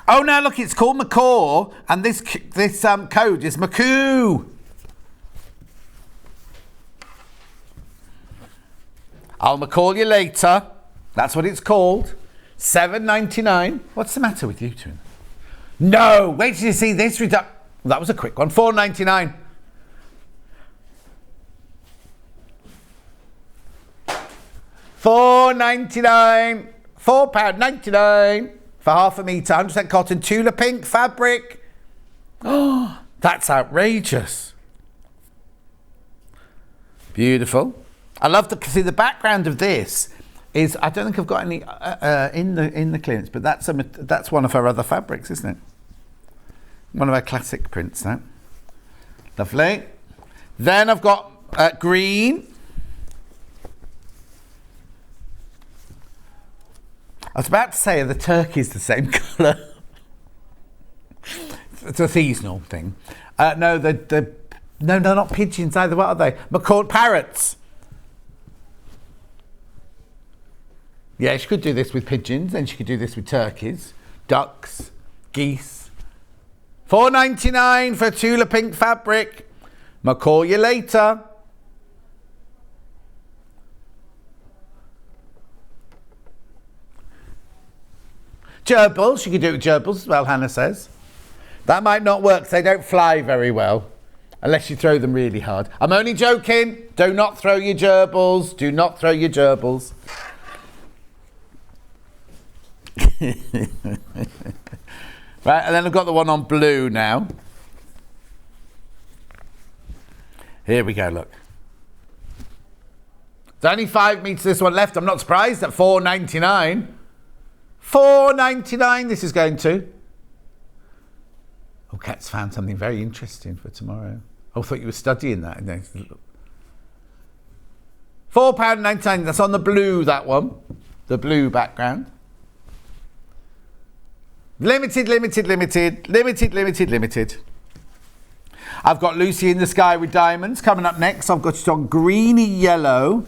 Oh, now look, it's called McCaw, and this code is McCoo. I'll McCall you later. That's what it's called. $7.99. What's the matter with you two? No, wait till you see this reduction. That was a quick one. $4.99. $4.99. £4.99 for half a metre, 100% cotton, Tula pink fabric. Oh, that's outrageous. Beautiful. I love to see the background of this. Is I don't think I've got any in the clearance, but that's one of her other fabrics, isn't it? One of her classic prints. That lovely. Then I've got green. I was about to say the turkey's the same colour. It's a seasonal thing. No, no, not pigeons either. What are they? Macaw parrots. Yeah, she could do this with pigeons, and she could do this with turkeys, ducks, geese. $4.99 for Tula pink fabric. Call you later. Gerbils, you could do it with gerbils as well, Hannah says. That might not work, 'cause they don't fly very well, unless you throw them really hard. I'm only joking. Do not throw your gerbils. Do not throw your gerbils. Right, and then I've got the one on blue now. Here we go, look. There's only 5 metres this one left. I'm not surprised at $4.99. $4.99 this is going to. Oh, Kat's found something very interesting for tomorrow. Oh, I thought you were studying that. £4.99, that's on the blue, that one. The blue background. Limited. I've got Lucy in the Sky with Diamonds coming up next. I've got it on greeny yellow.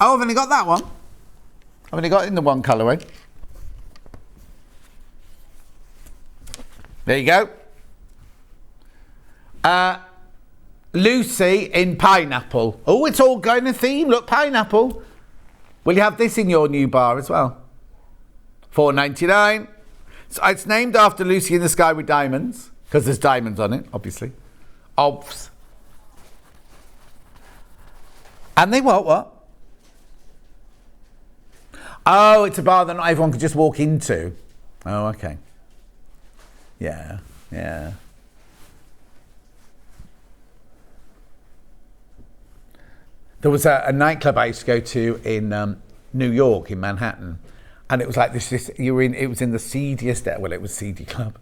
Oh, I've only got that one. I've only got it in the one colourway. There you go. Lucy in pineapple. Oh, it's all going to theme. Look, pineapple. Will you have this in your new bar as well? $4.99. So it's named after Lucy in the Sky with Diamonds, because there's diamonds on it, obviously. Obvs. And they what? Oh, it's a bar that not everyone could just walk into. Oh, okay. Yeah. There was a nightclub I used to go to in New York, in Manhattan, and it was like this. It was in the seediest. Well, it was seedy club,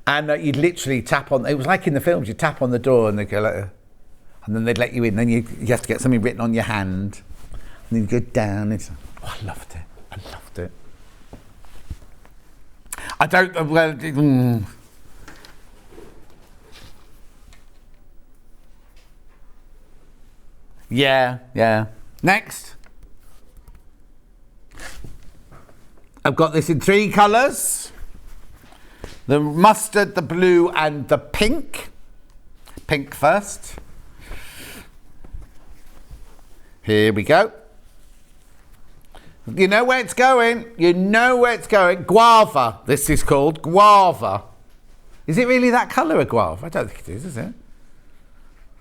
and you'd literally tap on. It was like in the films. You tap on the door, and they go like, and then they'd let you in. Then you have to get something written on your hand, and then you go down. I loved it. I don't. Well. Yeah. Next. I've got this in 3 colours. The mustard, the blue and the pink. Pink first. Here we go. You know where it's going. Guava. This is called guava. Is it really that colour of guava? I don't think it is it?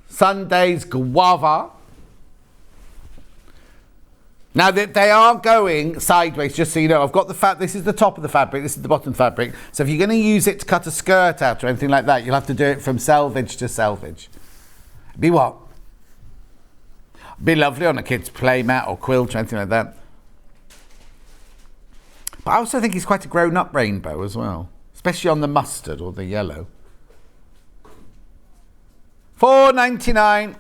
Sunday's guava. Now they are going sideways, just so you know. I've got this is the top of the fabric, this is the bottom fabric. So if you're going to use it to cut a skirt out or anything like that, you'll have to do it from selvage to selvage. Be what? Be lovely on a kid's play mat or quilt or anything like that. But I also think it's quite a grown-up rainbow as well, especially on the mustard or the yellow. £4.99,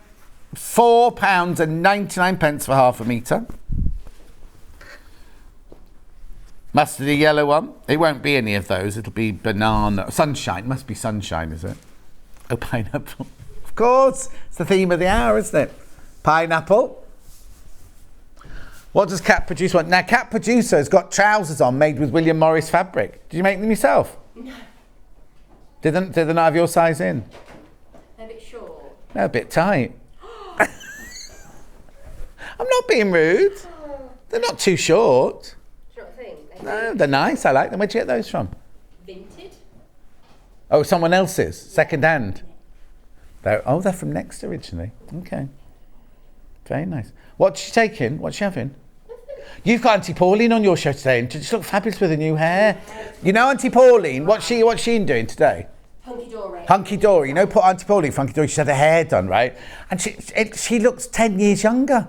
£4.99 for half a metre. Mustardy yellow one. It won't be any of those. It'll be banana. Sunshine. Must be sunshine, is it? Oh, pineapple. Of course. It's the theme of the hour, isn't it? Pineapple. What does Cat Producer want? Now, Cat Producer has got trousers on made with William Morris fabric. Did you make them yourself? No. Did they not have your size in? They're a bit short. They're a bit tight. I'm not being rude. They're not too short. No, they're nice. I like them. Where'd you get those from? Vinted. Oh, someone else's? Second hand? They're from Next originally. Okay. Very nice. What's she taking? What's she having? You've got Auntie Pauline on your show today, and she looks fabulous with her new hair. You know Auntie Pauline? What's she doing today? Hunky Dory. You know, put Auntie Pauline for Hunky Dory. She's had her hair done, right? And she looks 10 years younger,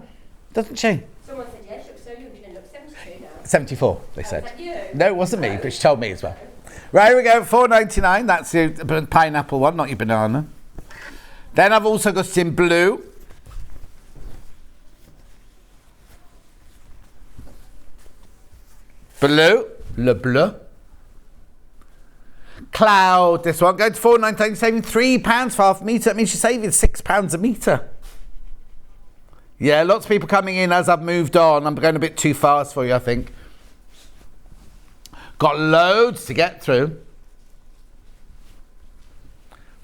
doesn't she? Someone said, yeah, she looks so young, she looks 72 now. 74, they said. Was that you? No, it wasn't me, but she told me as well. Right, here we go, £4.99. That's the pineapple one, not your banana. Then I've also got it in blue. Blue, le bleu. Cloud, this one, going to £4.99, saving £3 for half a metre. That means you're saving £6 a metre. Yeah, lots of people coming in as I've moved on. I'm going a bit too fast for you, I think. Got loads to get through.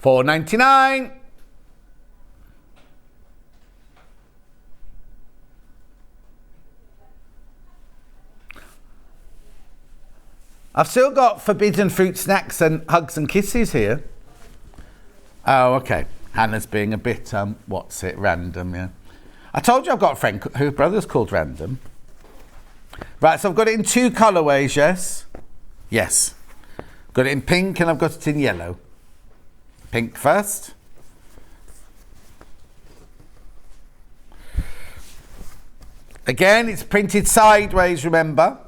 £4.99. I've still got forbidden fruit snacks and hugs and kisses here. Oh, okay. Hannah's being a bit, random, yeah. I told you I've got a friend whose brother's called Random. Right, so I've got it in 2 colourways, yes? Yes. Got it in pink and I've got it in yellow. Pink first. Again, it's printed sideways, remember?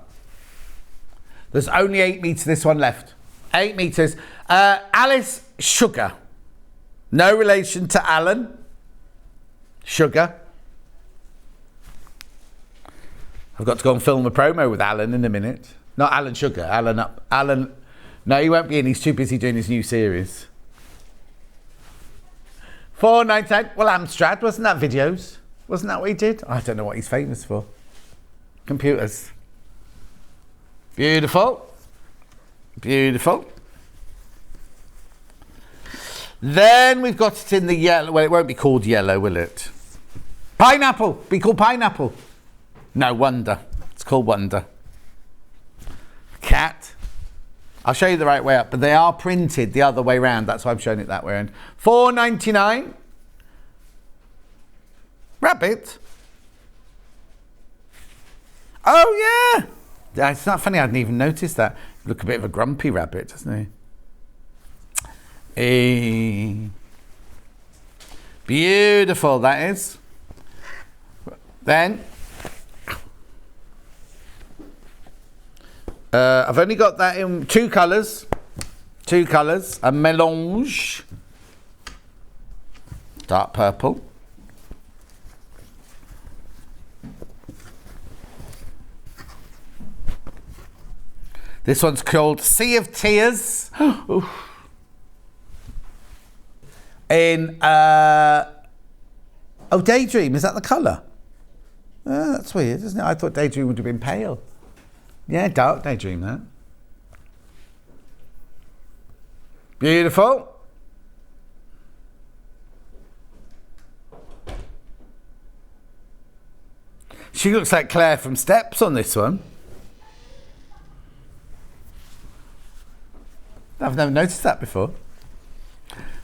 There's only 8 metres this one left. 8 metres. Alice Sugar. No relation to Alan. Sugar. I've got to go and film a promo with Alan in a minute. Not Alan Sugar. Alan. No, he won't be in. He's too busy doing his new series. £4.99. Well, Amstrad, wasn't that videos? Wasn't that what he did? I don't know what he's famous for. Computers. Beautiful. Beautiful. Then we've got it in the yellow. Well, it won't be called yellow, will it? Pineapple. Be called pineapple. No, Wonder. It's called Wonder. Cat. I'll show you the right way up, but they are printed the other way round. That's why I'm showing it that way around. £4.99. Rabbit. Oh, yeah. Yeah, it's not funny, I hadn't even noticed that. Look a bit of a grumpy rabbit, doesn't he? Beautiful, that is. Then, I've only got that in two colours, a mélange, dark purple. This one's called Sea of Tears. In, Daydream, is that the colour? That's weird, isn't it? I thought Daydream would have been pale. Yeah, dark Daydream, that. Beautiful. She looks like Claire from Steps on this one. I've never noticed that before.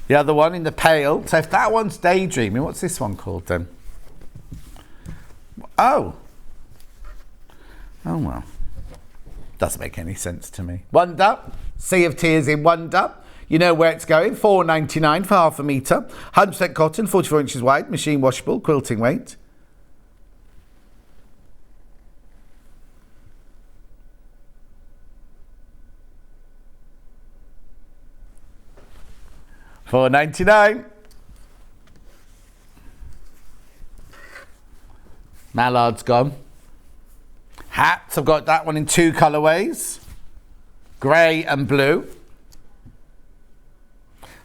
The other one in the pale. So if that one's Daydreaming, what's this one called then? Oh. Oh well. Doesn't make any sense to me. Wonder. Sea of Tears in Wonder. You know where it's going. $4.99 for half a metre. 100% cotton, 44 inches wide, machine washable, quilting weight. $4.99. Mallard's gone. Hats, I've got that one in two colourways. Grey and blue.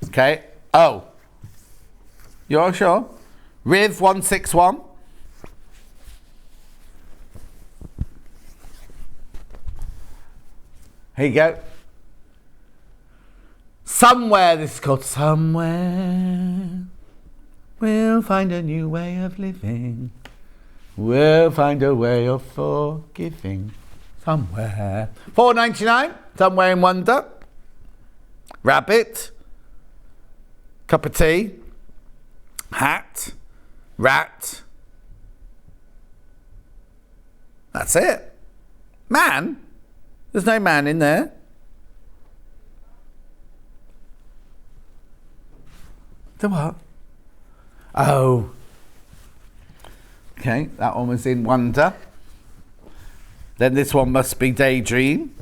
Okay. Oh. You're sure? Riv 161. Here you go. Somewhere, this is called Somewhere. We'll find a new way of living. We'll find a way of forgiving. Somewhere. $4.99. Somewhere in Wonder. Rabbit. Cup of tea. Hat. Rat. That's it. Man? There's no man in there. The what? Oh. Okay, that one was in Wonder. Then this one must be Daydream.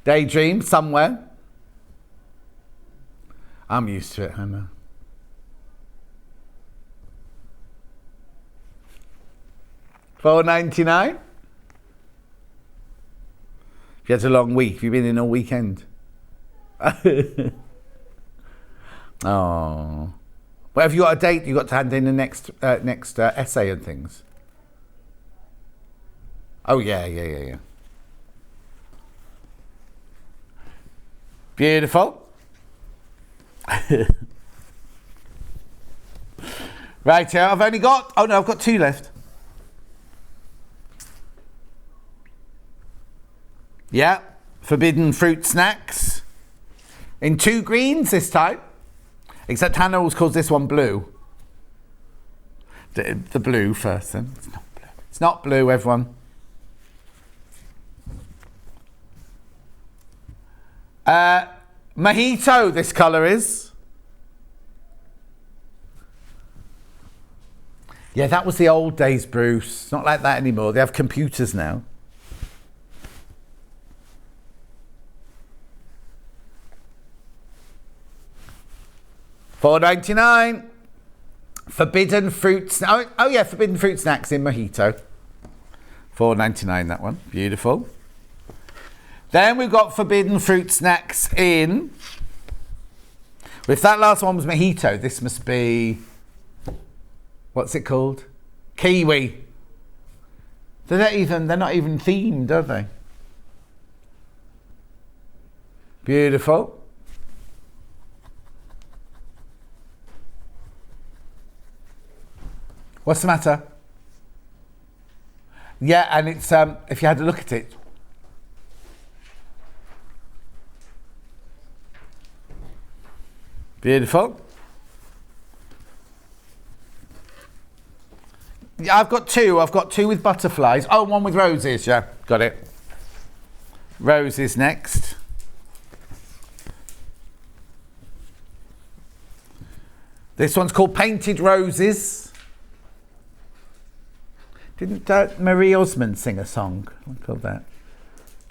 Daydream, Somewhere. I'm used to it, Hannah. $4.99. If you had a long week, you've been in all weekend. Oh. Well, have you got a date? You got to hand in the next essay and things. Oh yeah. Beautiful. Right here, I've only got. Oh no, I've got two left. Yeah, forbidden fruit snacks. In two greens this time. Except Hannah always calls this one blue. The blue first then. It's not blue. It's not blue, everyone. Mojito, this colour is. Yeah, that was the old days, Bruce. It's not like that anymore. They have computers now. $4.99. Forbidden fruit. Oh yeah, forbidden fruit snacks in Mojito. $4.99 that one. Beautiful. Then we've got forbidden fruit snacks in. If that last one was Mojito, this must be. What's it called? Kiwi. They're not even themed, are they? Beautiful. What's the matter? Yeah, and it's if you had a look at it. Beautiful. Yeah, I've got two. I've got two with butterflies. Oh, one with roses. Yeah, got it. Roses next. This one's called Painted Roses. Didn't Marie Osmond sing a song called that?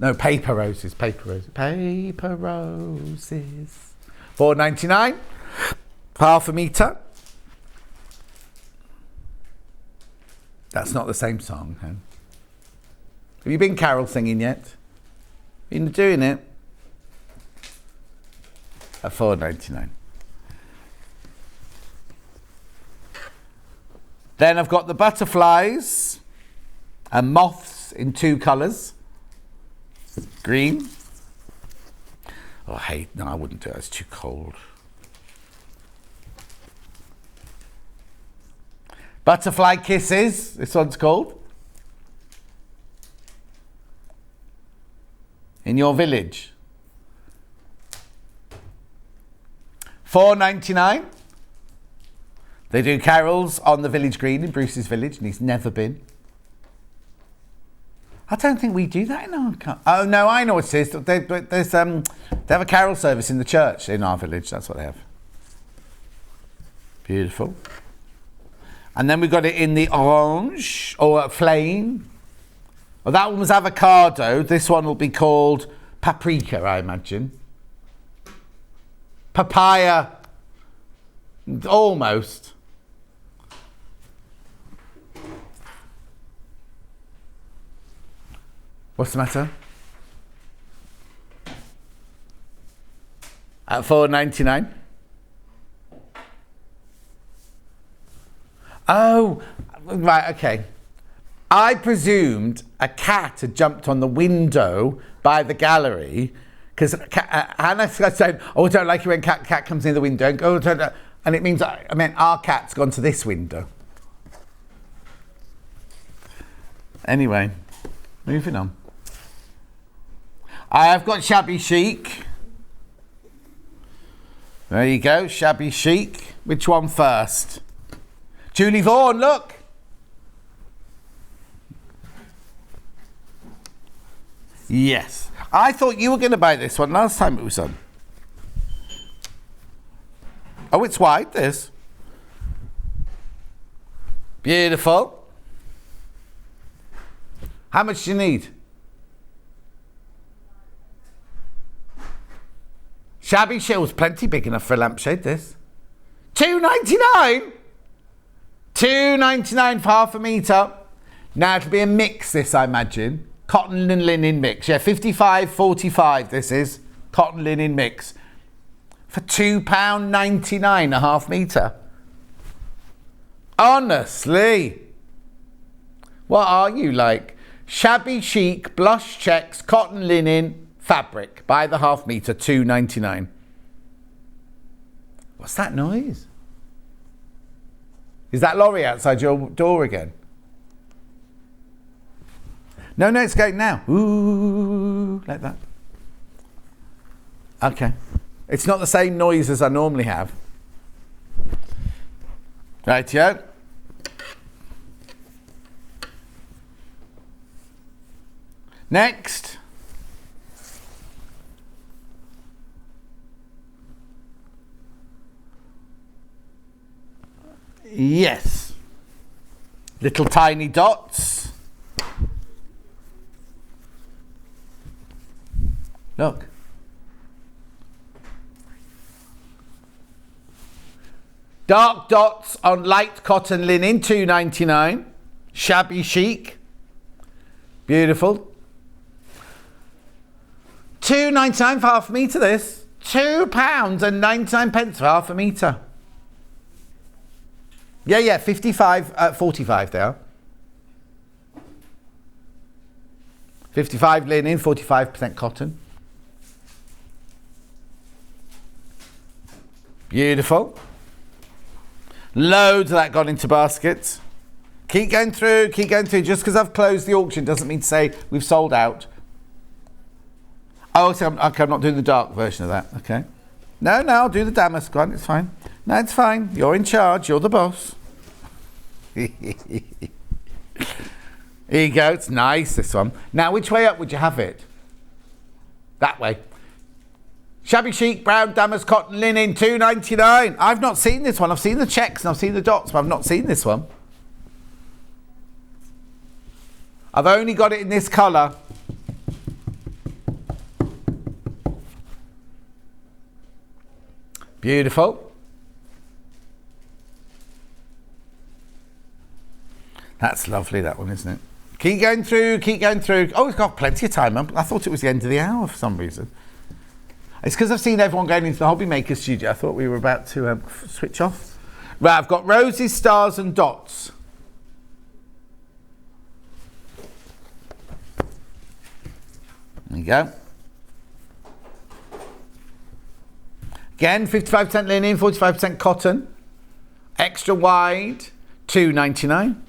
No, Paper Roses. Paper Roses. Paper Roses. £4.99. Half a metre. That's not the same song. Huh? Have you been carol singing yet? Been doing it? At £4.99. Then I've got the butterflies and moths in two colours. Green. Oh, hey, no, I wouldn't do it. It's too cold. Butterfly Kisses. This one's called. In your village. £4.99. They do carols on the village green in Bruce's village, and he's never been. I don't think we do that in our... Oh, no, I know what it is. They have a carol service in the church in our village. That's what they have. Beautiful. And then we've got it in the orange, or flame. Well, that one was avocado. This one will be called paprika, I imagine. Papaya. Almost. What's the matter? At £4.99. Oh, right, okay. I presumed a cat had jumped on the window by the gallery because Hannah said, "Oh, I don't like it when cat comes in the window." And it means I meant our cat's gone to this window. Anyway, moving on. I have got Shabby Chic. There you go, Shabby Chic. Which one first? Julie Vaughan, look. Yes. I thought you were going to buy this one last time it was on. Oh, it's white, this. Beautiful. How much do you need? Shabby Chic was plenty big enough for a lampshade, this. £2.99? £2.99 for half a metre. Now it'll be a mix, this, I imagine. Cotton and linen mix. Yeah, 55.45 this is. Cotton linen mix. For £2.99 a half metre. Honestly. What are you like? Shabby Chic, blush checks, cotton linen, fabric. By the half metre, £2.99. What's that noise? Is that lorry outside your door again? No, it's going now. Ooh, like that. Okay. It's not the same noise as I normally have. Rightio. Next. Yes. Little tiny dots. Look. Dark dots on light cotton linen, £2.99. Shabby Chic. Beautiful. £2.99 for half a metre, this. £2.99 for half a metre. Yeah, 45 they are. 55 linen, 45% cotton. Beautiful. Loads of that got into baskets. Keep going through. Just because I've closed the auction doesn't mean to say we've sold out. Oh, so I'm not doing the dark version of that. Okay. No, I'll do the damask one. It's fine. No, it's fine. You're in charge. You're the boss. Here you go. It's nice, this one. Now, which way up would you have it? That way. Shabby chic, brown, damask, cotton, linen, $2.99. I've not seen this one. I've seen the checks and I've seen the dots, but I've not seen this one. I've only got it in this colour. Beautiful. That's lovely, that one, isn't it? Keep going through, keep going through. Oh, we've got plenty of time. I thought it was the end of the hour for some reason. It's because I've seen everyone going into the Hobby Maker studio. I thought we were about to switch off. Right, I've got roses, stars and dots. There you go. Again, 55% linen, 45% cotton. Extra wide, $2.99.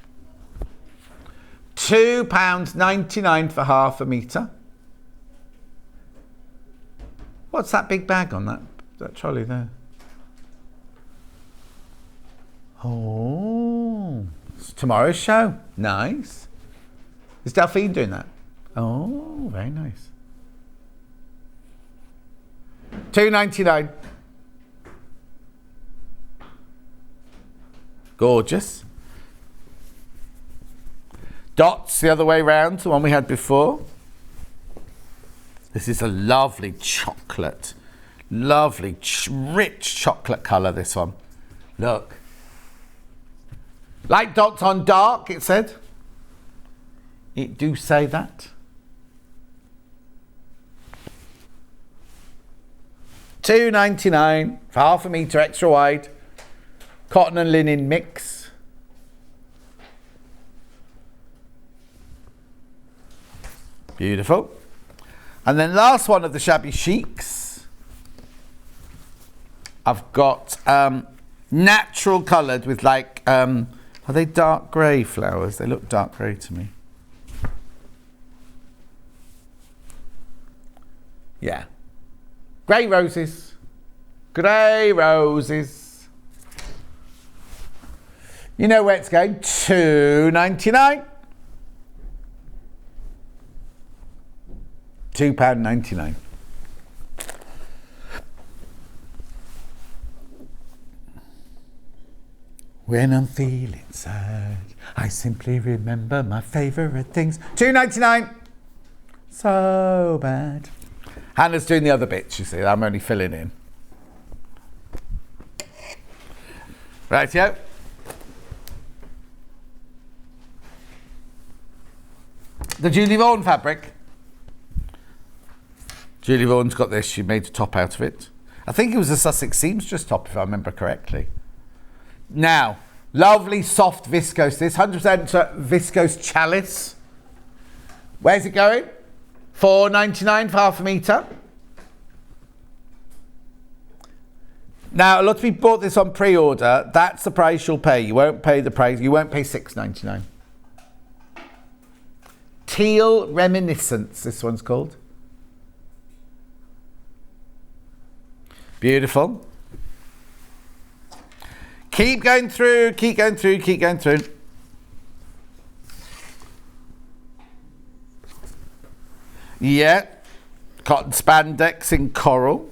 £2.99 for half a metre. What's that big bag on that trolley there? Oh, it's tomorrow's show. Nice. Is Delphine doing that? Oh, very nice. $2.99. Gorgeous. Dots the other way round, the one we had before. This is a lovely chocolate, lovely rich chocolate colour, this one. Look. Light dots on dark, it said. It do say that. $2.99 for half a metre extra wide. Cotton and linen mix. Beautiful. And then last one of the shabby chics. I've got natural coloured with like, are they dark grey flowers? They look dark grey to me. Yeah. Grey roses. Grey roses. You know where it's going? $2.99. £2.99. When I'm feeling sad, I simply remember my favourite things. $2.99. So bad. Hannah's doing the other bits, you see. I'm only filling in. Rightio. The Julie Vaughan fabric. Julie Vaughan's got this. She made a top out of it. I think it was a Sussex seamstress top, if I remember correctly. Now, lovely soft viscose. This 100% viscose chalice. Where's it going? $4.99 for half a metre. Now, a lot of people bought this on pre-order. That's the price you'll pay. You won't pay the price. You won't pay $6.99. Teal Reminiscence, this one's called. Beautiful. Keep going through, keep going through, keep going through. Yeah. Cotton spandex in coral.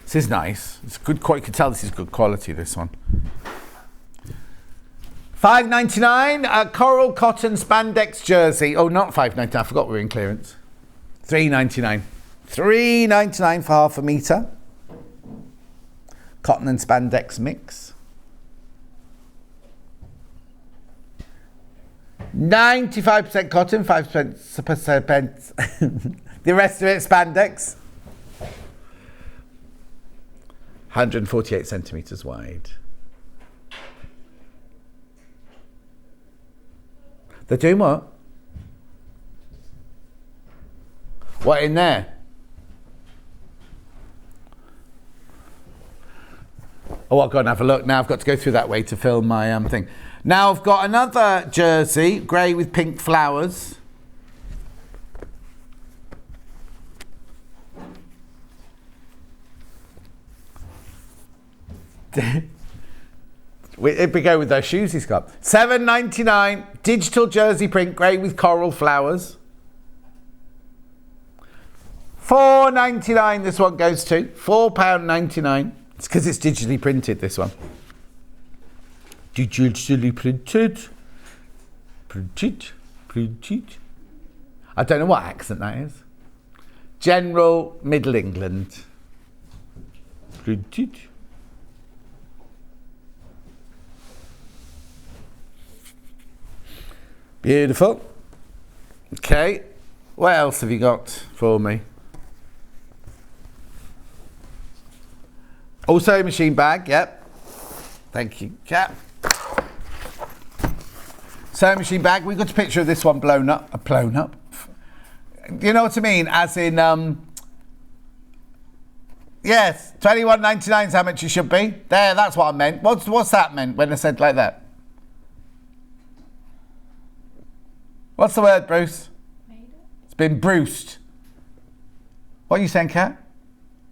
This is nice. It's good quality. You can tell this is good quality, this one. $5.99, a coral cotton spandex jersey. Oh, not $5.99. I forgot we were in clearance. $3.99. $3.99 for half a metre. Cotton and spandex mix. 95% cotton, 5%. The rest of it spandex. 148 centimetres wide. They're doing what? What in there? Oh, I'll go and have a look. Now I've got to go through that way to film my thing. Now I've got another jersey, grey with pink flowers. It'd be go with those shoes he's got. $7.99, digital jersey print, grey with coral flowers. $4.99 this one goes to. £4.99. It's because it's digitally printed, this one. Digitally printed. Printed. I don't know what accent that is. General Middle England. Printed. Beautiful. Okay. What else have you got for me? Also a machine bag, yep. Thank you, Kat. Sewing machine bag. We got a picture of this one blown up. You know what I mean? As in, yes, $21.99 is how much it should be. There, that's what I meant. What's that meant when I said like that? What's the word, Bruce? Made up. It's been bruised. What are you saying, Kat? Are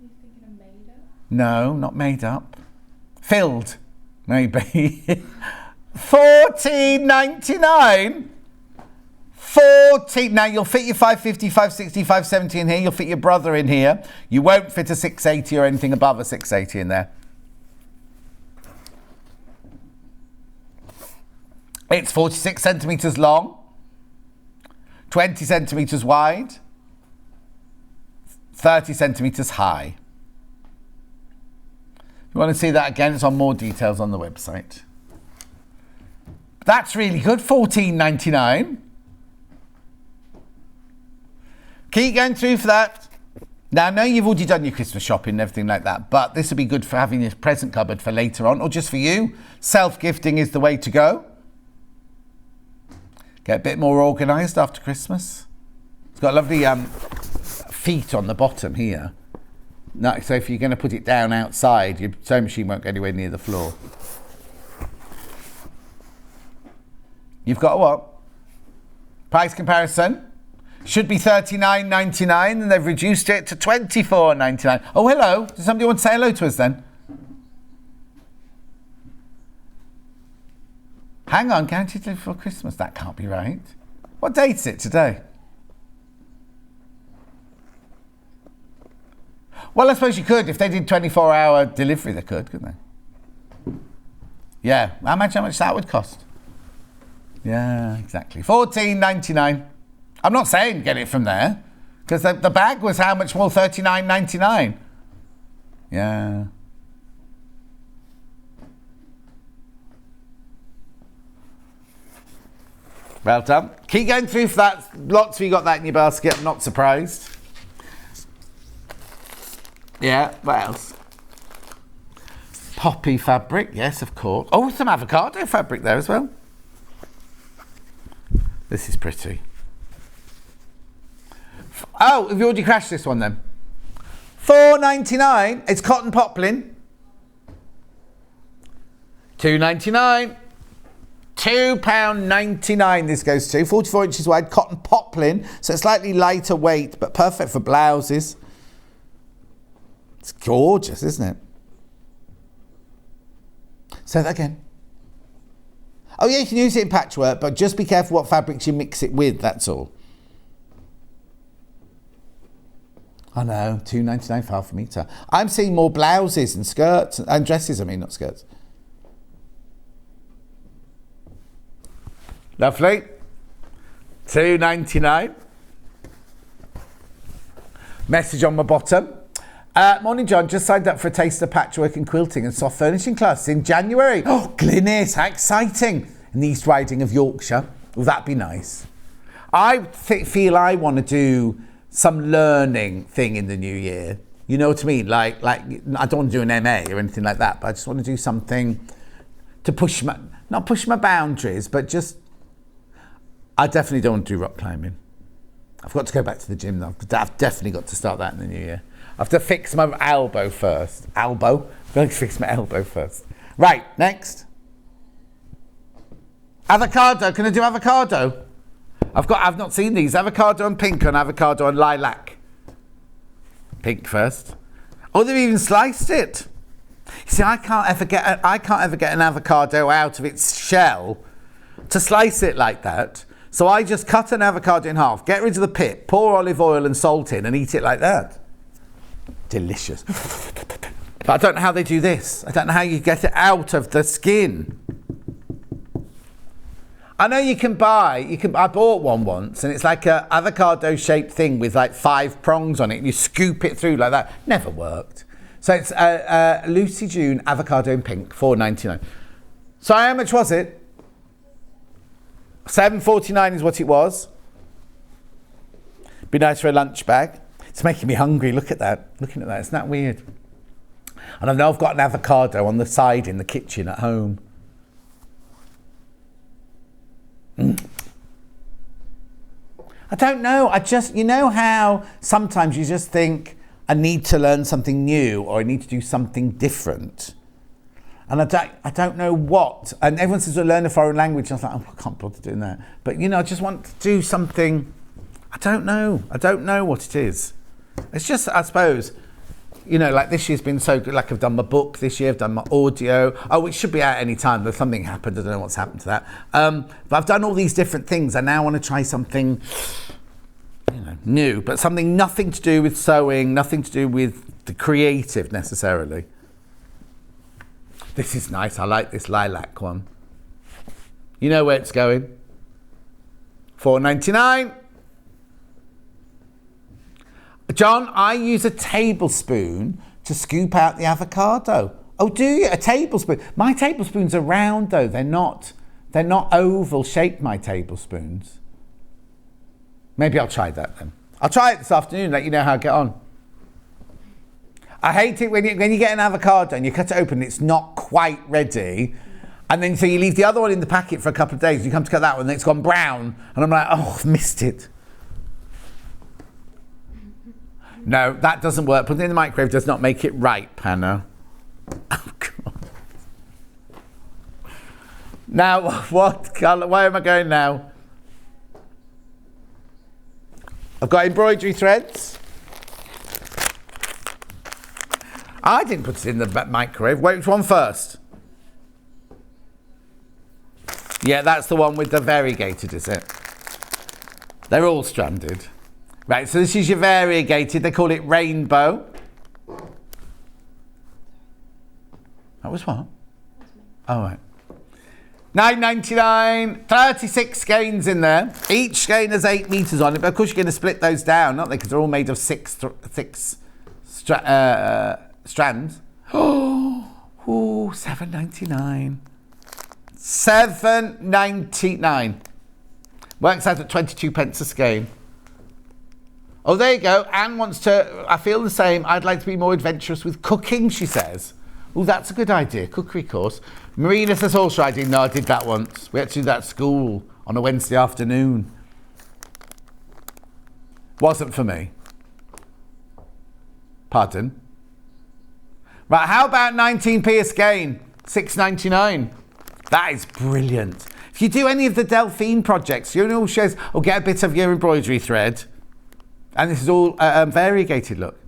you thinking of made up? No, not made up. Filled, maybe. $14.99. 14. Now you'll fit your 550, 560, 570 in here. You'll fit your brother in here. You won't fit a 680 or anything above a 680 in there. It's 46 centimetres long, 20 centimetres wide, 30 centimetres high. If you want to see that again, it's on more details on the website. That's really good, $14.99. Keep going through for that. Now, I know you've already done your Christmas shopping and everything like that, but this would be good for having your present cupboard for later on, or just for you. Self-gifting is the way to go. Get a bit more organised after Christmas. It's got lovely feet on the bottom here. No, so if you're going to put it down outside, your sewing machine won't go anywhere near the floor. You've got a what? Price comparison. Should be $39.99 and they've reduced it to $24.99. Oh, hello. Does somebody want to say hello to us then? Hang on, guaranteed delivery for Christmas. That can't be right. What date is it today? Well, I suppose you could. If they did 24-hour delivery, they could, couldn't they? Yeah. Imagine how much that would cost. Yeah, exactly. $14.99. I'm not saying get it from there, because the bag was how much more? $39.99. Yeah. Well done. Keep going through for that. Lots of you got that in your basket. I'm not surprised. Yeah, what else? Poppy fabric. Yes, of course. Oh, some avocado fabric there as well. This is pretty. Oh, have you already crashed this one then? $4.99. It's cotton poplin. $2.99. £2.99 this goes to. 44 inches wide, cotton poplin. So it's slightly lighter weight, but perfect for blouses. It's gorgeous, isn't it? Say that again. Oh yeah, you can use it in patchwork, but just be careful what fabrics you mix it with, that's all. I know, $2.99 for half a metre. I'm seeing more blouses and skirts, and dresses, I mean, not skirts. Lovely. $2.99. Message on my bottom. Morning, John. Just signed up for a taste of patchwork and quilting and soft furnishing classes in January. Oh, Glynnis, how exciting. In the East Riding of Yorkshire. Will that be nice? I feel I want to do some learning thing in the new year. You know what I mean? Like I don't want to do an MA or anything like that, but I just want to do something to not push my boundaries, but just, I definitely don't want to do rock climbing. I've got to go back to the gym though. I've definitely got to start that in the new year. I have to fix my elbow first. Elbow? I've got to fix my elbow first. Right, next. Avocado. Can I do avocado? I've not seen these. Avocado and pink and avocado and lilac. Pink first. Oh, they've even sliced it. See, I can't ever get an avocado out of its shell to slice it like that. So I just cut an avocado in half, get rid of the pit, pour olive oil and salt in, and eat it like that. Delicious. But I don't know how they do this. I don't know how you get it out of the skin. I know you can buy. I bought one once, and it's like a avocado-shaped thing with like 5 prongs on it, and you scoop it through like that. Never worked. So it's Lucy June avocado in pink, $4.99. So how much was it? $7.49 is what it was. Be nice for a lunch bag. It's making me hungry. Look at that. Looking at that. Isn't that weird? And I know I've got an avocado on the side in the kitchen at home. I don't know. You know how sometimes you just think, I need to learn something new or I need to do something different. And I don't know what. And everyone says, learn a foreign language. And I was like, oh, I can't bother doing that. But, I just want to do something. I don't know. I don't know what it is. It's just, I suppose, like this year's been so good. Like I've done my book this year. I've done my audio. Oh, it should be out any time. There's something happened. I don't know what's happened to that. But I've done all these different things. I now want to try something new, but something nothing to do with sewing, nothing to do with the creative necessarily. This is nice. I like this lilac one. You know where it's going. $4.99. John, I use a tablespoon to scoop out the avocado. Oh, do you? A tablespoon? My tablespoons are round though. They're not oval shaped, my tablespoons. Maybe I'll try that then. I'll try it this afternoon, let you know how I get on. I hate it when you get an avocado and you cut it open and it's not quite ready. And then so you leave the other one in the packet for a couple of days. You come to cut that one and it's gone brown. And I'm like, oh, I've missed it. No, that doesn't work. Putting it in the microwave does not make it ripe, Hannah. Oh, God. Now, what colour? Where am I going now? I've got embroidery threads. I didn't put it in the microwave. Which one first? Yeah, that's the one with the variegated, is it? They're all stranded. Right, so this is your variegated. They call it rainbow. That was what? Oh, right. $9.99, 36 skeins in there. Each skein has 8 meters on it, but of course you're going to split those down, aren't they? Because they're all made of six strands. Oh, $7.99. $7.99. Works out at 22 pence a skein. Oh, there you go. Anne wants to, I feel the same. I'd like to be more adventurous with cooking, she says. Oh, that's a good idea. Cookery course. Marina says horse riding. No, I did that once. We had to do that at school on a Wednesday afternoon. Wasn't for me. Pardon? Right, how about 19p a skein? $6.99. That is brilliant. If you do any of the Delphine projects, you know, shares, or get a bit of your embroidery thread. And this is all variegated, look.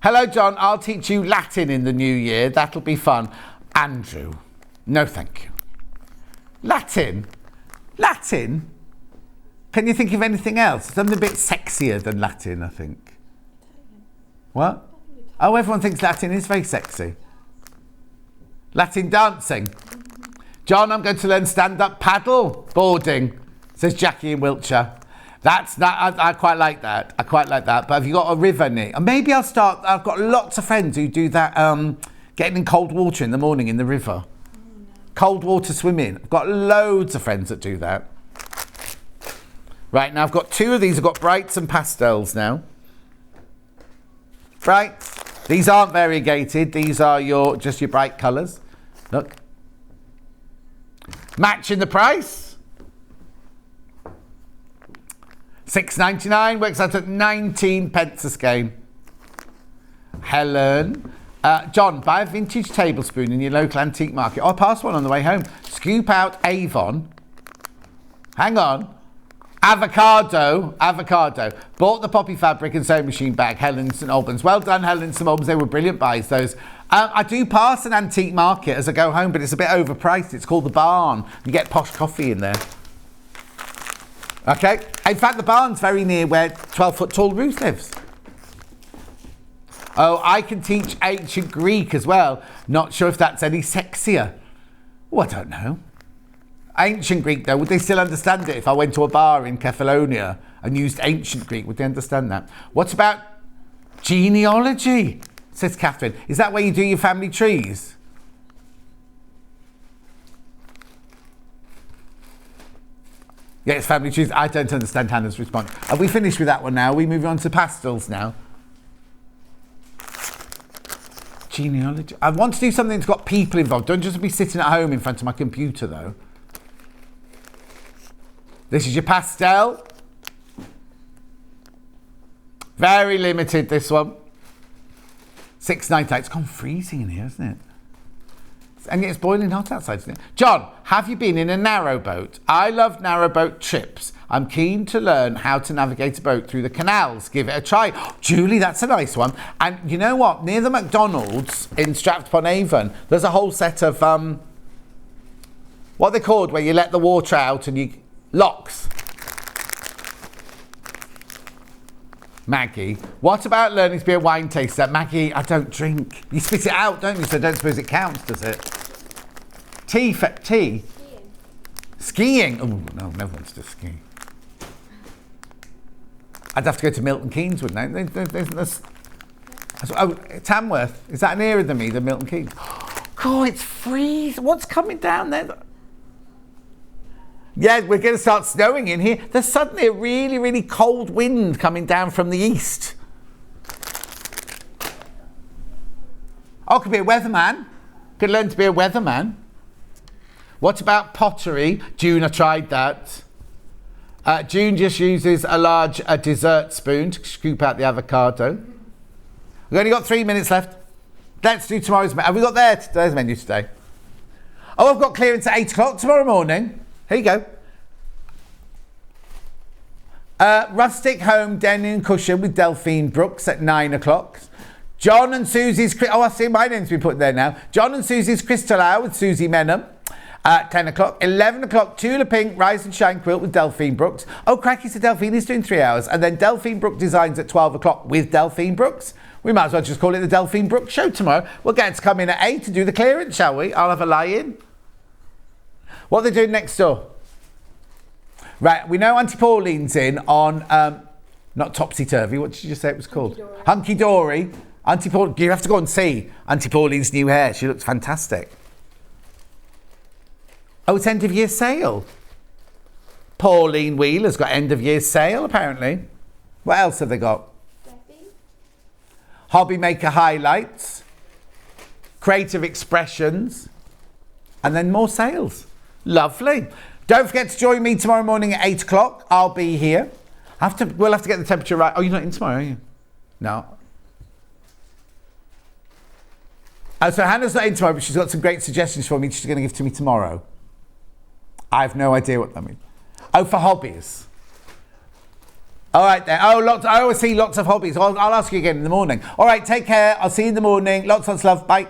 Hello, John. I'll teach you Latin in the new year. That'll be fun. Andrew. No, thank you. Latin? Latin? Can you think of anything else? Something a bit sexier than Latin, I think. What? Oh, everyone thinks Latin is very sexy. Latin dancing. John, I'm going to learn stand-up paddle boarding, says Jackie in Wiltshire. That's that. I quite like that. I quite like that. But have you got a river near? And maybe I'll start. I've got lots of friends who do that. Getting in cold water in the morning in the river. Cold water swimming. I've got loads of friends that do that. Right, now I've got 2 of these. I've got brights and pastels now. Right. These aren't variegated. These are just your bright colours. Look. Matching the price. $6.99 works out at 19 pence a skein. Helen. John, buy a vintage tablespoon in your local antique market. I'll pass one on the way home. Scoop out Avon. Hang on. Avocado. Bought the poppy fabric and sewing machine bag, Helen St Albans. Well done, Helen St Albans. They were brilliant buys, those. I do pass an antique market as I go home, but it's a bit overpriced. It's called the Barn. You get posh coffee in there. Okay. In fact, the Barn's very near where 12-foot tall Ruth lives. Oh, I can teach ancient Greek as well. Not sure if that's any sexier. Oh, I don't know. Ancient Greek, though, would they still understand it if I went to a bar in Kefalonia and used ancient Greek? Would they understand that? What about genealogy? Says Catherine. Is that where you do your family trees? Yes, family trees. I don't understand Hannah's response. Have we finished with that one now? Are we moving on to pastels now? Genealogy. I want to do something that's got people involved. Don't just be sitting at home in front of my computer, though. This is your pastel. Very limited, this one. $6.98. It's gone freezing in here, isn't it? And yet it's boiling hot outside, isn't it? John, have you been in a narrowboat? I love narrowboat trips. I'm keen to learn how to navigate a boat through the canals. Give it a try. Julie, that's a nice one. And you know what? Near the McDonald's in Stratford-upon-Avon, there's a whole set of, what are they called, where you let the water out and you... locks. Maggie, what about learning to be a wine taster? Maggie, I don't drink. You spit it out, don't you? So I don't suppose it counts, does it? Tea? Skiing? Oh, no, never wants to ski. I'd have to go to Milton Keynes, wouldn't I? Oh, Tamworth. Is that nearer than me than Milton Keynes? God, it's freezing. What's coming down there? Yeah, we're going to start snowing in here. There's suddenly a really, really cold wind coming down from the east. Oh, could be a weatherman. Could learn to be a weatherman. What about pottery? June, I tried that. June just uses a large dessert spoon to scoop out the avocado. We've only got 3 minutes left. Let's do tomorrow's menu. Have we got there's the menu today? Oh, I've got clearance at 8 o'clock tomorrow morning. Here you go. Rustic home denim cushion with Delphine Brooks at 9 o'clock. John and Susie's... Oh, I see my name's been put there now. John and Susie's Crystal Hour with Susie Menham at 10 o'clock. 11 o'clock, Tula Pink Rise and Shine Quilt with Delphine Brooks. Oh, cracky, so Delphine is doing 3 hours. And then Delphine Brooks Designs at 12 o'clock with Delphine Brooks. We might as well just call it the Delphine Brooks Show tomorrow. We'll get her to come in at 8 to do the clearance, shall we? I'll have a lie-in. What are they doing next door? Right, we know Auntie Pauline's in on, not Topsy-Turvy, what did you just say it was called? Hunky Dory. Auntie Pauline, you have to go and see Auntie Pauline's new hair. She looks fantastic. Oh, it's end of year sale. Pauline Wheeler's got end of year sale, apparently. What else have they got? Becky. Hobby Maker Highlights. Creative Expressions. And then more sales. Lovely. Don't forget to join me tomorrow morning at 8 o'clock. I'll be here. We'll have to get the temperature right. Oh, you're not in tomorrow, are you? No. Oh, so Hannah's not in tomorrow, but she's got some great suggestions for me she's going to give to me tomorrow. I have no idea what that means. Oh, for hobbies. All right then. Oh, I always see lots of hobbies. I'll ask you again in the morning. All right, take care. I'll see you in the morning. Lots of love. Bye.